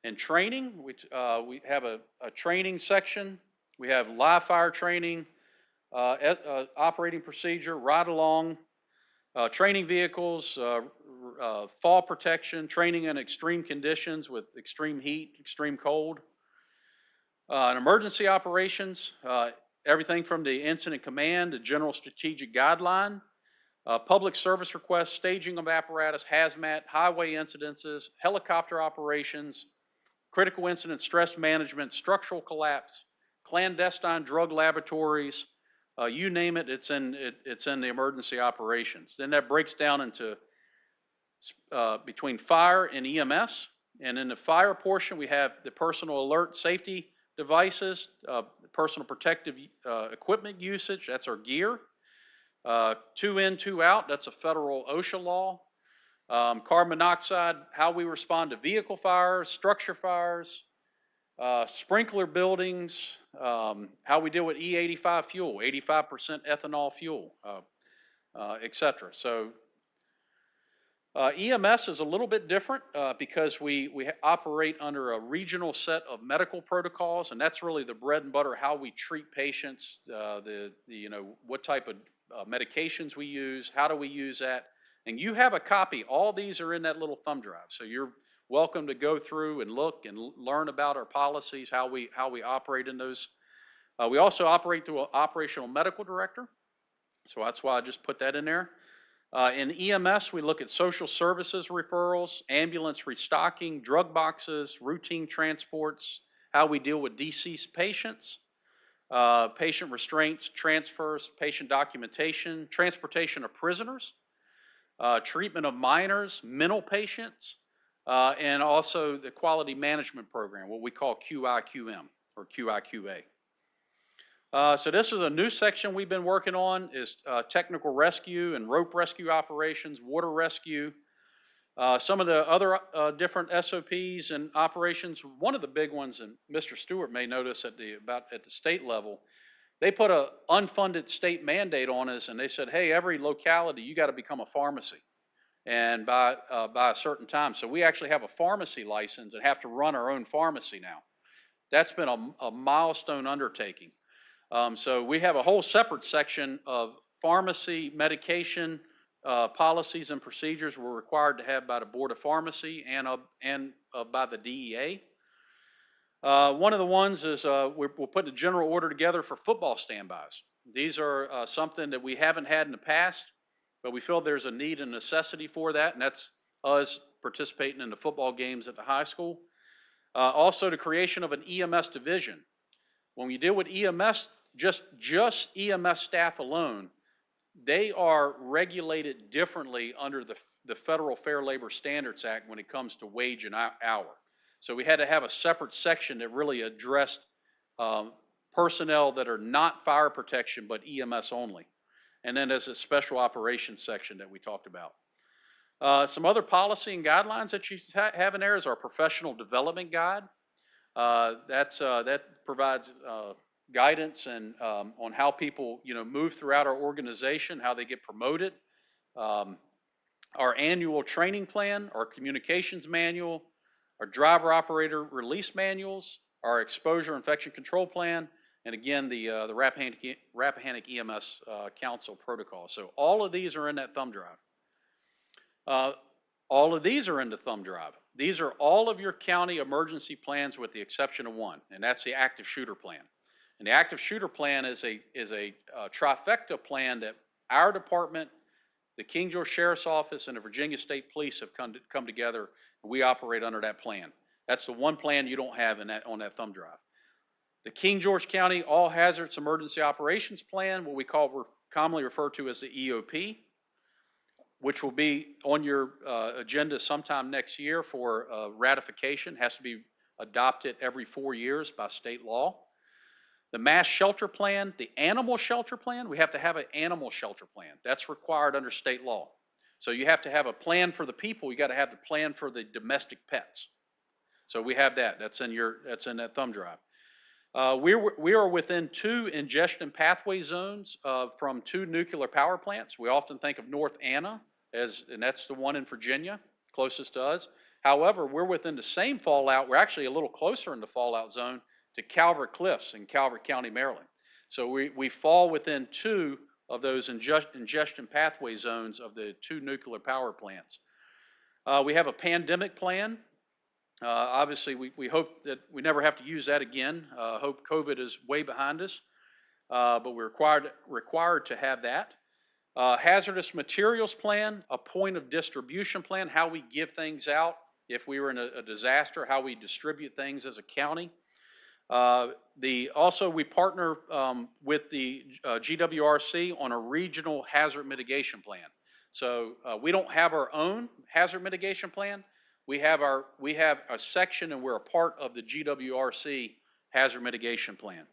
Speaker 21: And training, we have a training section. We have live fire training, operating procedure, ride along, training vehicles, fall protection, training in extreme conditions with extreme heat, extreme cold. And emergency operations, everything from the incident command to general strategic guideline. Public service requests, staging of apparatus, hazmat, highway incidences, helicopter operations, critical incident stress management, structural collapse, clandestine drug laboratories, you name it, it's in the emergency operations. Then that breaks down into between fire and EMS. And in the fire portion, we have the personal alert safety devices, personal protective equipment usage, that's our gear. 2 in, 2 out, that's a federal OSHA law. Carbon monoxide, how we respond to vehicle fires, structure fires, sprinkler buildings, how we deal with E85 fuel, 85% ethanol fuel, etc. So EMS is a little bit different because we operate under a regional set of medical protocols, and that's really the bread and butter, how we treat patients, what type of medications we use, how do we use that. And you have a copy. All these are in that little thumb drive. So you're welcome to go through and look and learn about our policies, how we operate in those. We also operate through an operational medical director. So that's why I just put that in there. In EMS, we look at social services referrals, ambulance restocking, drug boxes, routine transports, how we deal with deceased patients, patient restraints, transfers, patient documentation, transportation of prisoners, treatment of minors, mental patients, and also the quality management program, what we call QIQM or QIQA. So this is a new section we've been working on, is technical rescue and rope rescue operations, water rescue. Some of the other different SOPs and operations, one of the big ones, and Mr. Stewart may notice at the state level, they put an unfunded state mandate on us, and they said, hey, every locality, you got to become a pharmacy, and by a certain time. So we actually have a pharmacy license and have to run our own pharmacy now. That's been a milestone undertaking. So we have a whole separate section of pharmacy, medication, policies and procedures we're required to have by the Board of Pharmacy and by the DEA. One of the ones is we're putting a general order together for football standbys. These are something that we haven't had in the past, but we feel there's a need and necessity for that, and that's us participating in the football games at the high school. Also, the creation of an EMS division. When we deal with EMS, just EMS staff alone, they are regulated differently under the Federal Fair Labor Standards Act when it comes to wage and hour. So we had to have a separate section that really addressed personnel that are not fire protection but EMS only. And then there's a special operations section that we talked about. Some other policy and guidelines that you have in there is our professional development guide. That provides guidance and on how people move throughout our organization, how they get promoted. Our annual training plan, our communications manual, our driver operator release manuals, our exposure infection control plan, and again the Rappahannock EMS Council protocol. So all of these are in that thumb drive. All of these are in the thumb drive. These are all of your county emergency plans with the exception of one, and that's the active shooter plan. And the active shooter plan is a trifecta plan that our department, the King George Sheriff's Office, and the Virginia State Police have come together, and we operate under that plan. That's the one plan you don't have on that thumb drive. The King George County All Hazards Emergency Operations Plan, what we commonly refer to as the EOP, which will be on your agenda sometime next year for ratification, has to be adopted every 4 years by state law. The mass shelter plan, the animal shelter plan, we have to have an animal shelter plan. That's required under state law. So you have to have a plan for the people. You got to have the plan for the domestic pets. So we have that. That's in that thumb drive. We are within 2 ingestion pathway zones from 2 nuclear power plants. We often think of North Anna and that's the one in Virginia, closest to us. However, we're within the same fallout. We're actually a little closer in the fallout zone to Calvert Cliffs in Calvert County, Maryland. So we fall within 2 of those ingestion pathway zones of the 2 nuclear power plants. We have a pandemic plan. Obviously, we hope that we never have to use that again. Hope COVID is way behind us, but we're required to have that. Hazardous materials plan, a point of distribution plan, how we give things out if we were in a disaster, how we distribute things as a county. Also, we partner with the GWRC on a regional hazard mitigation plan. So we don't have our own hazard mitigation plan. We have a section, and we're a part of the GWRC hazard mitigation plan.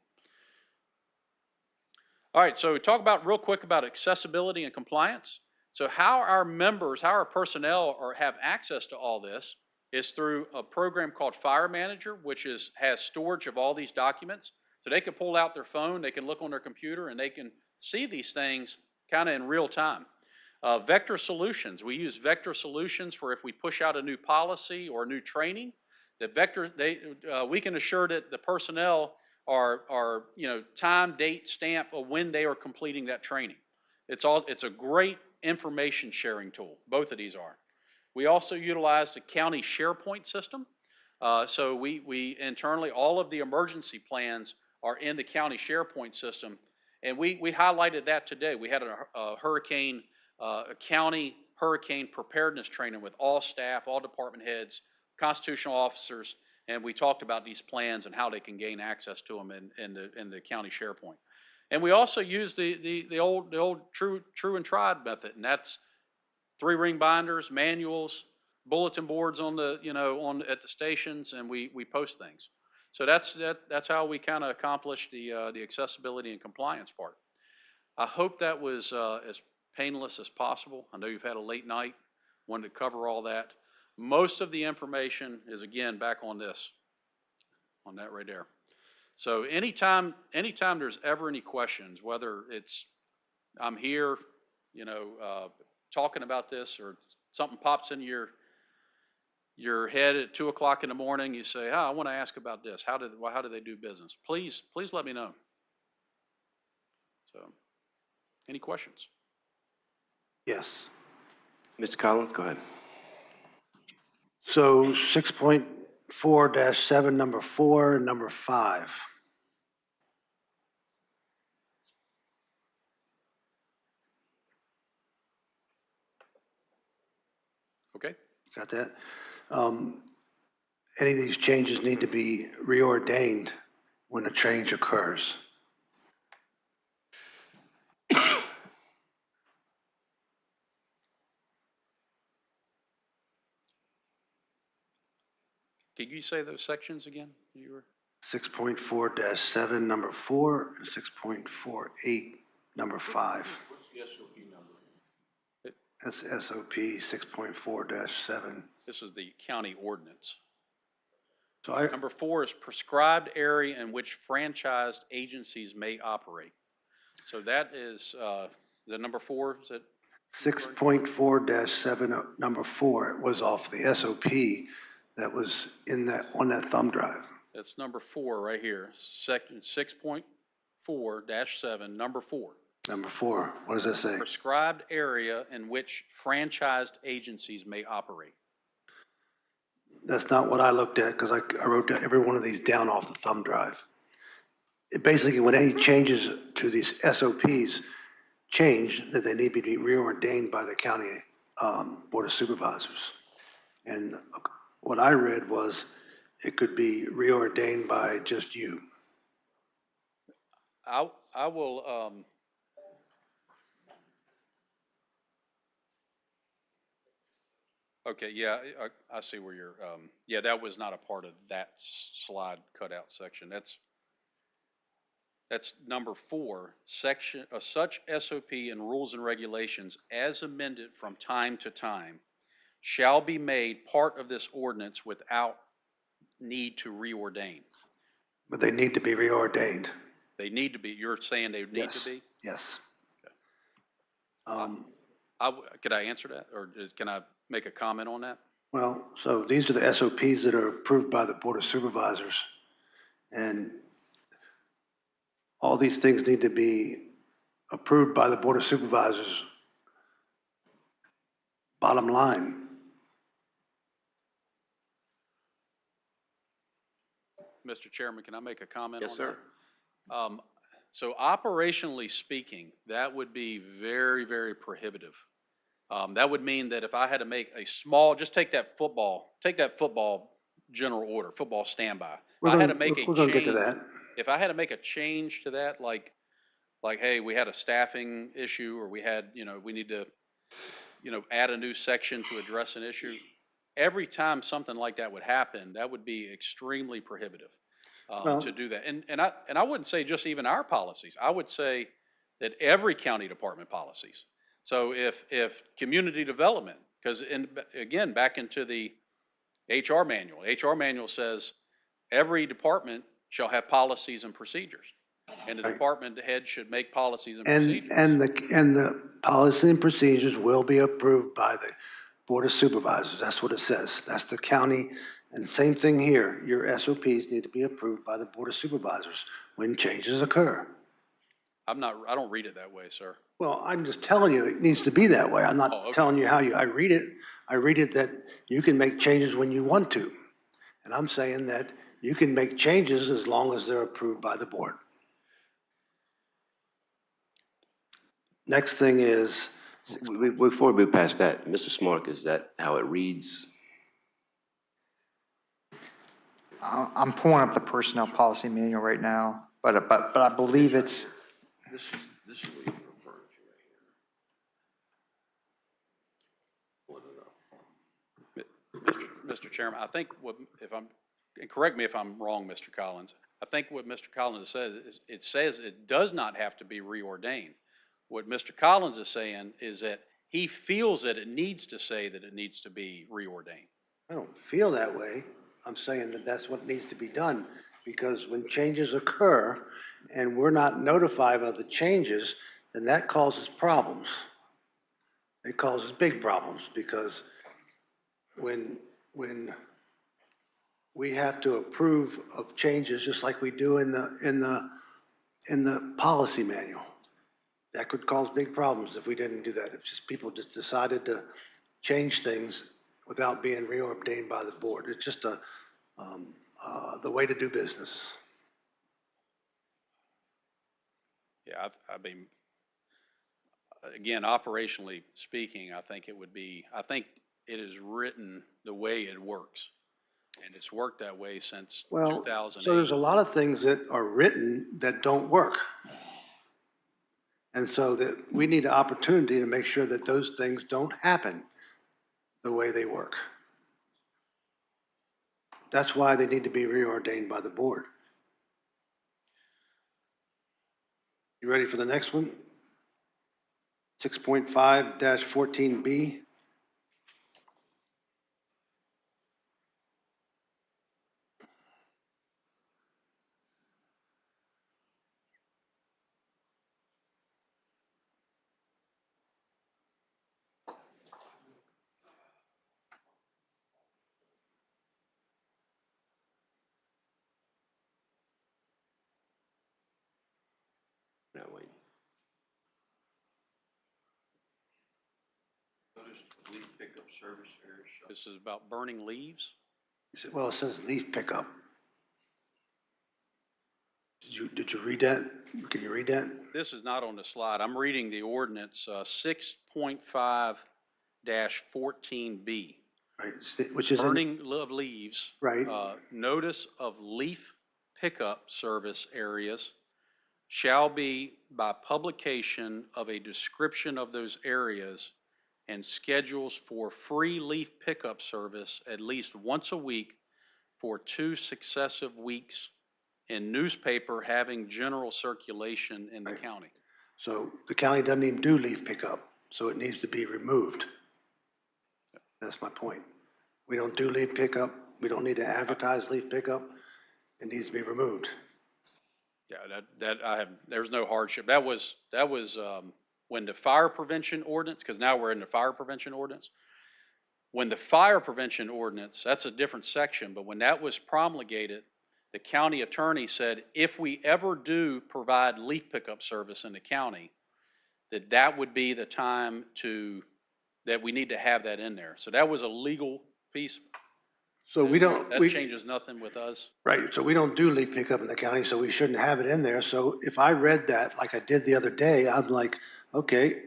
Speaker 21: All right, so talk about real quick about accessibility and compliance. So how our members, how our personnel have access to all this is through a program called Fire Manager, which has storage of all these documents. So they can pull out their phone, they can look on their computer, and they can see these things kind of in real time. Vector Solutions, we use Vector Solutions for if we push out a new policy or new training. We can assure that the personnel are time, date, stamp of when they are completing that training. It's a great information sharing tool. Both of these are. We also utilize the county SharePoint system. So we internally, all of the emergency plans are in the county SharePoint system. And we highlighted that today. We had a county hurricane preparedness training with all staff, all department heads, constitutional officers, and we talked about these plans and how they can gain access to them in the county SharePoint. And we also use the old true and tried method, and that's 3-ring binders, manuals, bulletin boards on at the stations, and we post things. So that's how we kind of accomplish the accessibility and compliance part. I hope that was as painless as possible. I know you've had a late night, wanted to cover all that. Most of the information is, again, back on that right there. So anytime there's ever any questions, whether it's I'm here, talking about this, or something pops into your head at 2 o'clock in the morning, you say, I want to ask about this. How do they do business? Please let me know. So, any questions?
Speaker 8: Yes.
Speaker 14: Mr. Collins, go ahead.
Speaker 8: So 6.4-7, number 4, number 5.
Speaker 21: Okay.
Speaker 8: Got that? Any of these changes need to be reordained when a change occurs?
Speaker 21: Can you say those sections again?
Speaker 8: 6.4-7, number 4, and 6.48, number 5.
Speaker 21: What's the SOP number?
Speaker 8: That's SOP 6.4-7.
Speaker 21: This is the county ordinance.
Speaker 8: So
Speaker 21: number 4 is prescribed area in which franchised agencies may operate. So that is the number 4. Is it
Speaker 8: 6.4-7, number 4 was off the SOP that was on that thumb drive.
Speaker 21: That's number 4 right here. Section 6.4-7, number 4.
Speaker 8: Number 4, what does that say?
Speaker 21: Prescribed area in which franchised agencies may operate.
Speaker 8: That's not what I looked at because I wrote down every one of these down off the thumb drive. It basically, when any changes to these SOPs change, that they need to be reordained by the county Board of Supervisors. And what I read was it could be reordained by just you.
Speaker 21: I will, okay, yeah, I see where you're, yeah, that was not a part of that slide cutout section. That's number 4, section, such SOP and rules and regulations as amended from time to time shall be made part of this ordinance without need to reordain.
Speaker 8: But they need to be reordained.
Speaker 21: They need to be, you're saying they need to be?
Speaker 8: Yes.
Speaker 21: Could I answer that, or can I make a comment on that?
Speaker 8: Well, so these are the SOPs that are approved by the Board of Supervisors. And all these things need to be approved by the Board of Supervisors. Bottom line.
Speaker 21: Mr. Chairman, can I make a comment on that?
Speaker 1: Yes, sir.
Speaker 21: So operationally speaking, that would be very, very prohibitive. That would mean that if I had to make a small, just take that football general order, football standby.
Speaker 8: We're
Speaker 21: If I had
Speaker 8: gonna-
Speaker 21: to make a
Speaker 8: we're gonna get to
Speaker 21: change,
Speaker 8: that.
Speaker 21: if I had to make a change to that, like, hey, we had a staffing issue, or we had, we need to, add a new section to address an issue. Every time something like that would happen, that would be extremely prohibitive to do that. And I wouldn't say just even our policies. I would say that every county department policies. So if community development, because again, back into the HR manual says every department shall have policies and procedures, and the department head should make policies and procedures.
Speaker 8: And the policy and procedures will be approved by the Board of Supervisors. That's what it says. That's the county. And same thing here. Your SOPs need to be approved by the Board of Supervisors when changes occur.
Speaker 21: I don't read it that way, sir.
Speaker 8: Well, I'm just telling you, it needs to be that way. I'm not
Speaker 21: Oh, okay.
Speaker 8: telling you how I read it. I read it that you can make changes when you want to. And I'm saying that you can make changes as long as they're approved by the board. Next thing is,
Speaker 1: Before we move past that, Mr. Smart, is that how it reads?
Speaker 11: I'm pulling up the personnel policy manual right now, but I believe it's,
Speaker 1: This is what you're referring to right here.
Speaker 21: Mr. Chairman, I think and correct me if I'm wrong, Mr. Collins, I think what Mr. Collins says is, it says it does not have to be reordained. What Mr. Collins is saying is that he feels that it needs to say that it needs to be reordained.
Speaker 8: I don't feel that way. I'm saying that that's what needs to be done, because when changes occur and we're not notified of the changes, then that causes problems. It causes big problems, because when we have to approve of changes, just like we do in the policy manual, that could cause big problems if we didn't do that. If just people just decided to change things without being reordained by the board. It's just the way to do business.
Speaker 21: Yeah, I mean, again, operationally speaking, I think it is written the way it works. And it's worked that way since 2008.
Speaker 8: So there's a lot of things that are written that don't work. And so that we need an opportunity to make sure that those things don't happen the way they work. That's why they need to be reordained by the board. You ready for the next one? 6.5-14B.
Speaker 1: No, wait.
Speaker 4: leaf pickup service areas.
Speaker 21: This is about burning leaves.
Speaker 8: Well, it says leaf pickup. Did you read that? Can you read that?
Speaker 21: This is not on the slide. I'm reading the ordinance, 6.5-14B.
Speaker 8: Right, which is
Speaker 21: Burning of leaves.
Speaker 8: Right.
Speaker 21: Notice of leaf pickup service areas shall be by publication of a description of those areas and schedules for free leaf pickup service at least once a week for 2 successive weeks in newspaper having general circulation in the county.
Speaker 8: So the county doesn't even do leaf pickup, so it needs to be removed. That's my point. We don't do leaf pickup. We don't need to advertise leaf pickup. It needs to be removed.
Speaker 21: Yeah, there's no hardship. That was when the fire prevention ordinance, because now we're in the fire prevention ordinance. When the fire prevention ordinance, that's a different section, but when that was promulgated, the county attorney said, if we ever do provide leaf pickup service in the county, that would be the time that we need to have that in there. So that was a legal piece.
Speaker 8: So we don't.
Speaker 21: That changes nothing with us.
Speaker 8: Right, so we don't do leaf pickup in the county, so we shouldn't have it in there. So if I read that like I did the other day, I'm like, okay,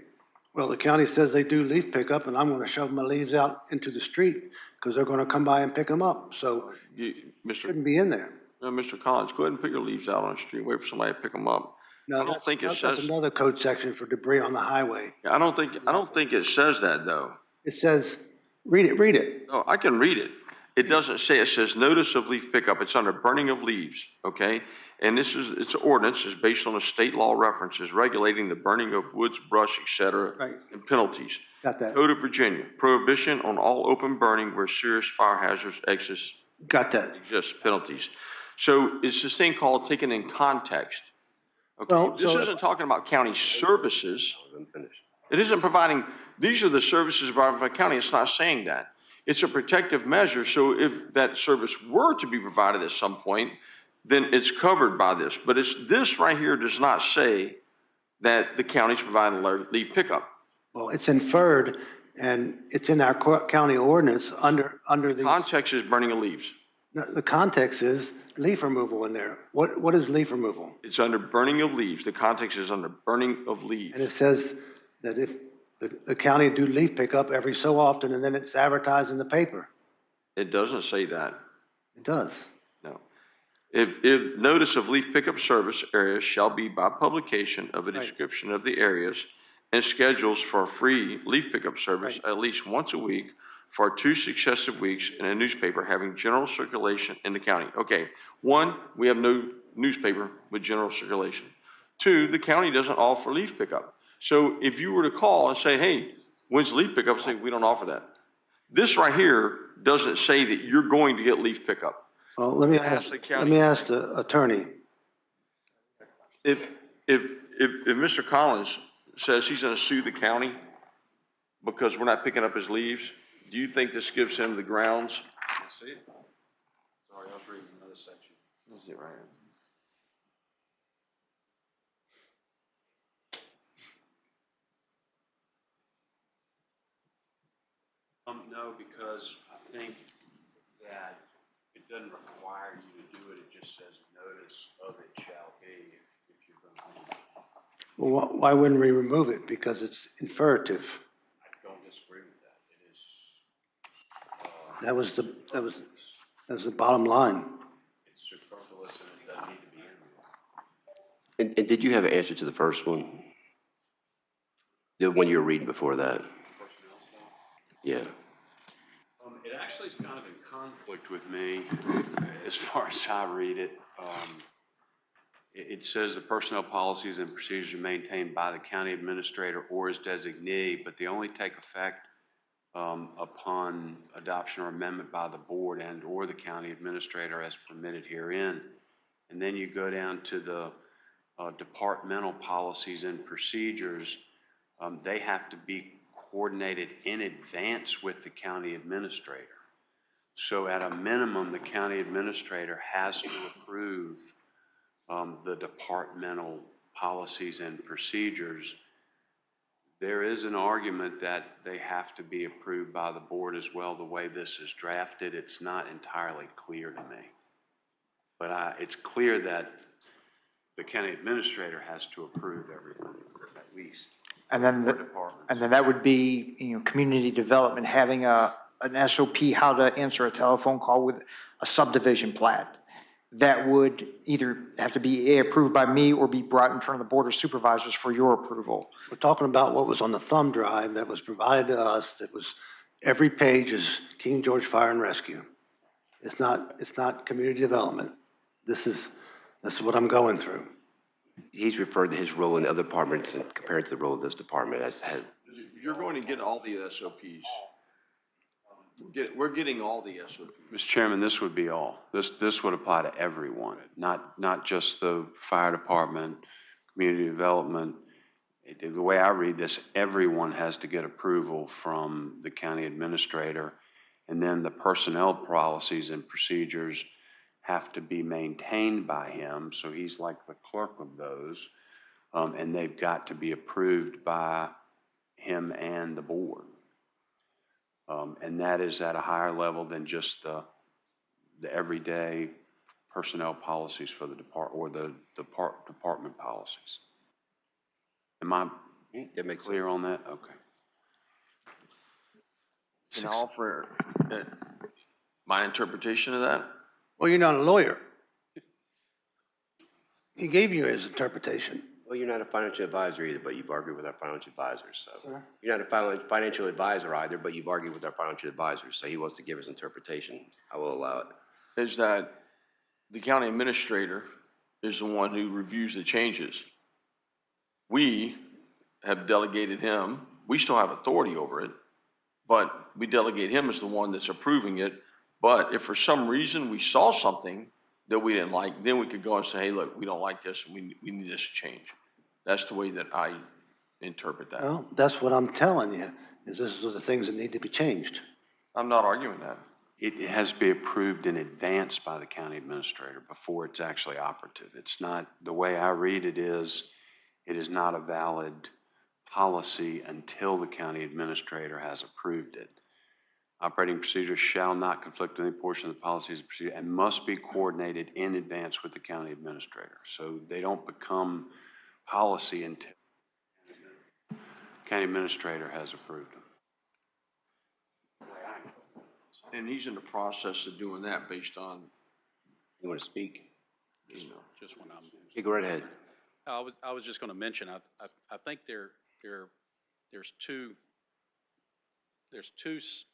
Speaker 8: well, the county says they do leaf pickup and I'm gonna shove my leaves out into the street because they're gonna come by and pick them up. So it shouldn't be in there.
Speaker 7: No, Mr. Collins, go ahead and put your leaves out on the street, wait for somebody to pick them up.
Speaker 8: No,
Speaker 7: I don't think it
Speaker 8: that's
Speaker 7: says,
Speaker 8: another code section for debris on the highway.
Speaker 7: I don't think it says that though.
Speaker 8: It says, read it.
Speaker 7: No, I can read it. It doesn't say, it says notice of leaf pickup. It's under burning of leaves, okay? And it's an ordinance, it's based on the state law references regulating the burning of woods, brush, et cetera,
Speaker 8: Right.
Speaker 7: and penalties.
Speaker 8: Got that.
Speaker 7: Code of Virginia, prohibition on all open burning where serious fire hazards exist.
Speaker 8: Got that.
Speaker 7: Exists, penalties. So it's this thing called taken in context. Okay,
Speaker 8: Well,
Speaker 7: this isn't talking about county services. It isn't providing, these are the services provided by the county. It's not saying that. It's a protective measure, so if that service were to be provided at some point, then it's covered by this. But this right here does not say that the county's providing leaf pickup.
Speaker 8: Well, it's inferred and it's in our county ordinance under the.
Speaker 7: Context is burning of leaves.
Speaker 8: No, the context is leaf removal in there. What is leaf removal?
Speaker 7: It's under burning of leaves. The context is under burning of leaves.
Speaker 8: And it says that if the county do leaf pickup every so often and then it's advertised in the paper.
Speaker 7: It doesn't say that.
Speaker 8: It does.
Speaker 7: No. If notice of leaf pickup service areas shall be by publication of a description of the areas and schedules for free leaf pickup service at least once a week for 2 successive weeks in a newspaper having general circulation in the county. Okay, 1, we have no newspaper with general circulation. 2, the county doesn't offer leaf pickup. So if you were to call and say, hey, when's leaf pickup? Say, we don't offer that. This right here doesn't say that you're going to get leaf pickup.
Speaker 8: Well, let me ask the attorney.
Speaker 7: If Mr. Collins says he's going to sue the county because we're not picking up his leaves, do you think this gives him the grounds?
Speaker 21: I see it. Sorry, I was reading another section.
Speaker 7: Is it right here?
Speaker 4: No, because I think that it doesn't require you to do it. It just says notice of it shall be if you're going to do it.
Speaker 8: Well, why wouldn't we remove it? Because it's inferative.
Speaker 4: I don't disagree with that. It is.
Speaker 8: That was the bottom line.
Speaker 4: It's superfluous and it doesn't need to be in there.
Speaker 1: And did you have an answer to the first one? The one you were reading before that?
Speaker 4: Personnel stuff?
Speaker 1: Yeah.
Speaker 4: It actually is kind of in conflict with me as far as I read it. It says the personnel policies and procedures are maintained by the county administrator or his designee, but they only take effect upon adoption or amendment by the board and or the county administrator as permitted herein. And then you go down to the departmental policies and procedures. They have to be coordinated in advance with the county administrator. So at a minimum, the county administrator has to approve the departmental policies and procedures. There is an argument that they have to be approved by the board as well. The way this is drafted, it's not entirely clear to me. But it's clear that the county administrator has to approve everything, at least.
Speaker 11: And then,
Speaker 4: for departments.
Speaker 11: and then that would be, community development, having an SOP, how to answer a telephone call with a subdivision plat. That would either have to be approved by me or be brought in front of the board of supervisors for your approval.
Speaker 8: We're talking about what was on the thumb drive that was provided to us, that was, every page is King George Fire and Rescue. It's not community development. This is what I'm going through.
Speaker 1: He's referred to his role in other departments and compared to the role of this department as head.
Speaker 7: You're going to get all the SOPs. We're getting all the SOPs.
Speaker 4: Mr. Chairman, this would be all. This would apply to everyone, not just the fire department, community development. The way I read this, everyone has to get approval from the county administrator, and then the personnel policies and procedures have to be maintained by him, so he's like the clerk of those, and they've got to be approved by him and the board. And that is at a higher level than just the everyday personnel policies for the department policies. Am I clear on that? Okay.
Speaker 7: Can I offer my interpretation of that?
Speaker 8: Well, you're not a lawyer. He gave you his interpretation.
Speaker 1: Well, you're not a financial advisor either, but you've argued with our financial advisors, so. Sure. You're not a financial advisor either, but you've argued with our financial advisors, so he wants to give his interpretation. I will allow it.
Speaker 7: Is that the county administrator is the one who reviews the changes. We have delegated him, we still have authority over it, but we delegate him as the one that's approving it. But if for some reason we saw something that we didn't like, then we could go and say, hey, look, we don't like this, and we need this to change. That's the way that I interpret that.
Speaker 8: Well, that's what I'm telling you, is this are the things that need to be changed.
Speaker 7: I'm not arguing that.
Speaker 4: It has to be approved in advance by the county administrator before it's actually operative. It's not, the way I read it is not a valid policy until the county administrator has approved it. Operating procedures shall not conflict with any portion of the policies and procedure and must be coordinated in advance with the county administrator. So they don't become policy until the county administrator has approved them.
Speaker 7: And he's in the process of doing that based on.
Speaker 1: You want to speak?
Speaker 21: Just when I'm.
Speaker 1: Yeah, go right ahead.
Speaker 21: I was just going to mention, I think there's two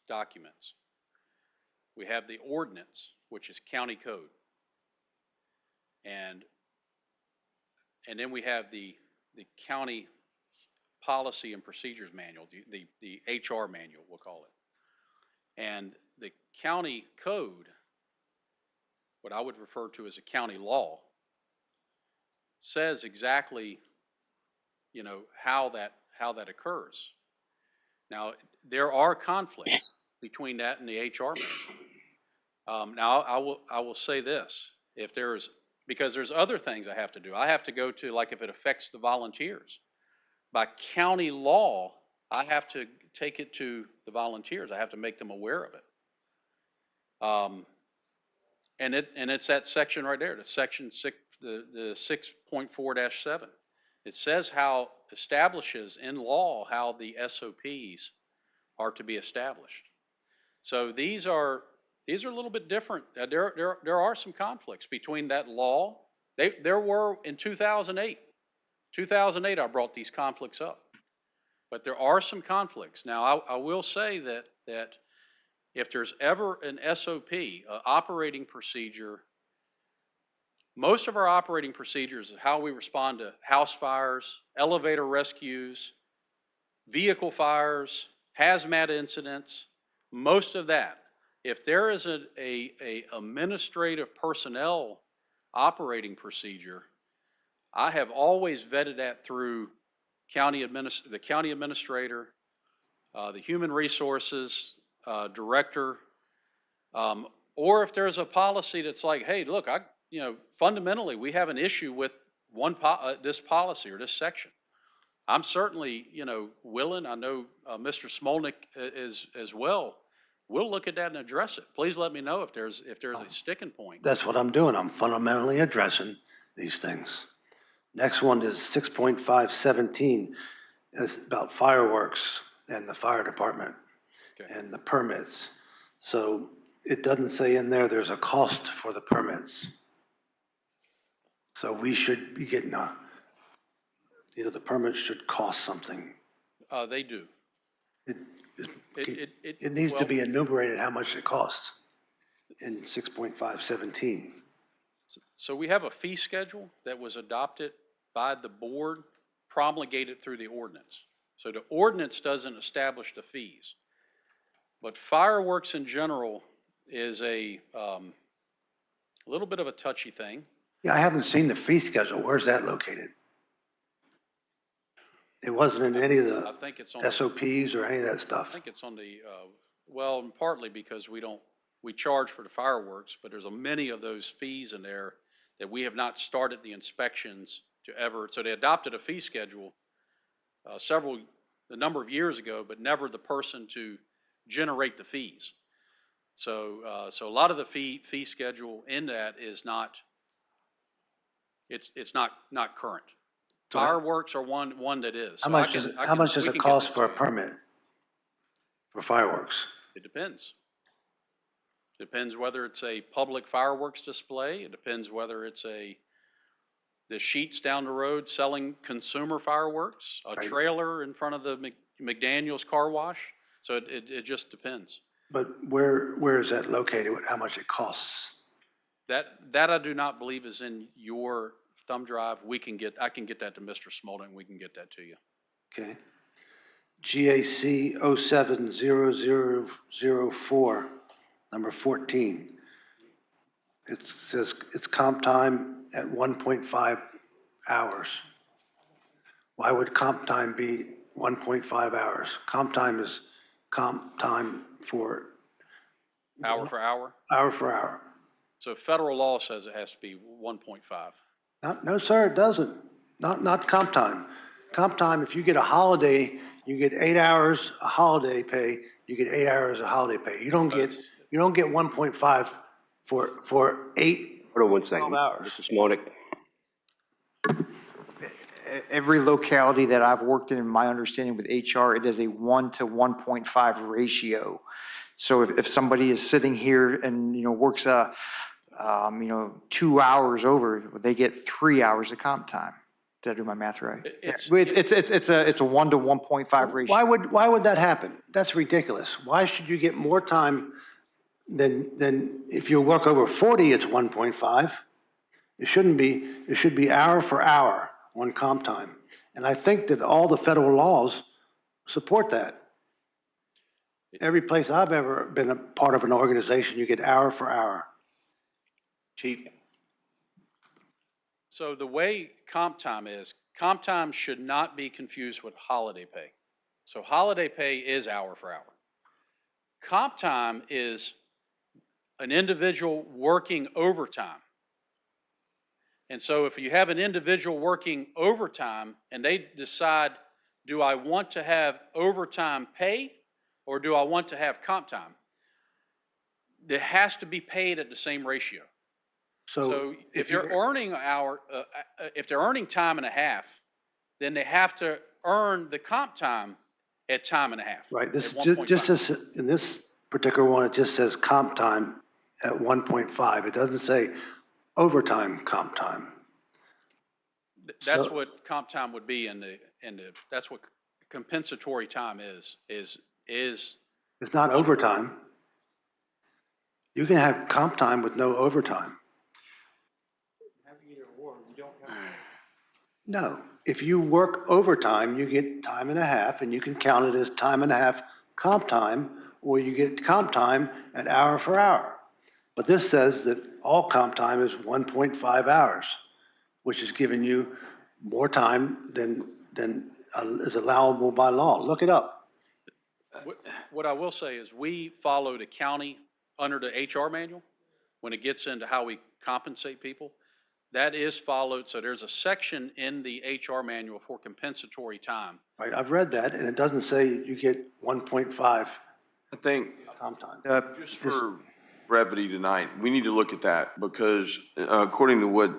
Speaker 21: documents. We have the ordinance, which is county code. And then we have the county policy and procedures manual, the HR manual, we'll call it. And the county code, what I would refer to as a county law, says exactly, how that occurs. Now, there are conflicts between that and the HR manual. Now, I will say this: because there's other things I have to do. I have to go to, like, if it affects the volunteers, by county law, I have to take it to the volunteers. I have to make them aware of it. And it's that section right there, the section 6, the 6.4-7. It says how establishes in law how the SOPs are to be established. So these are a little bit different. There are some conflicts between that law. There were in 2008. 2008, I brought these conflicts up. But there are some conflicts. Now, I will say that if there's ever an SOP, an operating procedure, most of our operating procedures is how we respond to house fires, elevator rescues, vehicle fires, hazmat incidents, most of that. If there is a administrative personnel operating procedure, I have always vetted that through the county administrator, the human resources director, or if there's a policy that's like, hey, look, fundamentally we have an issue with this policy or this section. I'm certainly, willing. I know Mr. Smolnik is as well. We'll look at that and address it. Please let me know if there's a sticking point.
Speaker 8: That's what I'm doing. I'm fundamentally addressing these things. Next one is 6.517. It's about fireworks and the fire department and the permits. So it doesn't say in there there's a cost for the permits. So we should be getting the permits should cost something.
Speaker 21: They do.
Speaker 8: It needs to be enumerated how much it costs in 6.517.
Speaker 21: So we have a fee schedule that was adopted by the board, promulgated through the ordinance. So the ordinance doesn't establish the fees. But fireworks in general is a little bit of a touchy thing.
Speaker 8: Yeah, I haven't seen the fee schedule. Where's that located? It wasn't in any of
Speaker 21: I think it's on
Speaker 8: the SOPs or any of that stuff.
Speaker 21: I think it's on the, well, partly because we charge for the fireworks, but there's many of those fees in there that we have not started the inspections to ever, so they adopted a fee schedule a number of years ago, but never the person to generate the fees. So a lot of the fee schedule in that is not, it's not current. Fireworks are one that is.
Speaker 8: How much does it cost for a permit for fireworks?
Speaker 21: It depends. Depends whether it's a public fireworks display. It depends whether it's the sheets down the road selling consumer fireworks, a trailer in front of the McDaniel's car wash. So it just depends.
Speaker 8: But where is that located? How much it costs?
Speaker 21: That I do not believe is in your thumb drive. I can get that to Mr. Smolden. We can get that to you.
Speaker 8: Okay. GAC 070004, number 14. It says it's comp time at 1.5 hours. Why would comp time be 1.5 hours? Comp time is comp time for
Speaker 21: hour for hour?
Speaker 8: Hour for hour.
Speaker 21: So federal law says it has to be 1.5.
Speaker 8: No, sir, it doesn't. Not comp time. Comp time, if you get a holiday, you get 8 hours of holiday pay, you get 8 hours of holiday pay. You don't get 1.5 for 8.
Speaker 1: Hold on one second. Mr. Smolnik.
Speaker 11: Every locality that I've worked in my understanding with HR, it is a 1 to 1.5 ratio. So if somebody is sitting here and, works 2 hours over, they get 3 hours of comp time. Did I do my math right? It's a 1 to 1.5 ratio.
Speaker 8: Why would that happen? That's ridiculous. Why should you get more time than if you work over 40, it's 1.5. It shouldn't be. It should be hour for hour on comp time. And I think that all the federal laws support that. Every place I've ever been a part of an organization, you get hour for hour.
Speaker 1: Chief.
Speaker 21: So the way comp time should not be confused with holiday pay. So holiday pay is hour for hour. Comp time is an individual working overtime. And so if you have an individual working overtime and they decide, do I want to have overtime pay or do I want to have comp time? It has to be paid at the same ratio. So if you're earning if they're earning time and a half, then they have to earn the comp time at time and a half.
Speaker 8: Right. This just as in this particular one, it just says comp time at 1.5. It doesn't say overtime comp time.
Speaker 21: That's what comp time would be that's what compensatory time is. It's
Speaker 8: not overtime. You can have comp time with no overtime. No, if you work overtime, you get time and a half, and you can count it as time and a half comp time, or you get comp time at hour for hour. But this says that all comp time is 1.5 hours, which is giving you more time than is allowable by law. Look it up.
Speaker 21: What I will say is we follow the county under the HR manual when it gets into how we compensate people. that is followed. So there's a section in the HR manual for compensatory time.
Speaker 8: Right, I've read that, and it doesn't say you get 1.5
Speaker 7: I think
Speaker 8: comp time.
Speaker 7: just for brevity tonight, we need to look at that because according to what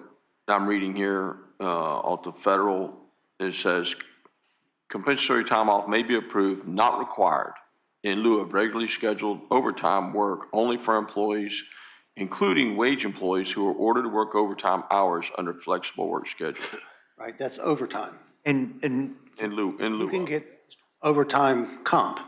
Speaker 7: I'm reading here, off the federal, it says compensatory time off may be approved, not required, in lieu of regularly scheduled overtime work only for employees, including wage employees who are ordered to work overtime hours under flexible work schedule.
Speaker 8: Right, that's overtime.
Speaker 11: And
Speaker 7: In lieu
Speaker 8: You can
Speaker 7: of.
Speaker 8: get overtime comp.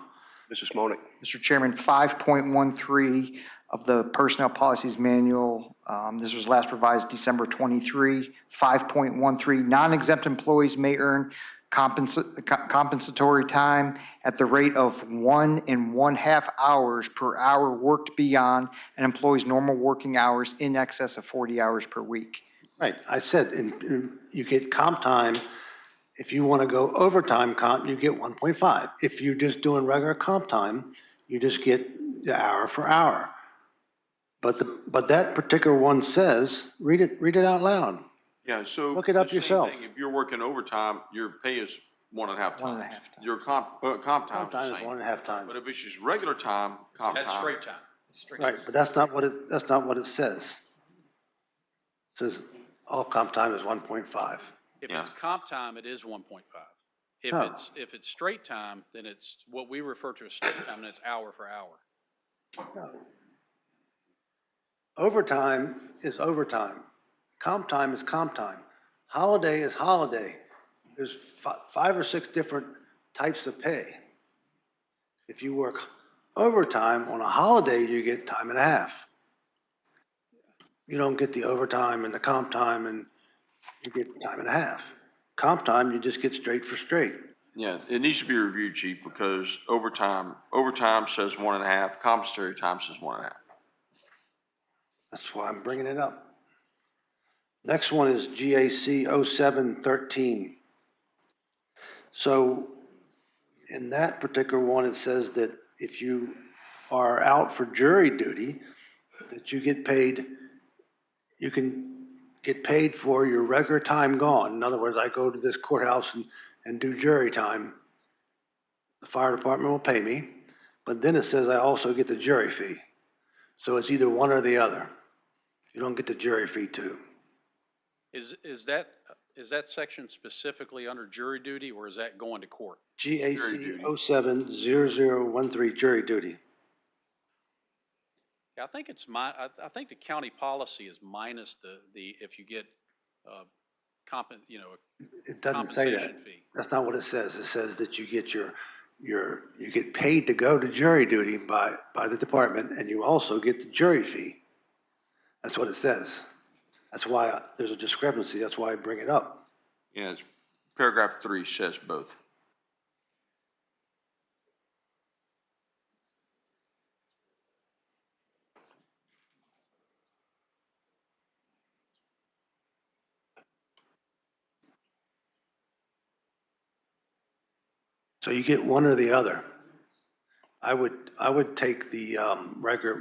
Speaker 9: Mr. Smolnik.
Speaker 11: Mr. Chairman, 5.13 of the Personnel Policies Manual, this was last revised December 23, 5.13, non-exempt employees may earn compensatory time at the rate of 1.5 hours per hour worked beyond an employee's normal working hours in excess of 40 hours per week.
Speaker 8: Right, I said, you get comp time. If you want to go overtime comp, you get 1.5. If you're just doing regular comp time, you just get the hour for hour. But that particular one says, read it out loud.
Speaker 7: Yeah, so.
Speaker 8: Look it up
Speaker 7: the same
Speaker 8: yourself.
Speaker 7: thing, if you're working overtime, your pay is 1.5 times.
Speaker 11: 1.5 times.
Speaker 7: Your comp time
Speaker 8: Comp
Speaker 7: is
Speaker 8: time
Speaker 7: the
Speaker 8: is
Speaker 7: same.
Speaker 8: 1.5 times.
Speaker 7: But if it's just regular time, comp
Speaker 21: That's
Speaker 7: time.
Speaker 21: straight time.
Speaker 8: Right, but that's not what it says. It says all comp time is 1.5.
Speaker 21: If
Speaker 7: Yeah.
Speaker 21: it's comp time, it is 1.5. If
Speaker 8: No.
Speaker 21: it's straight time, then it's what we refer to as straight time, and it's hour for hour.
Speaker 8: No. Overtime is overtime. Comp time is comp time. Holiday is holiday. There's 5 or 6 different types of pay. If you work overtime on a holiday, you get time and a half. You don't get the overtime and the comp time, and you get time and a half. Comp time, you just get straight for straight.
Speaker 7: Yeah, it needs to be reviewed, Chief, because overtime says 1.5, compensatory time says 1.5.
Speaker 8: That's why I'm bringing it up. Next one is GAC 0713. So in that particular one, it says that if you are out for jury duty, that you get paid, you can get paid for your regular time gone. In other words, I go to this courthouse and do jury time. The fire department will pay me, but then it says I also get the jury fee. So it's either one or the other. You don't get the jury fee too.
Speaker 21: Is that section specifically under jury duty, or is that going to court?
Speaker 8: GAC 070013, jury duty.
Speaker 21: Yeah, I think I think the county policy is minus the if you get
Speaker 8: It doesn't say that.
Speaker 21: compensation fee.
Speaker 8: That's not what it says. It says that you get you get paid to go to jury duty by the department, and you also get the jury fee. That's what it says. That's why there's a discrepancy. That's why I bring it up.
Speaker 7: Yeah, it's paragraph 3 says both.
Speaker 8: So you get one or the other. I would take the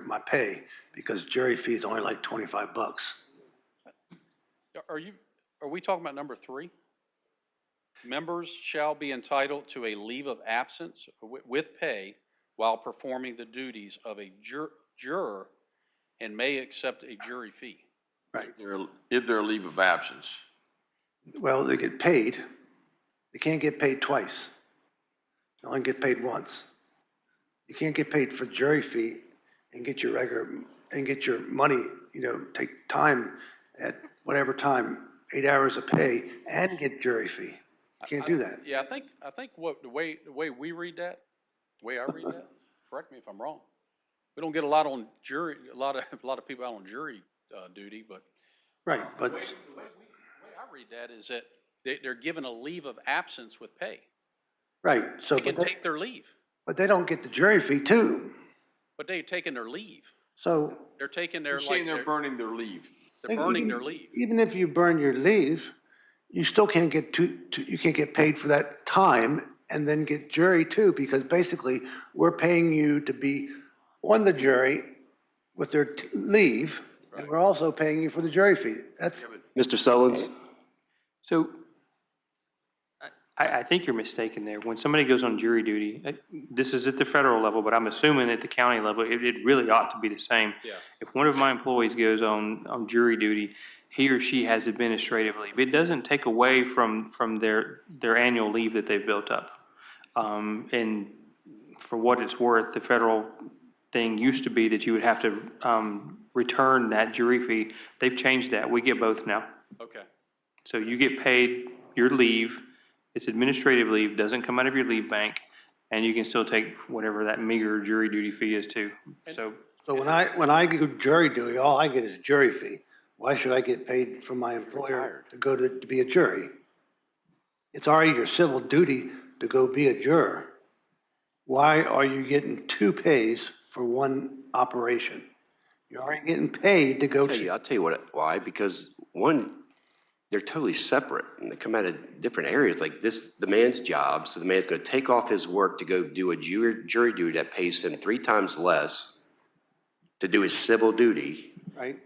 Speaker 8: my pay, because jury fee is only like $25.
Speaker 21: Are we talking about number 3? Members shall be entitled to a leave of absence with pay while performing the duties of a juror and may accept a jury fee.
Speaker 8: Right.
Speaker 7: If they're a leave of absence.
Speaker 8: Well, they get paid. They can't get paid twice. They only get paid once. You can't get paid for jury fee and get your money, take time at whatever time, 8 hours of pay, and get jury fee. You can't do that.
Speaker 21: Yeah, I think the way we read that, the way I read that, correct me if I'm wrong. We don't get a lot on jury, a lot of people out on jury duty, but
Speaker 8: Right, but
Speaker 21: the way I read that is that they're given a leave of absence with pay.
Speaker 8: right. So
Speaker 21: They can take their leave,
Speaker 8: but they don't get the jury fee too.
Speaker 21: but they've taken their leave.
Speaker 8: So
Speaker 21: They're taking their
Speaker 7: You're saying they're burning their leave.
Speaker 21: They're burning their leave.
Speaker 8: even if you burn your leave, you still can't get you can't get paid for that time and then get jury too, because basically we're paying you to be on the jury with their leave, and we're also paying you for the jury fee. That's
Speaker 1: Mr. Sullins?
Speaker 3: So I think you're mistaken there. When somebody goes on jury duty, this is at the federal level, but I'm assuming at the county level, it really ought to be the same.
Speaker 17: Yeah.
Speaker 3: If one of my employees goes on jury duty, he or she has administrative leave. It doesn't take away from their annual leave that they've built up. And for what it's worth, the federal thing used to be that you would have to return that jury fee. They've changed that. We get both now.
Speaker 17: Okay.
Speaker 3: So you get paid your leave. It's administrative leave, doesn't come out of your leave bank, and you can still take whatever that meager jury duty fee is too. So
Speaker 8: when I go jury duty, all I get is jury fee. Why should I get paid from my employer to go to be a jury? It's already your civil duty to go be a juror. Why are you getting two pays for one operation? You're already getting paid to go.
Speaker 1: I'll tell you why, because one, they're totally separate and they come out of different areas. Like this, the man's job, so the man's going to take off his work to go do a jury duty that pays him 3 times less to do his civil duty.
Speaker 8: Right.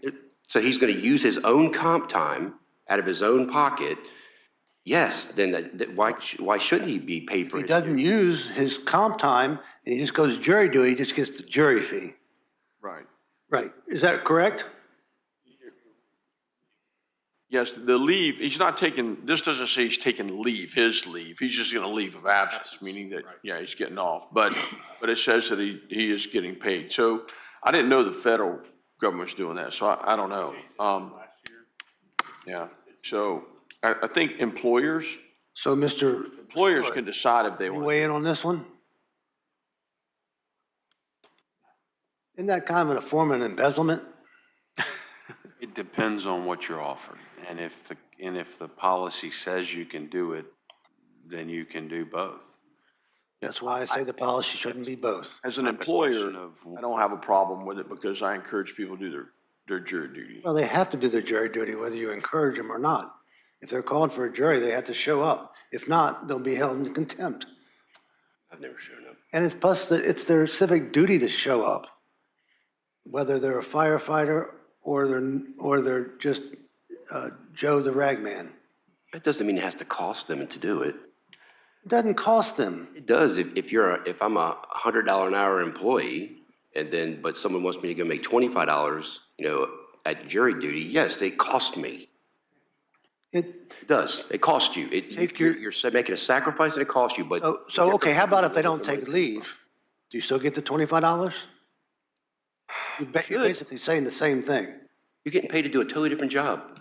Speaker 1: So he's going to use his own comp time out of his own pocket. Yes, then why shouldn't he be paid for
Speaker 8: If he
Speaker 1: his
Speaker 8: doesn't use his comp time and he just goes jury duty, he just gets the jury fee.
Speaker 7: Right.
Speaker 8: Right. Is that correct?
Speaker 7: Yes, the leave, he's not taking, this doesn't say he's taking leave, his leave. He's just going to leave of absence, meaning that, yeah, he's getting off. But it says that he is getting paid. So I didn't know the federal government's doing that, so I don't know. Yeah, so I think employers.
Speaker 8: So
Speaker 7: employers can decide if they want.
Speaker 8: You weigh in on this one? Isn't that kind of a form of embezzlement?
Speaker 4: It depends on what you're offered. And if the policy says you can do it, then you can do both.
Speaker 8: That's why I say the policy shouldn't be both.
Speaker 7: As an employer, I don't have a problem with it because I encourage people to do their jury duty.
Speaker 8: Well, they have to do their jury duty whether you encourage them or not. If they're called for a jury, they have to show up. If not, they'll be held in contempt.
Speaker 1: I've never shown up.
Speaker 8: And it's their civic duty to show up, whether they're a firefighter or they're just Joe the ragman.
Speaker 1: That doesn't mean it has to cost them to do it.
Speaker 8: It doesn't cost them.
Speaker 1: It does. If I'm a $100 an hour employee, but someone wants me to go make $25, at jury duty, yes, they cost me. It does. It costs you. You're making a sacrifice and it costs you. But
Speaker 8: so okay, how about if they don't take leave? Do you still get the $25? You're basically saying the same thing.
Speaker 1: You're getting paid to do a totally different job.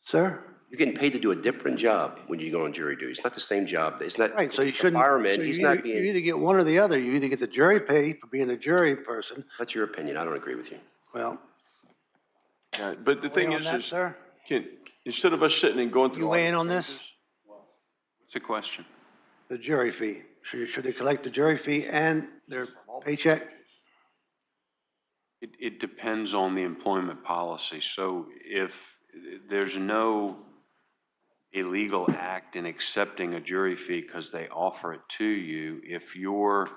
Speaker 8: Sir?
Speaker 1: You're getting paid to do a different job when you go on jury duty. It's not the same job. It's not.
Speaker 8: Right, so you shouldn't.
Speaker 1: Fireman,
Speaker 8: So
Speaker 1: he's
Speaker 8: you
Speaker 1: not being.
Speaker 8: You either get one or the other. You either get the jury pay for being a jury person.
Speaker 1: That's your opinion. I don't agree with you.
Speaker 8: Well.
Speaker 7: Yeah, but the thing is,
Speaker 8: sir?
Speaker 7: Instead of us sitting and going through.
Speaker 8: You weigh in on this?
Speaker 4: What's the question?
Speaker 8: The jury fee. Should they collect the jury fee and their paycheck?
Speaker 4: It depends on the employment policy. So if there's no illegal act in accepting a jury fee because they offer it to you, if your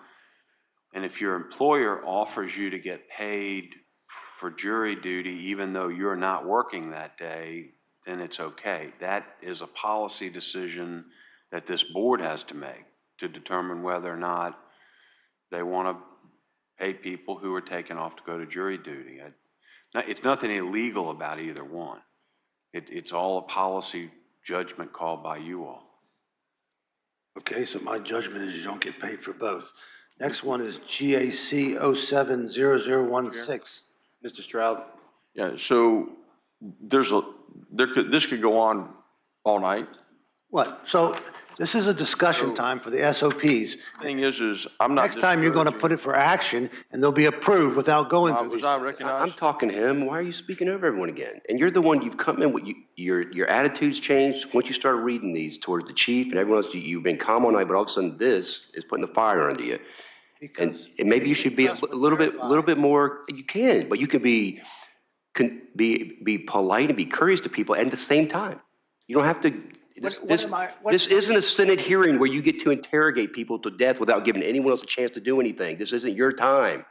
Speaker 4: employer offers you to get paid for jury duty even though you're not working that day, then it's okay. That is a policy decision that this board has to make to determine whether or not they want to pay people who are taken off to go to jury duty. It's nothing illegal about either one. It's all a policy judgment called by you all.
Speaker 8: Okay, so my judgment is you don't get paid for both. Next one is GAC 070016.
Speaker 1: Mr. Stroud?
Speaker 7: Yeah, so this could go on all night.
Speaker 8: What? So this is a discussion time for the SOPs.
Speaker 7: Thing is I'm not.
Speaker 8: Next time you're going to put it for action and they'll be approved without going through these.
Speaker 1: I'm talking to him. Why are you speaking over everyone again? And you're the one, you've come in with your attitudes changed once you started reading these towards the chief and everyone else. You've been calm all night, but all of a sudden this is putting the fire under you. And maybe you should be a little bit more. You can, but you can be polite and be courteous to people at the same time. You don't have to. This isn't a Senate hearing where you get to interrogate people to death without giving anyone else a chance to do anything. This isn't your time.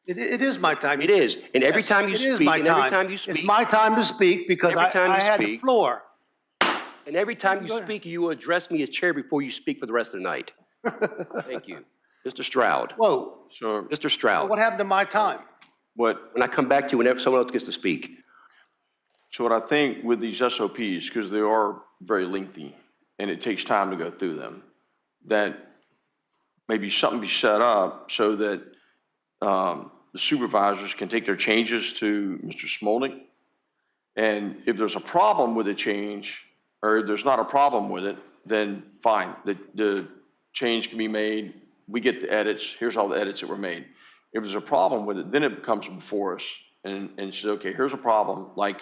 Speaker 8: It is my time.
Speaker 1: It is. And every time you
Speaker 8: It is
Speaker 1: speak,
Speaker 8: my
Speaker 1: and every
Speaker 8: time.
Speaker 1: time you speak,
Speaker 8: It's my time to speak because
Speaker 1: every time
Speaker 8: I
Speaker 1: you
Speaker 8: had the
Speaker 1: speak-
Speaker 8: floor.
Speaker 1: and every time you
Speaker 8: Go ahead.
Speaker 1: speak, you will address me as chair before you speak for the rest of the night. Thank you. Mr. Stroud.
Speaker 8: Whoa,
Speaker 7: So
Speaker 1: Mr. Stroud.
Speaker 8: what happened to my time?
Speaker 7: what,
Speaker 1: When I come back to you, whenever someone else gets to speak.
Speaker 7: so what I think with these SOPs, because they are very lengthy and it takes time to go through them, that maybe something be set up so that the supervisors can take their changes to Mr. Smolnik. And if there's a problem with the change, or there's not a problem with it, then fine, the change can be made. We get the edits, here's all the edits that were made. If there's a problem with it, then it comes before us and says, okay, here's a problem, like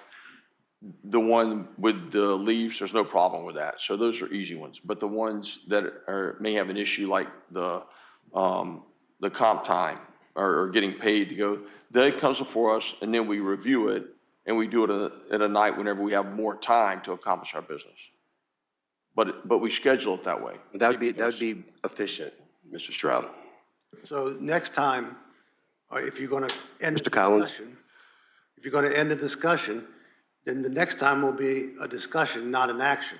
Speaker 7: the one with the leaves, there's no problem with that. So those are easy ones. But the ones that may have an issue, like the comp time or getting paid to go, that comes before us, and then we review it, and we do it at a night whenever we have more time to accomplish our business. But we schedule it that way.
Speaker 1: That would be efficient, Mr. Stroud.
Speaker 8: So next time, or if you're going to end the
Speaker 1: Mr. Collins.
Speaker 8: discussion, if you're going to end the discussion, then the next time will be a discussion, not an action.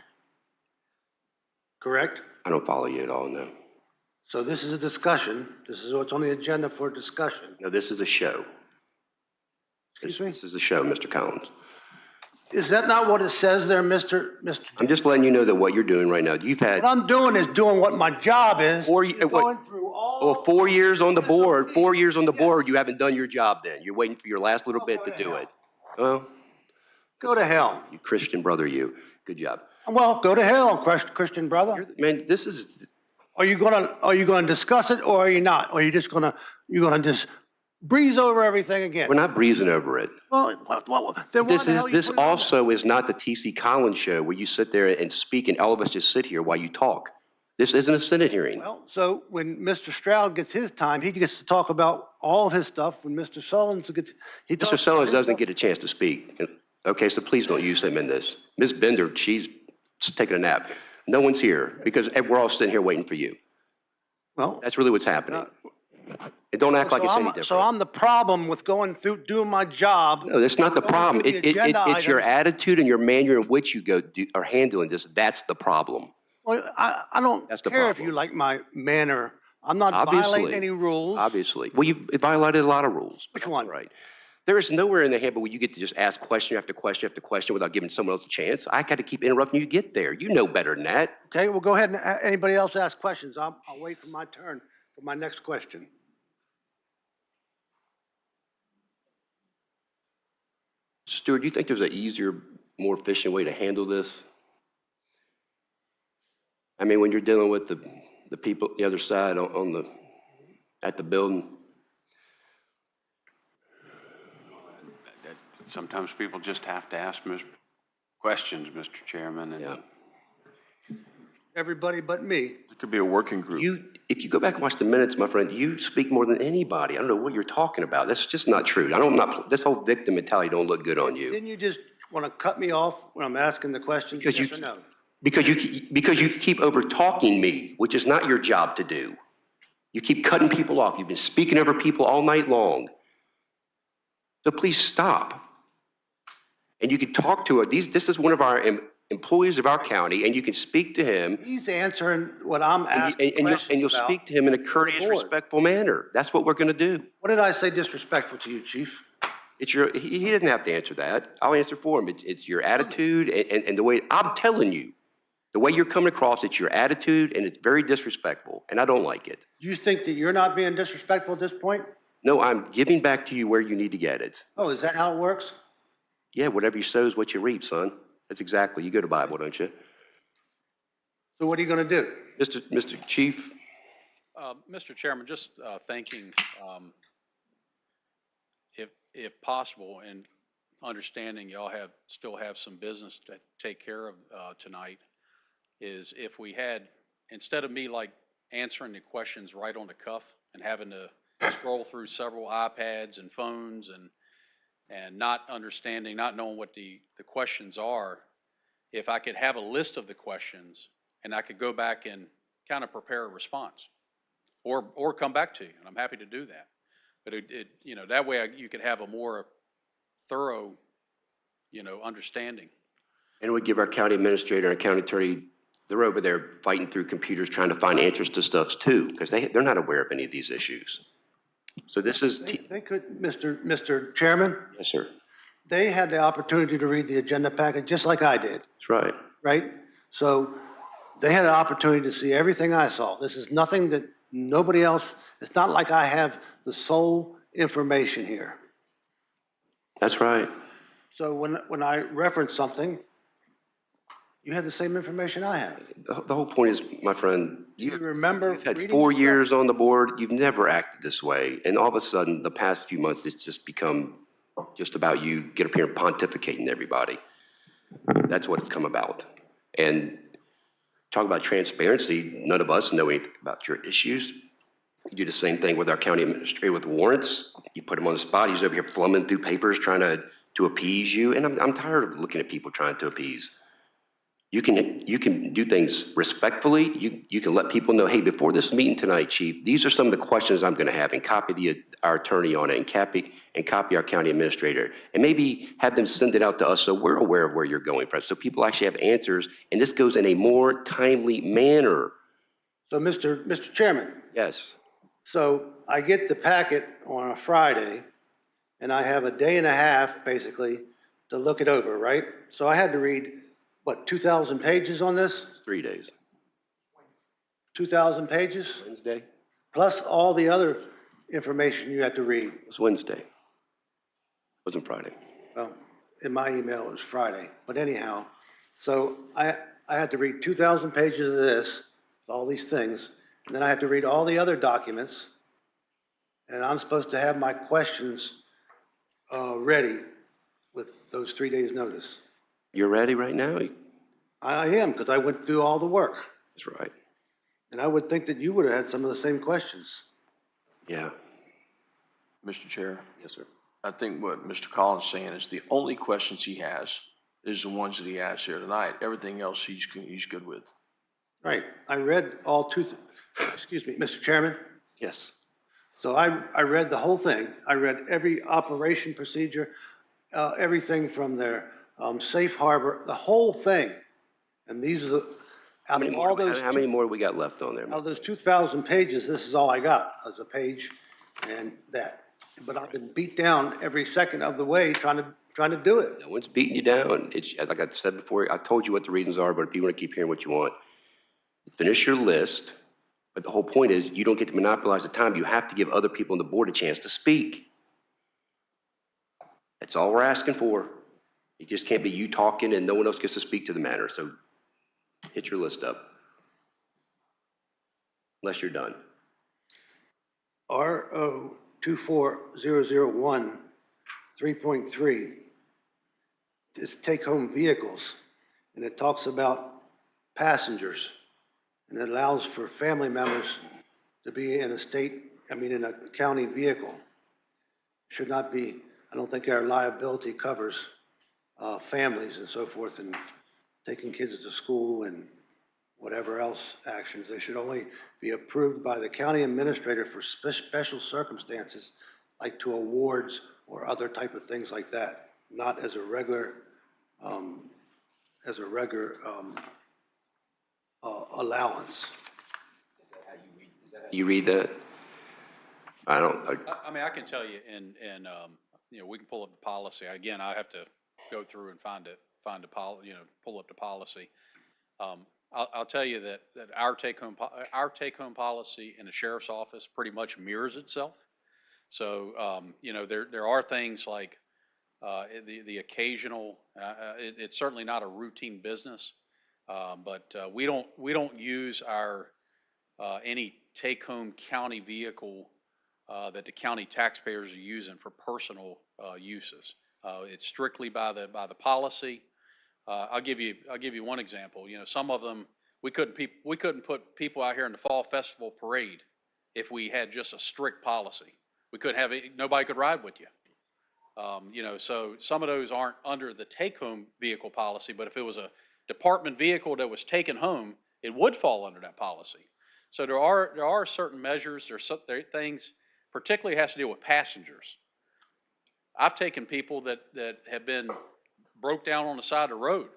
Speaker 8: Correct?
Speaker 1: I don't follow you at all, no.
Speaker 8: So this is a discussion. This is what's on the agenda for discussion.
Speaker 1: No, this is a show.
Speaker 8: Excuse me?
Speaker 1: This is a show, Mr. Collins.
Speaker 8: Is that not what it says there, Mr.?
Speaker 1: I'm just letting you know that what you're doing right now, you've had
Speaker 8: What I'm doing is doing what my job is. Going through all.
Speaker 1: 4 years on the board, 4 years on the board, you haven't done your job then. You're waiting for your last little bit to do it. Well,
Speaker 8: Go to hell.
Speaker 1: you Christian brother, you. Good job.
Speaker 8: Well, go to hell, Christian brother.
Speaker 1: Man, this is,
Speaker 8: Are you gonna discuss it or are you not? Or are you just you're gonna just breeze over everything again?
Speaker 1: we're not breezing over it.
Speaker 8: Well, then why
Speaker 1: This
Speaker 8: the
Speaker 1: is,
Speaker 8: hell you
Speaker 1: this
Speaker 8: put it on
Speaker 1: also is not the TC Collins show where you sit there and speak and all of us just sit here while you talk. This isn't a Senate hearing.
Speaker 8: there? Well, so when Mr. Stroud gets his time, he gets to talk about all of his stuff. When Mr. Sullins gets, he talks.
Speaker 1: Mr. Sellers doesn't get a chance to speak. Okay, so please don't use him in this. Ms. Bender, she's taking a nap. No one's here because we're all sitting here waiting for you.
Speaker 8: Well,
Speaker 1: That's really what's happening. And don't act like it's any different.
Speaker 8: So I'm the problem with going through, doing my job.
Speaker 1: No, that's not the
Speaker 8: Going
Speaker 1: problem.
Speaker 8: through the agenda
Speaker 1: It's your
Speaker 8: items.
Speaker 1: attitude and your manner in which you are handling this. That's the problem.
Speaker 8: Well, I don't
Speaker 1: That's the
Speaker 8: care if
Speaker 1: problem.
Speaker 8: you like my manner. I'm not
Speaker 1: Obviously.
Speaker 8: violating any rules.
Speaker 1: Obviously. Well, you've violated a lot of rules.
Speaker 8: Which
Speaker 1: That's
Speaker 8: one?
Speaker 1: all right. There is nowhere in the handbook where you get to just ask question after question after question without giving someone else a chance. I got to keep interrupting you to get there. You know better than that.
Speaker 8: Okay, well, go ahead and anybody else ask questions. I'll wait for my turn for my next question.
Speaker 1: Stuart, do you think there's an easier, more efficient way to handle this? I mean, when you're dealing with the people the other side at the building.
Speaker 4: Sometimes people just have to ask questions, Mr. Chairman, and
Speaker 1: Yeah.
Speaker 8: Everybody but me.
Speaker 7: it could be a working group.
Speaker 1: If you go back and watch the minutes, my friend, you speak more than anybody. I don't know what you're talking about. That's just not true. This whole victim mentality don't look good on you.
Speaker 8: Didn't you just want to cut me off when I'm asking the question?
Speaker 1: Because
Speaker 8: Yes
Speaker 1: you-
Speaker 8: or no?
Speaker 1: Because you keep over talking me, which is not your job to do. You keep cutting people off. You've been speaking over people all night long. So please stop. And you can talk to her. This is one of our employees of our county, and you can speak to him.
Speaker 8: He's answering what I'm asking
Speaker 1: And you'll
Speaker 8: about.
Speaker 1: speak to him in a courteous,
Speaker 8: board.
Speaker 1: respectful manner. That's what we're going to do.
Speaker 8: What did I say disrespectful to you, Chief?
Speaker 1: He doesn't have to answer that. I'll answer for him. It's your attitude and the way, I'm telling you, the way you're coming across, it's your attitude and it's very disrespectful, and I don't like it.
Speaker 8: Do you think that you're not being disrespectful at this point?
Speaker 1: No, I'm giving back to you where you need to get it.
Speaker 8: Oh, is that how it works?
Speaker 1: Yeah, whatever you sow is what you reap, son. That's exactly, you go to Bible, don't you?
Speaker 8: So what are you going to do?
Speaker 1: Mr. Chief?
Speaker 21: Mr. Chairman, just thinking, if possible, and understanding y'all still have some business to take care of tonight, is if we had, instead of me like answering the questions right on the cuff and having to scroll through several iPads and phones and not understanding, not knowing what the questions are, if I could have a list of the questions and I could go back and kind of prepare a response or come back to you, and I'm happy to do that. But that way you could have a more thorough, understanding.
Speaker 1: And it would give our county administrator and county attorney, they're over there fighting through computers trying to find answers to stuff too, because they're not aware of any of these issues. So this is.
Speaker 8: They could, Mr. Chairman,
Speaker 1: Yes, sir.
Speaker 8: they had the opportunity to read the agenda packet just like I did,
Speaker 1: That's right.
Speaker 8: right? So they had an opportunity to see everything I saw. This is nothing that nobody else, it's not like I have the sole information here.
Speaker 1: That's right.
Speaker 8: So when I reference something, you have the same information I have.
Speaker 1: The whole point is, my friend,
Speaker 8: You remember
Speaker 1: you've had
Speaker 8: reading
Speaker 1: 4
Speaker 8: the stuff?
Speaker 1: years on the board. You've never acted this way. And all of a sudden, the past few months, it's just become just about you get up here and pontificating everybody. That's what it's come about. And talk about transparency. None of us know anything about your issues. You do the same thing with our county administrator with warrants. You put him on the spot. He's over here flumming through papers trying to appease you. And I'm tired of looking at people trying to appease. You can do things respectfully. You can let people know, hey, before this meeting tonight, Chief, these are some of the questions I'm going to have, and copy our attorney on it, and copy our county administrator, and maybe have them send it out to us so we're aware of where you're going from, so people actually have answers, and this goes in a more timely manner.
Speaker 8: So Mr. Chairman,
Speaker 1: Yes.
Speaker 8: so I get the packet on a Friday, and I have a day and a half, basically, to look it over, right? So I had to read, 2,000 pages on this?
Speaker 1: 3 days.
Speaker 8: 2,000 pages?
Speaker 1: Wednesday?
Speaker 8: Plus all the other information you had to read.
Speaker 1: It was Wednesday. It wasn't Friday.
Speaker 8: Well, in my email, it was Friday. But anyhow, so I had to read 2,000 pages of this, all these things, and then I had to read all the other documents, and I'm supposed to have my questions ready with those 3 days' notice.
Speaker 1: You're ready right now?
Speaker 8: I am, because I went through all the work.
Speaker 1: That's right.
Speaker 8: And I would think that you would have had some of the same questions.
Speaker 1: Yeah.
Speaker 7: Mr. Chair,
Speaker 1: Yes, sir.
Speaker 7: I think what Mr. Collins is saying is the only questions he has is the ones that he asked here tonight. Everything else he's good with.
Speaker 8: Right. I read excuse me, Mr. Chairman.
Speaker 1: Yes.
Speaker 8: So I read the whole thing. I read every operation procedure, everything from their safe harbor, the whole thing. And these are the,
Speaker 1: How many more we got left on there?
Speaker 8: out of those 2,000 pages, this is all I got, as a page and that. But I've been beat down every second of the way trying to do it.
Speaker 1: No one's beating you down. It's like I said before, I told you what the reasons are, but if you want to keep hearing what you want, finish your list. But the whole point is you don't get to monopolize the time. You have to give other people on the board a chance to speak. That's all we're asking for. It just can't be you talking and no one else gets to speak to the matter. So hit your list up. Unless you're done.
Speaker 8: RO 24001 3.3 is take-home vehicles, and it talks about passengers, and it allows for family members to be in a county vehicle. Should not be, I don't think our liability covers families and so forth, and taking kids to school and whatever else actions. They should only be approved by the county administrator for special circumstances, like to awards or other type of things like that, not as a regular allowance.
Speaker 1: You read that? I don't.
Speaker 21: I mean, I can tell you, and we can pull up the policy. Again, I have to go through and pull up the policy. I'll tell you that our take-home policy in the sheriff's office pretty much mirrors itself. So, there are things like the occasional, it's certainly not a routine business, but we don't use our any take-home county vehicle that the county taxpayers are using for personal uses. It's strictly by the policy. I'll give you one example. Some of them we couldn't put people out here in the fall festival parade if we had just a strict policy. We couldn't have it, nobody could ride with you. So some of those aren't under the take-home vehicle policy, but if it was a department vehicle that was taken home, it would fall under that policy. So there are certain measures, there are things particularly has to deal with passengers. I've taken people that have been broke down on the side of the road,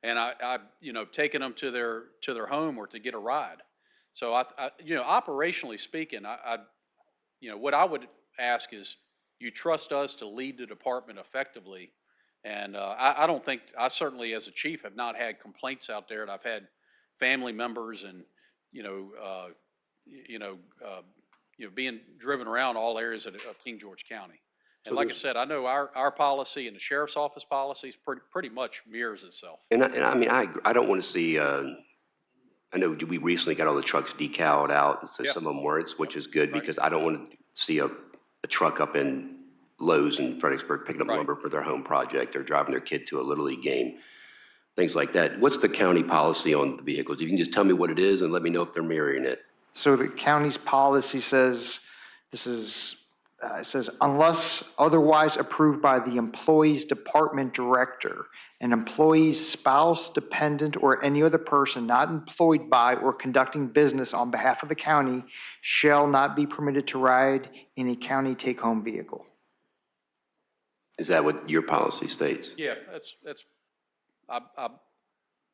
Speaker 21: and I taken them to their home or to get a ride. So operationally speaking, what I would ask is you trust us to lead the department effectively. And I don't think, I certainly as a chief have not had complaints out there. And I've had family members and, being driven around all areas of King George County. And like I said, I know our policy and the sheriff's office policies pretty much mirrors itself.
Speaker 1: And I mean, I don't want to see, I know we recently got all the trucks decaled out, and so
Speaker 21: Yeah.
Speaker 1: some of them weren't, which is good because I don't want to see a truck up in Lowe's in Fredericksburg picking up lumber for their home project or driving their kid to a Little League game, things like that. What's the county policy on the vehicles? You can just tell me what it is and let me know if they're mirroring it.
Speaker 11: So the county's policy says, it says, unless otherwise approved by the employee's department director, an employee's spouse, dependent, or any other person not employed by or conducting business on behalf of the county shall not be permitted to ride in a county take-home vehicle.
Speaker 1: Is that what your policy states?
Speaker 21: Yeah, that's,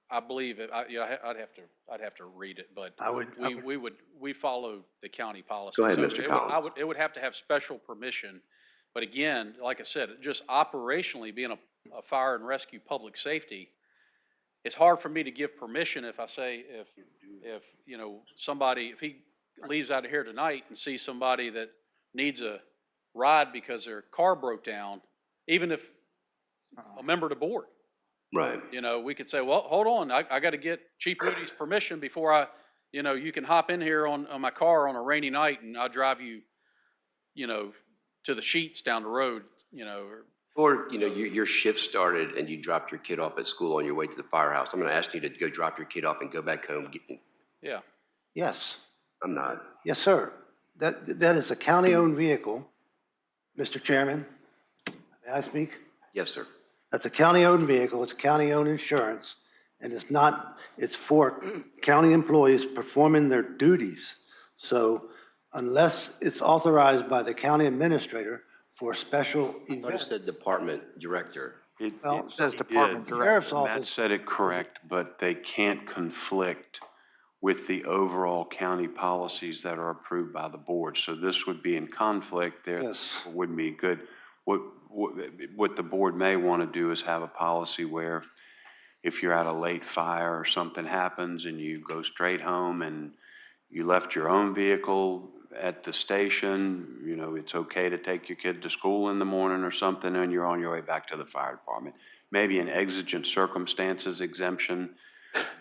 Speaker 21: I believe it. I'd have to read it, but we follow the county policy.
Speaker 1: Go ahead,
Speaker 21: So
Speaker 1: Mr. Collins.
Speaker 21: it would have to have special permission. But again, like I said, just operationally being a fire and rescue public safety, it's hard for me to give permission if I say, if somebody, if he leaves out of here tonight and sees somebody that needs a ride because their car broke down, even if a member of the board.
Speaker 1: Right.
Speaker 21: We could say, well, hold on, I got to get Chief Moody's permission before you can hop in here on my car on a rainy night and I'll drive you, to the sheets down the road,
Speaker 1: Or, your shift started and you dropped your kid off at school on your way to the firehouse. I'm going to ask you to go drop your kid off and go back home.
Speaker 21: Yeah.
Speaker 8: Yes.
Speaker 1: I'm not.
Speaker 8: Yes, sir. That is a county-owned vehicle. Mr. Chairman, may I speak?
Speaker 1: Yes, sir.
Speaker 8: That's a county-owned vehicle. It's county-owned insurance. And it's for county employees performing their duties. So unless it's authorized by the county administrator for special
Speaker 1: I thought it
Speaker 8: events.
Speaker 1: said department director.
Speaker 8: Well,
Speaker 11: It says department director.
Speaker 8: Sheriff's
Speaker 4: Matt
Speaker 8: office.
Speaker 4: said it correct, but they can't conflict with the overall county policies that are approved by the board. So this would be in conflict. There wouldn't be good. What the board may want to do is have a policy where if you're at a late fire or something happens and you go straight home and you left your own vehicle at the station, it's okay to take your kid to school in the morning or something, and you're on your way back to the fire department. Maybe an exigent circumstances exemption,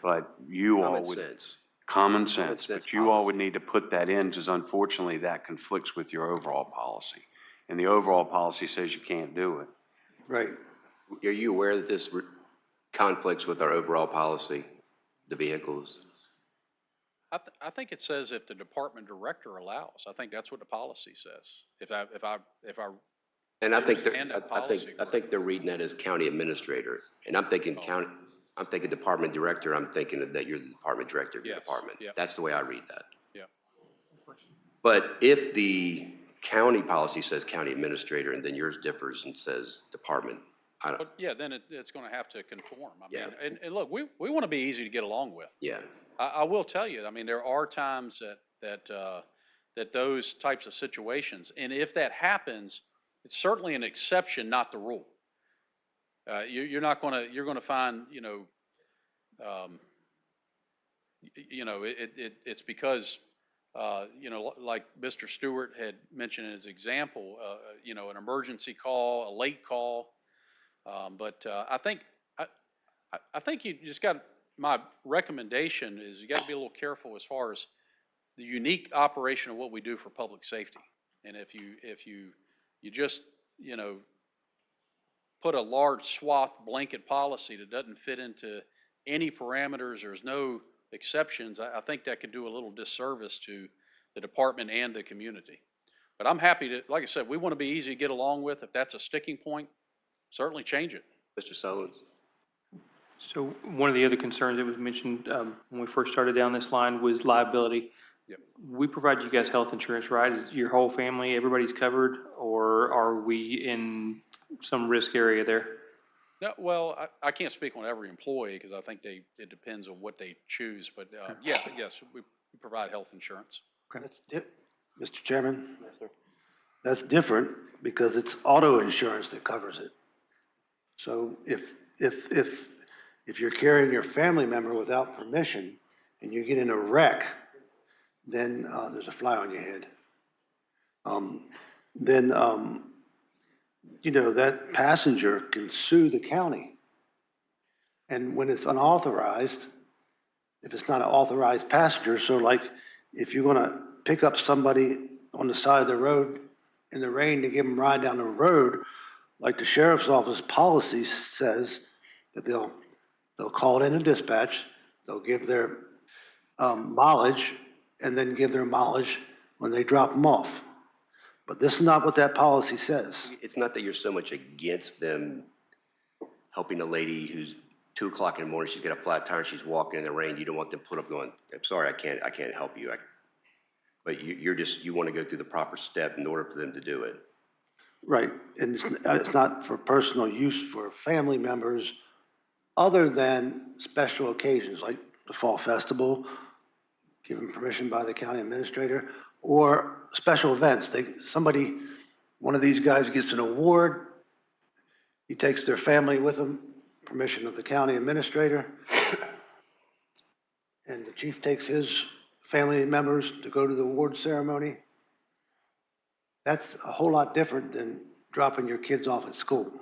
Speaker 4: but you all would. Common sense, but you all would need to put that in because unfortunately that conflicts with your overall policy. And the overall policy says you can't do it.
Speaker 8: Right.
Speaker 1: Are you aware that this conflicts with our overall policy, the vehicles?
Speaker 21: I think it says if the department director allows. I think that's what the policy says.
Speaker 1: And I think
Speaker 21: understand that policy
Speaker 1: I think they're reading that as county administrator. And I'm thinking department director. I'm thinking that you're the department director of your department.
Speaker 21: Yeah.
Speaker 1: That's the way I read that.
Speaker 21: Yeah.
Speaker 1: But if the county policy says county administrator and then yours differs and says department,
Speaker 21: But yeah, then it's going to have to conform. I mean, and look, we want to be easy to get along with.
Speaker 1: Yeah.
Speaker 21: I will tell you, I mean, there are times that those types of situations, and if that happens, it's certainly an exception, not the rule. You're going to find, it's because, like Mr. Stewart had mentioned in his example, an emergency call, a late call. But I think you just got, my recommendation is you got to be a little careful as far as the unique operation of what we do for public safety. And if you just, put a large swath blanket policy that doesn't fit into any parameters, there's no exceptions, I think that could do a little disservice to the department and the community. But I'm happy to, like I said, we want to be easy to get along with. If that's a sticking point, certainly change it.
Speaker 1: Mr. Sullins?
Speaker 3: So one of the other concerns that was mentioned when we first started down this line was liability. We provide you guys health insurance, right? Is your whole family, everybody's covered, or are we in some risk area there?
Speaker 21: No, well, I can't speak on every employee because I think it depends on what they choose, but yes, we provide health insurance.
Speaker 8: Mr. Chairman? Yes, sir. That's different because it's auto insurance that covers it. So if you're carrying your family member without permission and you get in a wreck, then there's a fly on your head. That passenger can sue the county. And when it's unauthorized, if it's not an authorized passenger, so like if you're gonna pick up somebody on the side of the road in the rain to give them a ride down the road, like the sheriff's office policy says that they'll call in a dispatch, they'll give their mileage, and then give their mileage when they drop them off. But this is not what that policy says.
Speaker 1: It's not that you're so much against them helping a lady who's 2 o'clock in the morning, she's got a flat tire, she's walking in the rain, you don't want them put up going, I'm sorry, I can't help you. But you want to go through the proper step in order for them to do it.
Speaker 8: Right, and it's not for personal use for family members other than special occasions like the Fall Festival, given permission by the county administrator, or special events. One of these guys gets an award, he takes their family with him, permission of the county administrator, and the chief takes his family members to go to the award ceremony. That's a whole lot different than dropping your kids off at school,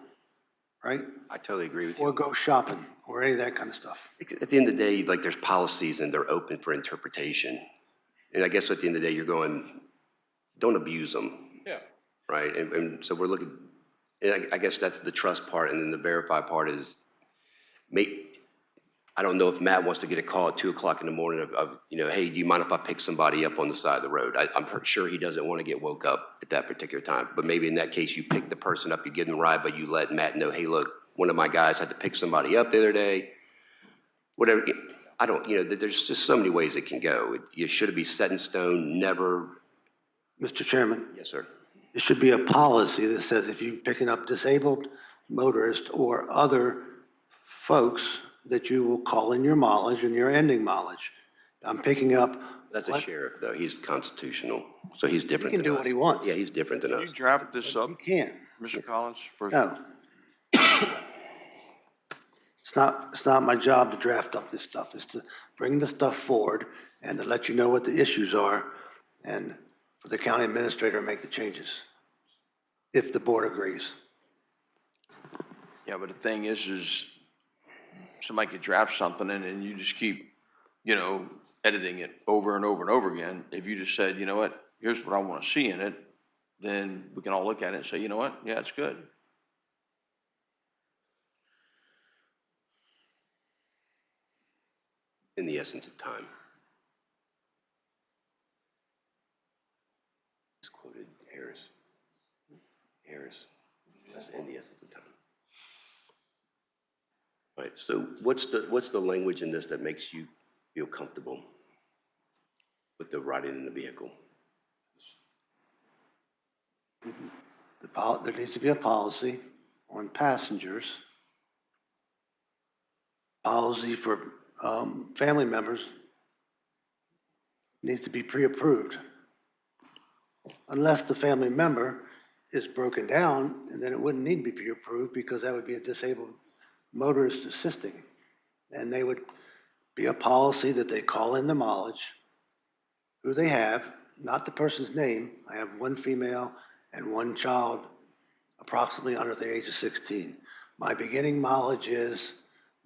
Speaker 8: right?
Speaker 1: I totally agree with you.
Speaker 8: Or go shopping, or any of that kind of stuff.
Speaker 1: At the end of the day, like there's policies and they're open for interpretation. And I guess at the end of the day, you're going, don't abuse them.
Speaker 21: Yeah.
Speaker 1: Right, and so we're looking, and I guess that's the trust part, and then the verify part is, I don't know if Matt wants to get a call at 2 o'clock in the morning of hey, do you mind if I pick somebody up on the side of the road? I'm sure he doesn't want to get woke up at that particular time, but maybe in that case, you pick the person up, you give them a ride, but you let Matt know, hey, look, one of my guys had to pick somebody up the other day, whatever. There's just so many ways it can go. You should be set in stone, never.
Speaker 8: Mr. Chairman?
Speaker 1: Yes, sir.
Speaker 8: There should be a policy that says if you're picking up disabled motorists or other folks, that you will call in your mileage and your ending mileage. I'm picking up.
Speaker 1: That's a sheriff, though. He's constitutional, so he's different.
Speaker 8: He can do what he wants.
Speaker 1: Yeah, he's different than us.
Speaker 7: Can you draft this up?
Speaker 8: He can.
Speaker 7: Mr. Collins?
Speaker 8: No. It's not my job to draft up this stuff. It's to bring the stuff forward and to let you know what the issues are and for the county administrator to make the changes, if the board agrees.
Speaker 7: Yeah, but the thing is somebody could draft something and then you just keep, editing it over and over and over again. If you just said, you know what, here's what I want to see in it, then we can all look at it and say, you know what, yeah, it's good.
Speaker 1: In the essence of time. Just quoted Harris. That's in the essence of time. Right, so what's the language in this that makes you feel comfortable with the riding in the vehicle?
Speaker 8: There needs to be a policy on passengers, policy for family members needs to be pre-approved. Unless the family member is broken down, and then it wouldn't need to be pre-approved because that would be a disabled motorist assisting. And they would be a policy that they call in the mileage, who they have, not the person's name. I have one female and one child approximately under the age of 16. My beginning mileage is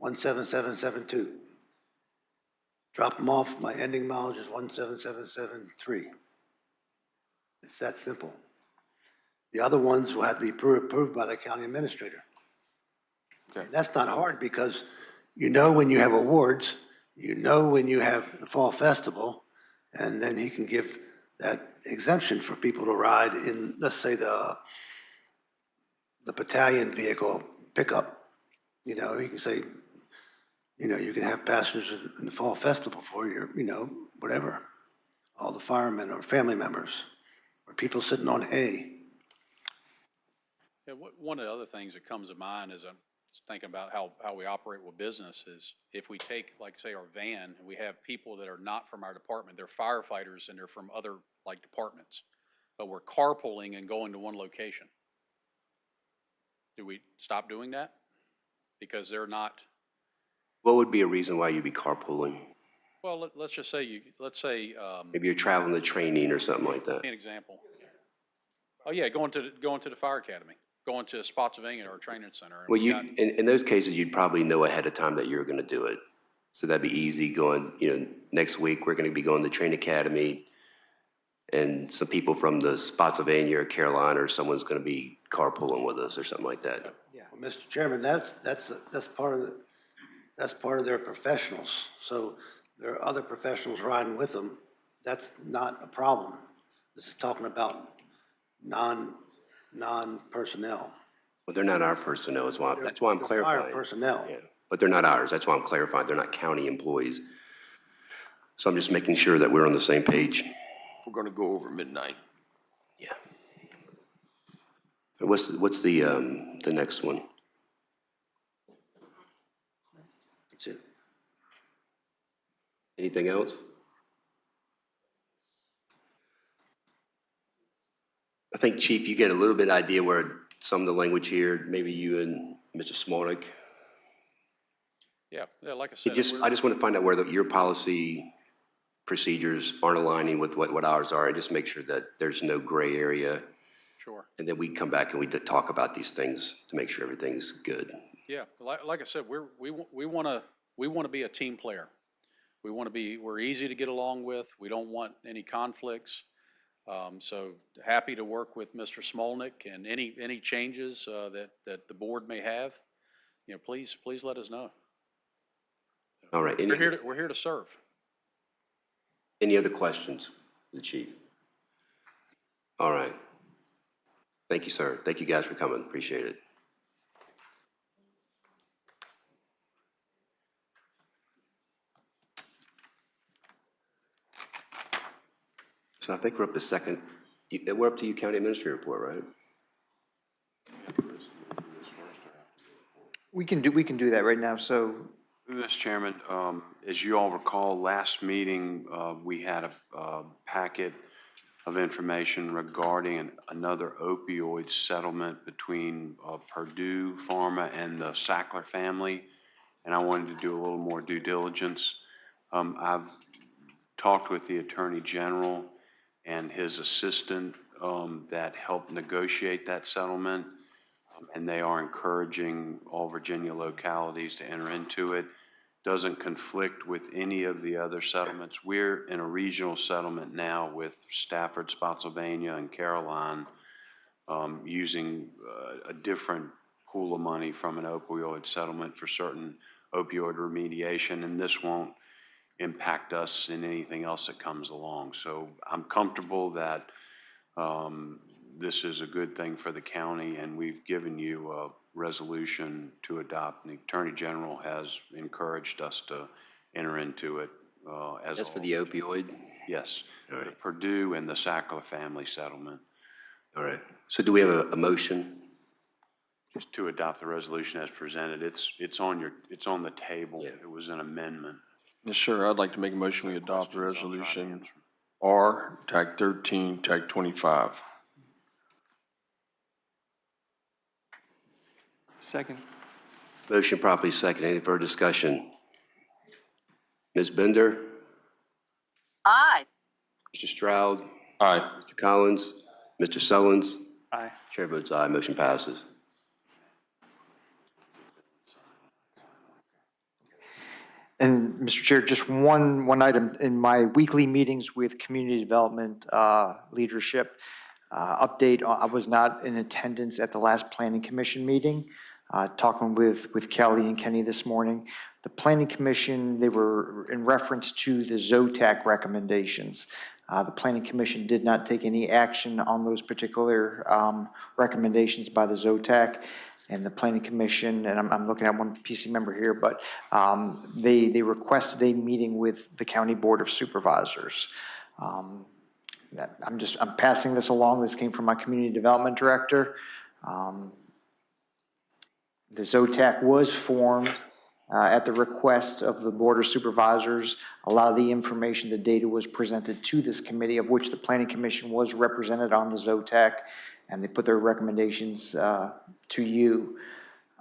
Speaker 8: 17772. Drop them off, my ending mileage is 17773. It's that simple. The other ones will have to be approved by the county administrator.
Speaker 7: Okay.
Speaker 8: That's not hard because when you have awards, when you have the Fall Festival, and then he can give that exemption for people to ride in, let's say, the battalion vehicle pickup. He can say, you can have passengers in the Fall Festival for your, whatever. all the firemen or family members, or people sitting on hay.
Speaker 21: Yeah, one of the other things that comes to mind is I'm just thinking about how we operate with business is if we take, like, say, our van, and we have people that are not from our department, they're firefighters and they're from other, like, departments, but we're carpooling and going to one location. Do we stop doing that? Because they're not,
Speaker 1: What would be a reason why you'd be carpooling?
Speaker 21: well, let's just say
Speaker 1: Maybe you're traveling to training or something like that.
Speaker 21: an example. Oh, yeah, going to the fire academy, going to Spotsylvania or training center. And
Speaker 1: Well,
Speaker 21: we
Speaker 1: you,
Speaker 21: got-
Speaker 1: in those cases, you'd probably know ahead of time that you're going to do it. So that'd be easy going, next week, we're going to be going to training academy. And some people from the Spotsylvania or Carolina or someone's going to be carpooling with us or something like that.
Speaker 8: Well, Mr. Chairman, that's part of their professionals. So there are other professionals riding with them. That's not a problem. This is talking about non-personnel.
Speaker 1: Well, they're not our personnel that's why I'm
Speaker 8: They're
Speaker 1: clarifying.
Speaker 8: fire personnel.
Speaker 1: Yeah, but they're not ours. That's why I'm clarifying. They're not county employees. So I'm just making sure that we're on the same page.
Speaker 7: We're going to go over midnight.
Speaker 1: Yeah. What's the next one?
Speaker 8: That's it.
Speaker 1: Anything else? I think, Chief, you get a little bit idea where some of the language here, maybe you and Mr. Smolnick.
Speaker 21: Yeah, like I said.
Speaker 1: I just want to find out where your policy procedures aren't aligning with what ours are, and just make sure that there's no gray area.
Speaker 21: Sure.
Speaker 1: And then we come back and we talk about these things to make sure everything's good.
Speaker 21: Yeah, like I said, we want to be a team player. We're easy to get along with. We don't want any conflicts. So happy to work with Mr. Smolnick, and any changes that the board may have, please let us know.
Speaker 1: All right.
Speaker 21: We're here to serve.
Speaker 1: Any other questions, the Chief? All right. Thank you, sir. Thank you guys for coming. Appreciate it. So I think we're up to second. We're up to you, County Administrator report, right?
Speaker 11: We can do that right now. So,
Speaker 4: Mr. Chairman, as you all recall, last meeting, we had a packet of information regarding another opioid settlement between Purdue Pharma and the Sackler family, and I wanted to do a little more due diligence. I've talked with the Attorney General and his assistant that helped negotiate that settlement, and they are encouraging all Virginia localities to enter into it. Doesn't conflict with any of the other settlements. We're in a regional settlement now with Stafford, Spotsylvania, and Caroline, using a different pool of money from an opioid settlement for certain opioid remediation, and this won't impact us in anything else that comes along. So I'm comfortable that this is a good thing for the county, and we've given you a resolution to adopt. The Attorney General has encouraged us to enter into it.
Speaker 1: That's for the opioid?
Speaker 4: Yes.
Speaker 1: All right.
Speaker 4: The Purdue and the Sackler family settlement.
Speaker 1: All right. So do we have a motion?
Speaker 4: Just to adopt the resolution as presented. It's on the table. Yeah. It was an amendment.
Speaker 7: Yes, sir. I'd like to make a motion we adopt the resolution R, TAC 13, TAC 25.
Speaker 3: Second.
Speaker 1: Motion properly second. Any further discussion? Ms. Bender?
Speaker 2: Aye.
Speaker 1: Mr. Stroud?
Speaker 7: Aye.
Speaker 1: Mr. Collins? Mr. Sullins?
Speaker 3: Aye.
Speaker 1: Chair votes aye. Motion passes.
Speaker 11: and Mr. Chair, just one item in my weekly meetings with community development leadership update. I was not in attendance at the last Planning Commission meeting. Talking with Kelly and Kenny this morning, the Planning Commission, they were in reference to the ZOTAC recommendations. The Planning Commission did not take any action on those particular recommendations by the ZOTAC. And the Planning Commission, and I'm looking at one PC member here, but they requested a meeting with the County Board of Supervisors. I'm passing this along. This came from my community development director. The ZOTAC was formed at the request of the Board of Supervisors. A lot of the information, the data was presented to this committee, of which the Planning Commission was represented on the ZOTAC, and they put their recommendations to you.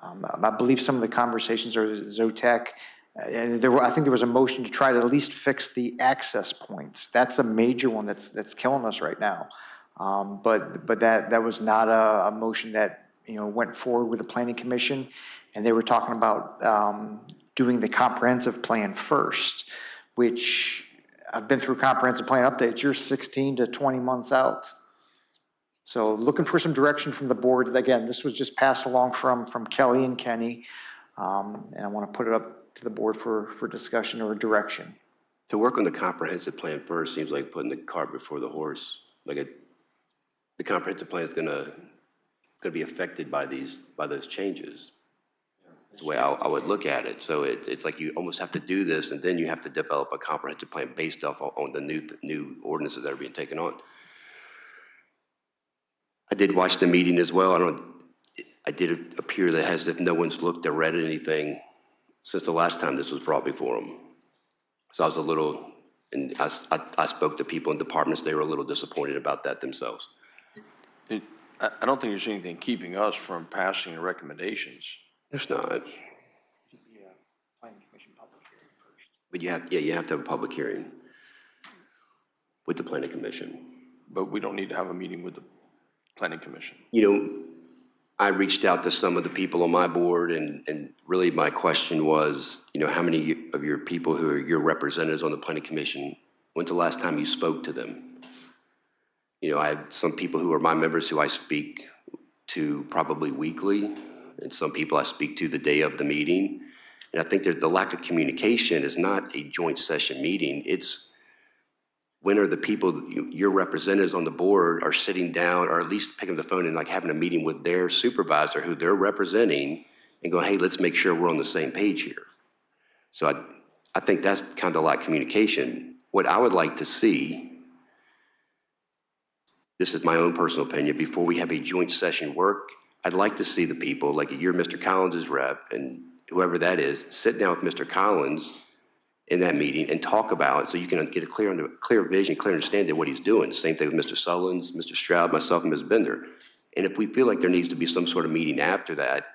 Speaker 11: I believe some of the conversations are ZOTAC, and I think there was a motion to try to at least fix the access points. That's a major one that's killing us right now. But that was not a motion that went forward with the Planning Commission, and they were talking about doing the comprehensive plan first, which I've been through comprehensive plan updates. You're 16 to 20 months out. So looking for some direction from the board. Again, this was just passed along from Kelly and Kenny, and I want to put it up to the board for discussion or direction.
Speaker 1: To work on the comprehensive plan first seems like putting the cart before the horse. The comprehensive plan is going to be affected by those changes. That's the way I would look at it. So it's like you almost have to do this, and then you have to develop a comprehensive plan based off on the new ordinances that are being taken on. I did watch the meeting as well. I did appear that as if no one's looked or read anything since the last time this was brought before them. So I was a little, and I spoke to people in departments, they were a little disappointed about that themselves.
Speaker 7: I don't think there's anything keeping us from passing the recommendations.
Speaker 1: There's not. But you have to have a public hearing with the Planning Commission.
Speaker 7: But we don't need to have a meeting with the Planning Commission.
Speaker 1: I reached out to some of the people on my board, and really my question was, how many of your people who are your representatives on the Planning Commission, when's the last time you spoke to them? I have some people who are my members who I speak to probably weekly, and some people I speak to the day of the meeting. And I think that the lack of communication is not a joint session meeting. It's when are the people, your representatives on the board are sitting down, or at least picking up the phone and having a meeting with their supervisor who they're representing and going, hey, let's make sure we're on the same page here. So I think that's kind of like communication. What I would like to see, this is my own personal opinion, before we have a joint session work, I'd like to see the people, like you're Mr. Collins' rep, and whoever that is, sit down with Mr. Collins in that meeting and talk about it so you can get a clear vision, clear understanding of what he's doing. Same thing with Mr. Sullins, Mr. Stroud, myself, and Ms. Bender. And if we feel like there needs to be some sort of meeting after that,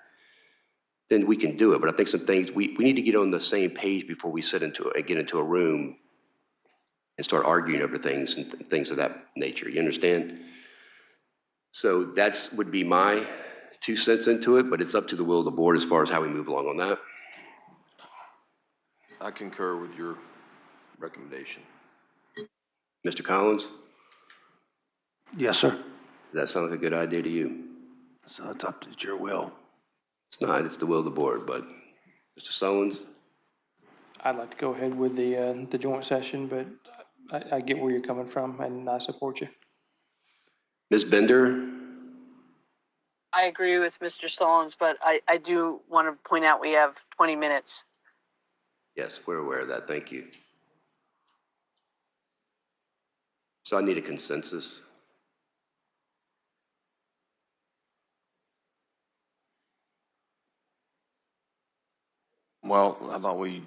Speaker 1: then we can do it. But I think some things, we need to get on the same page before we get into a room and start arguing over things and things of that nature. You understand? So that's would be my 2 cents into it, but it's up to the will of the board as far as how we move along on that.
Speaker 7: I concur with your recommendation.
Speaker 1: Mr. Collins?
Speaker 8: Yes, sir.
Speaker 1: Does that sound like a good idea to you?
Speaker 8: So it's up to your will.
Speaker 1: It's not, it's the will of the board, but Mr. Sullins?
Speaker 3: I'd like to go ahead with the joint session, but I get where you're coming from, and I support you.
Speaker 1: Ms. Bender?
Speaker 2: I agree with Mr. Stallings, but I do want to point out we have 20 minutes.
Speaker 1: Yes, we're aware of that. Thank you. So I need a consensus.
Speaker 7: Well, how about we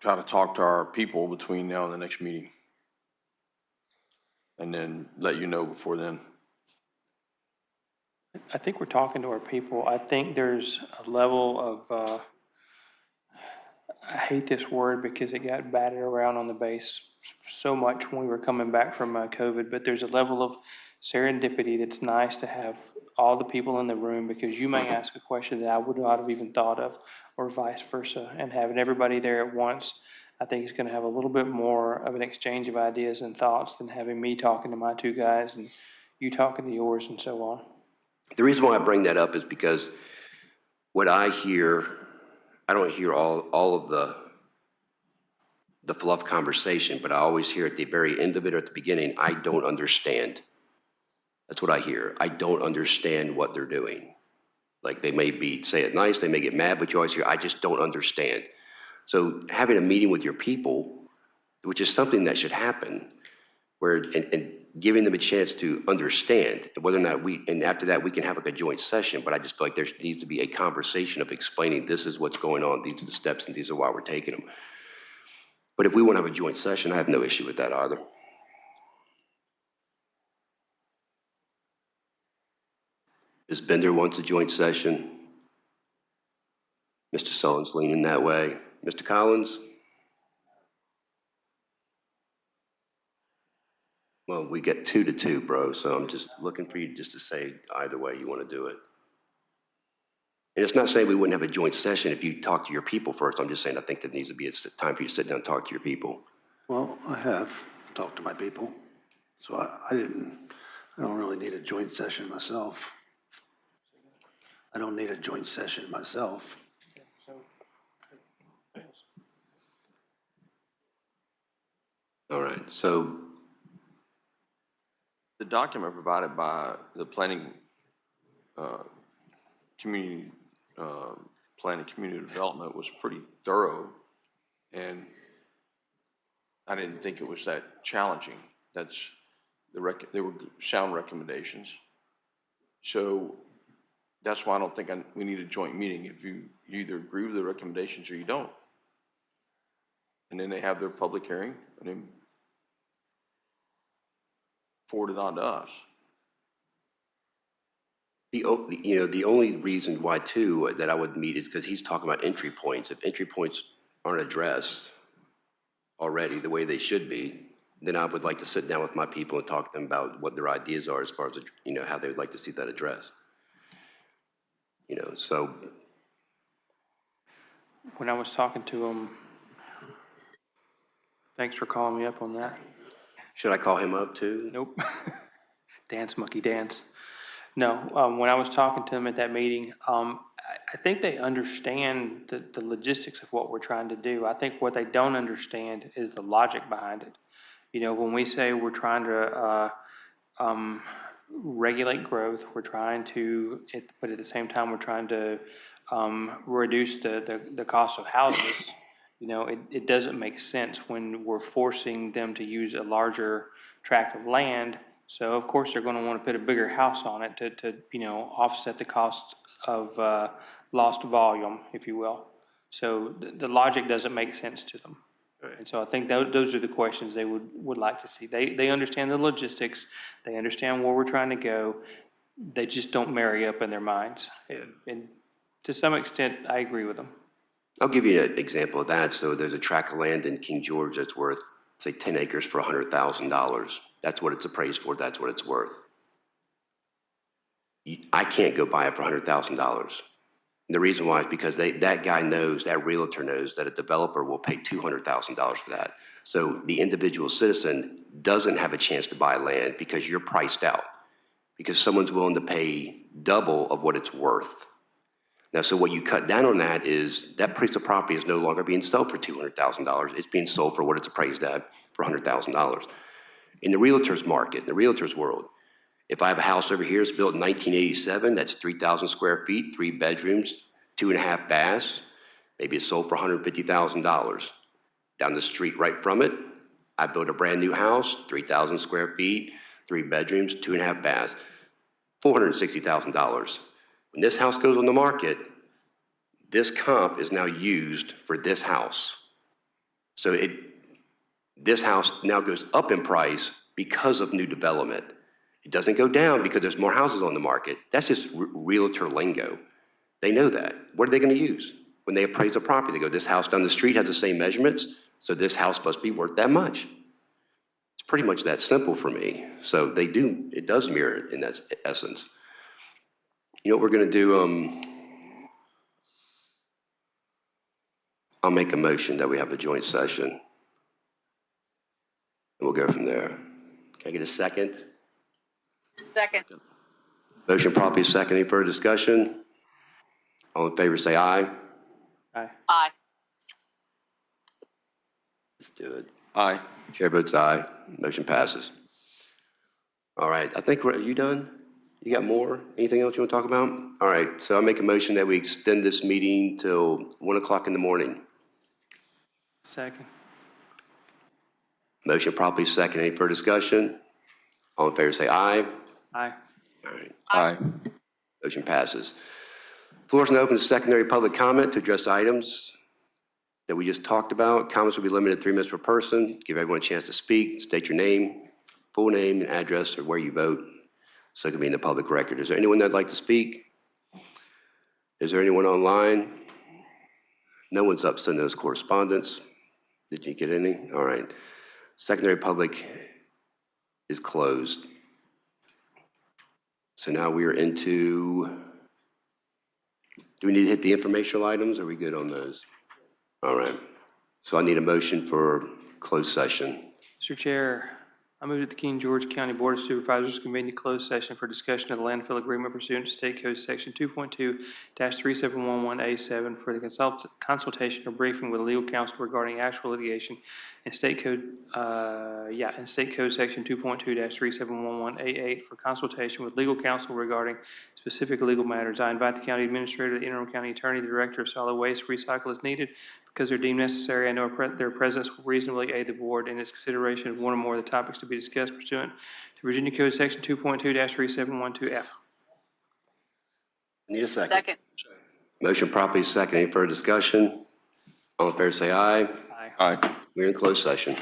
Speaker 7: try to talk to our people between now and the next meeting? And then let you know before then.
Speaker 3: I think we're talking to our people. I think there's a level of, I hate this word because it got batted around on the base so much when we were coming back from COVID, but there's a level of serendipity that's nice to have all the people in the room, because you may ask a question that I would not have even thought of, or vice versa, and having everybody there at once, I think is going to have a little bit more of an exchange of ideas and thoughts than having me talking to my 2 guys and you talking to yours and so on.
Speaker 1: The reason why I bring that up is because what I hear, I don't hear all of the fluff conversation, but I always hear at the very end of it or at the beginning, I don't understand. That's what I hear. I don't understand what they're doing. Like they may say it nice, they may get mad, but you always hear, I just don't understand. So having a meeting with your people, which is something that should happen, and giving them a chance to understand whether or not and after that, we can have like a joint session, but I just feel like there needs to be a conversation of explaining this is what's going on, these are the steps, and these are why we're taking them. But if we want to have a joint session, I have no issue with that either. Ms. Bender wants a joint session. Mr. Sullivan's leaning that way. Mr. Collins? Well, we get 2-2, bro, so I'm just looking for you just to say either way you want to do it. And it's not saying we wouldn't have a joint session if you talk to your people first. I'm just saying I think there needs to be a time for you to sit down and talk to your people.
Speaker 8: Well, I have talked to my people, so I don't really need a joint session myself. I don't need a joint session myself.
Speaker 1: All right, so
Speaker 7: The document provided by the planning, community, planning community development was pretty thorough, and I didn't think it was that challenging. They were sound recommendations. So that's why I don't think we need a joint meeting. If you either agree with the recommendations or you don't. And then they have their public hearing and then forward it on to us.
Speaker 1: the only reason why too that I would meet is because he's talking about entry points. If entry points aren't addressed already the way they should be, then I would like to sit down with my people and talk to them about what their ideas are as far as, how they would like to see that addressed. So.
Speaker 3: When I was talking to him, thanks for calling me up on that.
Speaker 1: Should I call him up too?
Speaker 3: Nope. Dance, monkey, dance. No, when I was talking to them at that meeting, I think they understand the logistics of what we're trying to do. I think what they don't understand is the logic behind it. When we say we're trying to regulate growth, we're trying to, but at the same time, we're trying to reduce the cost of houses. It doesn't make sense when we're forcing them to use a larger tract of land. So of course they're going to want to put a bigger house on it to offset the cost of lost volume, if you will. So the logic doesn't make sense to them. Right. And so I think those are the questions they would like to see. They understand the logistics. They understand where we're trying to go. They just don't marry up in their minds. Yeah. And to some extent, I agree with them.
Speaker 1: I'll give you an example of that. So there's a tract of land in King George that's worth, say, 10 acres for $100,000. That's what it's appraised for. That's what it's worth. I can't go buy it for $100,000. The reason why is because that guy knows, that realtor knows that a developer will pay $200,000 for that. So the individual citizen doesn't have a chance to buy land because you're priced out, because someone's willing to pay double of what it's worth. Now, so what you cut down on that is that piece of property is no longer being sold for $200,000. It's being sold for what it's appraised at, for $100,000. In the realtor's market, in the realtor's world, if I have a house over here, it's built in 1987, that's 3,000 square feet, 3 bedrooms, 2.5 baths, maybe it's sold for $150,000. Down the street right from it, I built a brand new house, 3,000 square feet, 3 bedrooms, 2.5 baths, $460,000. When this house goes on the market, this comp is now used for this house. So this house now goes up in price because of new development. It doesn't go down because there's more houses on the market. That's just realtor lingo. They know that. What are they going to use? When they appraise a property, they go, this house down the street has the same measurements, so this house must be worth that much. It's pretty much that simple for me. So it does mirror it in that essence. You know what we're going to do? I'll make a motion that we have a joint session. And we'll go from there. Can I get a second?
Speaker 2: Second.
Speaker 1: Motion properly second. Any further discussion? All in favor say aye.
Speaker 3: Aye.
Speaker 2: Aye.
Speaker 1: Let's do it.
Speaker 7: Aye.
Speaker 1: Chair votes aye. Motion passes. All right. I think are you done? You got more? Anything else you want to talk about? All right. So I make a motion that we extend this meeting till 1 o'clock in the morning.
Speaker 3: Second.
Speaker 1: Motion properly second. Any further discussion? All in favor say aye.
Speaker 3: Aye.
Speaker 1: All right.
Speaker 12: Aye.
Speaker 1: Motion passes. Floor is now open to secondary public comment to address items that we just talked about. Comments will be limited to 3 minutes per person. Give everyone a chance to speak. State your name, full name and address, or where you vote, so it can be in the public record. Is there anyone that'd like to speak? Is there anyone online? No one's up sending those correspondence. Did you get any? All right. Secondary public is closed. So now we are into, do we need to hit the informational items? Are we good on those? All right. So I need a motion for closed session.
Speaker 3: Mr. Chair, I move that the King George County Board of Supervisors convene a closed session for discussion of the landfill agreement pursuant to State Code Section 2.2-3711A7 for the consultation or briefing with legal counsel regarding actual litigation, and State Code, and State Code Section 2.2-3711A8 for consultation with legal counsel regarding specific legal matters. I invite the county administrator, the interim county attorney, the director of solid waste, recycle as needed, because they're deemed necessary. I know their presence will reasonably aid the board in its consideration of one or more of the topics to be discussed pursuant to Virginia Code Section 2.2-3712F.
Speaker 1: Need a second.
Speaker 2: Second.
Speaker 1: Motion properly second. Any further discussion? All in favor say aye.
Speaker 3: Aye.
Speaker 12: Aye.
Speaker 1: We're in closed session.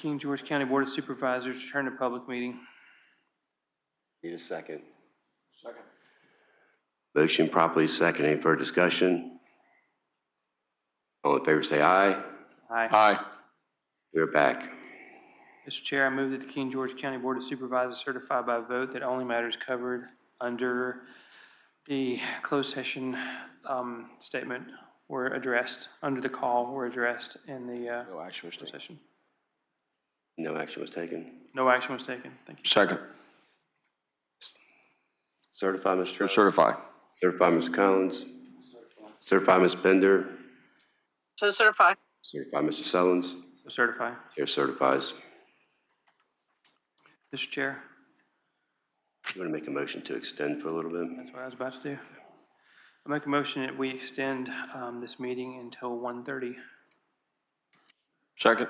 Speaker 3: King George County Board of Supervisors return to public meeting.
Speaker 1: Need a second. Second. Motion properly second. Any further discussion? All in favor say aye.
Speaker 3: Aye.
Speaker 7: Aye.
Speaker 1: We're back.
Speaker 3: Mr. Chair, I move that the King George County Board of Supervisors certify by vote that only matters covered under the closed session statement were addressed, under the call were addressed in the
Speaker 7: No action was
Speaker 3: closed
Speaker 7: taken.
Speaker 3: session.
Speaker 1: No action was taken.
Speaker 3: No action was taken. Thank you.
Speaker 7: Second.
Speaker 1: Certify, Mr. Trout.
Speaker 7: Certify.
Speaker 1: Certify, Ms. Collins. Certify, Ms. Bender.
Speaker 2: So certified.
Speaker 1: Certify, Mr. Sullins.
Speaker 3: So certify.
Speaker 1: Chair certifies.
Speaker 3: Mr. Chair,
Speaker 1: You want to make a motion to extend for a little bit?
Speaker 3: that's what I was about to do. I make a motion that we extend this meeting until 1:30.
Speaker 7: Second.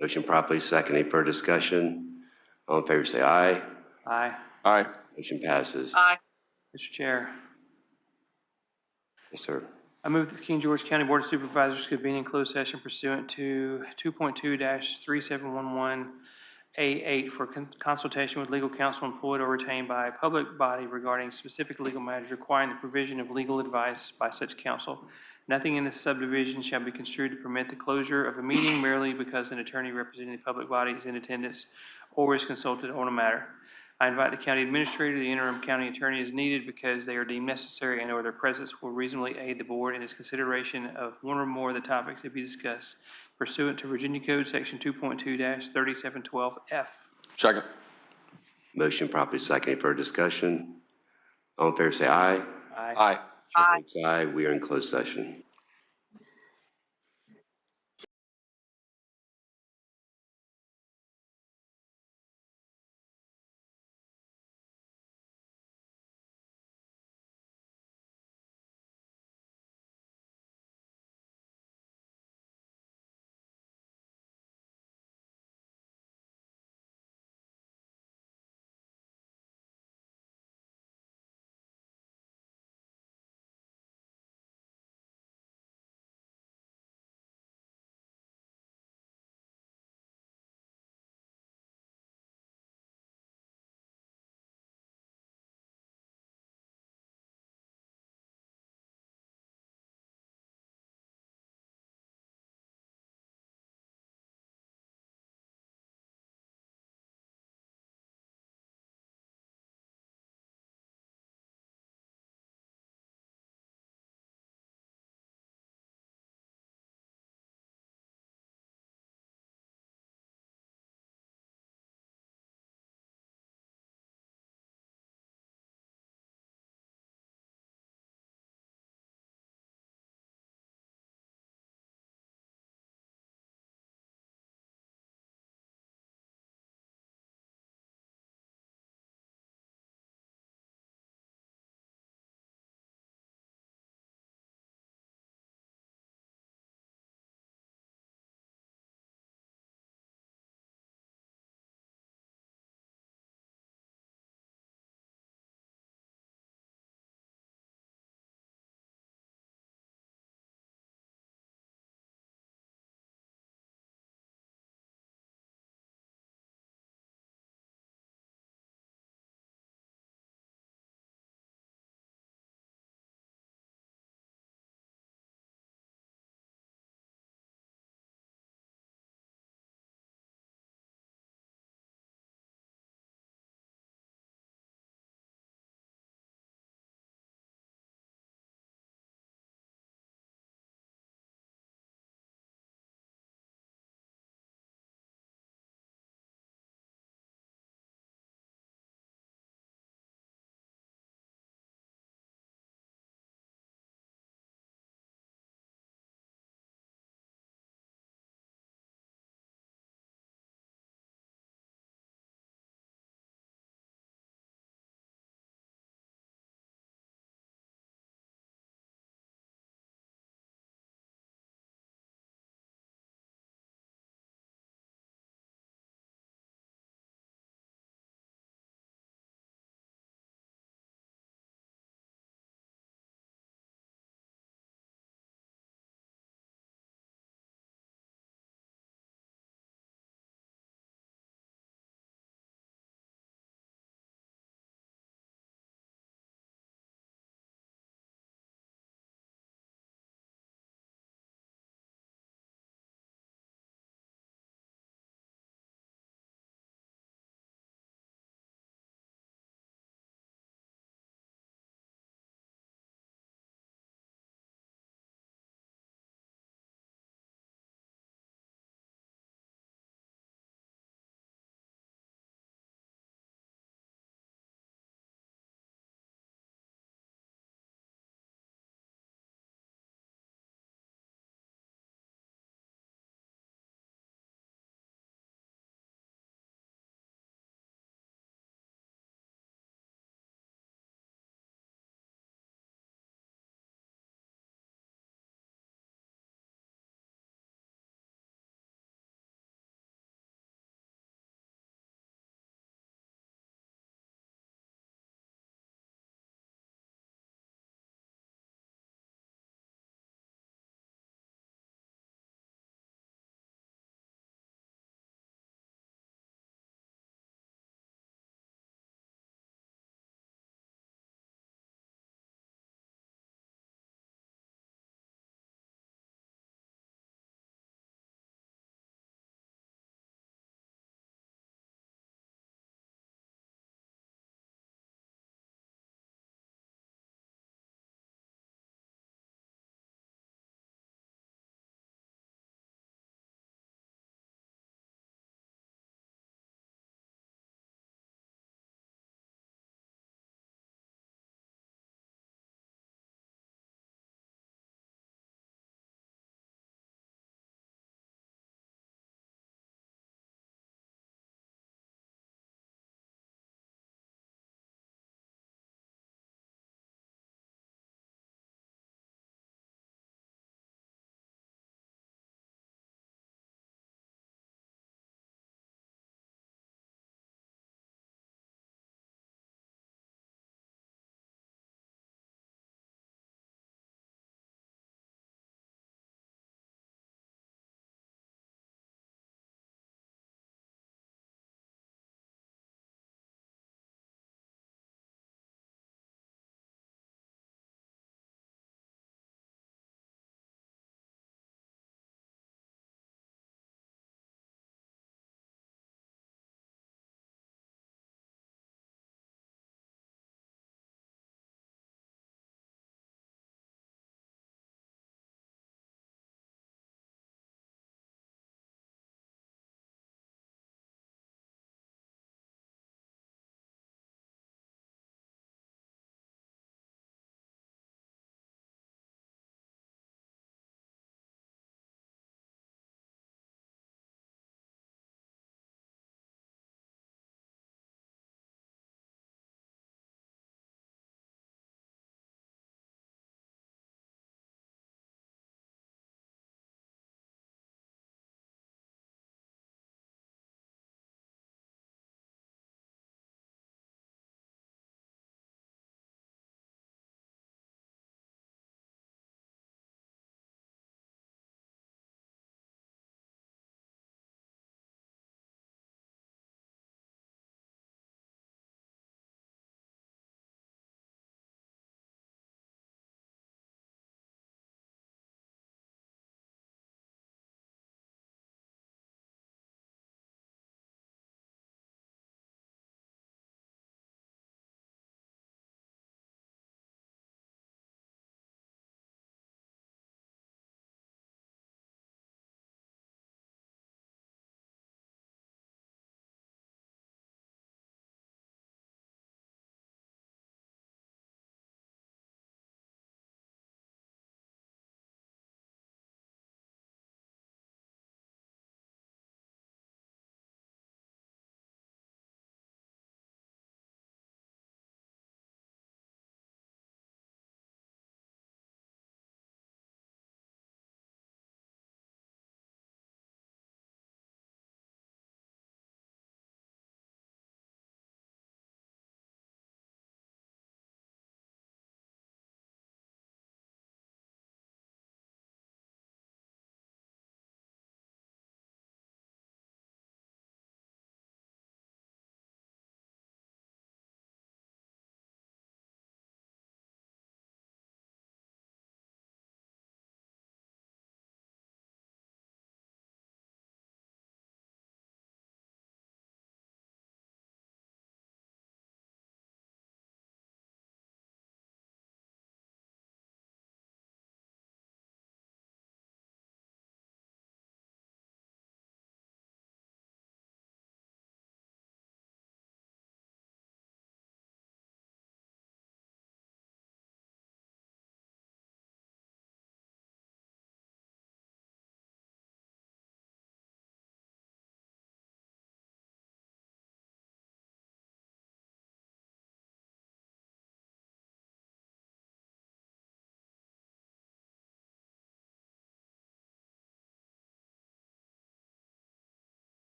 Speaker 1: Motion properly second. Any further discussion? All in favor say aye.
Speaker 3: Aye.
Speaker 7: Aye.
Speaker 1: Motion passes.
Speaker 2: Aye.
Speaker 3: Mr. Chair,
Speaker 1: Yes, sir.
Speaker 3: I move that the King George County Board of Supervisors convene in closed session pursuant to 2.2-3711A8 for consultation with legal counsel employed or retained by a public body regarding specific legal matters requiring the provision of legal advice by such counsel. Nothing in this subdivision shall be construed to permit the closure of a meeting merely because an attorney representing the public body is in attendance or is consulted on a matter. I invite the county administrator, the interim county attorney as needed because they are deemed necessary and or their presence will reasonably aid the board in its consideration of one or more of the topics to be discussed pursuant to Virginia Code Section 2.2-3712F.
Speaker 7: Second.
Speaker 1: Motion properly second. Any further discussion? All in favor say aye.
Speaker 3: Aye.
Speaker 7: Aye.
Speaker 1: Chair votes aye. We are in closed session.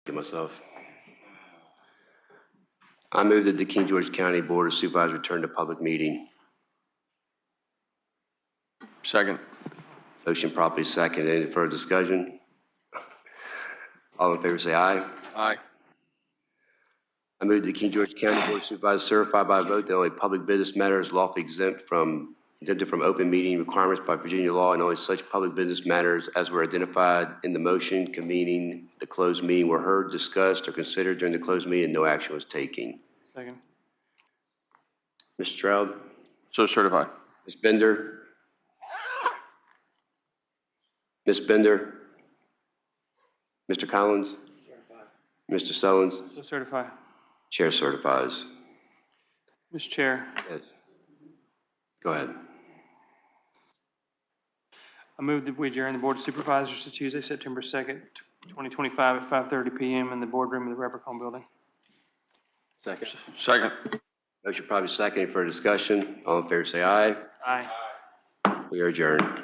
Speaker 1: Get myself. I move that the King George County Board of Supervisors return to public meeting.
Speaker 7: Second.
Speaker 1: Motion properly second. Any further discussion? All in favor say aye.
Speaker 7: Aye.
Speaker 1: I move the King George County Board of Supervisors certify by vote that only public business matters lawfully exempted from open meeting requirements by Virginia law, and only such public business matters as were identified in the motion convening the closed meeting were heard, discussed, or considered during the closed meeting, and no action was taken.
Speaker 3: Second.
Speaker 1: Mr. Stroud?
Speaker 7: So certified.
Speaker 1: Ms. Bender? Ms. Bender? Mr. Collins? Mr. Sullins?
Speaker 3: So certify.
Speaker 1: Chair certifies.
Speaker 3: Mr. Chair,
Speaker 1: Yes. Go ahead.
Speaker 3: I move that we adjourn the Board of Supervisors to Tuesday, September 2nd, 2025 at 5:30 PM in the boardroom of the Revercombe Building.
Speaker 1: Second.
Speaker 7: Second.
Speaker 1: Motion probably second. Any further discussion? All in favor say aye.
Speaker 3: Aye.
Speaker 1: We are adjourned.